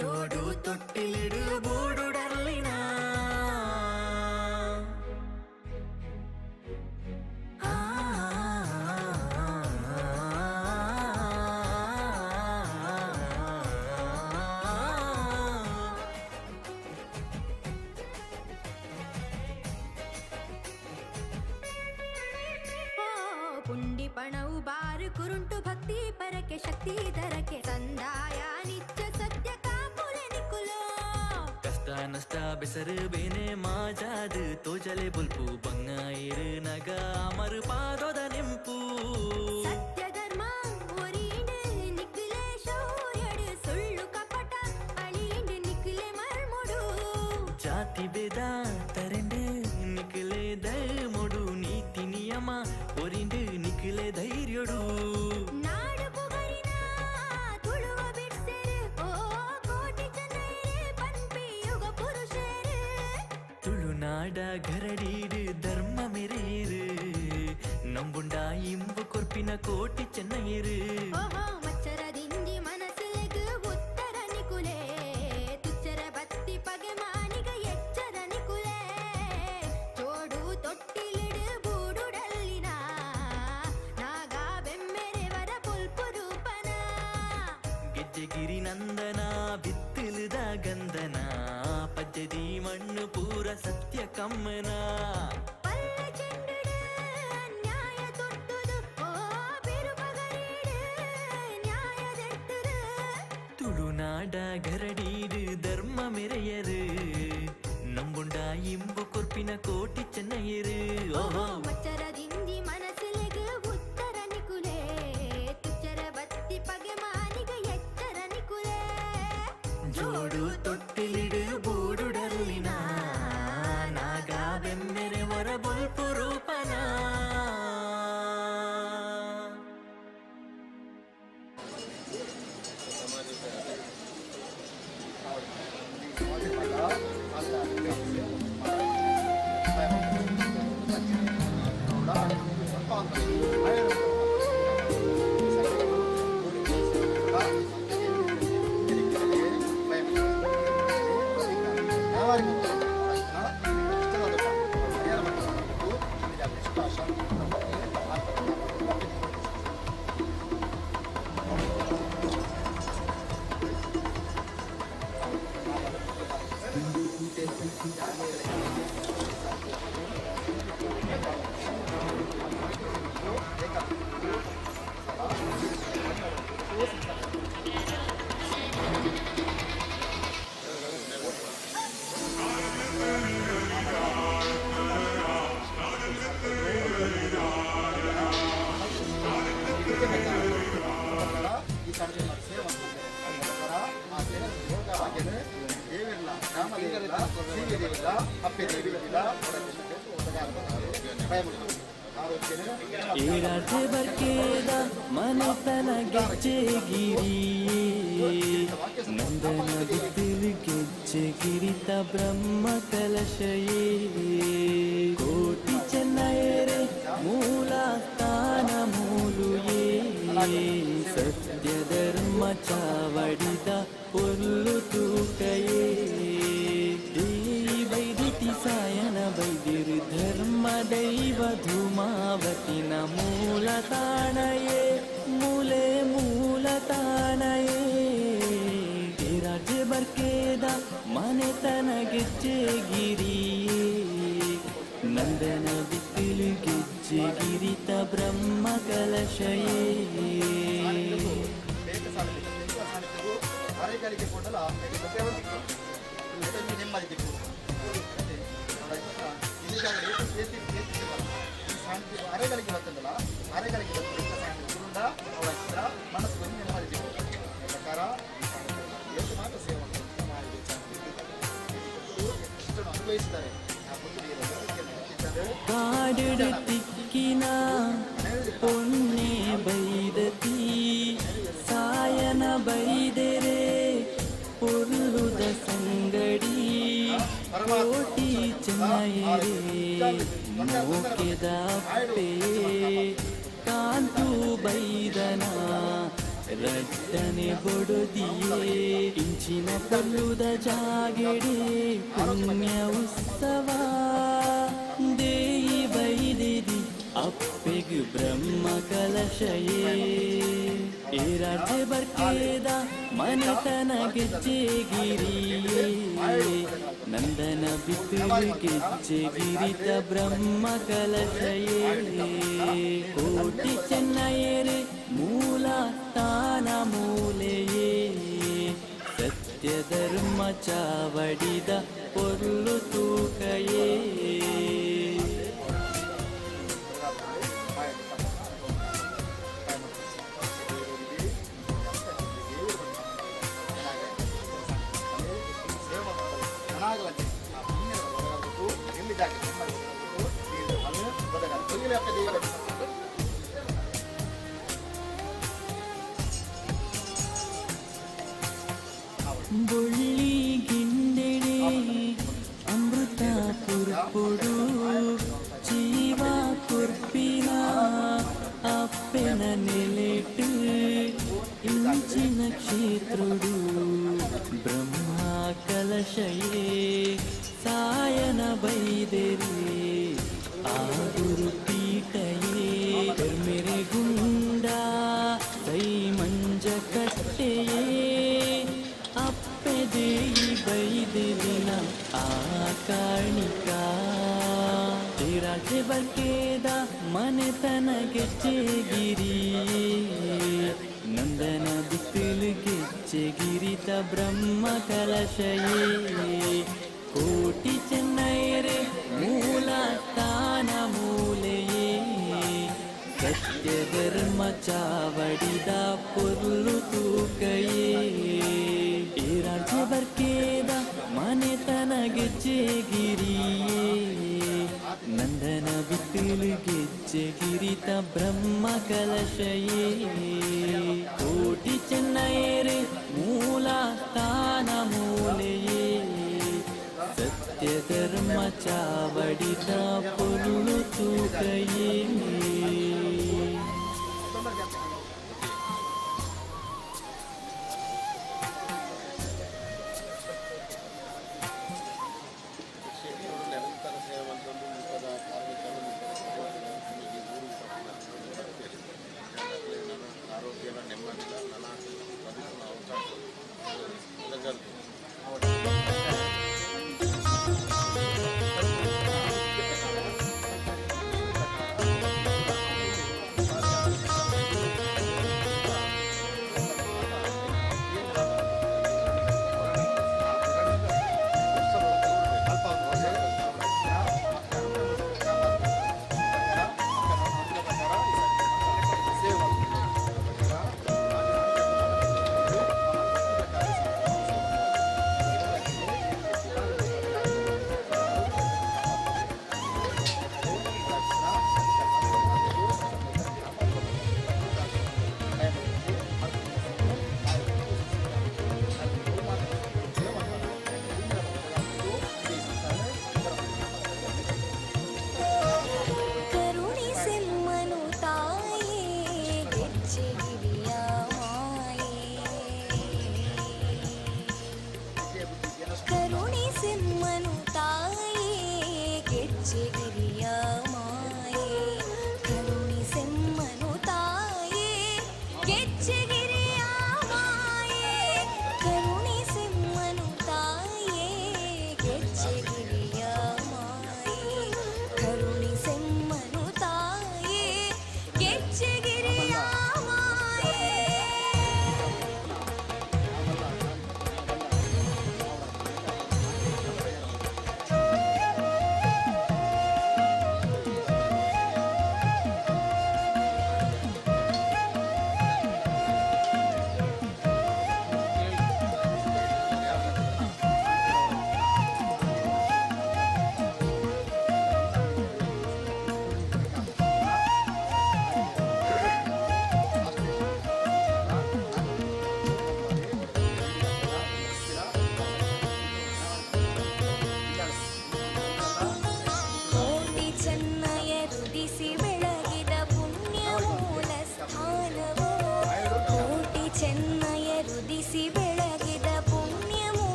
ಜೋಡು ತೊಟ್ಟಿಲಿಡು ಬೂಡುಡಲ್ಲಿನ ಪುಂಡಿ ಪಣವು ಬಾರು ಕುರುಂಟು ಭಕ್ತಿ ಪರಕೆ ಶಕ್ತಿ ದರಕೆ ಸಂದಾಯ ನಿತ್ಯ ಸತ್ಯ ಕಾಪುಲೆ ನಿಕುಲೋ ಕಷ್ಟ ನಷ್ಟ ಬೆಸರು ಬೇನೆ ಮಾಜಾದು ತೋಜಲೆ ಬುಲ್ಪು ಬಂಗಾಯಿರು ನಗ ಅಮರು ಪಾದೋದ ನೆಂಪು ಸತ್ಯ ಧರ್ಮ ಒರಿಯಿಂಡು ನಿಕ್ಲೆ ಶೌರ್ಯಡು ಸುಳ್ಳು ಕಪಟ ಅಳಿಯಿಂಡು ನಿಕ್ಲೆ ಮರ್ಮುಡು ಜಾತಿ ಭೇದ ತರೆಂಡು ನಿಕ್ಲೆ ದಯಮೊಡು ನೀತಿ ನಿಯಮ ಒರಿಂಡು ನಿಕ್ಲೆ ಧೈರ್ಯಡು ನಾಡು ಪುಗರಿನ ತುಳುವ ಬಿಡ್ಸೆರು ಓ ಕೋಟಿ ಚೆನ್ನೈರೇ ಪನ್ಪಿ ಯುಗ ಪುರುಷರು ತುಳುನಾಡ ಗರಡೀಡು ಧರ್ಮ ಮೆರೆಯಿರು ನಂಬುಂಡ ಇಂಬು ಕೊರ್ಪಿನ ಕೋಟಿ ಚೆನ್ನೈರು ಓಹೋ ಮಚ್ಚರ ದಿಂಜಿ ಮನಸ್ಸಿಲೆಗ್ ಉತ್ತರ ನಿಕುಲೆ ತುಚ್ಚರ ಬತ್ತಿ ಪಗೆ ಮಾನಿಗ ಎಚ್ಚರ ನಿಕುಲೆ ಜೋಡು ತೊಟ್ಟಿಲಿಡು ಬೂಡುಡಲ್ಲಿನ ನಾಗ ಬೆಮ್ಮೆರೆವರ ಪುಲ್ಪು ರೂಪನ ಗೆಜ್ಜೆಗಿರಿ ನಂದನ ಬಿತ್ತಿಲದ ಗಂಧನ ಪಜ್ಜದಿ ಮಣ್ಣು ಪೂರ ಸತ್ಯ ಕಮ್ಮನ ಪಲ್ಲ ಚೆಂಡಿಡು ನ್ಯಾಯ ತೊಟ್ಟದು ಓ ಬಿರುಪಗರಿಡು ನ್ಯಾಯದೆಟ್ಟದು ತುಳುನಾಡ ಗರಡೀಡು ಧರ್ಮ ಮೆರೆಯರು ನಂಬುಂಡ ಇಂಬು ಕೊರ್ಪಿನ ಕೋಟಿ ಚೆನ್ನೈರು ಓಹೋ ಮಚ್ಚರ ದಿಂಜಿ ಮನಸ್ಸಿಲೆಗ್ ಉತ್ತರ ನಿಕುಲೆ ತುಚ್ಚರ ಬತ್ತಿ ಪಗೆ ಮಾನಿಗ ಎಚ್ಚರ ನಿಕುಲೆ ಜೋಡು ತೊಟ್ಟಿಲಿಡು ಮಾಡ್ತಾರೆ ಆ ಸೇವೆ ಯೋಗವಾಗಿನ ದೇವಿಲ್ಲ ರಾಮದೇವಿಲ್ಲ ಶ್ರೀದೇವಿಲ್ಲ ಅಪ್ಪೆ ದೇವಿಲ್ಲ ಏರಾಜೆ ಬರ್ಕೇದ ಮನೆತನ ಗೆಜ್ಜೆಗಿರಿ ನಂದನ ಬಿತ್ತಿಲು ಗೆಜ್ಜೆಗಿರಿತ ಬ್ರಹ್ಮ ಕಲಶಯೇ ಕೋಟಿ ಚೆನ್ನಯರೆ ಮೂಲ ಸ್ಥಾನ ಮೂಲುಯೇ ಸತ್ಯ ಧರ್ಮ ಚಾವಡಿದ ಪೊರ್ಲು ತೂಕಯೇ ವೈದಿತಿ ಸಾಯನ ವೈದಿರು ಧರ್ಮ ದೈವ ಧೂಮಾವತಿನ ಮೂಲ ತಾಣಯೇ ಮೂಲೆ ಮೂಲ ತಾಣಯೇ ರಾಜ್ಯ ಬರ್ಕೇದ ಮನೆತನ ಗೆಜ್ಜೆಗಿರಿಯೇ ನಂದನ ಬಿತ್ತಿಲು ಗೆಜ್ಜೆಗಿರಿತ ಬ್ರಹ್ಮ ಕಲಶಯೇ ಅರೆಗಳಿಗೆ ಕೊಡಲ ನೆಮ್ಮದಿ ಅರೆಗಳಿಗೆ ಬರ್ತದಲ್ಲ ಅರೆಗಳಿಗೆ ಬರ್ತದ ಅವರ ಹತ್ರ ಮನಸ್ಸು ಬಂದು ನೆಮ್ಮದಿ ಪ್ರಕಾರ ಮಾತ್ರ ಸೇವೆ ಅನ್ವಯಿಸ್ತಾರೆ ಕಾಡಿಡು ತಿಕ್ಕಿನ ಪೊನ್ನೆ ಬೈದತಿ ಸಾಯನ ಬೈದೆರೆ ಪೊರ್ಲುದ ಸಂಗಡಿ ಕೋಟಿ ಚೆನ್ನಯರೆ ಮೋಕೆದ ಪೇ ಕಾಂತು ಬೈದನ ರಟ್ಟನೆ ಬೊಡದಿಯೇ ಇಂಚಿನ ಪೊಲ್ಲುದ ಜಾಗೆಡೆ ಪುಣ್ಯ ಉತ್ಸವ ದೇಯಿ ಬೈದಿದಿ ಅಪ್ಪೆಗು ಬ್ರಹ್ಮ ಕಲಶಯೇ ರಾಜ್ಯ ಬರ್ಕೇದ ಮನೆತನ ಗೆಜ್ಜೆಗಿರಿಯೇ ನಂದನ ಬಿತ್ತುಲು ಗೆಜ್ಜೆಗಿರಿತ ಬ್ರಹ್ಮ ಕಲಶಯೇ ಕೋಟಿ ಚೆನ್ನಯರೆ ಮೂಲ ಸ್ಥಾನ ಮೂಲೆಯೇ ಸತ್ಯ ಧರ್ಮ ಚಾವಡಿದ ಪೊರ್ಲು ತೂಕಯೇ ಬೊಳ್ಳಿ ಗಿಂಡೆಡೆ ಅಮೃತ ಕುರ್ಪೊಡು ಜೀವ ಕುರ್ಪಿನ ಅಪ್ಪೆನ ನೆಲೆಟು ಇಂಚಿನ ಕ್ಷೇತ್ರುಡು ಬ್ರಹ್ಮ ಕಲಶಯೇ ಸಾಯನ ಬೈದೆರೆ ಆ ಗುರು ಪೀಠಯೇ ಮೆರೆ ಗುಂಡ ಕೈ ಮಂಜ ಕಟ್ಟೆಯೇ ಅಪ್ಪೆ ದೇಯಿ ಬೈದಿನ ಆ ಕಾಣಿಕ ರಾಜ್ಯ ಬರ್ಕೇದ ಮನೆತನ ಗೆಜ್ಜೆಗಿರಿಯೇ ನಂದನ ಬಿತ್ತಲು ಗೆಜ್ಜೆಗಿರಿತ ಬ್ರಹ್ಮ ಕಲಶಯೇ ಕೋಟಿ ಚೆನ್ನಯರೆ ಮೂಲ ಸ್ಥಾನ ಮೂಲೆಯೇ ಸತ್ಯ ಧರ್ಮ ಚಾವಡಿದ ಪೊರ್ಲು ತೂಕಯೇ ರಾಜ್ಯ ಬರ್ಕೇದ ಮನೆತನ ಗೆಜ್ಜೆಗಿರಿಯೇ ನಂದನ ಬಿತ್ತಲು ಗೆಜ್ಜೆಗಿರಿತ ಬ್ರಹ್ಮ ಕಲಶಯೇ ಕೋಟಿ ಚೆನ್ನಯರೆ ಮೂಲ ಸ್ಥಾನ ಮೂಲೆಯೇ ಸತ್ಯ ಧರ್ಮ ಚಾವಡಿದ ಪೊರ್ಲು ತೂಕಯೇ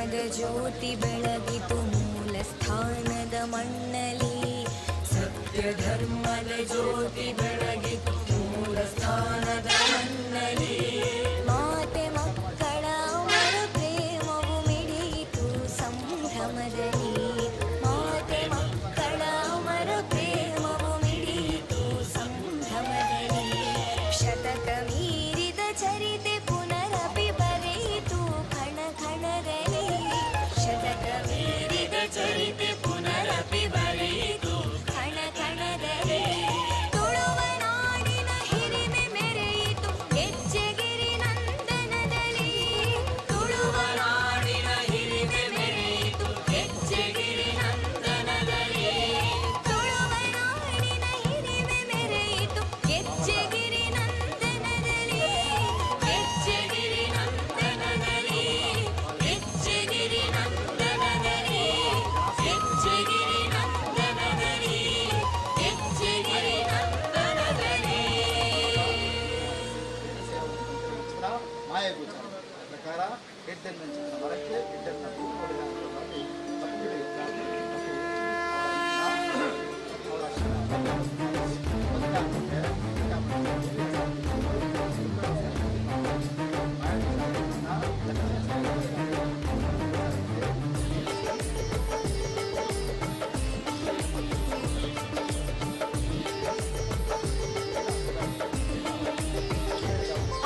ಜ್ಯೋತಿ ಬೆಳಗಿತು ಮೂಲ ಸ್ಥಾನದ ಮಣ್ಣಲಿ ಸತ್ಯ ಧರ್ಮದ ಜ್ಯೋತಿ ಬೆಳಗಿತು ಮೂಲ ಸ್ಥಾನದ ಮಣ್ಣಲಿ ಮಾತೆ ಮಕ್ಕಳ ಅಮರ ಪ್ರೇಮವು ಮಿಡಿಯಿತು ಸಂಭ್ರಮದಲ್ಲಿ ಮಾತೆ ಮಕ್ಕಳ ಅಮರ ಪ್ರೇಮವು ಮಿಡಿಯಿತು ಸಂಭ್ರಮದಲ್ಲಿ ಶತಕ ಮೀರಿದ ಚರಿತೆ ಪುನರಪಿ ಬರೆಯಿತು ಕಣ ಕಣದಲ್ಲಿ ಶತಕ ಮೀರಿದ ಚರಿತೆ ಪುನರಪಿ ಬರೆಯಿತು ಕಣ ಕಣದಲ್ಲಿ ತುಳುವ ನಾಡಿನ ಹಿರಿಮೆ ಮೆರೆಯಿತು ಗೆಜ್ಜೆಗಿರಿ ನಂದನದಲ್ಲಿ ತುಳುವ ನಾಡಿನ ಹಿರಿಮೆ ಮೆರೆಯಿತು ಗೆಜ್ಜೆಗಿರಿ ನಂದನದಲ್ಲಿ ತುಳುವ ನಾಡಿನ ಹಿರಿಮೆ ಮೆರೆಯಿತು ಗೆಜ್ಜೆಗಿರಿ ನಂದನದಲ್ಲಿ ಗೆಜ್ಜೆಗಿರಿ ನಂದನದಲ್ಲಿ ಗೆಜ್ಜೆಗಿರಿ ನಂದನದಲ್ಲಿ ಗೆಜ್ಜೆಗಿರಿ ನಂದನದಲ್ಲಿ ಗೆಜ್ಜೆಗಿರಿ ನಂದನದಲ್ಲಿ ಮಾಯಗೋಚರ ಪ್ರಕಾರ ಹೆಡ್ಡನ್ನ ಮರಕ್ಕೆ ಹೆಡ್ಡನ್ನ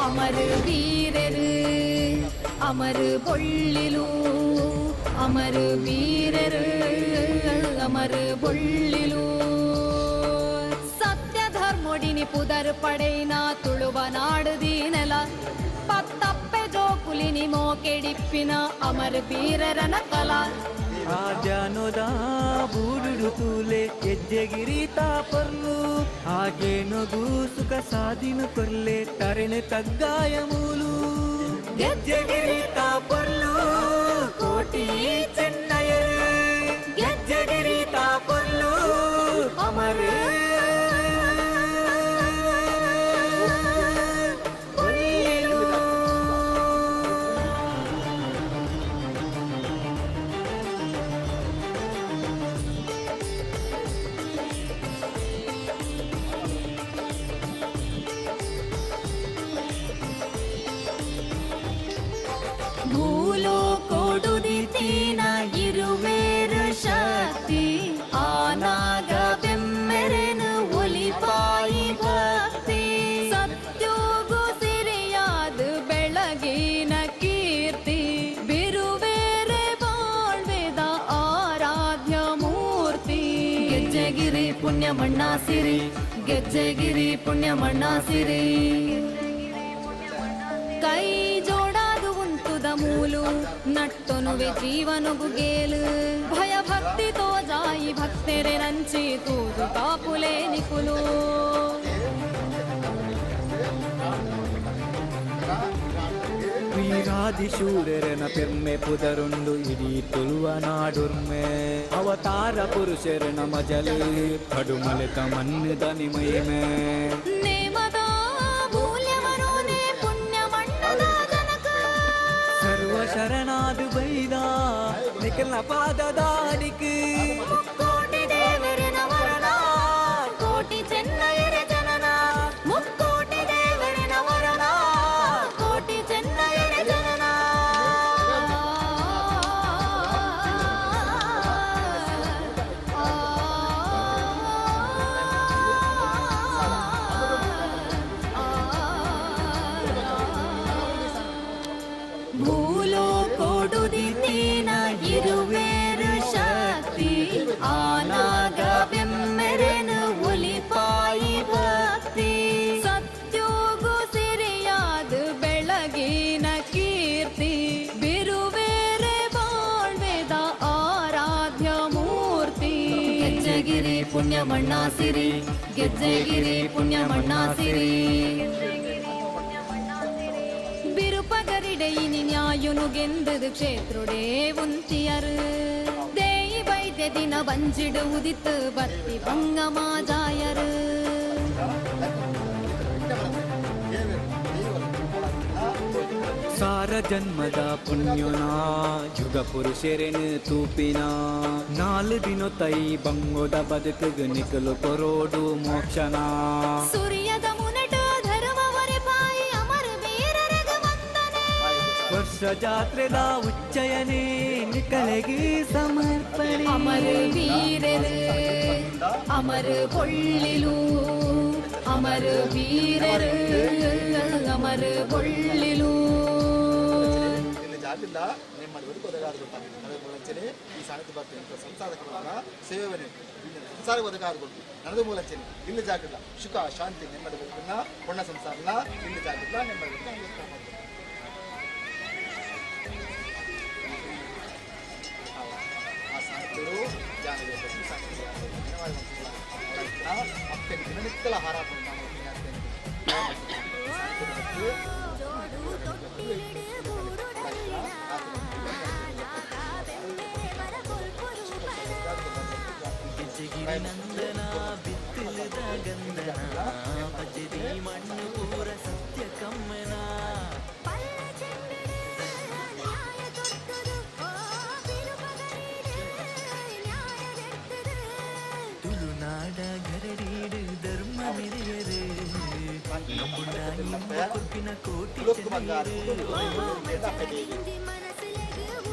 ಅಮರ ವೀರರು ಅಮರ ಬೊಳ್ಳಿಲು ಅಮರ ವೀರರು ಅಮರ ಬೊಳ್ಳಿಲು ಸತ್ಯ ಧರ್ಮೊಡಿನಿ ಪುದರ್ ಪಡೆಯಿನ ತುಳುವ ನಾಡುದೀನೆಲ ಪತ್ತಪ್ಪೆ ಜೋಕುಲಿನಿ ಮೋಕೆಡಿಪ್ಪಿನ ಅಮರ ವೀರರನ ಕಲಾ ಆದ್ಯಾನೋದ ಬೂಡುಡು ತೂಲೆ ಗೆಜ್ಜೆಗಿರಿ ತಾಪರ್ಲು ಹಾಗೆ ನಗು ಸುಖ ಸಾಧಿನು ಕೊರ್ಲೆ ತರಣೆ ತಗ್ಗಾಯ ಮೂಲು ಗೆಜ್ಜೆಗಿರಿ ತಾಪರ್ಲು ಕೋಟಿ ಚೆನ್ನಯರು ಗೆಜ್ಜೆಗಿರಿ ತಾಪರ್ಲು ಅಮರ ಭೂಲೋ ಕೊಡುದಿತೀನ ಇರುವೇರು ಶಕ್ತಿ ಆನಾಗ ಬೆಮ್ಮೆರೆನು ಒಲಿಪಾಯಿ ಭಕ್ತಿ ಸತ್ಯೋಗು ಸಿರಿಯಾದ ಬೆಳಗಿನ ಕೀರ್ತಿ ಬಿರುವೇರೆ ಬಾಳ್ವೆದ ಆರಾಧ್ಯ ಮೂರ್ತಿ ಗೆಜ್ಜೆಗಿರಿ ಪುಣ್ಯ ಮಣ್ಣಾಸಿರಿ ಗೆಜ್ಜೆಗಿರಿ ಪುಣ್ಯ ಮಣ್ಣಾಸಿರಿ ಕೈ ಜೋಡಾದು ಉಂಟುದ ಮೂಲು ನಟ್ಟೊನುವೆ ಜೀವನುಗು ಗೇಲು ಭಯ ಭಕ್ತಿ ತೋ ಜಾಯಿ ಭಕ್ತೆರೆ ರಂಚಿ ತೂದು ಕಾಪುಲೆ ನಿಕುಲು ವೀರಾದಿಶೂರರನ ಪೆರ್ಮೆ ಪುದರುಂಡು ಇಡೀ ತುಳುವ ನಾಡುರ್ಮೆ ಅವತಾರ ಪುರುಷರನ ಮಜಲು ಕಡುಮಲೆತ ಮನ್ನದ ನಿಮೈಮೆ ನೇಮದ ಮೂಲ್ಯವರೋನೆ ಪುಣ್ಯ ಮಣ್ಣದ ಜನಕ ಸರ್ವ ಶರಣಾದು ಬೈದ ನಿಖಿಲ ಪಾದದಾನಿಕ್ ಮುಕ್ಕೋಟಿ ದೇವರನ ವರನ ಕೋಟಿ ಚೆನ್ನಯರ ಜನನ ಮುಕ್ಕೋಟಿ ದೇವರನ ವರನ ಕೋಟಿ ಚೆನ್ನಯರ ಜನನ ಭೂಲೋ ಕೊಡುದಿತೀನ ಇರುವೇರು ಶಕ್ತಿ ಆನಾಗ ಬೆಮ್ಮೆರೆನು ಒಲಿಪಾಯಿ ಭಕ್ತಿ ಸತ್ಯೋಗು ಸಿರಿಯಾದ ಬೆಳಗಿನ ಕೀರ್ತಿ ಬಿರುವೇರೆ ಬಾಳ್ವೆದ ಆರಾಧ್ಯ ಮೂರ್ತಿ ಗೆಜ್ಜೆಗಿರಿ ಪುಣ್ಯ ಮಣ್ಣಾಸಿರಿ ಗೆಜ್ಜೆಗಿರಿ ಪುಣ್ಯ ಮಣ್ಣಾಸಿರಿ ಬಿರುಪಗರಿಡೆಯಿನಿ ನ್ಯಾಯುನು ಗೆಂದದು ಕ್ಷೇತ್ರುಡೇ ಉಂತಿಯರು ದೇಯಿ ವೈದ್ಯ ದಿನ ಬಂಜಿಡು ಉದಿತ್ತು ಬತ್ತಿ ಪಂಗಮಾಜಾಯರು ಸಾರ ಜನ್ಮದ ಪುಣ್ಯನ ಯುಗ ಪುರುಷರೆನು ತೂಪಿನ ನಾಲು ದಿನ ತೈ ಬಂಗೋದ ಬದುಕುಗು ನಿಕಲು ಕೊರೋಡು ಮೋಕ್ಷನ ಸೂರ್ಯದ ಮುನಟ ಧರ್ಮವರೆ ಪಾಯಿ ಅಮರ ವೀರರಗ ವಂದನೆ ವರ್ಷ ಜಾತ್ರೆದ ಉಚ್ಚಯನೇ ನಿಕಲೆಗೆ ಸಮರ್ಪಣೆ ಅಮರ ವೀರರು ಅಮರ ಕೊಳ್ಳಿಲು ಅಮರ ವೀರರು ಅಮರ ಕೊಳ್ಳಿಲು ಇಲ್ಲಿ ಜಾತಿಲ್ಲ ನೆಮ್ಮದಿ ಬದುಕೋದಕ್ಕಾದ ಮೂಲಂಚನೆ ಈ ಸಾಹಿತ್ಯ ಬರ್ತೀನಿ ಸಂಸಾರಕ್ಕೆ ಸೇವೆನೇ ಸಂಸಾರ ಬದುಕಾದ್ಕೊಂಡು ನನ್ನದು ಮೂಲಂಚನೆ ಇಲ್ಲಿ ಜಾಗಿಲ್ಲ ಸುಖ ಶಾಂತಿ ನೆಮ್ಮದಿ ಬದುಕನ್ನ ಹೊಣ್ಣ ಸಂಸಾರನ ಇಲ್ಲಿ ಜಾಗಿಲ್ಲ ನೆಮ್ಮದಿ ಬದುಕ ಆ ಸಾಹಿತ್ಯರು ಜಾನಿಗೆ ಅಪ್ಪನ ದಿನನಿತ್ಯಲ ಹಾರಾಟ ನಂದನ ಬಿತ್ತಲದ ಗಂಧನ ಪಜದಿ ಮಣ್ಣು ಪೂರ ಸತ್ಯ ಕಮ್ಮನ ತುಳುನಾಡ ಗರಡೀಡು ಧರ್ಮ ಮೆರೆಯರು ನಂಬುಂಡ ಕೊಪ್ಪಿನ ಕೋಟಿ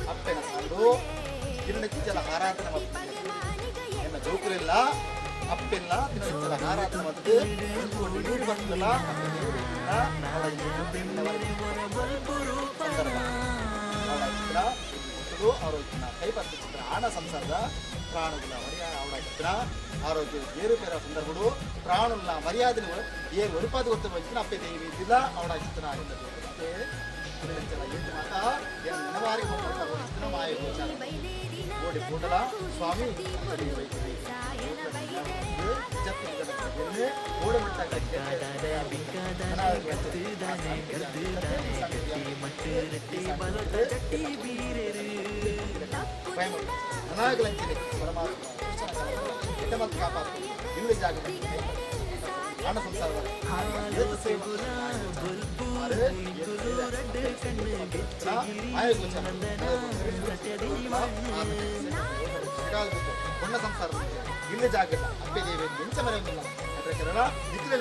ಅಪ್ಪನ ಸಾರು ದಿನನಿತ್ಯಲ ಆರಾಧನೆ ಎನ್ನ ಜೋಕುಲಿಲ್ಲ ಅಪ್ಪೆಲ್ಲ ದಿನನಿತ್ಯಲ ಆರಾಧನೆ ಮತ್ತು ನೀರು ಬರ್ತಲ್ಲ ಆರೋಗ್ಯ ಕೈ ಬರ್ತಿದ್ರ ಆಣ ಸಂಸಾರದ ಪ್ರಾಣುಗಳ ಮರ್ಯಾದ ಅವಳ ಆರೋಗ್ಯ ಬೇರು ಬೇರೆ ಸಂದರ್ಭಗಳು ಪ್ರಾಣುಗಳ ಮರ್ಯಾದೆ ಏನು ಒಳಿಪಾದ ಗೊತ್ತು ಬಂದಿನ ಅಪ್ಪೆ ದೇವಿ ಇದ್ದಿಲ್ಲ ಅವಳ ಚಿತ್ರ ಆಗಿದ್ದ ಏನು ಮಾತಾ ಏನು ನೆನವಾರಿ ಮಾಯ ಓಡಿ ಕೂಡಲ ಸ್ವಾಮಿ ಅನಾಗಲಂಚಿನಿ ಪರಮಾತ್ಮ ಕಾಪಾಡು ಇಲ್ಲಿ ಜಾಗ ಹಣ ಸಂಸಾರ ಹೊಣ್ಣ ಸಂಸಾರ ಇಲ್ಲಿ ಜಾಗ ಅಪ್ಪೆ ದೇವಿ ಮಿಂಚ ಮನೆ ಕೇರಳ ನಿಖಿಲ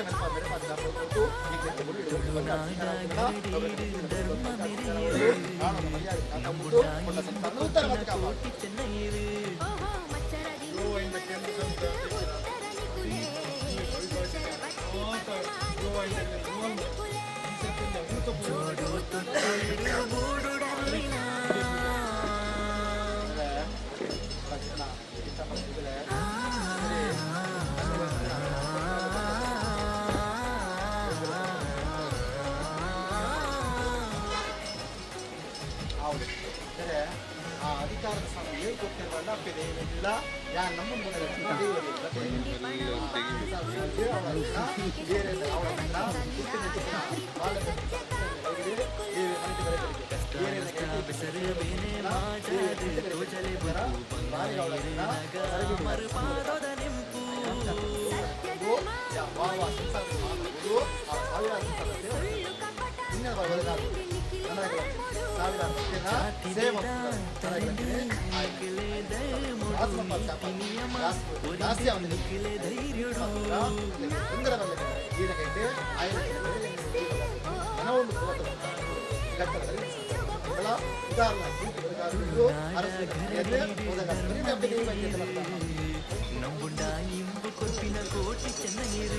ಆ ಅಧಿಕಾರದ ಸ್ಥಾನ ಏನು ಕೊಟ್ಟಿರುವಲ್ಲ ಅಪ್ಪೆ ದೇವಿಲ್ಲ ಯಾರು ನಮ್ಮ ನಂಬುಂಡ ಇಂಬು ಕೊಪ್ಪಿನ ಕೋಟಿ ಚೆನ್ನೈರು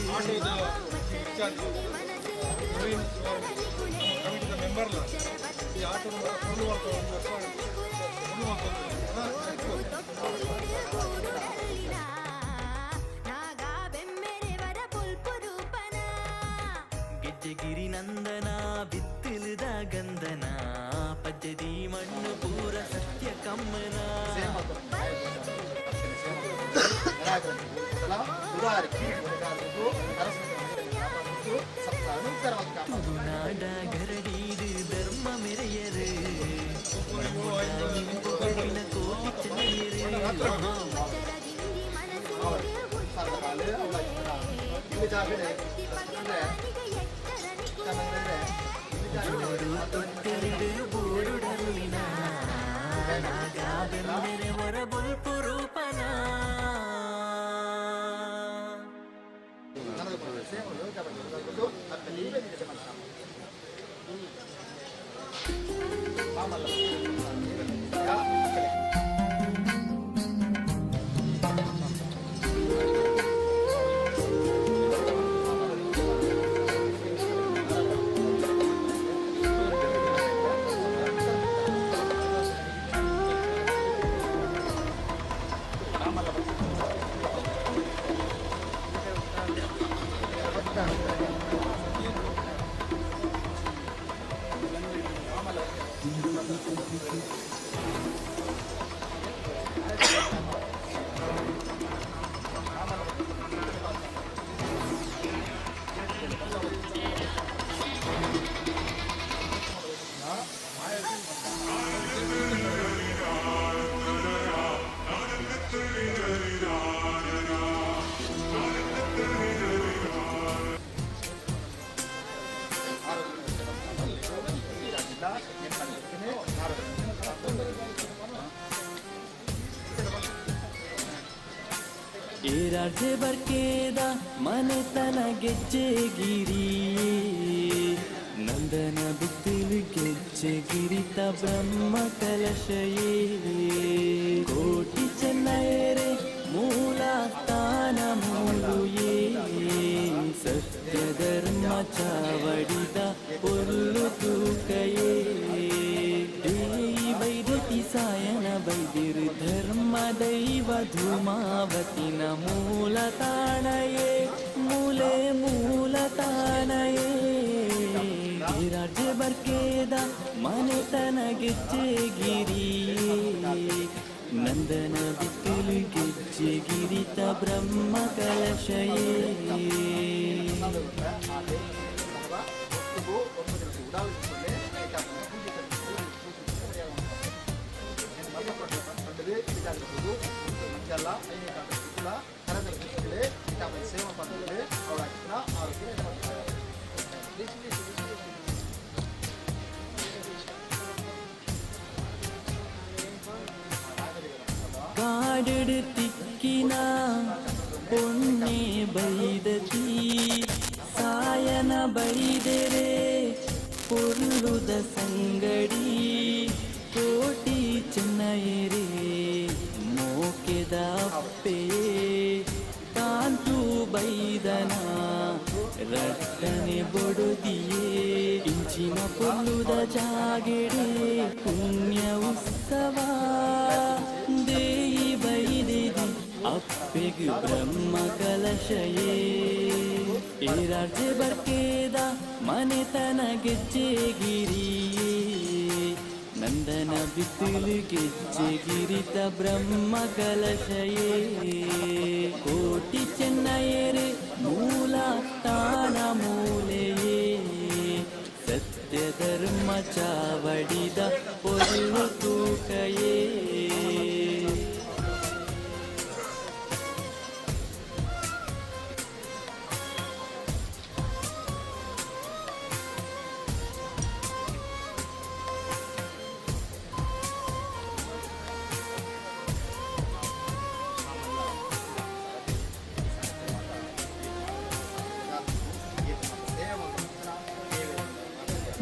ಮೆಂಬರ್ಲ ಈ ಆಟದ ಗೆಜ್ಜೆಗಿರಿ ನಂದನ ಬಿತ್ತಲದ ಗಂಧನ ಪದ್ಧತಿ ಮಣ್ಣು ಪೂರ ಸತ್ಯ ಕಮ್ಮನ ತುಳುನಾಡ ಗರಡೀಡು ಧರ್ಮ ಮೆರೆಯರು ಕೊಪ್ಪಿನ ಕೋಟಿ ಚೆನ್ನೈರು ಜೋಡು ತೊಟ್ಟಿಲಿಡು ಈ ರಾಜ್ಯ ಬರ್ಕೇದ ಮನೆತನ ಗೆಜ್ಜೆಗಿರಿ ನಂದನ ಬಿತ್ತಿಲು ಗೆಜ್ಜೆಗಿರಿತ ಬ್ರಹ್ಮ ಕಲಶಯೇ ಕೋಟಿ ಚೆನ್ನಯರೆ ಮೂಲ ಸ್ಥಾನ ಮೂಲುಯೇ ಸತ್ಯ ಧರ್ಮ ಚಾವಡಿದ ಪೊಲ್ಲು ತೂಕಯೇ ವೈದ್ಯತಿ ಸಾಯನ ವೈದ್ಯರು ಧರ್ಮ ದೈವ ಧೂಮಾವತಿನ ಮೂಲ ತಾಣಯೇ ಮೂಲೆ ಮೂಲ ತಾಣಯೇ ರಾಜ್ಯ ಬರ್ಕೇದ ಮನೆತನ ಗೆಜ್ಜೆಗಿರಿ ನಂದನ ಬಿತ್ತಲು ಗೆಜ್ಜೆಗಿರಿತ ಬ್ರಹ್ಮ ಕಲಶಯೇ ಸೇವಾ ಪದ್ಧತಿ ಅವರ ಆರೋಗ್ಯ ಕಾಡೆಡು ತಿಕ್ಕಿನ ಪೊಣ್ಣೆ ಬೈದತಿ ಸಾಯನ ಬೈದೆರೆ ಪೊರ್ಲುದ ಸಂಗಡಿ ಕೋಟಿ ಚೆನ್ನಯರೆ ಮೋಕೆದ ಅಪ್ಪೆಯೇ ಕಾಂತು ಬೈದನ ರಟ್ಟನೆ ಬೊಡುದಿಯೇ ಇಂಚಿನ ಪೊಲ್ಲುದ ಜಾಗೆಡೆ ಪುಣ್ಯ ಉತ್ಸವ ದೇಯಿ ಬೈದಿದಿ ಅಪ್ಪೆಗೆ ಬ್ರಹ್ಮ ಕಲಶಯೇ ಈ ರಾಜ್ಯ ಬರ್ಕೇದ ಮನೆತನ ಗೆಜ್ಜೆಗಿರಿಯೇ ನಂದನ ಬಿತ್ತಲು ಗೆಜ್ಜೆಗಿರಿತ ಬ್ರಹ್ಮ ಕಲಶಯೇ ಕೋಟಿ ಚೆನ್ನಯರೆ ಮೂಲ ಸ್ಥಾನ ಮೂಲೆಯೇ ಸತ್ಯ ಧರ್ಮ ಚಾವಡಿದ ಪೊಲ್ಲು ತೂಕಯೇ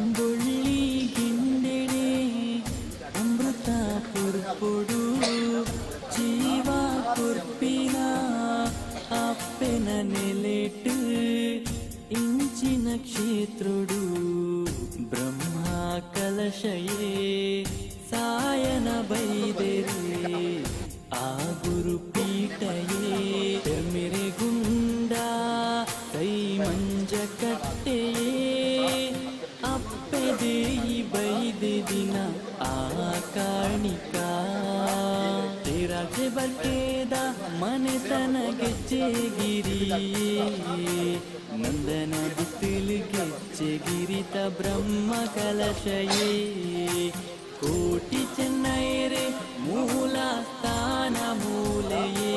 ಬೊಳ್ಳಿ ಗಿಂಡೆಡೆ ಅಮೃತ ಪುರ್ಪೊಡು ಜೀವ ಕುರ್ಪಿನ ಅಪ್ಪೆನ ನೆಲೆಟ್ಟು ಇಂಚಿನ ಕ್ಷೇತ್ರಡು ಬ್ರಹ್ಮ ಕಲಶಯೇ ಸಾಯನ ಬೈದೆರೆ ಆ ಗುರು ಪೀಠಯೇ ಮೆರೆಗುಂಡ ಕೈ ಮಂಜ ಕಟ್ಟೆಯೇ ಅಪ್ಪೆದೇಯಿ ಬೈದೆ ದಿನ ಆ ಕಾಣಿಕಾ ರಾಜ್ಯ ಬರ್ಕೇದ ಮನೆತನ ಗೆಜ್ಜೆಗಿರಿಯೇ ನಂದನ ಬಿತ್ತಲು ಗೆಜ್ಜೆಗಿರಿತ ಬ್ರಹ್ಮ ಕಲಶಯೇ ಕೋಟಿ ಚೆನ್ನಯರೆ ಮೂಲ ಸ್ಥಾನ ಮೂಲೆಯೇ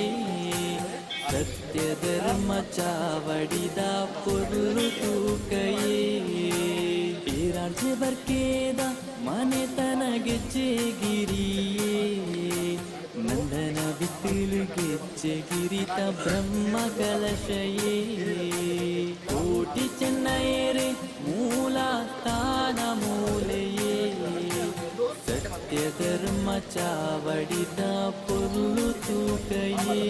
ಸತ್ಯ ಧರ್ಮ ಚಾವಡಿದ ಪೊರ್ಲು ತೂಕಯೇ ಈ ರಾಜ್ಯ ಬರ್ಕೇದ ಮನೆತನ ಗೆಜ್ಜೆಗಿರಿಯೇ ನಂದನ ಬಿತ್ತಲು ಗೆಜ್ಜೆಗಿರಿತ ಬ್ರಹ್ಮ ಕಲಶಯೇ ಕೋಟಿ ಚೆನ್ನಯರೆ ಮೂಲ ಸ್ಥಾನ ಮೂಲೆಯೇ ಚಾವಡಿದ ಪೊರ್ಲು ತೂಕಯೇ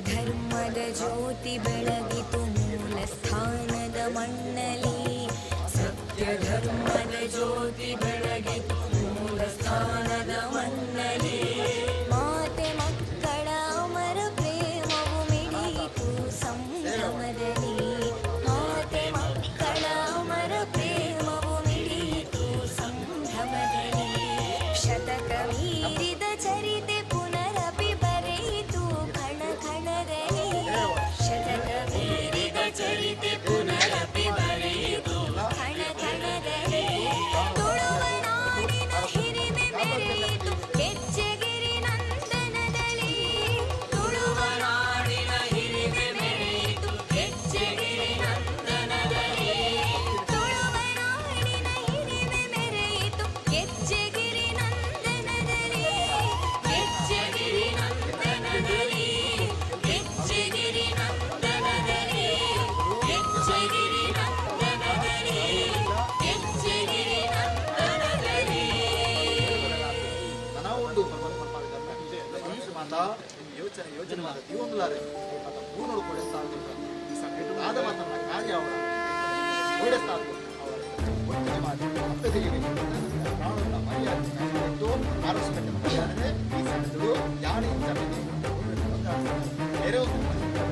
ಧರ್ಮದ ಜ್ಯೋತಿ ಬೆಳಗಿತು ಮೂಲ ಸ್ಥಾನದ ಮಣ್ಣಲಿ ಸತ್ಯ ಧರ್ಮದ ಜ್ಯೋತಿ ಬೆಳಗಿತು ಮೂಲ ಸ್ಥಾನದ ಮಣ್ಣಲಿ ಮಾತೆ ಮಕ್ಕಳ ಅಮರ ಪ್ರೇಮವು ಮಿಡಿಯಿತು ಸಂಭ್ರಮದಲ್ಲಿ ಮಾತೆ ಮಕ್ಕಳ ಅಮರ ಪ್ರೇಮವು ಮಿಡಿಯಿತು ಸಂಭ್ರಮದಲ್ಲಿ ಶತಕ ಮೀರಿದ ಚರಿತೆ ಪುನರಪಿ ಬರೆಯಿತು ಕಣ ಕಣದಲ್ಲಿ ಶತಕ ಮೀರಿದ ಚರಿತೆ ಪುನರಪಿ ಬರೆಯಿತು ಕಣ ಕಣದಲ್ಲಿ ತುಳುವ ನಾಡಿನ ಹಿರಿಮೆ ಮೆರೆಯಿತು ಕೆಚ್ಚೆಗಿರಿ ನಂದನದಲ್ಲಿ ತುಳುವ ನಾಡಿನ ಹಿರಿಮೆ ಮೆರೆಯಿತು ಕೆಚ್ಚೆಗಿರಿ ನಂದನದಲ್ಲಿ ತುಳುವ ನಾಡಿನ ಹಿರಿಮೆ ಮೆರೆಯಿತು ಕೆಚ್ಚೆಗಿರಿ ನಂದನದಲ್ಲಿ ಕೆಚ್ಚೆಗಿರಿ ನಂದನದಲ್ಲಿ ಕೆಚ್ಚೆಗಿರಿ ನಂದನದಲ್ಲಿ ಕೆಚ್ಚೆಗಿರಿ ನಂದನದಲ್ಲಿ ಕೆಚ್ಚೆಗಿರಿ ನಂದನದಲ್ಲಿ ಒಂದು ಮಾತಾ ಯೋಚನೆ ಮಾಡ ಇವೊಂದುಲಾರೆ ಊನೋಡು ಕೂಡ ಆದ ಮಾತನ್ನ ಕಾರ್ಯ ಅವರ ಓಡಿಸ್ತಾದ್ರು ಒಟ್ಟಿಗೆ ಮಾಡಿ ಅಪ್ಪದಿಗೆ ಪ್ರಾಣವನ್ನು ಮರ್ಯಾದೆ ಆರಿಸಬೇಕು ಮರ್ಯಾದೆ ಈ ಸಂಘಗಳು ಯಾರು ಜಮೀನು ಬೇರೆ ಒಂದು ಮಾಡಿಕೊಂಡು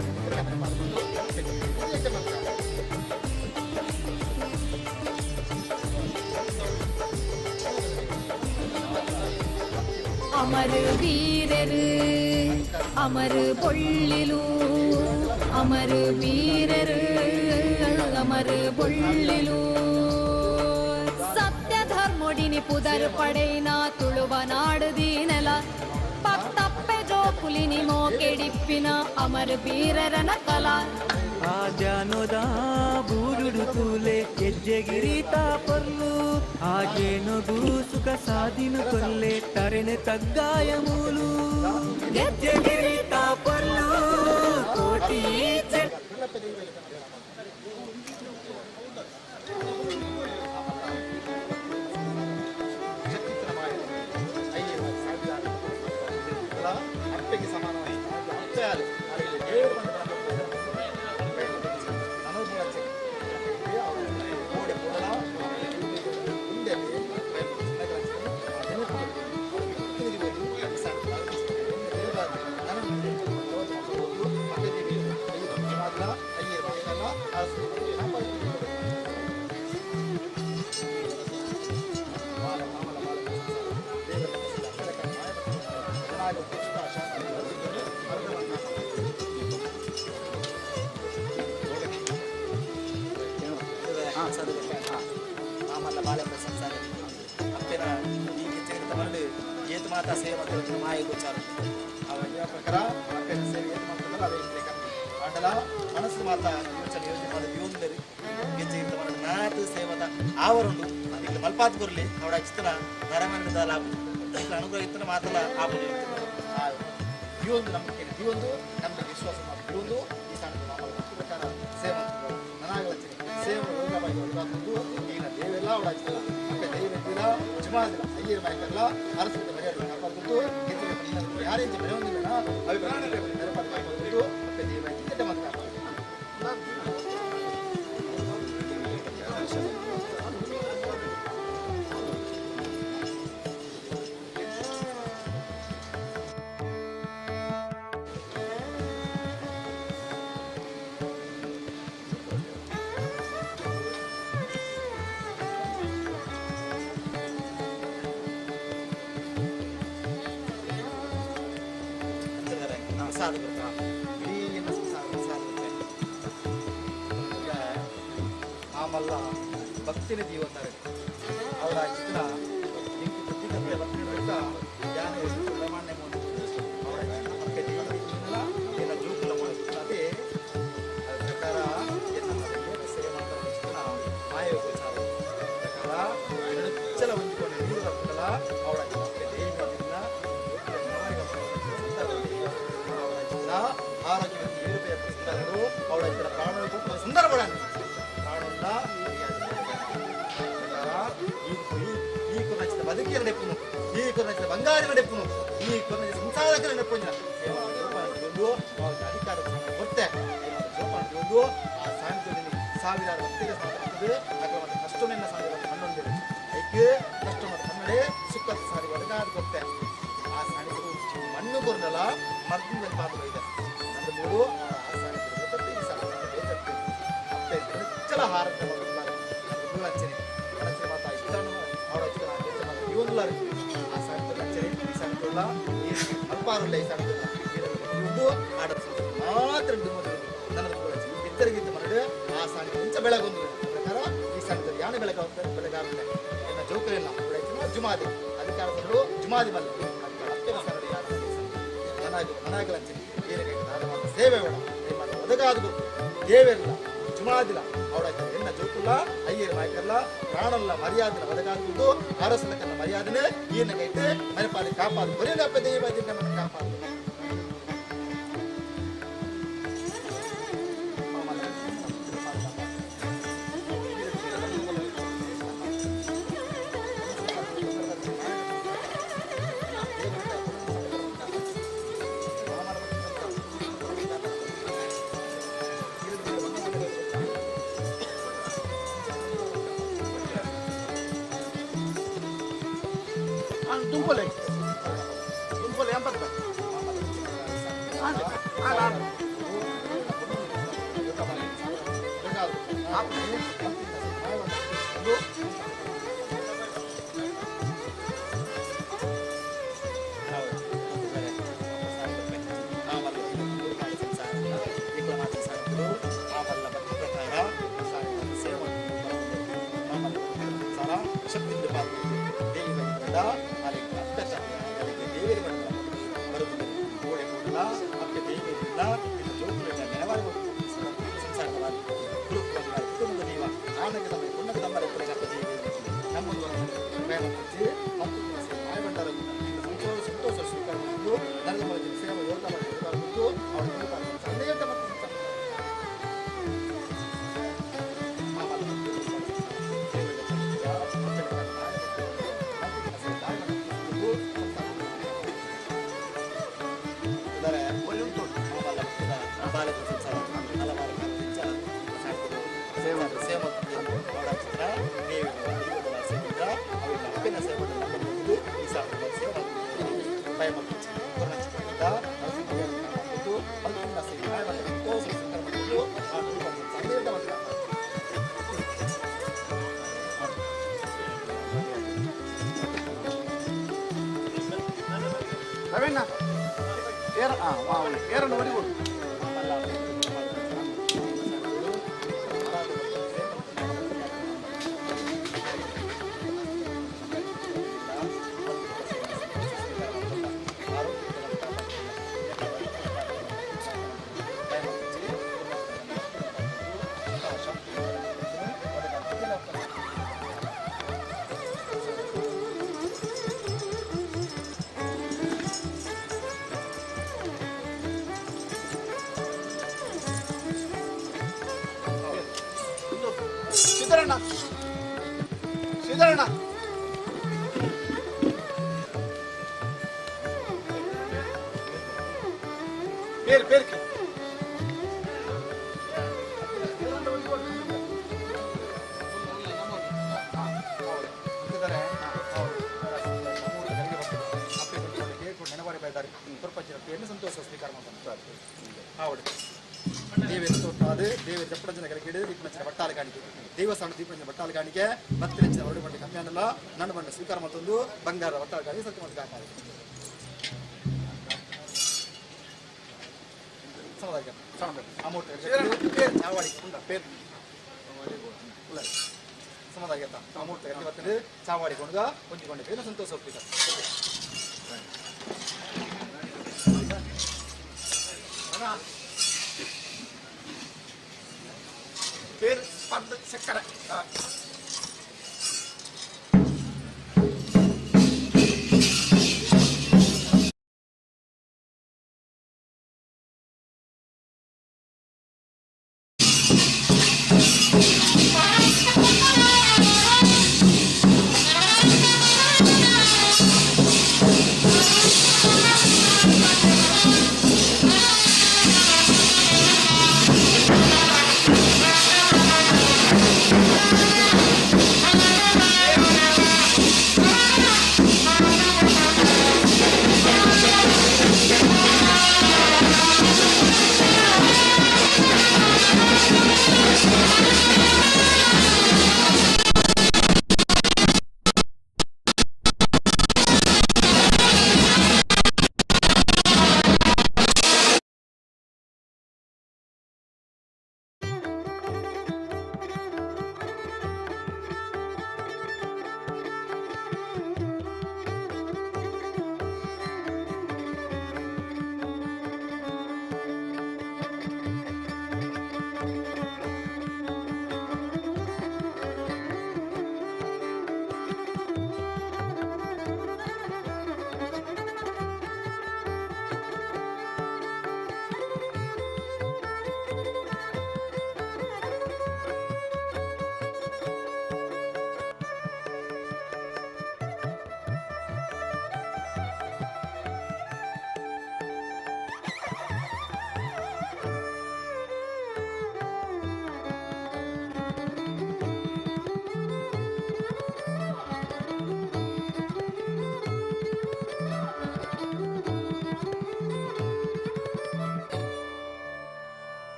ಅಮರ ವೀರರು ಅಮರ ಪೊಳ್ಳಿಲು ಅಮರ ವೀರರು ಅಮರ ಪೊಳ್ಳಿಲು ಸತ್ಯ ಧರ್ಮೊಡಿನಿ ಪುದರ್ ಪಡೆಯಿನ ತುಳುವ ನಾಡುದೀನೆಲ ಪತ್ತಪ್ಪೆ ಜೋಕುಲಿನಿ ಮೋಕೆಡಿಪ್ಪಿನ ಅಮರ ವೀರರನ ಕಲಾ ಆ ಜಾನೋದ ಬೂರುಡು ಕೂಲೆ ಹೆಜ್ಜೆಗಿರಿತಾ ಪೊರ್ಲು ಹಾಗೇನೊಗು ಸುಖ ಸಾಧಿನು ಕೊಲ್ಲೆ ತರೆನೆ ತಗ್ಗಾಯ ಮೂಲು ಹೆಜ್ಜೆಗಿರಿತಾ ಪೊರ್ಲು ಕೋಟಿ ಅಪ್ಪೆಗೆ ಸಮಾನವಾಗಿ ಮಾತಾ ಸೇವೆ ಮಾಯ ಗೋಚಾರ ಪ್ರಕಾರ ಸೇವೆ ಅದೇ ಮಂಡಲ ಮನಸ್ಸು ಮಾತಾ ಯೋಚನೆ ಮಾಡಿದ ಯೋಂದರು ಗೆಜ್ಜೆ ನಾತು ಸೇವದ ಆವರುಂಡು ಈಗ ಮಲ್ಪಾತ್ ಬರಲಿ ಅವಡ ಇಷ್ಟನ ನರಮಂಡದ ಲಾಭ ಅನುಗ್ರಹ ಇತ್ತನ ಮಾತಲ್ಲ ಆಪುದು ಇವೊಂದು ನಂಬಿಕೆ ಇವೊಂದು ನಮಗೆ ವಿಶ್ವಾಸ ಇವೊಂದು ಈ ಸಣ್ಣ ಪ್ರಕಾರ ಸೇವೆ ನನಗೆ ಸೇವೆ ರೋಗವಾಗಿ ಈಗಿನ ದೇವೆಲ್ಲ ಅವಡ ಇಷ್ಟನ ಮತ್ತೆ ದೈವತ್ತಿನ ಜುಮಾದಿನ ಅಯ್ಯರ ಮಾಯಕಲ್ಲ ಅರಸಿದ ಮರ್ಯಾದೆ ಕಾಪಾಡ್ಕೊಂಡು ಗೆಜ್ಜೆ ಯಾರೇಂಜ ಮನೆ ಹೊಂದಿಲ್ಲ ಅಭಿಪ್ರಾಯ ನೆರಪಾಡ್ಕೊಂಡು ಮತ್ತೆ ದೇವ ಕೆಟ್ಟ ಮಾತು ಆಮಲ್ಲ ಭಕ್ತಿನ ಜೀವತಾರೆ ಅವರ ಚಿತ್ರ ಪ್ರತಿಗಂತೆ ಭಕ್ತಿಗಳಿಂದ ಧ್ಯಾನ ಸುಬ್ರಹ್ಮಣ್ಯ ಅವರ ಏನ ಜೋಕುಲ ಅದೇ ಪ್ರಕಾರ ಸೇವೆ ಮಾಡ್ತಾರೆ ಚಿತ್ರ ಮಾಯ ಗೋಚಾರ ಪ್ರಕಾರ ಹೆಚ್ಚಲ ಹೊಂದಿಕೊಂಡು ನೀರು ಬರ್ತಲ್ಲ ಅವರ ದೇಹದಿಂದ ಆರೋಗ್ಯವನ್ನು ಏರುಪೇರು ಪುಸ್ತಕಗಳು ಅವಳ ಪ್ರಾಣಗಳು ಸುಂದರ ಬಡ ಪ್ರಾಣವನ್ನ ಈ ಕೊರಚಿದ ಬದುಕಿಯ ನೆಪ್ಪುನು ಈ ಕೊರಚಿದ ಬಂಗಾರದ ನೆಪ್ಪುನು ಈ ಕೊರಚಿದ ಸಂಸಾರಗಳ ನೆಪ್ಪುನ ಅಧಿಕಾರ ಸರ್ಕಾರ ಗೊತ್ತೇ ಜೋಪಾನ ಒಂದು ಆ ಸಾಯಂಕಾಲ ಸಾವಿರಾರು ಭಕ್ತಿಗೆ ಸಾಕಾಗ್ತದೆ ಅದರ ಮತ್ತೆ ಕಷ್ಟನೆಲ್ಲ ಸಾಧ್ಯ ಹನ್ನೊಂದಿದೆ ಐಕೆ ಕಷ್ಟ ಮತ್ತು ಕನ್ನಡೆ ಸುಖದ ಸಾರಿ ಒಳಗಾದ ಗೊತ್ತೇ ಆ ಸಾಣಿಗಳು ಮಣ್ಣು ಕೊರನಲ್ಲ ಮರದಿಂದ ಪಾತ್ರ ಇದೆ ಅದು ಮೂರು ಆ ಸಾಣಿಗಳು ಮತ್ತೆ ಹೆಚ್ಚಳ ಹಾರದ ಅಂಚನೆ ಕನಸೆ ಮಾತಾ ಇಷ್ಟನು ಅವರ ಇವನ್ನುಲಾರು ಆ ಸಾಣಿಗಳು ಅಂಚನೆ ಈ ಸಾಣಿಗಳ ಅಲ್ಪಾರುಲ್ಲ ಈ ಸಾಣಿಗಳ ಇದು ಆಡದ ಮಾತ್ರ ನನ್ನ ಇದ್ದರಿಗಿದ್ದ ಮರಡು ಆ ಸಾಣಿಗಳು ಇಂಚ ಬೆಳಗೊಂದು ಪ್ರಕಾರ ಈ ಸಾಣಿಗಳು ಯಾನೆ ಬೆಳಗಾಗುತ್ತೆ ನನ್ನ ಜೋಕರಿಲ್ಲ ಜುಮಾದಿ ಅಧಿಕಾರಗಳು ಜುಮಾದಿ ಮಲ್ಲ ಅಪ್ಪಿನ ಸರಡಿ ಮನಾಗಲಂಚನೆ ಬೇರೆ ಮಾತ್ರ ಸೇವೆ ಬೇಡ ಮಾತ್ರ ಒದಗಾದು ದೇವೆಲ್ಲ ಜುಮಾದಿಲ ಅವಳ ಎನ್ನ ಜೋಕುಲ್ಲ ಅಯ್ಯರ್ ನಾಯಕಲ್ಲ ಪ್ರಾಣಲ್ಲ ಮರ್ಯಾದನ ಒದಗಾದುದು ಅರಸಲಕನ್ನ ಮರ್ಯಾದನೆ ಈನ ಕೈತೆ ಮನೆಪಾದಿ ಕಾಪಾದು ಬರೀನಪ್ಪ ದೇವಾದಿ ನಮ್ಮನ್ನು ಕಾಪಾದು ದುಂಪಲೆ ಎಂಬತ್ತು ಶಕ್ತಿ ಮತ್ತೆ ದೇವಿಯಿಂದ ಜೋಕುಲಿನ ನೆನವಾಗುವ ಸಂಸಾರವಾಗಿ ಕುಟುಂಬದ ನೀವ ಆನಂದ ತಮ್ಮ ಉನ್ನತ ತಮ್ಮರ ನಮ್ಮನ್ನು ಪ್ರೇಮ ಪಂಚಿ ಮತ್ತು ಮಾಯಬಂಡರ ಸಂತೋಷ ಸ್ವೀಕಾರ ಮಾಡಿದ್ದು ನನಗೆ ಮಾಡಿದ ಸೇವೆ ಯೋಗ ಮಾಡಿದ್ದು ಅವರ ಸಂದೇಹ ಮತ್ತು ರವೀಣ್ಣ ಏರನ್ನು ಹೊಡಿಬೋದು ಶ್ರೀಧರಣ್ಣ பேருக்கு ನೆನವಾರಿ ಸಂತೋಷ ಸ್ವೀಕಾರ ಮಾಡ್ತಾರೆ ದೇವೇರಿ ತೋಟಾದು ದೇವೇರಿ ಚಪ್ಪಡಂಜನ ಕೆಳಗಿಡು ದೀಪನಂಚಿನ ಬಟ್ಟಾಲ ಕಾಣಿಕೆ ದೇವಸ್ಥಾನ ದೀಪನಂಚಿನ ಬಟ್ಟಾಲ ಕಾಣಿಕೆ ಮತ್ತೆ ನೆಂಚಿನ ಹೊರಡು ಬಂಡಿ ಕಮ್ಮಿಯನ್ನಲ್ಲ ನನ್ನ ಬಣ್ಣ ಸ್ವೀಕಾರ ಮತ್ತೊಂದು ಬಂಗಾರ ಬಟ್ಟಾಲ ಕಾಣಿಕೆ ಸತ್ಯ ಮತ್ತೆ ಕಾಪಾಡಿ ಅಮೌಂಟ್ ಚಾವಾಡಿ ಉಂಡ ಪೇರು ಸಮದಾಗತ್ತ ಅಮೌಂಟ್ ಬರ್ತದೆ ಚಾವಾಡಿ ಕೊಂಡ ಹೊಂದಿಕೊಂಡೆ ಏನು ಸಂತೋಷ ಹೋಗ್ತಿದ್ದ பேர் பந்து சக்கரை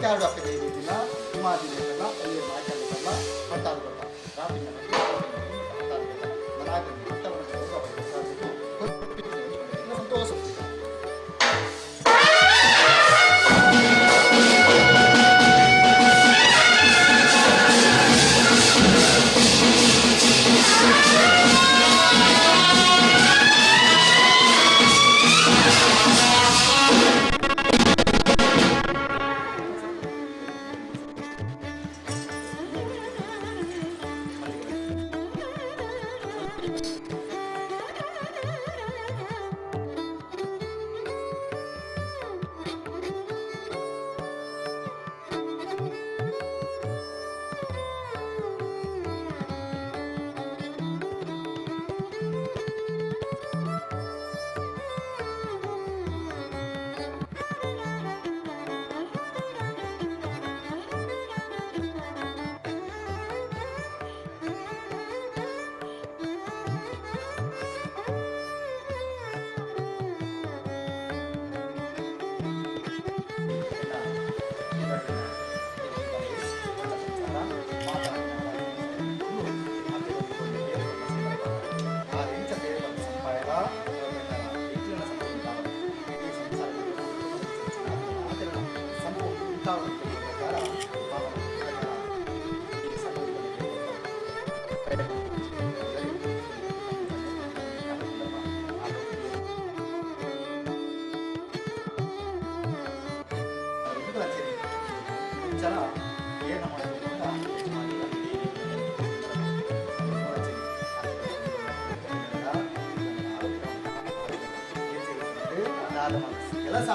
ಕೆರಡು ಅಕ್ಕ ದೈವದಿನ ಹಿಮಾದಿ ದೇಶಲ್ಲ ಅಲ್ಲಿ ಮಾತಾಡಲ್ಲ ಪಟ್ಟಾದ ಕೊಟ್ಟ ರಾಪಿನ ಮನಾಗಲಿ ಪಟ್ಟವನ್ನು ಸಂತೋಷ ಕೆಲಸ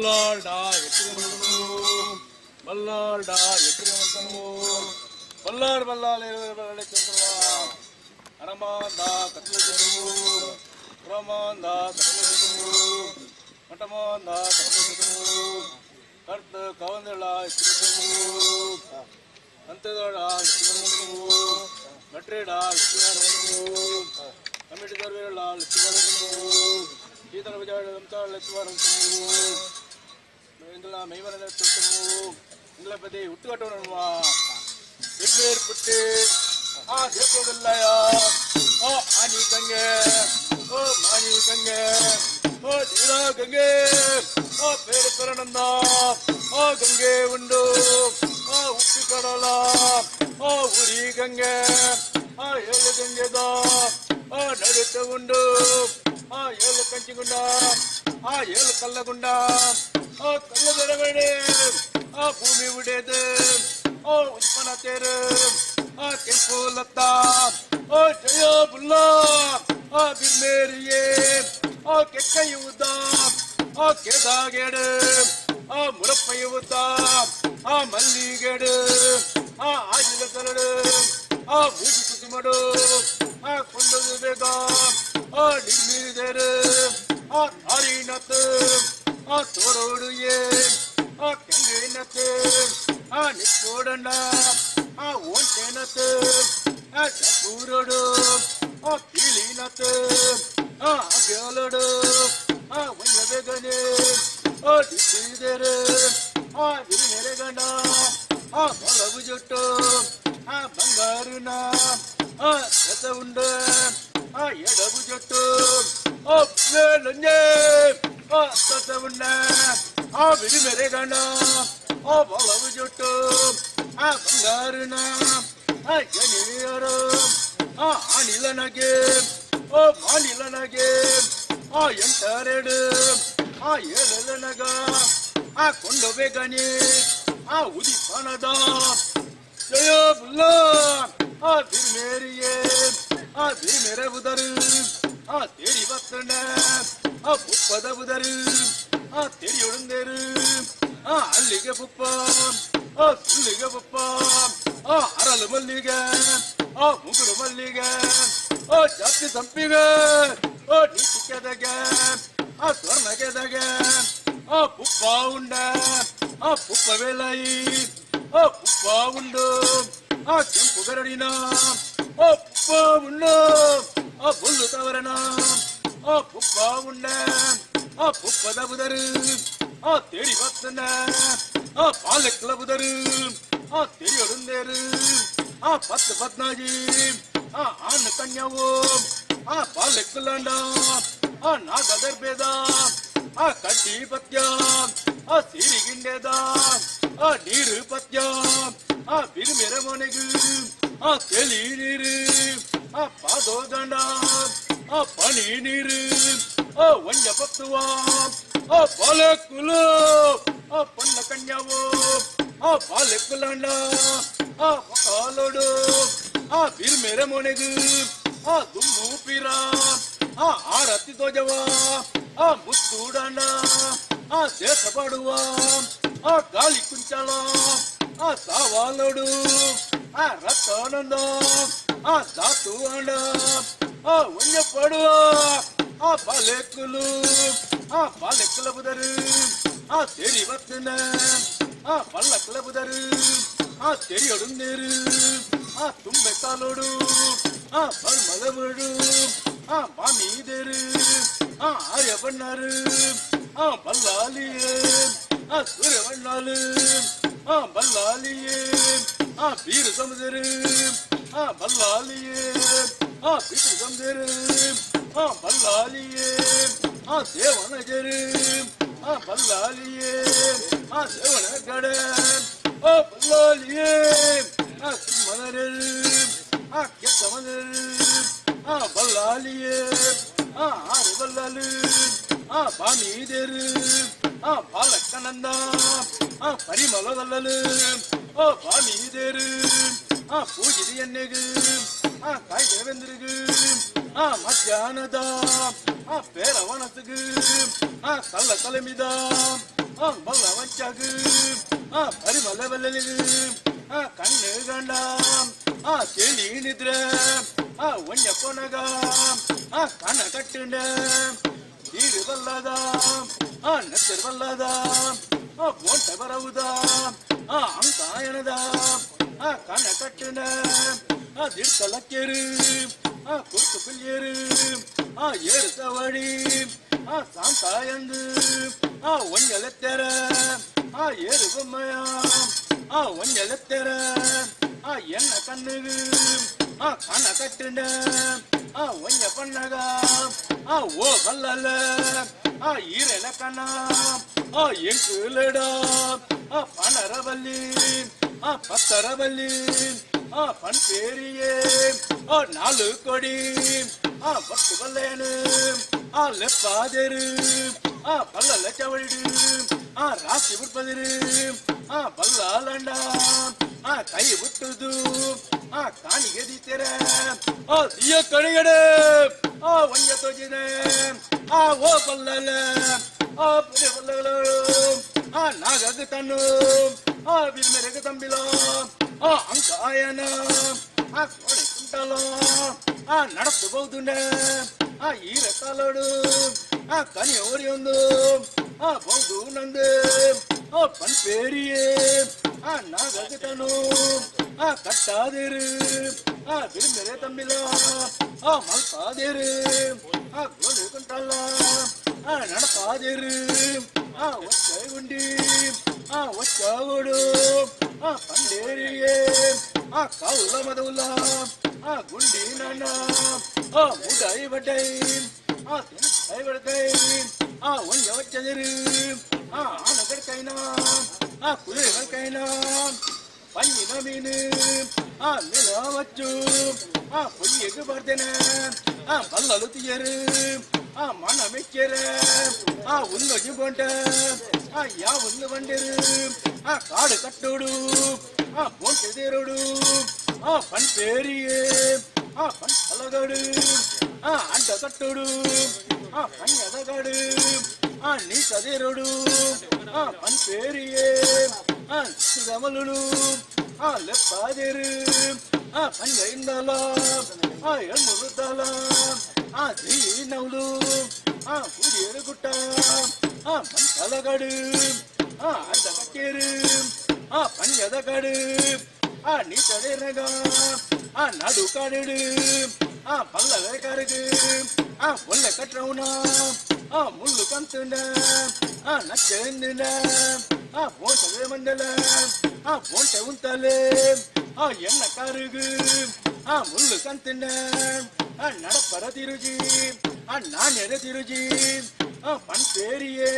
ಬಲ್ಲಾಲ್ಡಾ ಎತ್ತಿರಮಂತನು ಬಲ್ಲಾಲ್ಡಾ ಎತ್ತಿರಮಂತನು ಬಲ್ಲಾಡ್ ಬಲ್ಲಾಲೆ ಚಂದ್ರವಾ ಹನುಮಾಂದ ಕತ್ಲಜನು ರಮಾಂದ ಕತ್ಲಜನು ಮಠಮಾಂದ ಕತ್ಲಜನು ಕರ್ತ ಕವಂದಳ ಎತ್ತಿರಮಂತನು ಅಂತದಳ ಎತ್ತಿರಮಂತನು ನಟ್ರೇಡ ಎತ್ತಿರಮಂತನು ಕಮಿಟಿ ಸರ್ವೇಳ ಎತ್ತಿರಮಂತನು ಈತನ ವಿಜಯದಂತ ಎತ್ತಿರಮಂತನು ಇಂದ್ರ ಮೈವನ ಎತ್ತಿರಮಂತನು ಇಂಗ್ಲಪತಿ ಹುಟ್ಟುಗಟ್ಟೋಣ ಪುಟ್ಟಿ ಆ ದೇಶದಲ್ಲಯ ಓ ಆನಿ ಗಂಗೆ ಓ ಮಾನಿ ಗಂಗೆ ಓ ದೇವ ಗಂಗೆ ಓ ಪೇರು ಪರನಂದ ಓ ಗಂಗೆ ಉಂಡು ಓ ಉಪ್ಪಿ ಕಡಲ ಓ ಉರಿ ಗಂಗೆ ಆ ಏಳು ಗಂಗೆದ ಓ ನಡುತ್ತ ಉಂಡು ಆ ಏಳು ಕಂಚಿಗುಂಡ ಆ ಏಳು ಕಲ್ಲಗುಂಡ ಓ ಕಲ್ಲದರಬೇಡಿ ಆ ಭೂಮಿ ಉಡೇದು ಓ ಉತ್ಪನ್ನ ತೇರು ಆ ಕೆಂಪು ಲತ್ತ ಓ ಜಯ ಬುಲ್ಲ ಆ ಬಿರ್ಮೇರಿಯೇ ಆ ಕೆಕ್ಕಯುವುದ ಆ ಕೆದಾಗೇಡು ಆ ಮುರಪ್ಪಯುವುದ ಆ ಮಲ್ಲಿಗೇಡು ಆ ಆಜಿಲ ಕರಡು ಆ ಬೂಜಿ ಕುಸುಮಡು ಆ ಕೊಂಡದು ಬೇಗ ಆ ನಿರ್ಮೀದೇರು ಆ ತಾರಿನತ್ ಆ ತೋರೋಡು ಆ ಕೆಂಗೇನತ್ ಆ ನಿಕ್ಕೋಡಣ್ಣ ಆ ಓಂಟೇನತ್ ಆ ಚಪೂರಡು ಆ ಕೀಳಿನತ್ ಆ ಅಗಲಡು ಆ ಒಂದ ಬೇಗನೆ ಆ ಡಿಸಿದೇರು ಆ ಹಿರಿನೆರೆಗಂಡ ಆ ಬಲವು ಜೊಟ್ಟು ಆ ಬಂಗಾರುನ ಆ ರಸ ಉಂಡ ಆ ಎಡವು ಜೊಟ್ಟು ಆ ಲಂಜೆ ಆ ರಸ ಉಂಡ ಆ ಬಿಡಿಮೆರೆಗಂಡ ಆ ಬಲವು ಜೊಟ್ಟು ಆ ಬಂಗಾರುನ ಆ ಜನಿಯರು ಆ ಅನಿಲನಗೆ ಓ ಮಾನಿಲನಗೆ ಆ ಎಂಟರೆಡು ಆ ಏಳನಗ ಆ ಕೊಂಡ ಬೇಗನೆ ಆ ಉದಿಪನದ ಜಯ ಬುಲ್ಲ ಆ ಬಿರ್ಮೇರಿಯೇ ಆ ಬಿರ್ಮೇರೆ ಬುದರು ಆ ತೇರಿ ಬತ್ತಣ್ಣ ಆ ಪುಪ್ಪದ ಬುದರು ಆ ತೇರಿ ಒಡಂದೇರು ಆ ಅಲ್ಲಿಗೆ ಪುಪ್ಪ ಆ ಸುಲ್ಲಿಗೆ ಪುಪ್ಪ ಆ ಅರಳು ಮಲ್ಲಿಗೆ ಆ ಮುಗುರು ಮಲ್ಲಿಗೆ ಆ ಜಾತಿ ಸಂಪಿಗೆ ಆ ನೀತಿ ಕೆದಗೆ ಆ ಸ್ವರ್ಣ ಕೆದಗೆ ಆ ಪುಪ್ಪ ಉಂಡ ಆ ಪುಪ್ಪ ವೇಲಾಯಿ ಆ ಪುಪ್ಪ ಉಂಡು ಆ ಕೆಂಪು ಗರಡಿನ ಆ ಪುಪ್ಪ ಉಂಡು ಆ ಬುಲ್ಲು ತವರನ ಆ ಪುಪ್ಪ ಉಂಡ ಆ ಪುಪ್ಪದ ಬುದರು ಆ ತೇಡಿ ಬತ್ತನ ಆ ಪಾಲೆಕ್ಕಲ ಬುದರು ಆ ತೆರಿ ಒಡಂದೇರು ಆ ಪತ್ತು ಪದ್ನಾಜಿ ಆ ಆನ ಕನ್ಯಾವು ಆ ಪಾಲೆಕ್ಕಲಂಡ ಆ ನಾಗದರ್ಬೇದ ಆ ಕಡ್ಡಿ ಪತ್ಯ ಆ ಸಿರಿಗಿಂಡೆದ ಆ ನೀರು ಪತ್ಯ ಆ ಬಿರುಮೆರ ಮನೆಗೂ ಆ ತೆಲಿ ನೀರು ಆ ಪಾದೋದಂಡ ಆ ಪಣಿ ನೀರು ಆ ಒಂಜ ಪತ್ತುವ ಆ ಪಾಲೆಕ್ಕುಲು ಆ ಪಣ್ಣ ಕನ್ಯಾವು ಆ ಪಾಲೆಕ್ಕುಲಂಡ ಆ ಕಾಲೋಡು ಆ ಬಿರುಮೆರ ಮನೆಗೂ ಆ ದುಂಬು ಪಿರ ಆ ಆರತಿ ಧ್ವಜವ ಆ ಮುತ್ತೂಡಣ್ಣ ಆ ದೇಶ ಪಡುವ ಆ ಗಾಳಿ ಕುಂಚಲ ಆ ಸವಾಲೋಡು ಆ ರಥಾನಂದ ಆ ಧಾತು ಅಂಡ ಆ ಒಂಜ ಪಡುವ ಆ ಪಾಲೆಕ್ಕುಲು ಆ ಪಾಲೆಕ್ಕುಲ ಬುದರು ಆ ತೆರಿ ಬತ್ತನ ಆ ಪಲ್ಲಕ್ಕುಲ ಬುದರು ಆ ತೆರಿ ಒಡಂದೇರು ಆ ತುಂಬೆ ಕಾಲೋಡು ಆ ಬರ್ಮಲಬಡು ಆ ಮಾಮೀದೇರು ಆ ಆರ್ಯಬಣ್ಣರು ಆ ಬಲ್ಲಾಲಿಯೇ ಆ ಸೂರ್ಯವಣ್ಣಾಲು ಆ ಬಲ್ಲಾಲಿಯೇ ಆ ಬೀರು ಸಮುದರು ಆ ಬಲ್ಲಾಲಿಯೇ ಆ ಬಿಟ್ಟು ಸಮುದರು ಆ ಬಲ್ಲಾಲಿಯೇ ಆ ದೇವನಜರು ಆ ಬಲ್ಲಾಲಿಯೇ ಆ ದೇವನ ಗಡೆ ಆ ಬಲ್ಲಾಲಿಯೇ ಆ ಸುಮ್ಮನರು ಆ ಕೆತ್ತಮನರು ಆ ಬಲ್ಲಾಲಿಯೇ ಆ ಆರು ಬಲ್ಲಾಲು ಆ ಬಾಮೀದೇರು ಆ ಬಾಲಕ್ಕನಂದ ಆ ಪರಿಮಳದಲ್ಲಲು ಆ ಬಾಮೀದೇರು ಆ ಪೂಜಿದಿ ಎಣ್ಣೆಗೂ ಆ ಕಾಯ್ದೇವೆಂದ್ರಿಗೂ ಆ ಮಧ್ಯಾಹ್ನದ ಆ ಪೇರವಣಸಗೂ ಆ ಕಲ್ಲ ಕಲಮಿದ ಬಲ್ಲ ವಂಚಾಗ ಬರಿ ಬಲ್ಲ ಬಲ್ಲಲಿಗ ಕಣ್ಣು ಗಂಡ ಚೆಳಿ ನಿದ್ರೆ ಒಂಜ ಕೊನಗ ಕಣ್ಣ ಕಟ್ಟುಂಡ ನೀರು ಬಲ್ಲದ ನೆತ್ತರು ಬಲ್ಲದ ಬೋಂಟ ಬರವುದ ಅಂಕ ಎಣದ ಕಣ್ಣ ಕಟ್ಟುಂಡ ದಿಡ್ಕಲಕ್ಕೇರು ಕುರ್ತು ಪಿಲ್ಲೇರು ಏರು ತವಡಿ ಸಾಂತಾಯಂದು ಒಂಜಲೆತ್ತೆರ ಏರು ಬೊಮ್ಮಯ ಒಂಜಲೆತ್ತೆರ ಎಣ್ಣ ಕಣ್ಣುಗು ಕಣ್ಣ ಕಟ್ಟುಂಡ ಒಂಜ ಪಣ್ಣಗ ಓ ಬಲ್ಲಲ್ಲ ಈರೆಲ ಕಣ್ಣ ಎಂಕುಲಡ ಪಣರ ಬಲ್ಲಿ ಪತ್ತರ ಬಲ್ಲಿ ಪಂಪೇರಿಯೇ ನಾಲು ಕೊಡಿ பத்து பல்லையனு லெப்பாதேரு பல்லல சவடிடு ராசி விற்பதிரு பல்லாலண்டா கை விட்டுது காணி கதித்தர திய கணிகடு ஒஞ்ச தொஜினே ஓ பல்லல புரிய பல்லகளோ நாகக்கு தன்னு விருமருக்கு தம்பிலோ ಅಂಕಾಯನ ಕೋಡೆ ಕುಂಟಲೋ ನಡೆಸಬಹುದು ಈರ ಕಾಲೋಡು ಕನಿ ಓರಿಯೊಂದು ಬಹುದು ನಂದು ಪನ್ಪೇರಿಯೇ ನಾಗತನು ಕಟ್ಟಾದಿರು ಬಿರುಮೆರೆ ತಂಬಿಲ ಮಲ್ಪಾದಿರು ಕೋಡೆ ಕುಂಟಲ್ಲ நடப்பாதிரு ஒச்சை குண்டி ஒச்சோடு பண்டேரியே கவுல மதுல குண்டி நானா முடை வட்டை தென்கை வடக்கை ஒஞ்ச வச்சதிரு ஆனகற்கைனா குதிரைகைனா பஞ்சின மீனு நில வச்சு பொய்யக்கு பார்த்தேன பல்லு தீயரு மனமிக்கிற உன்னொஜி போண்ட யா உன்னு ಬಂದಿರು ಕಾಡು ಕಟ್ಟೋಡು போண்டேரோடு பன்பேரியே பன்கலகடு அண்ட கட்டோடு பஞ்சதகடு நீ கதிரோடு பன்பேரியே சிதமலுடு லெப்பாதிரு பஞ்சைந்தல எண்முறுத்தல நவுಲು ಕುಡಿಯರು ಗುಟ್ಟ ಮನ್ಕಲಗಡು ಅಡ್ಡ ಕಟ್ಟೇರು ಪಂಜದ ಕಡು ನೀತಡೆರಗ ನಡು ಕಡು பல்லவ கருகு முல்ல கட்டுறவுனா முள்ளு கந்துண்ட நச்சேந்துண்ட போட்டவே மண்டல போட்ட உந்தலே என்ன கருகு முள்ளு கந்துண்ட நடப்பற திருஜி நான் எத திருஜி பன்பேரியே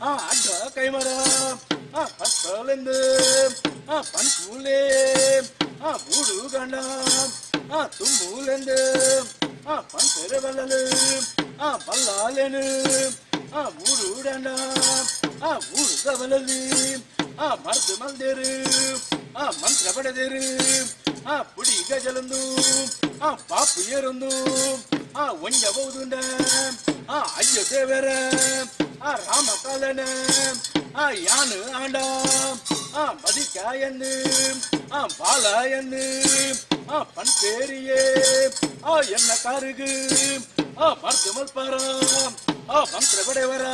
அண்ட கைமர பத்தலந்து பன்பூலே பூடு கண்டா தும்பூலந்து பன்பெரு வல்லலு பல்லாலெனு மூடுடண்டா மூடு கவலி மருது மல்தேரு ಮಂತ್ರಪಡೆದಿರು ಪುಡಿ ಗಜಲಂದು ಪಾಪು ಏರೊಂದು ಒಂಜಬಹುದುಂಡ ಅಯ್ಯೋ ದೇವರ ರಾಮ ಕಾಲನ ಯಾನು ಆಂಡ ಬದಿಕಾಯನ್ನು ಬಾಲಯನ್ನು ಪನ್ಪೇರಿಯೇ ಎನ್ನ ಕಾರುಗು ಮರ್ದು ಮಲ್ಪಾರ ಮಂತ್ರಪಡೆವರ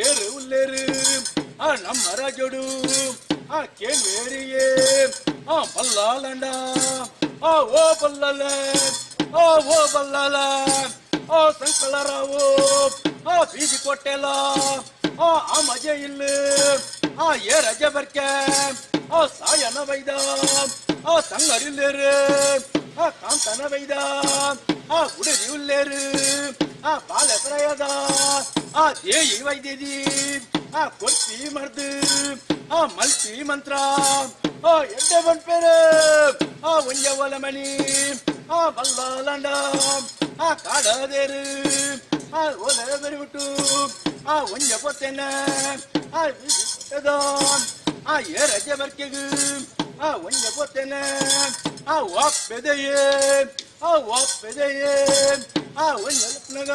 ಏರು ಉಲ್ಲೇರು ನಮ್ಮ ರಾಜೋಡು ಕೇಳ್ವೇರಿಯೇ ಬಲ್ಲಾಲಂಡ ಓ ಬಲ್ಲಲ ಓ ಬಲ್ಲಲ ಸಂಕಲರಾವು ಬೀದಿ ಕೊಟ್ಟೆಲ್ಲ ಆ ಮಜೆ ಇಲ್ಲ ಏ ರಜೆ ಬರ್ಕೆ ಸಾಯನ ವೈದ ಸಂಗರಿಲ್ಲೇರು ಕಾಂತನ ವೈದ ಹುಡುಗಿ ಉಲ್ಲೇರು ಬಾಲ ಪ್ರಯದ ದೇಯಿ ವೈದ್ಯದಿ ಕೊರ್ತಿ ಮರ್ದು ಮಲ್ತಿ ಮಂತ್ರ ಎಡ್ಡೆ ಬಂದ್ಪೇರು ಒಂಜ ಒಲ ಮಣಿ ಬಲ್ಲಾಲಂಡ ಕಾಡದೇರು ಒಲ ಬರಿಬಿಟ್ಟು ಒಂಜ ಪೊತ್ತೆನ ಏ ರಜೆ ಬರ್ಕೆಗು ಒಂಜ ಪೊತ್ತೆನ ಒಪ್ಪೆದೆಯೇ ಒಪ್ಪೆದೆಯೇ ಒಂಜ ಲಪ್ನಗ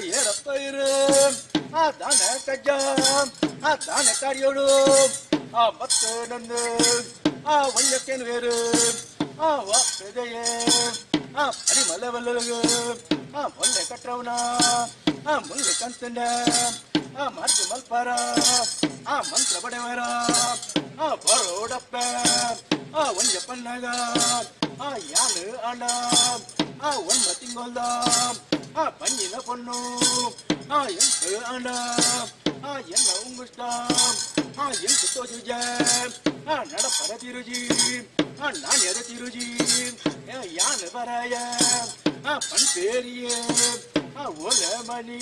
ಏರಪ್ಪೈರು ದಾನ ಕಜ್ಜ ದಾನ ಕಾರಿಯೋಡು ಮತ್ತೆ ನಂದು ಒಂಜಕ್ಕೇನು ಬೇರು ವಾಪದೆಯೇ ಪರಿಮಳವಲ್ಲಗ ಮೊನ್ನೆ ಕಟ್ಟವನ ಮುಂದೆ ಕಂತಂಡ ಮರ್ದು ಮಲ್ಪಾರ ಮಂತ್ರ ಬಡವರ ಬರೋಡಪ್ಪ ಒಂಜ ಪನ್ನಾಗ ಯಾನು ಆಂಡ ಒಂದ ತಿಂಗೊಲ್ದ ಪಂಜಿನ ಪೊಣ್ಣು ಎಂಟು ಆಂಡ ಎಲ್ಲ ಉಂಗುಷ್ಟ ಎಂಟು ತೋಜುಜ ನಡಪರ ತಿರುಜಿ ನಾಣ್ಯದ ತಿರುಜಿ ಯಾನು ಬರಾಯ ಪಂಚೇರಿಯೇ ಒಲ ಮನಿ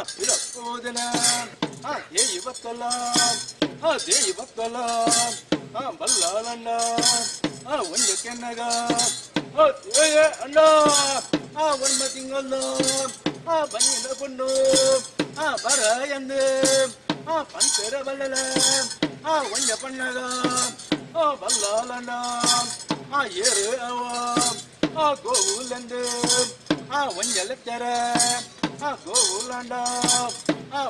ತಿರಕೋದನ ದೇಯಿ ಬಕ್ಕಲ ದೇಯಿ ಬಕ್ಕಲ ಬಲ್ಲಾಲಣ್ಣ ಒಂಜ ಕೆನ್ನಗ ಅಣ್ಣ ಒಂದ ತಿಂಗಲ್ಲ ಬನ್ನಿನ ಪೊಣ್ಣು ಬರ ಎಂದು ಪಂಚರ ಬಲ್ಲಲ ಒಂಜ ಪಣ್ಣಗ ಬಲ್ಲಾಲಣ್ಣ ಏರು ಅವ ಗೋವುಲೆಂದು ಒಂಜ ಲೆಕ್ಕರ ಗೋವುಲಂಡ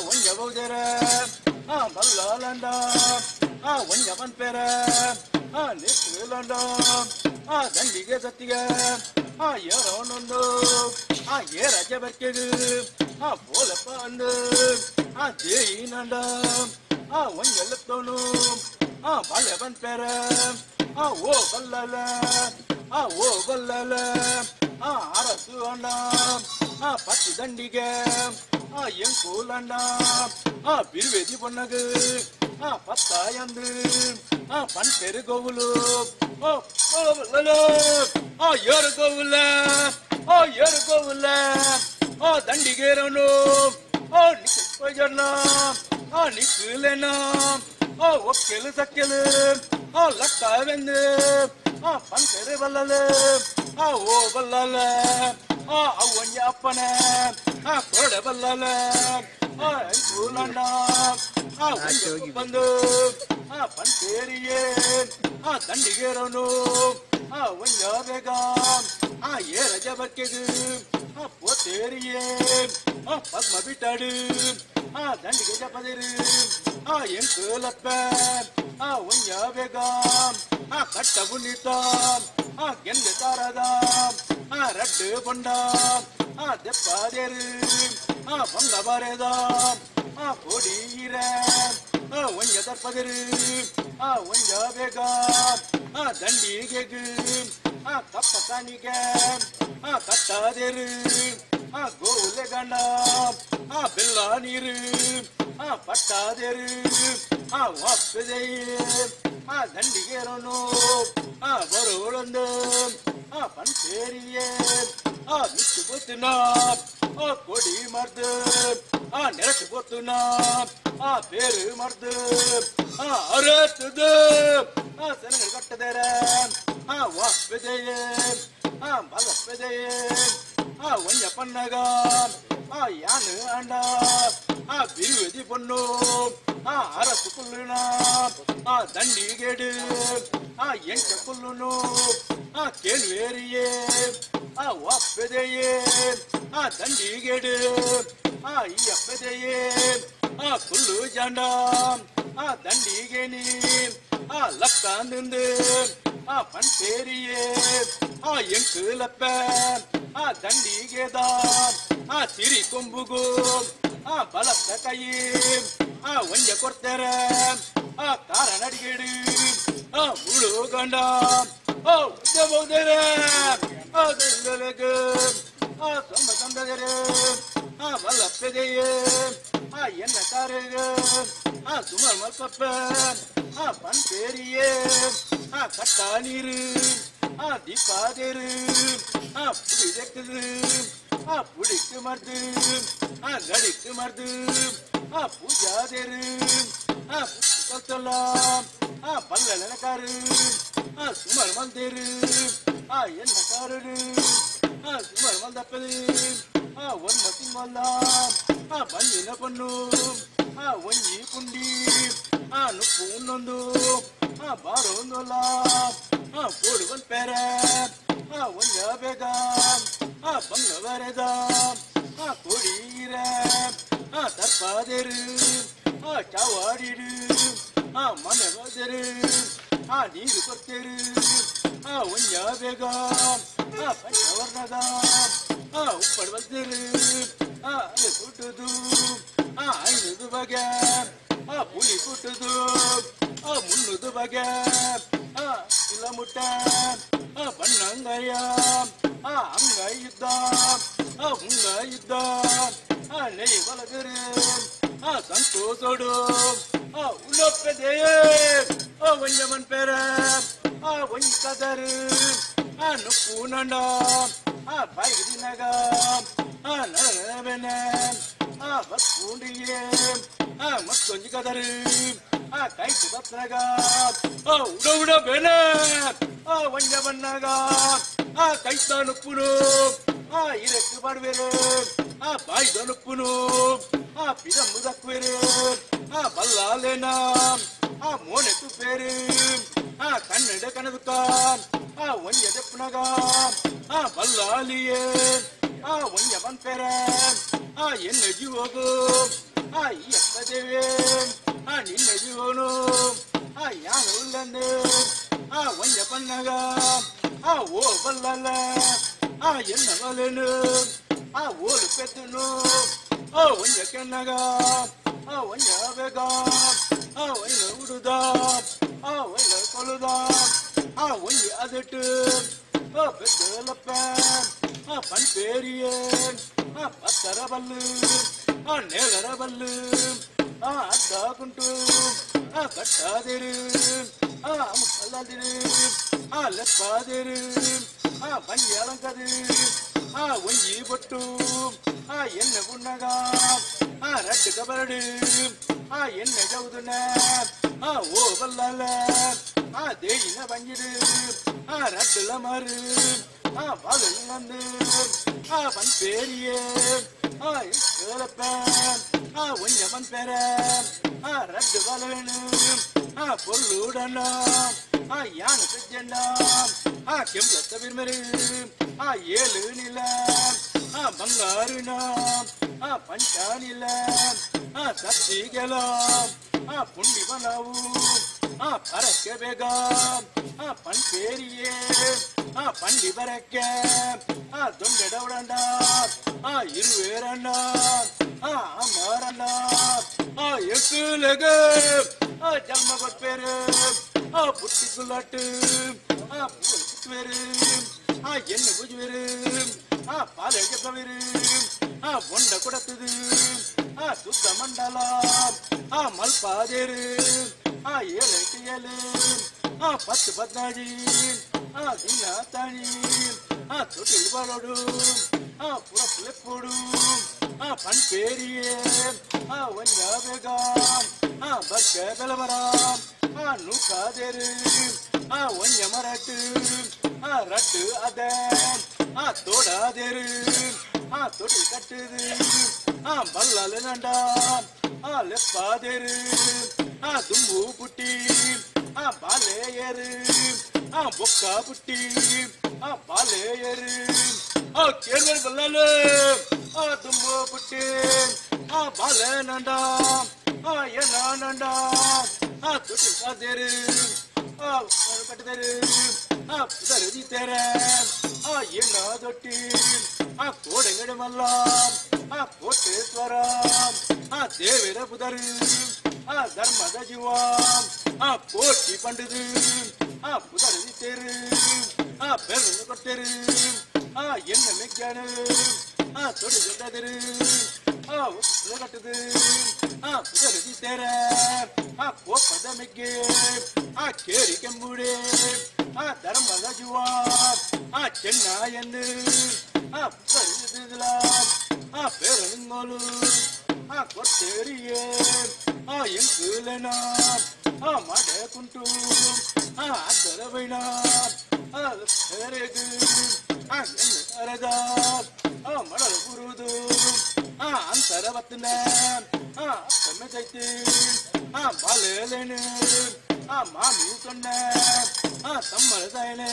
ಒಂಜ ಬೌದರ ಬಲ್ಲಾಲಂಡ ಒಂಜ ಪಂಪೆರ ನಿಕ್ಕುಲಂಡ ದಂಡಿಗೆ ಸತ್ತಿಗೆ ಏರೋನೊಂದು ಏರಜ ಬರ್ಕೆದು ಬೋಲಪ್ಪ ಅಂದು ದೇಯಿನಂಡ ಒಂಜ ಲೆಕ್ಕನು ಬಾಳೆ ಪಂಪೆರ ಓ ಬಲ್ಲಲ ಓ ಬಲ್ಲಲ ಅರಸು ಅಣ್ಣ ಪತ್ತಿ ದಂಡಿಗೆ ಎಂಕೂಲಣ್ಣ ಬಿರುವೆದಿ பொண்ணகு பத்தாயந்து பண்பெரு கோவுலு ஏறு கோவுல ஏறு கோவுல ದಂಡಿಗೇರನು ನಿಕ್ಕನ ನಿಕ್ಕಲೇನ ಒಕ್ಕೆಲು ಸಕ್ಕೆಲು ಲಕ್ಕವೆಂದು ಪಂಪೆರು ಬಲ್ಲಲು ಓ ಬಲ್ಲಲ ಅವನ್ಯ ಅಪ್ಪನ ಕೊರಡೆ ಬಲ್ಲಲ ಕೂಲಣ್ಣ ಬಂದು ಪಂಚೇರಿಯೇ ದಂಡಿಗೇರನು ಒಂಜ ಬೇಗ ಏರಜ ಬಕ್ಕೆದು ಪೋತೇರಿಯೇ ಪದ್ಮ ಬಿಟ್ಟಾಡು ದಂಡಿಗೆ ಜಪದಿರು ಎಂಕುಲಪ್ಪ ಒಂಜ ಬೇಗ ಕಟ್ಟ ಬುಣ್ಣಿತ ಗೆಂದೆ ತಾರದ ರಡ್ಡು ಬೊಂಡ ದೆಪ್ಪಾದೇರು ಬಂಗ ಬರೆದ ಕೊಡೀರ ಒಂಜ ತಪ್ಪದಿರು ಒಂಜ ಬೇಗ ದಂಡಿಗೆ ಕಪ್ಪ ಕಾಣಿಗೆ ಕಟ್ಟಾದೇರು ಗೋಲೆ ಗಂಡ ಬೆಲ್ಲ ನೀರು ಪಟ್ಟಾದೇರು ಒಪ್ಪದೆಯೇ ದಂಡಿಗೇರನು ಬರೋಳೊಂದು ಪಂಚೇರಿಯೇ ಮಿತ್ತು ಗೊತ್ತುನ ಕೊಡಿ ಮರ್ದು ನೆರಟು ಗೊತ್ತುನ ಬೇರು ಮರ್ದು ಅರತದು ಸೆನಗಳು ಕಟ್ಟದೇರ ಒಪ್ಪದೆಯೇ ಬಲಪ್ಪದೆಯೇ ಒಂಜ ಪಣ್ಣಗ ಯಾನು ಅಂಡ ಬಿರುವೆದಿ ಪೊಣ್ಣು ಅರಸು ಕುಲ್ಲುನ ದಂಡಿಗೇಡು ಎಂಟ ಕುಲ್ಲುನು ಕೇಳುವೇರಿಯೇ ಒಪ್ಪದೆಯೇ ದಂಡಿಗೇಡು ಈ ಅಪ್ಪದೆಯೇ ಕುಲ್ಲು ಜಾಂಡ ದಂಡಿಗೇನಿ ಲಕ್ಕಂದು ಪಂಚೇರಿಯೇ ಎಂಕುಲಪ್ಪ ದಂಡಿಗೆದ ಸಿರಿ ಕೊಂಬುಗು ಬಲಪ್ಪ ಕೈ ಒಂಜ ಕೊಡ್ತಾರ ಕಾರ ನಡಿಗೇಡು ಮುಳು ಗಂಡ ಉದ್ದಬೋದರ ತೊಂಬ ತಂದದರ ಬಲಪ್ಪದೆಯೇ ಎನ್ನ ಕಾರಗ ಸುಮಾರು ಮಲ್ಪಪ್ಪ ಪಂಚೇರಿಯೇ ಕಟ್ಟ ನೀರು ದೀಪಾದೇರು ಪುಡಿ ತೆಕ್ಕದು புடிக்கு மருது கடிக்கு மருது பூஜாதேரு சொல்லலாம் பல்லக்காரு சுமர் வந்தேரு என்ன காரு சுமர் வந்தப்பது ஒன்பத்தி வந்தான் பஞ்சின பொண்ணு ಒಂಜಿ ಪುಂಡಿ ನುಪ್ಪು ಇನ್ನೊಂದು ಬಾರೋ ಒಂದಲ್ಲ ಕೋಡು ಒಂದು ಪೇರ ಒಂಜ ಬೇಗ ಬಂಗ ಬರೆದ ಕೊಡೀರ ತರ್ಪಾದರು ಚಾವಾಡಿರು ಮನೆ ಬದರು ನೀರು ಕೊಡ್ತೇರು ಒಂಜ ಬೇಗ ಪಂಚವರ್ಣದ ಉಪ್ಪಡು ಬರ್ತೇರು ಕುಟ್ಟುದು ಐನದು ಬಗೆ ಪುಳಿ ಕುಟ್ಟುದು ಮುನ್ನದು ಬಗೆ ಇಲ್ಲ ಮುಟ್ಟ ಬಣ್ಣಂಗಯ್ಯ ಅಂಗೈ ಇದ್ದ ಮುಂಗ ಇದ್ದ ನೆಯ್ ಬಲಗರು ಸಂತೋಷೋಡು ಉಳ್ಳೊಪ್ಪದೆ ಒಂಜಮನ್ ಪೇರ ಒಂಜ್ ಕದರು ನುಪ್ಪು ನಂಡ ಬೈದಿನಗ ನರಬೆನೆ ಬಸ್ಪೂಂಡಿಗೆ ಮತ್ತೊಂಜಿ ಕದರು ಕೈತು ಬತ್ನಾಗ ಉಡ ಉಡ ಬೆನೆ ಒಂಜ ಬಣ್ಣಾಗ ಕೈತ ನುಪ್ಪುನು ಇರಕ್ಕೆ ಬಡವೇರು ಬಾಯ್ದ ನುಪ್ಪುನು ಪಿರಂಬು ದಕ್ಕುವೇರು ಬಲ್ಲಾಲೇನ ಮೋನೆ ತುಪ್ಪೇರು ಕನ್ನಡ ಕನದುಕ ಒಂಜ ದೆಪ್ಪನಾಗ ಬಲ್ಲಾಲಿಯೇ ಒಂಜ ಬಂಪೇರ ಎನ್ನ ಜೀವೋಗು ಈ ಅಕ್ಕದೇವೆ ನಿನ್ನ ಜೀವನು ಯಾನ ಉಲ್ಲಂದು ಒಂಜ ಪನ್ನಗ ಓ ಬಲ್ಲಲ್ಲ ಎನ್ನ ಬಲೆನು ಓಲು ಪೆತ್ತನು ಒಂಜ ಕೆನ್ನಗ ಒಂಜ ಬೇಗ ಒಯ್ಲ ಉಡುದ ಒಯ್ಲ ಕೊಳುದ ಒಂಜಿ ಅದಟ್ಟು பெத்தலப்ப பண்பேரியே பத்தர பல்லு நேலர பல்லு அத்தா குண்டு கட்டாதிரு முக்கல்லாதிரு லெப்பாதிரு பஞ்சாலங்கது ஒஞ்சி பொட்டு என்ன புண்ணகா ரெட்டு கபரடு என்ன கவுதுன ஓ பல்லால தேயின பஞ்சிடு ரட்டுல மாறு பகல் வந்து பன் பேரியே கேளப்ப ஒஞ்ச பன் பேர ரட்டு பலவேணு பொருளுடனா யான பெஜண்டா கெம்பளத்த விருமரு ஏழு நில ಬಂಗಾರುನ ಪಂಚಾನಿಲ ಸತ್ತಿಗೆಲ ಪುಂಡಿ ಬಲವು ಪರಕ್ಕೆ ಬೇಗ ಪಂಪೇರಿಯೇ ಪಂಡಿ ಬರಕ್ಕೆ ದೊಂಡೆಡವಡಂಡ ಇರುವೇರಣ್ಣ ಅಮರಣ್ಣ ಎಕ್ಕುಲಗ ಜನ್ಮ ಕೊಟ್ಪೇರು ಪುಟ್ಟಿಗುಲಾಟು ಪುಟ್ವೇರು என்ன புஜ்வேரு பாலக தவிரு பொண்ட குடத்துது சுத்த மண்டலா மல்பாதேரு 7 10 15 ದಿನಾತಾಣಿ ತೊಟ್ಟಿಲ್ ಬರೋಡು ಪುರಪ್ಪು ಪಂಪೇರಿಯೇ ಒಂಜ ಬೇಗ ಬಕ್ಕ ಬೆಲವರ ನೂಕಾದೇರು ಒಂಜ ಮರಟ್ಟು ರಟ್ಟು ಅದ ತೋಡಾದೇರು ತೊಟ್ಟಿಲ್ ಕಟ್ಟುದು ಬಲ್ಲಲು ನಂಡ ಲೆಪ್ಪಾದೇರು ದುಂಬು ಪುಟ್ಟಿ ಬಾಲೆ ಏರು ಬೊಕ್ಕ ಪುಟ್ಟಿ ಬಾಲೆ ಏರು ಕೇಳ್ಬೇಡ ಬಲ್ಲಲು ದುಂಬು ಪುಟ್ಟಿ ಬಾಲೆ ನಂಡ ಏನ ನಂಡ ತೊಟ್ಟಿಲ್ ಕಾದೇರು ಕಟ್ಟಿದರು ಪುದರಿದ್ದೀರ ಏನ ದೊಟ್ಟಿ ಕೋಡೆಗಡೆ ಮಲ್ಲ ಕೋಟೇಶ್ವರ ದೇವರ ಪುದರು ಧರ್ಮದ ಜೀವ ಕೋಟಿ ಪಂಡಿದು ಪುದರಿದ್ದೀರು ಬೆರಳು ಕೊಟ್ಟರು ಎನ್ನ ಮೆಗ್ಗಾನು ತೊಡಿ ದೊಡ್ಡದರು ಕಟ್ಟದು ಪುದರಿದ್ದೀರ ಕೋಪದ ಮೆಗ್ಗೆ ಕೇರಿ ಕೆಂಬುಡೆ ಧರ್ಮದ ಜೀವ ಚೆನ್ನಯ್ಯನು ಪುದರಿದಿಲ್ಲ ಪೇರನಿಂಗೋಲು ಕೊಟ್ಟೇರಿಯೇ ಎಂಕುಲೆನ ಮಡೆ ಕುಂಟು ಅದರ ಬೈನ ಹೇರೆದು ಅರದ ಮಡಲು ಬರುವುದು ಅಂತರ ಬತ್ತನ ತಮ್ಮದೈತಿ ಬಾಲೇನು ಮಾಮಿ ಸೊನ್ನ ತಮ್ಮಳದೈನೆ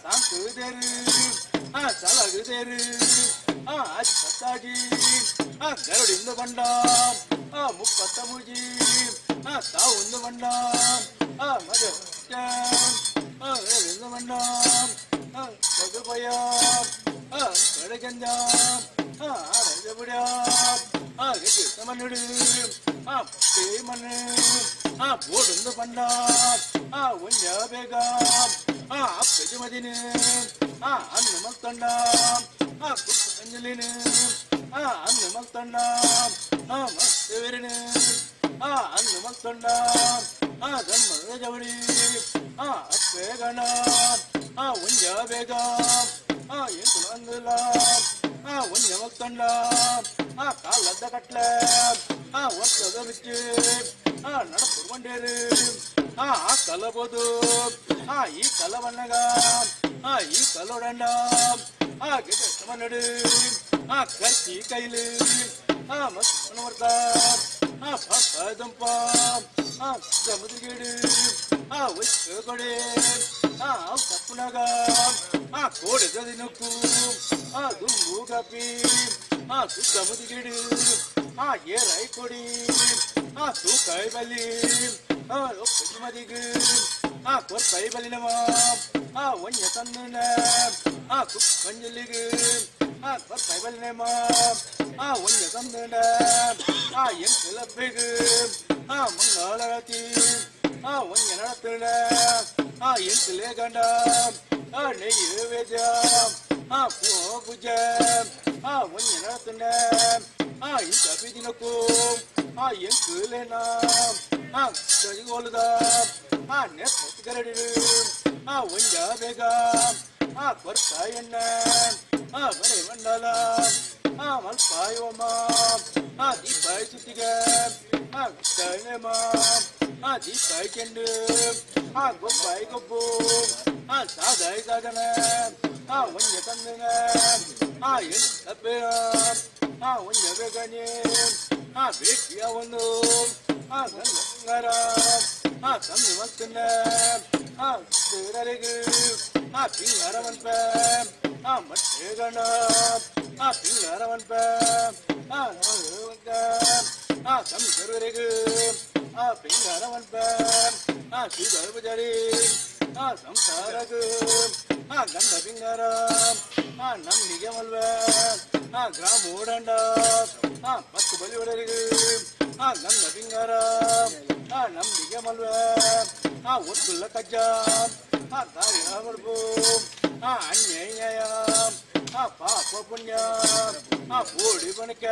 ಸಾಂಕುದೇರು ಸಲಗುದೇರು ಅಜ್ಜಿ ಗರುಡಿಂದ ಬಂಡ ಮುಪ್ಪತ್ತ ಮುಜಿ ತಾವುಂದು ಬಂಡ ಮಜ ಬಂಡ ಸಗುಪಯ ಕಡಗಂಜ ರಜಬುಡ ಸಮನುಡು ಮಣ್ಣು ಬೋಡುಂದು ಬಂಡ ಒಂಜ ಬೇಗ ಅಪ್ಪಜ ಮದಿನ ಅನ್ನ ಮಲ್ತಂಡ ಕುಟ್ಟಂಜಲಿನ ಅನ್ನ ಮಲ್ತಂಡ ಮಸ್ತೇರಿನ ಅನ್ನ ಮಲ್ತಂಡ ಧರ್ಮದ ಜವಳಿ ಅಪ್ಪೇಗಣ ಒಂಜ ಬೇಗ ಎಂಟು ಅಂದಲ ಒಂಜ ಮಲ್ತಂಡ ಕಾಲದ ಕಟ್ಲೆ ವರ್ಷದ ಬಿಚ್ಚಿ ನಡಪುರ್ಕೊಂಡೇರು ಕಲಬೋದು ಈ ಕಲವಣ್ಣಗ ಈ ಕಲೋಡಂಡ ಗಿಡ ಸಮನಡು ಕರ್ಚಿ ಕೈಲು ಮಸ್ತ ದುಂಪ ಸಮುದ್ರಗಿಡು ಒಯ್ಕ ಕೊಡೆ ತಪ್ಪುನಗ ಕೋಡೆದ ದಿನಕ್ಕೂ ದುಂಬು ಕಪಿ ಸುತ್ತಮುದಿಗಿಡು ಏರೈ ಕೊಡಿ ತೂಕೈ ಬಲಿ ಮದಿಗು ಕೊರ್ಪೈ ಬಲಿನವ ಒಂಜ ತನ್ನ ಕುಕ್ಕಂಜಲಿಗು ಕೊರ್ಪೈ ಬಲಿನಮ ಒಂಜ ತನ್ನ ಎಂಟು ಮಂಗಳಾರತಿ ಒಂಜ ನಡತಣ ಎಂಟುಲೇ ಗಂಡ ನೆಯ್ಯ ವೇಜ ಪೂಜ ಒಂಜ ನಡತಣ ಇಂತ ಬೀದಿನಕ್ಕೂ ಎಂಕುಲೇನ ಜೋಲುದ ನೆತ್ತಗರಡು ಒಂಜ ಬೇಗ ಕೊರ್ಕಾಯಣ್ಣ ಬಲೆ ಮಂಡಲ ಮಲ್ಪಾಯೋಮ ದೀಪಾಯಿ ಸುತ್ತಿಗೆ ಕೈನೇಮ ದೀಪಾಯಿ ಚೆಂಡು ಗೊಬ್ಬಾಯಿ ಗೊಬ್ಬು ಸಾದಾಯಿ ಸಾಧನ ಒಂಜ ತಂದನ ಎಂಟಪ್ಪೆ ಒಂಜ ಬೇಗನೆ ಬೇಟಿಯ ಒಂದು ಗಂಗಾರ ತಂದು ಮಲ್ತನ್ನ ಸೇರಲಿಗೆ ಪಿಂಗಾರವನ್ಪ ಮಟ್ಟೆಗಣ ಪಿಂಗಾರವನ್ಪ ಸಂಸರ್ವರೆಗೆ ಪಿಂಗಾರವನ್ಪ ಶ್ರೀಧರ್ಮಜರಿ ಸಂಸಾರಗ ಗಂಧ ಪಿಂಗಾರ ನಮ್ಮಿಗೆ ಮಲ್ವ ಗ್ರಾಮೋಡಂಡ ಪತ್ತು ಬಲಿ ಒಡರಿಗೆ ಗಂಧ ಪಿಂಗಾರ ನಮ್ಮಿಗೆ ಮಲ್ವ ಒತ್ತುಲ್ಲ ಕಜ್ಜ ದಾರಿನ ಬರ್ಬು ಅನ್ಯಾಯ ಪಾಪ ಪುಣ್ಯ ಪೋಡಿ ಬಣಕ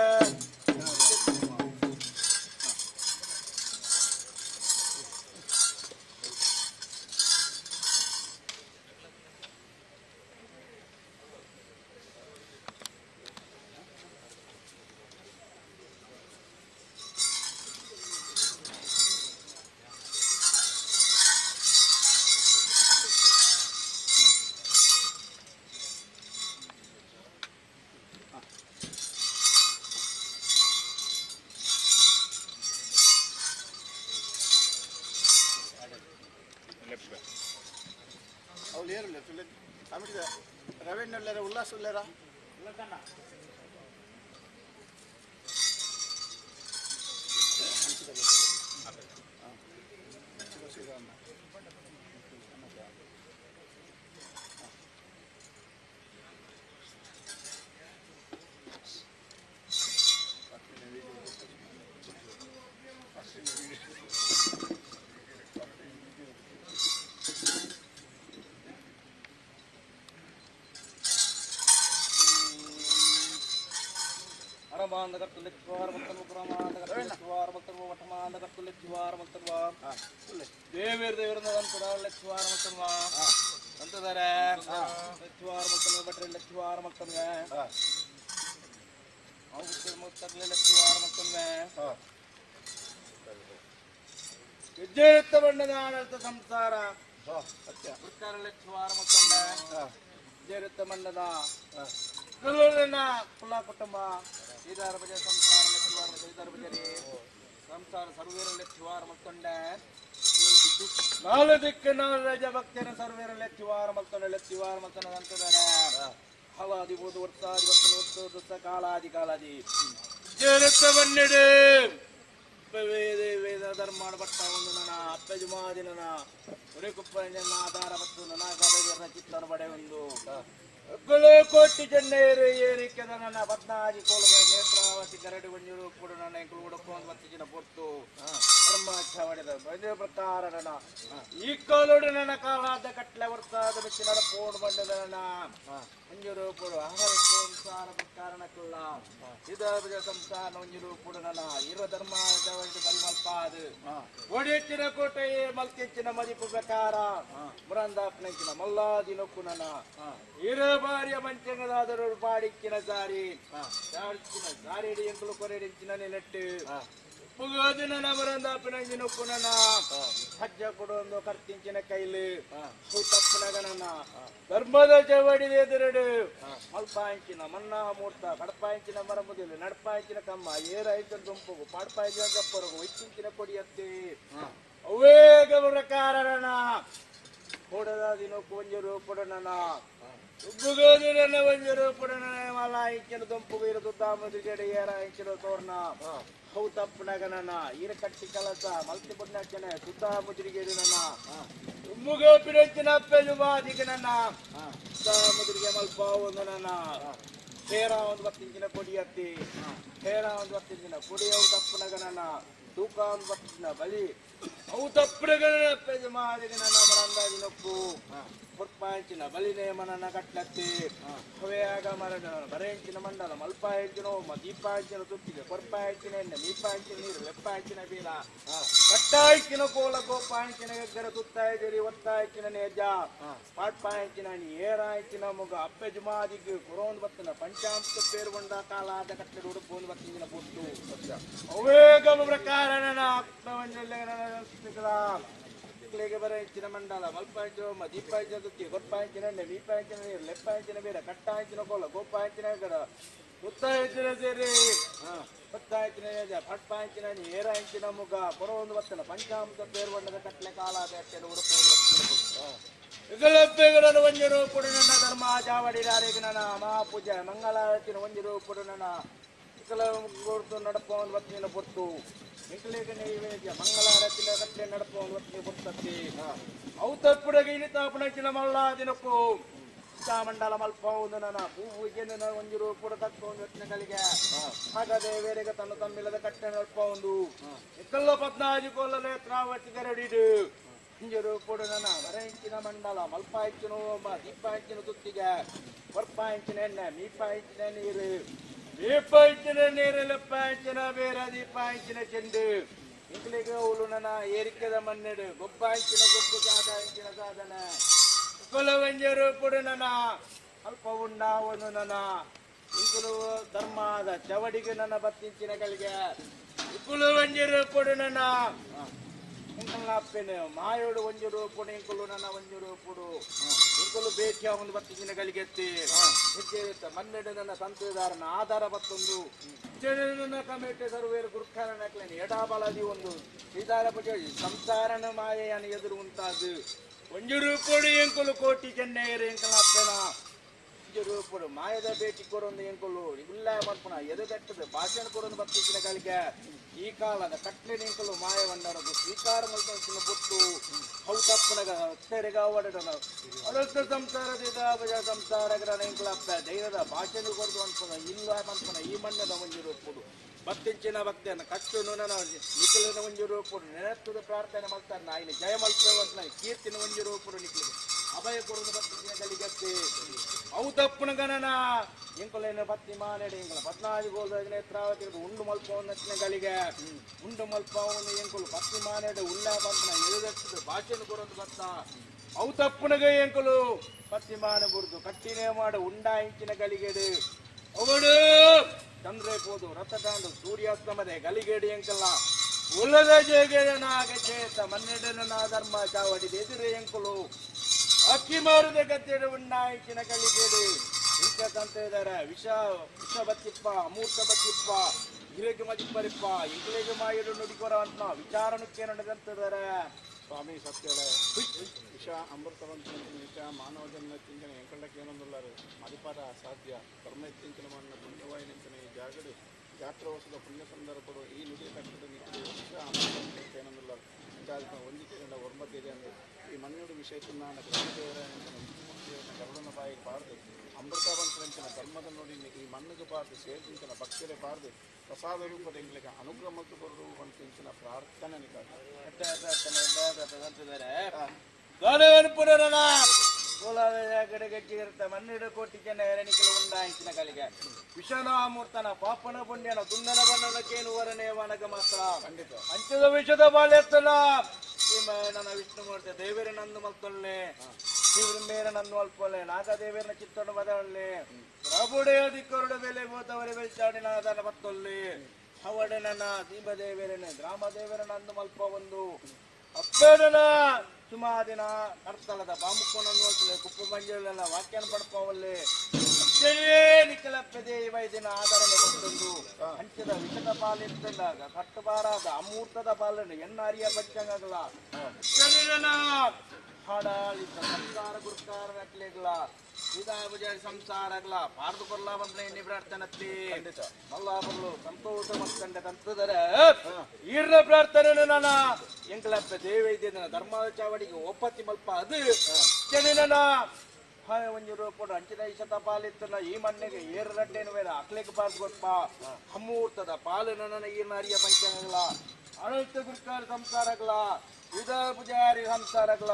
ಅವ್ಳು ಏನಿಲ್ಲ ಆಮೇಲೆ ರವೀಣ್ಣರ ಉಲ್ಲಾಸ ಉಲ್ಲಾರ ದೇವೇರ್ ದೇವರಂತರ ಲಕ್ಷ್ವಾರ ಮಕ್ಕಳ್ವಾ ಅಂತದಾರೆ ಲಕ್ಷ್ವಾರ ಮಕ್ಕಳು ಬಟ್ರೆ ಲಕ್ಷ್ವಾರ ಮಕ್ಕಳ್ವೆ ಮುತ್ತರ್ಲೆ ಲಕ್ಷ್ವಾರ ಮಕ್ಕಳ್ವೆ ಹೆಜ್ಜೆ ಎತ್ತ ಬಣ್ಣದ ಆಡಳಿತ ಸಂಸಾರ ಉತ್ತರ ಲಕ್ಷ್ವಾರ ಮಕ್ಕಂಡ ಹೆಜ್ಜೆ ಎತ್ತ ಬಣ್ಣದ ಕುಲ ಕುಟುಂಬ ಇದರ ಬಗ್ಗೆ ಸಂಸಾರ ಲಕ್ಷ್ವಾರ ಇದರ ಬಗ್ಗೆ ಸಂಸಾರ ಸರ್ವೇರ ಲಕ್ಷ್ವಾರ ಮಕ್ಕಂಡ ನಾಲು ದಿಕ್ಕು ನಾಲು ರಾಜ ಭಕ್ತನ ಸರ್ವೇರ ಲಕ್ಷ್ವಾರ ಮಕ್ಕಳ ಲಕ್ಷ್ವಾರ ಮಕ್ಕಳ ಅಂತದಾರ ಹಲಾದಿ ಓದು ವರ್ಷಾದಿ ವರ್ಷ ವರ್ಷ ಕಾಲಾದಿ ಕಾಲಾದಿ ಜರತ್ತವನ್ನೆಡೆ ವೇದ ವೇದ ಧರ್ಮ ಭಟ್ಟ ಒಂದು ನನ್ನ ಅಪ್ಪಜುಮಾದಿ ನನ್ನ ಉರಿಕುಪ್ಪ ಆಧಾರ ಮತ್ತು ನನ್ನ ಚಿತ್ತನ ಬಡೆ ಒಂದು ಕೋಟಿ ಚೆನ್ನೈರು ಏರಿಕೆದ ನನ್ನ ಪದ್ನಾಜಿ ಕೋಲದ ನೇತ್ರಾವತಿ ಗರಡಿ ಒಂಜೂರು ಕೂಡ ನನ್ನ ಎಂಕಲು ಉಡಕೊಂಡು 10 ಜನ ಪೊತ್ತು ಧರ್ಮಾಚ ಹೊಡೆದ ಬಂದ ಪ್ರಕಾರ ನನ್ನ ಈ ಕೋಲೋಡು ನನ್ನ ಕಾಲಾದ ಕಟ್ಲೆ ವರ್ಷಾದ ಬಿಚ್ಚಿ ನಡಪೋಡು ಬಂಡದ ನನ್ನ ಒಂಜೂರು ಕೂಡ ಆಹಾರ ಸಂಸಾರ ಕಾರಣಕ್ಕಲ್ಲ ಇದ ಸಂಸಾರ ಒಂಜೂರು ಕೂಡ ನನ್ನ ಇರುವ ಧರ್ಮ ಪರಿಮಲ್ಪಾದ ಒಡೆಚ್ಚಿನ ಕೋಟೆಯೇ ಮಲ್ಕೆಚ್ಚಿನ ಮದಿಪು ಪ್ರಕಾರ ಮುರಂದಾಪನೆಂಚಿನ ಮಲ್ಲಾದಿ ನೊಕ್ಕು ನನ್ನ ಇರ ಬಾರಿಯ ಮಂಚಂಗದಾದರೂ ಪಾಡಿಕ್ಕಿನ ಸಾರಿ ಸಾರಿಡಿ ಎಂಕಲು ಕೊರೆಡಿಂಚಿನ ನೆಲೆಟ್ಟು ಪುಗೋದಿನ ನಮರಂದಾಪಿನಂಜಿ ನೊಕ್ಕು ನನ್ನ ಹಜ್ಜ ಕೊಡೊಂದು ಕರ್ತಿಂಚಿನ ಕೈಲಿ ತಪ್ಪನಗನನ್ನ ಧರ್ಮದ ಚವಡಿದ ಎದುರಡು ಮಲ್ಪಾಂಚಿನ ಮನ್ನಾ ಮೂರ್ತ ಕಡಪಾಂಚಿನ ಮರಮುದಿಲು ನಡಪಾಂಚಿನ ಕಮ್ಮ ಏರಾಯ್ತನ ದುಂಪುಗು ಪಾಡ್ಪಾಂಚಿನ ಗಪ್ಪರಗು ಹೆಚ್ಚಿಂಚಿನ ಕೊಡಿಯತ್ತೆ ಅವೇಗ ಪ್ರಕಾರನ ಕೊಡದಾದಿನೊಕ್ಕು ಒಂಜರು ಕೊಡನನ ಉಬ್ಬುಗೋದಿನ ಒಂಜರು ಕೊಡನ ಮಲ ಇಂಚಿನ ದುಂಪುಗು ಇರದು ತಾಮದು ಜಡೆ ಏರ ಇಂಚಿನ ತೋರ್ನ ಹೌ ತಪ್ಪನಗನನ ಈರ ಕಟ್ಟಿ ಕಲಸ ಮಲ್ತಿ ಪುಣ್ಯಕ್ಕನೆ ಸುತ್ತ ಮುದ್ರಿಗೆ ನನ್ನ ಉಮ್ಮುಗೋ ಪಿರಂಚಿನ ಅಪ್ಪೆಲು ಬಾದಿಗೆ ನನ್ನ ಸುತ್ತ ಮುದ್ರಿಗೆ ಮಲ್ಪ ಒಂದು ನನ್ನ ಹೇರ ಒಂದು 10 ಇಂಚಿನ ಕೊಡಿ ಹತ್ತಿ ಹೇರ ಒಂದು 10 ಇಂಚಿನ ಕೊಡಿ ಅವು ತಪ್ಪನಗನನ ತೂಕ ಒಂದು 10 ಇಂಚಿನ ಬಲಿ ಅವು ತಪ್ಪನಗನ ಅಪ್ಪೆಲು ಮಾದಿಗೆ ನನ್ನ ಬರಂದಾದಿ ನೊಪ್ಪು ಕೊರ್ಪಾಂಚಿನ ಬಲಿನೇ ಮನನ ಕಟ್ಲತ್ತಿ ಹವೆಯಾಗ ಮರಣ ಬರೆಂಚಿನ ಮಂಡಲ ಮಲ್ಪಾಂಚಿನ ಹೋಮ ದೀಪಾಂಚಿನ ತುತ್ತಿಗೆ ಕೊರ್ಪಾಂಚಿನ ಎಣ್ಣೆ ಮೀಪಾಂಚಿನ ನೀರು ಲೆಪ್ಪಾಂಚಿನ ಬೀಲ ಕಟ್ಟಾಂಚಿನ ಕೋಲ ಗೋಪಾಂಚಿನ ಗಗ್ಗರ ತುತ್ತಾಯ್ದಿರಿ ಒತ್ತಾಂಚಿನ ನೇಜ ಪಾಟ್ಪಾಂಚಿನ ನೀ ಏರಾಂಚಿನ ಮುಗ ಅಪ್ಪೆ ಜುಮಾದಿಗೆ ಕುರೋಂದು ಬತ್ತನ ಪಂಚಾಂಶ ಪೇರು ಬಂಡ ಕಾಲಾದ ಕಟ್ಟೆ ಉಡುಪು ಒಂದು ಬತ್ತಿನ ಪುಟ್ಟು ಅವೇಗ ಪ್ರಕಾರ ನನ್ನ ಬರೆಂಚಿನ ಮಂಡಲ ಮಲ್ಪಾಂಚಿನ ಹೋಮ ದೀಪಾಂಚಿನ ತುತ್ತಿಗೆ ಕೊರ್ಪಾಂಚಿನ ಎಣ್ಣೆ ಮೀಪಾಂಚಿನ ನೀರು ಲೆಪ್ಪಾಂಚಿನ ಬೀರ ಕಟ್ಟಾಂಚಿನ ಕೋಲ ಗೋಪಾಂಚಿನ ಗಗ್ಗರ ತುತ್ತಾಂಚಿನ ಸೇರಿ ಪತ್ತಾಂಚಿನ ಪಟ್ಪಾಂಚಿನ ಏರಾಂಚಿನ ಮುಗ ಪುರೋಂದು ಬತ್ತನ ಪಂಚಾಂಶ ಪೇರು ಬಣ್ಣದ ಕಟ್ಲೆ ಕಾಲಾದ ಅಟ್ಟೆಡು ಉಡುಪು ಒಂಜರು ಕೂಡ ನನ್ನ ಧರ್ಮ ಚಾವಡಿದಾರೆಗ ನನ್ನ ಮಹಾಪೂಜೆ ಮಂಗಳಾರತಿನ ಒಂಜರು ಕೂಡ ನನ್ನ ಇಕಲ ನಡಪ ಒಂದು 10 ದಿನ ಪೊತ್ತು ಇಂಕಲಿಗೆ ನೈವೇದ್ಯ ಮಂಗಳಾರತಿನ ಕಟ್ಟೆ ನಡಪ ಒಂದು 10 ದಿನ ಪೊತ್ತತ್ತಿ ಅವು ತಪ್ಪುಡಗೆ ಇನಿತಾಪಣಚಿನ ಮಲ್ಲಾದಿನಕ್ಕೂ ಮಂಡಲ ಮಲ್ಪ ಒಂದು ನನ್ನ ಹೂವಿಗೆ ಒಂಜರು ಕೂಡ ತಕ್ಕ ಒಂದು 10 ದಿನಗಳಿಗೆ ಹಾಗಾದೆ ಬೇರೆಗೆ ತನ್ನ ತಮ್ಮಿಲ್ಲದ ಕಟ್ಟೆ ನಡಪ ಒಂದು ಇಕಲ್ಲ 14 ಕೋಲ ನೇತ್ರಾವತಿ ಗರಡಿಡು ಇಂಜರು ಕೂಡ ನನ್ನ ಬರೆಂಚಿನ ಮಂಡಲ ಮಲ್ಪಾಂಚಿನ ಹೋಮ ದೀಪಾಂಚಿನ ತುತ್ತಿಗೆ ಕೊರ್ಪಾಂಚಿನ ಎಣ್ಣೆ ಮೀಪಾಂಚಿನ ನೀರು ದೀಪಾಂಚಿನ ನೀರು ಲೆಪ್ಪಾಂಚಿನ ಬೇರ ದೀಪಾಂಚಿನ ಚೆಂಡು ಇಂಕಲಿಗೆ ಅವಳು ನನ್ನ ಏರಿಕೆದ ಮನ್ನೆಡು ಗೊಬ್ಬಾಂಚಿನ ಗೊಬ್ಬು ಸಾಧಾಂಚಿನ ಸಾಧನ ಕುಲವಂಜರು ಕೂಡ ನನ್ನ ಅಲ್ಪ ಉಣ್ಣ ಒಂದು ನನ್ನ ಇಂಕಲು ಧರ್ಮದ ಚವಡಿಗೆ ನನ್ನ 10 ಇಂಚಿನಗಳಿಗೆ ಕುಲವಂಜರು ಕೂಡ ನನ್ನ ಅಪ್ಪೆನೆ ಮಾಯೋಡು ಒಂಜರು ಪುಡು ಇಂಕಲು ನನ್ನ ಒಂಜರು ಪುಡು ಇಂಕಲು ಬೇಟಿಯ ಒಂದು 10 ದಿನಗಳಿಗೆ ಎತ್ತಿ ಹೆಜ್ಜೆ ಮನ್ನೆಡೆ ನನ್ನ ಸಂತದಾರನ ಆಧಾರ ಬತ್ತೊಂದು ನನ್ನ ಕಮಿಟಿ ಸರ್ವೇರು ಗುರುಖಾರನಕ್ಲೇನೆ ಎಡಾಬಲದಿ ಒಂದು ಶ್ರೀಧಾರ ಪೂಜೆ ಸಂಸಾರನ ಮಾಯೆಯನ್ನು ಎದುರು ಉಂಟಾದು ಒಂಜರು ಪುಡು ಎಂಕಲು ಕೋಟಿ ಚೆನ್ನೈರು ಎಂಕಲ ಅಪ್ಪೆನ ಒಂಜರು ಪುಡು ಮಾಯದ ಭೇಟಿ ಕೊರೊಂದು ಎಂಕಲು ಇಲ್ಲ ಮಲ್ಪನ ಎದುಗಟ್ಟದ ಭಾಷಣ ಕೊರೊಂದು 10 ದಿನಗಳಿಗೆ ಈ ಕಾಲದ ಕಟ್ಲೆ ನಿಂಕಲು ಮಾಯವಣ್ಣರದು ಸ್ವೀಕಾರ ಮಲ್ಪನ ಪುಟ್ಟು ಅವು ತಪ್ಪನಗ ತೆರೆಗ ಒಡಡನ ಅಡಸ್ತ ಸಂಸಾರದ ಸಂಸಾರಗರ ನೆಂಕಲಪ್ಪ ಧೈರ್ಯದ ಭಾಷಣ ಕೊರದು ಅನ್ಪನ ಇಲ್ಲ ಮಲ್ಪನ ಈ ಮಣ್ಣದ ಒಂಜರು ಪುಡು 10 ಇಂಚಿನ ಭಕ್ತಿಯನ್ನು ಕಟ್ಟು ನನ್ನ ನಿಖಿಲಿನ ಒಂಜರು ಪುಡು ನೆನತ್ತದ ಪ್ರಾರ್ಥನೆ ಮಾಡ್ತಾರೆ ನಾ ಇಲ್ಲಿ ಜಯ ಮಲ್ಪನ ಕೀರ್ತಿನ ಒಂಜರು ಪುಡು ನಿಖಿಲಿಗೆ ಅಭಯ ಕೊರದು 10 ದಿನಗಳಿಗತ್ತೆ ಅವು ತಪ್ಪನ ಗಣನ ಎಂಕಲೇನ 10 ಮಾನೆಡೆ ಎಂಕಲ 14 ಗೋಲ್ದ ನೇತ್ರಾವತಿ ಉಂಡು ಮಲ್ಪ ಗಳಿಗೆ ಉಂಡು ಮಲ್ಪ ಒಂದು ಎಂಕಲು 10 ಮಾನೆಡೆ ಉಲ್ಲ ಬಂತನ ಎಳೆದಟ್ಟು ಭಾಷೆನ ಕೊರದು ಬತ್ತ ಅವು ತಪ್ಪನಗ ಎಂಕಲು 10 ಮಾನೆ ಬುರ್ದು ಕಟ್ಟಿನೇ ಮಾಡ ಉಂಡ ಇಂಚಿನ ಗಳಿಗೆಡು ಅವಡು ಚಂದ್ರೆ ಪೋದು ರಥ ತಾಂಡು ಸೂರ್ಯಾಸ್ತಮದೆ ಗಲಿಗೇಡು ಎಂಕಲ್ಲ ಉಲ್ಲದ ಜೇಗೇನಾಗ ಚೇತ ಮನ್ನೆಡೆನ ಧರ್ಮ ಚಾವಡಿದ ಎದುರು ಎಂಕಲು ಅಕ್ಕಿ ಮಾರುದ ಗದ್ದೆಡು ಉಣ್ಣಾಯಿಚಿನ ಕಲಿಬೇಡಿ ಇಂಕ ತಂತ ಇದ್ದಾರೆ ವಿಷ ಬತ್ತಿಪ್ಪ ಅಮೂರ್ತ ಬತ್ತಿಪ್ಪ ಗಿರೇಗೆ ಮದಿಪ್ಪರಿಪ್ಪ ಇಂಕಲಿಗೆ ಮಾಯಿಡು ನುಡಿಕೊರ ಅಂತ ವಿಚಾರಣಕ್ಕೆ ನಡೆದಂತಿದ್ದಾರೆ ಸ್ವಾಮಿ ಸತ್ಯದ ವಿಷ ಅಮೃತವಂತ ವಿಷ ಮಾನವ ಜನ್ಮ ಚಿಂತನೆ ಎಂಕಳ್ಳಕ್ಕೆ ಏನೊಂದುಳ್ಳಾರು ಮದಿಪಾದ ಸಾಧ್ಯ ಕರ್ಮ ಚಿಂತನೆ ಮಾಡಿದ ಪುಣ್ಯವಾಯಿ ನಿಂತನೆ ಜಾಗಡು ಜಾತ್ರೋತ್ಸವದ ಪುಣ್ಯ ಸಂದರ್ಭಗಳು ಈ ನಿಧಿ ತಕ್ಕದ ನಿಂತನೆ ವಿಷ ಅಮೃತವಂತ ಏನೊಂದುಳ್ಳಾರು ಇಂಥ ಒಂದಿಕೆಯಿಂದ ಒರ್ಮತ್ತಿದೆ ಅಂದರೆ ಈ ಮನೆಯೋಡು ವಿಷಯಕ್ಕೆ ನಾನು ಗ್ರಾಮದೇವರ ಗರುಡನ ಬಾಯಿಗೆ ಪಾರ್ದು ಅಮೃತವಂತರಂಚಿನ ಧರ್ಮದ ನೋಡಿ ಈ ಮಣ್ಣಿಗೆ ಪಾರ್ದು ಸೇರ್ದಿಂಚಿನ ಭಕ್ತರೇ ಪಾರ್ದು ಪ್ರಸಾದ ರೂಪದ ಎಂಗ್ಲಿಗೆ ಅನುಗ್ರಹ ಮತ್ತು ಬರು ಅಂತಿಂಚಿನ ಪ್ರಾರ್ಥನೆ ಗಡೆಗೆಜ್ಜಿಗಿರುತ್ತ ಮನ್ನೆರಡು ಕೋಟಿ ಜನ ಎರಣಿಕೆಲು ಉಂಡಾಯಿಸಿನ ಕಲಿಗೆ ವಿಷನಾಮೂರ್ತನ ಪಾಪನ ಪುಣ್ಯನ ದುಂದನ ಬಣ್ಣದಕ್ಕೇನು ವರನೇ ವನಗ ಮಾತ್ರ ಅಂಚದ ವಿಷದ ಬಾಳೆತ್ತನ ನನ್ನ ವಿಷ್ಣುಮೂರ್ತಿ ದೇವರ ನಂದು ಮಲ್ತೊಳ್ಳೆ ಶಿವರ ಮೇರ ನಂದು ಅಲ್ಪೊಳ್ಳೆ ನಾಗದೇವರನ ಚಿತ್ತೊಂಡು ಬದವಳ್ಳೆ ಪ್ರಭುಡೆಯ ದಿಕ್ಕರುಡ ಬೆಲೆ ಹೋದವರೇ ಬೆಳ್ಚಾಡಿನ ಆಧಾರ ಮತ್ತೊಳ್ಳೆ ಅವಡೆ ನನ್ನ ದೀಪದೇವರನೆ ಗ್ರಾಮದೇವರ ನಂದು ಮಲ್ಪ ಒಂದು ಅಪ್ಪೇಡನ ಸುಮಾದಿನ ಕರ್ತಲದ ಬಾಮುಕ್ಕೋನನ್ನು ಕುಪ್ಪು ಮಂಜಲೆಲ್ಲ ವಾಕ್ಯನ ಪಡ್ಪವಲ್ಲಿ ನಿಖಲಪ್ಪದೆ ವೈದ್ಯನ ಆಧಾರನೆ ಬಂದೊಂದು ಹಂಚದ ವಿಷದ ಪಾಲಿದ್ದಾಗ ಕಟ್ಟಬಾರಾದ ಅಮೂರ್ತದ ಪಾಲನೆ ಎನ್ನಾರಿಯ ಪಂಚಾಂಗಗಳ ಹಾಡಾಳಿತ ಸಂಸಾರ ಗುರುಕಾರ ನಕ್ಲೆಗಳ ಸೀತಾಭುಜಾರಿ ಸಂಸಾರಗಳ ಪಾರ್ದು ಕೊರ್ಲಾ ಬಂದ್ರೆ ಎಣ್ಣೆ ಪ್ರಾರ್ಥನತ್ತಿ ಮಲ್ಲಾಬರ್ಲು ಸಂತೋಷ ಮಕ್ಕಂಡ ತಂತದರ ಈರ್ನ ಪ್ರಾರ್ಥನೆ ನಾನ ಎಂಕಲಪ್ಪ ದೇವೈದ್ಯನ ಧರ್ಮದ ಚಾವಡಿಗೆ ಒಪ್ಪತ್ತಿ ಮಲ್ಪ ಅದು ಚೆನ್ನ ಒಂಜು ರೂಪಡು ಅಂಚಿನ ಇಶತ ಪಾಲಿತ್ತನ ಈ ಮಣ್ಣಿಗೆ ಏರು ರಡ್ಡೇನು ಬೇಡ ಅಕ್ಲೆಗೆ ಪಾರ್ದು ಗೊತ್ತ ಅಮೂರ್ತದ ಪಾಲು ನನ್ನ ಈರ್ನ ಅರಿಯ ಪಂಚಾಂಗಗಳ ಅನಂತ ಗುರುಕಾರ ಸಂಸಾರಗಳ ಸೀತಾ ಪೂಜಾರಿ ಸಂಸಾರಗಳ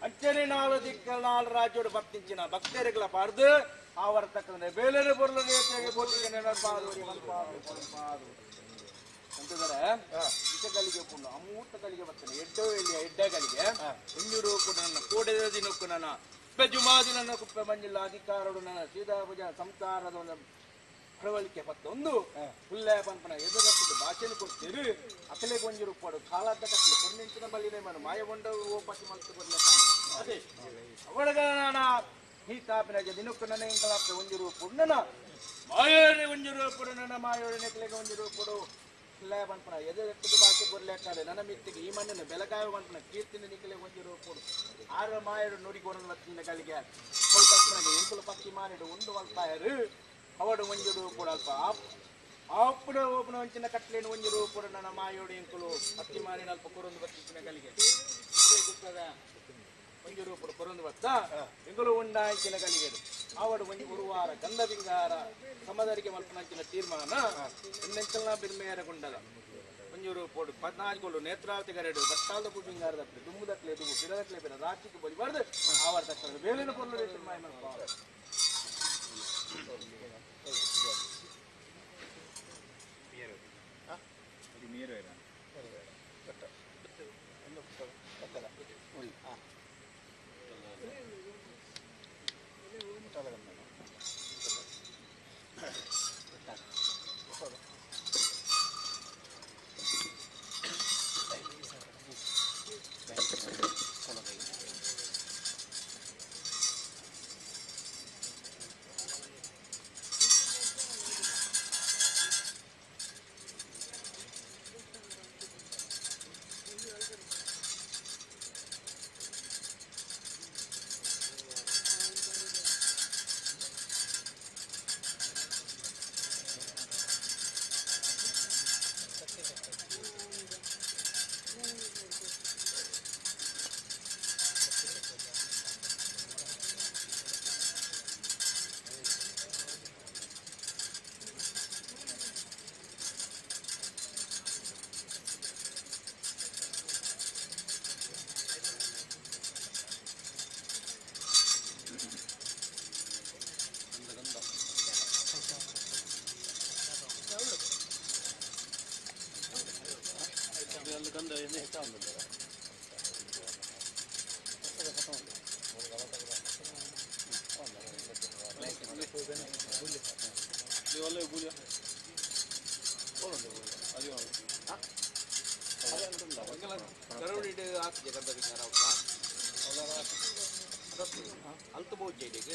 ಅಂಚನೆ ನಾಳು ದಿಕ್ಕ ನಾಳು ರಾಜ್ಯೋಡು ಭಕ್ತಿಂಚಿನ ಭಕ್ತರಿಗಳ ಪಾರ್ದು ಆವರ ತಕ್ಕಂದ್ರೆ ಬೇಲೆ ಬರಲು ನೇತಿಗೆ ಬೋಟಿಗೆ ನೆನಪಾದವರಿ ಮಲ್ಪಾದು ಅಂತಂದರೆ ಇಷ್ಟಗಳಿಗೆ ಪುಣ್ಯ ಅಮೂರ್ತ ಕಲಿಗೆ ಬರ್ತಾನೆ ಎಡ್ಡೋ ಎಲ್ಲಿಯ ಎಡ್ಡಗಳಿಗೆ ಇನ್ನೂರು ಕೂಡ ನನ್ನ ಕೋಡೆದ ದಿನಕ್ಕೂ ನನ್ನ ಜುಮಾದಿ ನನ್ನ ಕುಪ್ಪೆ ಮಂಜಿಲ್ಲ ಅಧಿಕಾರಡು ನನ್ನ ಸೀತಾಭುಜ ಸಂಸಾರದ ಒಂದು ಪ್ರವಳಿಕೆ ಮತ್ತೊಂದು ಹುಲ್ಲೆ ಪಂಪನ ಎದುರತ್ತಿದ್ದು ಭಾಷೆಯನ್ನು ಕೊಡ್ತೀರಿ ಅಕಲೆ ಗೊಂಜಿರು ಪಡು ಕಾಲದ ಕಟ್ಟಲು ಕೊನ್ನಿಂಚಿನ ಬಲ್ಲಿದೆ ಮನು ಮಾಯಗೊಂಡವರು ಓಪಸಿ ಮಲ್ತು ಕೊಡ್ಲಿಕ್ಕ ಅದೇ ಅವಳಗ ನಾನ ಈ ಕಾಪಿನ ದಿನಕ್ಕೂ ನನ್ನ ಇಂಕಲಾಪ್ತ ಒಂಜಿರು ಪುಣ್ಣನ ಮಾಯೋಡೆ ಒಂಜಿರು ಪುಡು ನನ್ನ ಮಾಯೋಡೆ ನೆಕ್ಲೆಗೆ ಒಂಜಿರು ಪುಡು ಹುಲ್ಲೆ ಪಂಪನ ಎದುರತ್ತಿದ್ದು ಭಾಷೆ ಕೊಡ್ಲಿಕ್ಕಾರೆ ನನ್ನ ಮಿತ್ತಿಗೆ ಈ ಮಣ್ಣಿನ ಬೆಳಗಾವಿ ಪಂಪನ ಕೀರ್ತಿನ ನಿಖಲೆ ಒಂಜಿರು ಪುಡು ಆರು ಮಾಯೋಡು ನುಡಿಕೊಂಡು ಲಕ್ಷಿನ ಕಲಿಗೆ ತಕ್ಷಣಗೆ ಎಂಕುಲು ಪಕ್ಕಿ ಮಾನಿಡು ಉಂಡು ಮಲ್ತಾಯರು ಅವಡು ಒಂಜುಡು ಕೂಡ ಅಲ್ಪ ಆಪುಡ ಓಪನ ಒಂಚಿನ ಕಟ್ಲೇನು ಒಂಜುಡು ಕೂಡ ನನ್ನ ಮಾಯೋಡಿ ಎಂಕುಲು ಹತ್ತಿ ಮಾರಿನ ಅಲ್ಪ ಕೊರೊಂದು ಬರ್ತಿನ ಕಲಿಗೆ ಒಂಜುಡು ಕೂಡ ಕೊರೊಂದು ಬತ್ತ ಎಂಕುಲು ಉಂಡಾಂಚಿನ ಕಲಿಗೆ ಅವಡು ಒಂಜಿ ಗುರುವಾರ ಗಂಧ ಬಿಂಗಾರ ಸಮದರಿಗೆ ಮಲ್ಪನಂಚಿನ ತೀರ್ಮಾನ ಇನ್ನೆಂಚಲ್ನ ಬಿರ್ಮೇಯರ ಗುಂಡಲ ಒಂಜೂರು ಪೋಡು 14 ನೇತ್ರಾವತಿ ಗರೆಡು ಬಟ್ಟಾದ ಬಿಂಗಾರದ ದುಮ್ಮುದಕ್ಲೆ ದುಮ್ಮು ಬಿಡದಕ್ಲೆ ಬೇರೆ ರಾತ್ರಿಗೆ ಬಲಿಬಾರ್ದು ಆವರ ತಕ್ಕ ಬೇಲಿನ ಪೊರ್ಲು ತೀರ್ಮಾನ ಮಾಡ್ತಾರೆ ಗಂಧ ಎಣ್ಣೆ ಹೆಚ್ಚಾಗುತ್ತದೆ ಅಲ್ತು ಬೋಜ್ ಇದೀಗ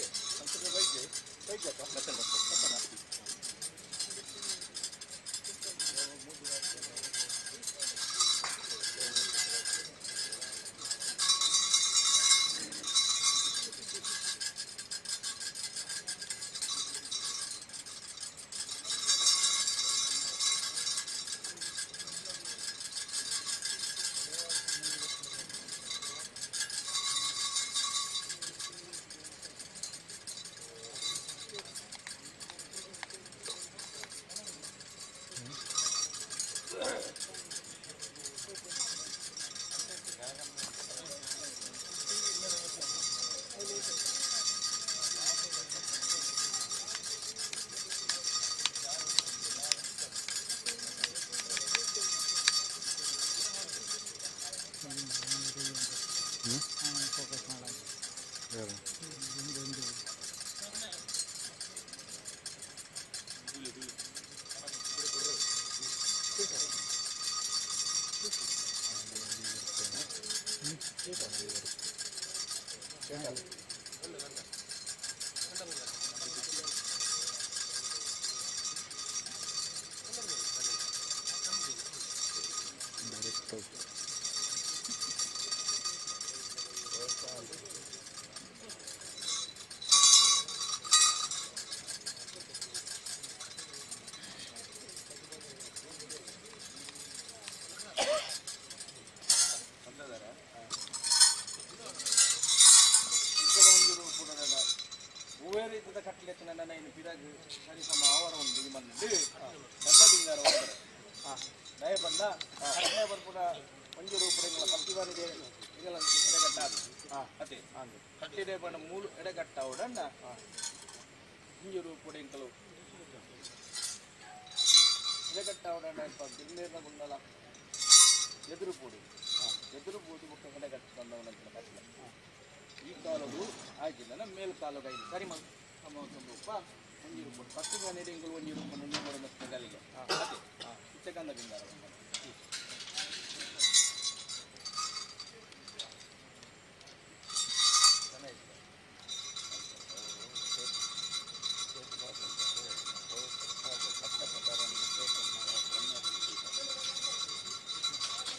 ರೀತಿಯ ಕಟ್ಲೆತ್ತು ನನ್ನ ಇನ್ನು ಪಿರಾಜು ಸರಿಸಮ ಅವರ ಒಂದು ನಿಮ್ಮನ್ನು ಗಂಧದಿಂಗಾರ ದಯ ಬಂದ ಕಟ್ಟೆ ಬರ್ಪುಡ ಒಂಜು ರೂಪಗಳ ಪತ್ತಿವಾನಿದೆ ಇದೆಲ್ಲ ಎಡೆಗಟ್ಟ ಅದೇ ಕಟ್ಟಿದೆ ಬಣ್ಣ ಮೂರು ಎಡೆಗಟ್ಟ ಅವಡನ್ನ ಇಂಜು ರೂಪುಡ ಇಂಕಲು ಎಡೆಗಟ್ಟ ಅವಡನ್ನ ಬಿರ್ಮೇರ್ನ ಗುಂಡಲ ಎದುರು ಪೂಡಿ ಮುಖ ಎಡೆಗಟ್ಟ ಬಂದವನಂತ ಕಟ್ಟಲೆ ಈ ಕಾಲದು ಆಗಿಲ್ಲ ನಮ್ಮ ಮೇಲು ಕಾಲದ ಇದು ಸರಿ ಒಂದು ರೂಪ ಒಂಜಿ ರೂಪಾಯಿ ಫಸ್ಟ್ ಮನೆಯಲ್ಲಿ ಇಂಗಳು ಒಂಜಿ ರೂಪಾಯಿ ನಿಮ್ಮೂರ ಮೆತ್ತಗಲ್ಲಿಗೆ ಅದೇ ಚಿತ್ತಗಂಧ ಬಿಂದಾರ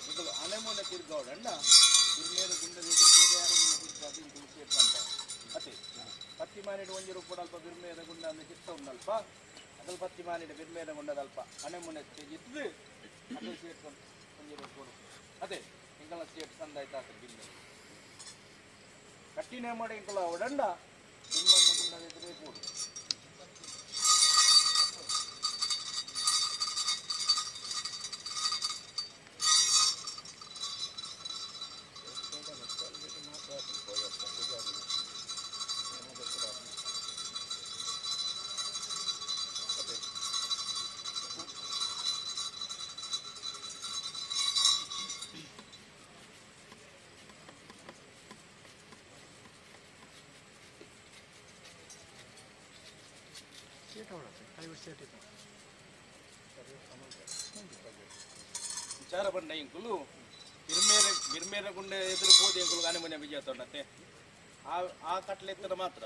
ಇದು ಅನೆಮೂನೆ ತಿರ್ಗೌಡಣ್ಣ ತಿರ್ಮೇರು ಗುಂಡದ ಅದೇ ಪತ್ತಿ ಮಾನಿಡ ಒಂಜಿ ರೂಪಾಯಿ ಅಲ್ಪ ಬಿರ್ಮೇದ ಗುಂಡ ಅಂದ್ರೆ ಚಿತ್ತ ಉಂಡಲ್ಪ ಅದಲ್ಲಿ ಪತ್ತಿ ಮಾನಿಡ ಬಿರ್ಮೇದ ಗುಂಡದಲ್ಪ ಅನೆ ಮುನೆ ತೆಗಿದ್ದು ಅದೇ ಸೇರ್ಕೊಂಡು ಒಂಜಿ ರೂಪಾಯಿ ಅದೇ ಇಂಕಲ ಸೇಟ್ ಸಂದಾಯ್ತಾ ಬಿಲ್ಲೆ ಕಟ್ಟಿನೇ ಮಾಡಿ ಇಂಕಲ ಅವಡಂಡ ಬಿಲ್ಮಣ್ಣ ಗುಂಡದ ಎದುರೇ ಕೂಡು ವಿಚಾರ ಬಂಡ ಇಂಕುಲು ಗಿರ್ಮೇರ ಗುಂಡೆ ಎದುರು ಹೋದಿ ಇಂಕುಲು ಗಾನೆ ಮನೆ ವಿಜಯ ತೊಂಡತ್ತೆ ಆ ಕಟ್ಲೆತ್ತರ ಮಾತ್ರ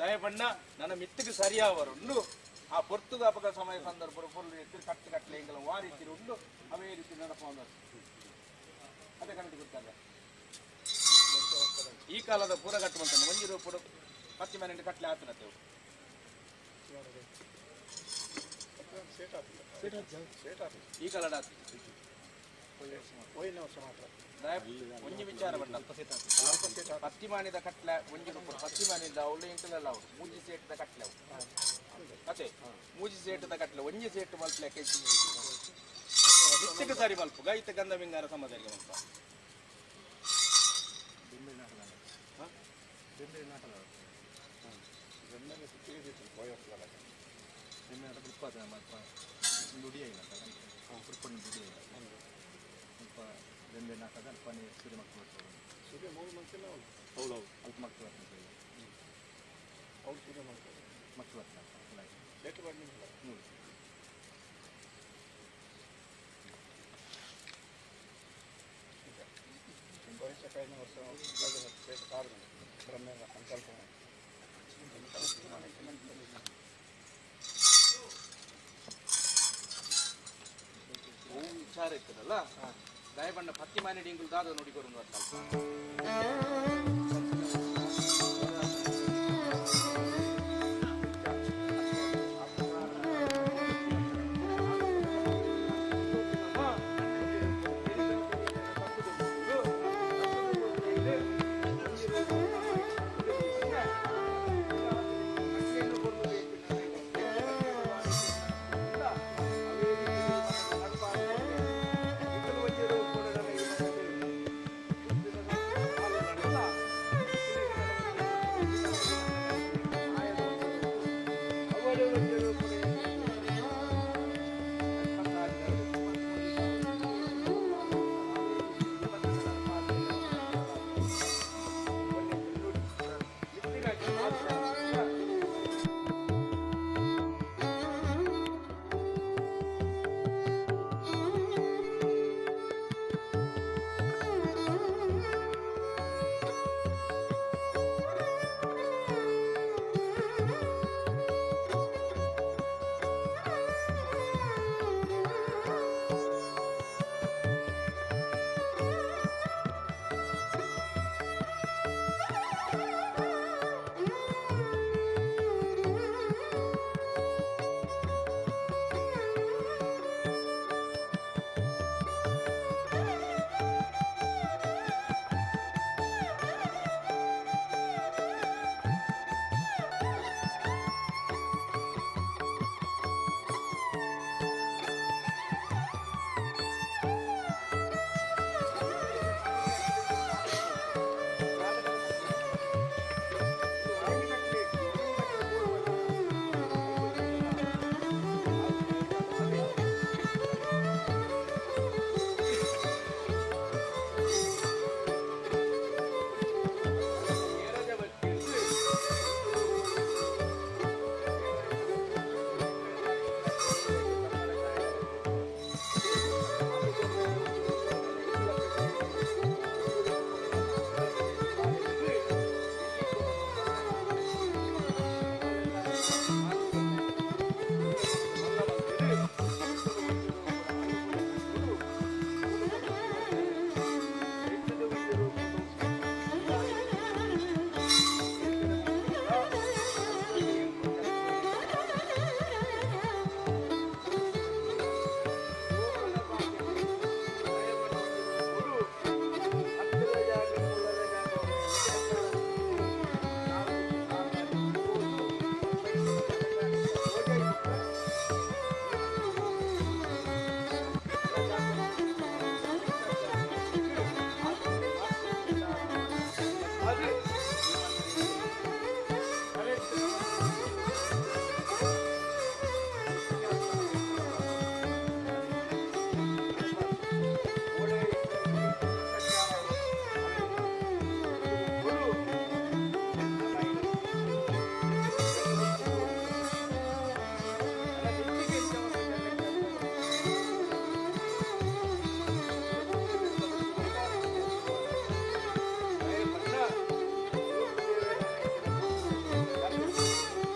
ದಯ ಬಣ್ಣ ನನ್ನ ಮಿತ್ತಿಗೆ ಸರಿಯಾವರುಂಡು ಆ ಪೊರ್ತುಗ ಅಪಘಾತ ಸಮಯ ಸಂದರ್ಭ ಪೊರ್ಲು ಎತ್ತಿರು ಕಟ್ಲೆ ಇಂಕಲ ವಾರಿಸಿರು ಉಂಡು ಅವೇ ರೀತಿ ನಡೆಪೋದು ಅದೇ ಕನ್ನಡ ಗೊತ್ತಲ್ಲ ಈ ಕಾಲದ ಪೂರ ಕಟ್ಟುವಂತ ಒಂಜಿ ರೂಪಾಯಿ ಪತ್ತಿ ಮನೆ ಕಟ್ಲೆ ಆತನತ್ತೇವು ಈ ಕಾಲ ಒಂಜಿ ವಿಚಾರ ಬಂಡ ಪತ್ತಿ ಮಾನಿದ ಕಟ್ಲೆ ಒಂಜಿ ರೂಪಾಯಿ ಪತ್ತಿ ಮಾನಿದ ಅವಳು ಇಂಟಲೆಲ್ಲ ಅವರು ಮೂಜಿ ಸೇಟದ ಕಟ್ಲೆ ಅವು ಅದೇ ಮೂಜಿ ಸೇಟದ ಕಟ್ಲೆ ಒಂಜಿ ಸೇಟು ಮಲ್ಪಲೆ ನಿತ್ಯಕ್ಕೆ ಸರಿ ಮಲ್ಪು ಗೈತ ಗಂಧ ಬಿಂಗಾರ ಸಮದಲ್ಲಿ ಮಲ್ಪ ಉತ್ಪಾದನೆ ಮಾತ್ರ ದುಡಿಯ ಇಲ್ಲ ಉತ್ಪನ್ನ ದುಡಿಯ ಇಲ್ಲ ಸ್ವಲ್ಪ ಬೆಂಬೆ ನಾಟಕ ಅಲ್ಪನೇ ಸೂರ್ಯ ಮಕ್ಕಳು ಸೂರ್ಯ ಮೂರು ಮಕ್ಕಳು ಹೌದು ಅಲ್ಪ ಮಕ್ಕಳು ಅವ್ರು ಸೂರ್ಯ ಮಕ್ಕಳು ಲೇಟ್ ಮಾಡಿ ನೋಡಿ ವರ್ಷ ಕೈನ ವರ್ಷ ಬ್ರಹ್ಮ ಸಂಕಲ್ಪ ವಿಚಾರ ಇರ್ತದಲ್ಲ ದಯಬಣ್ಣ ಪತ್ತಿ ಮಾನಿ ಡಿಂಗುಲ್ ದಾದ ನೋಡಿ ಕೊಡು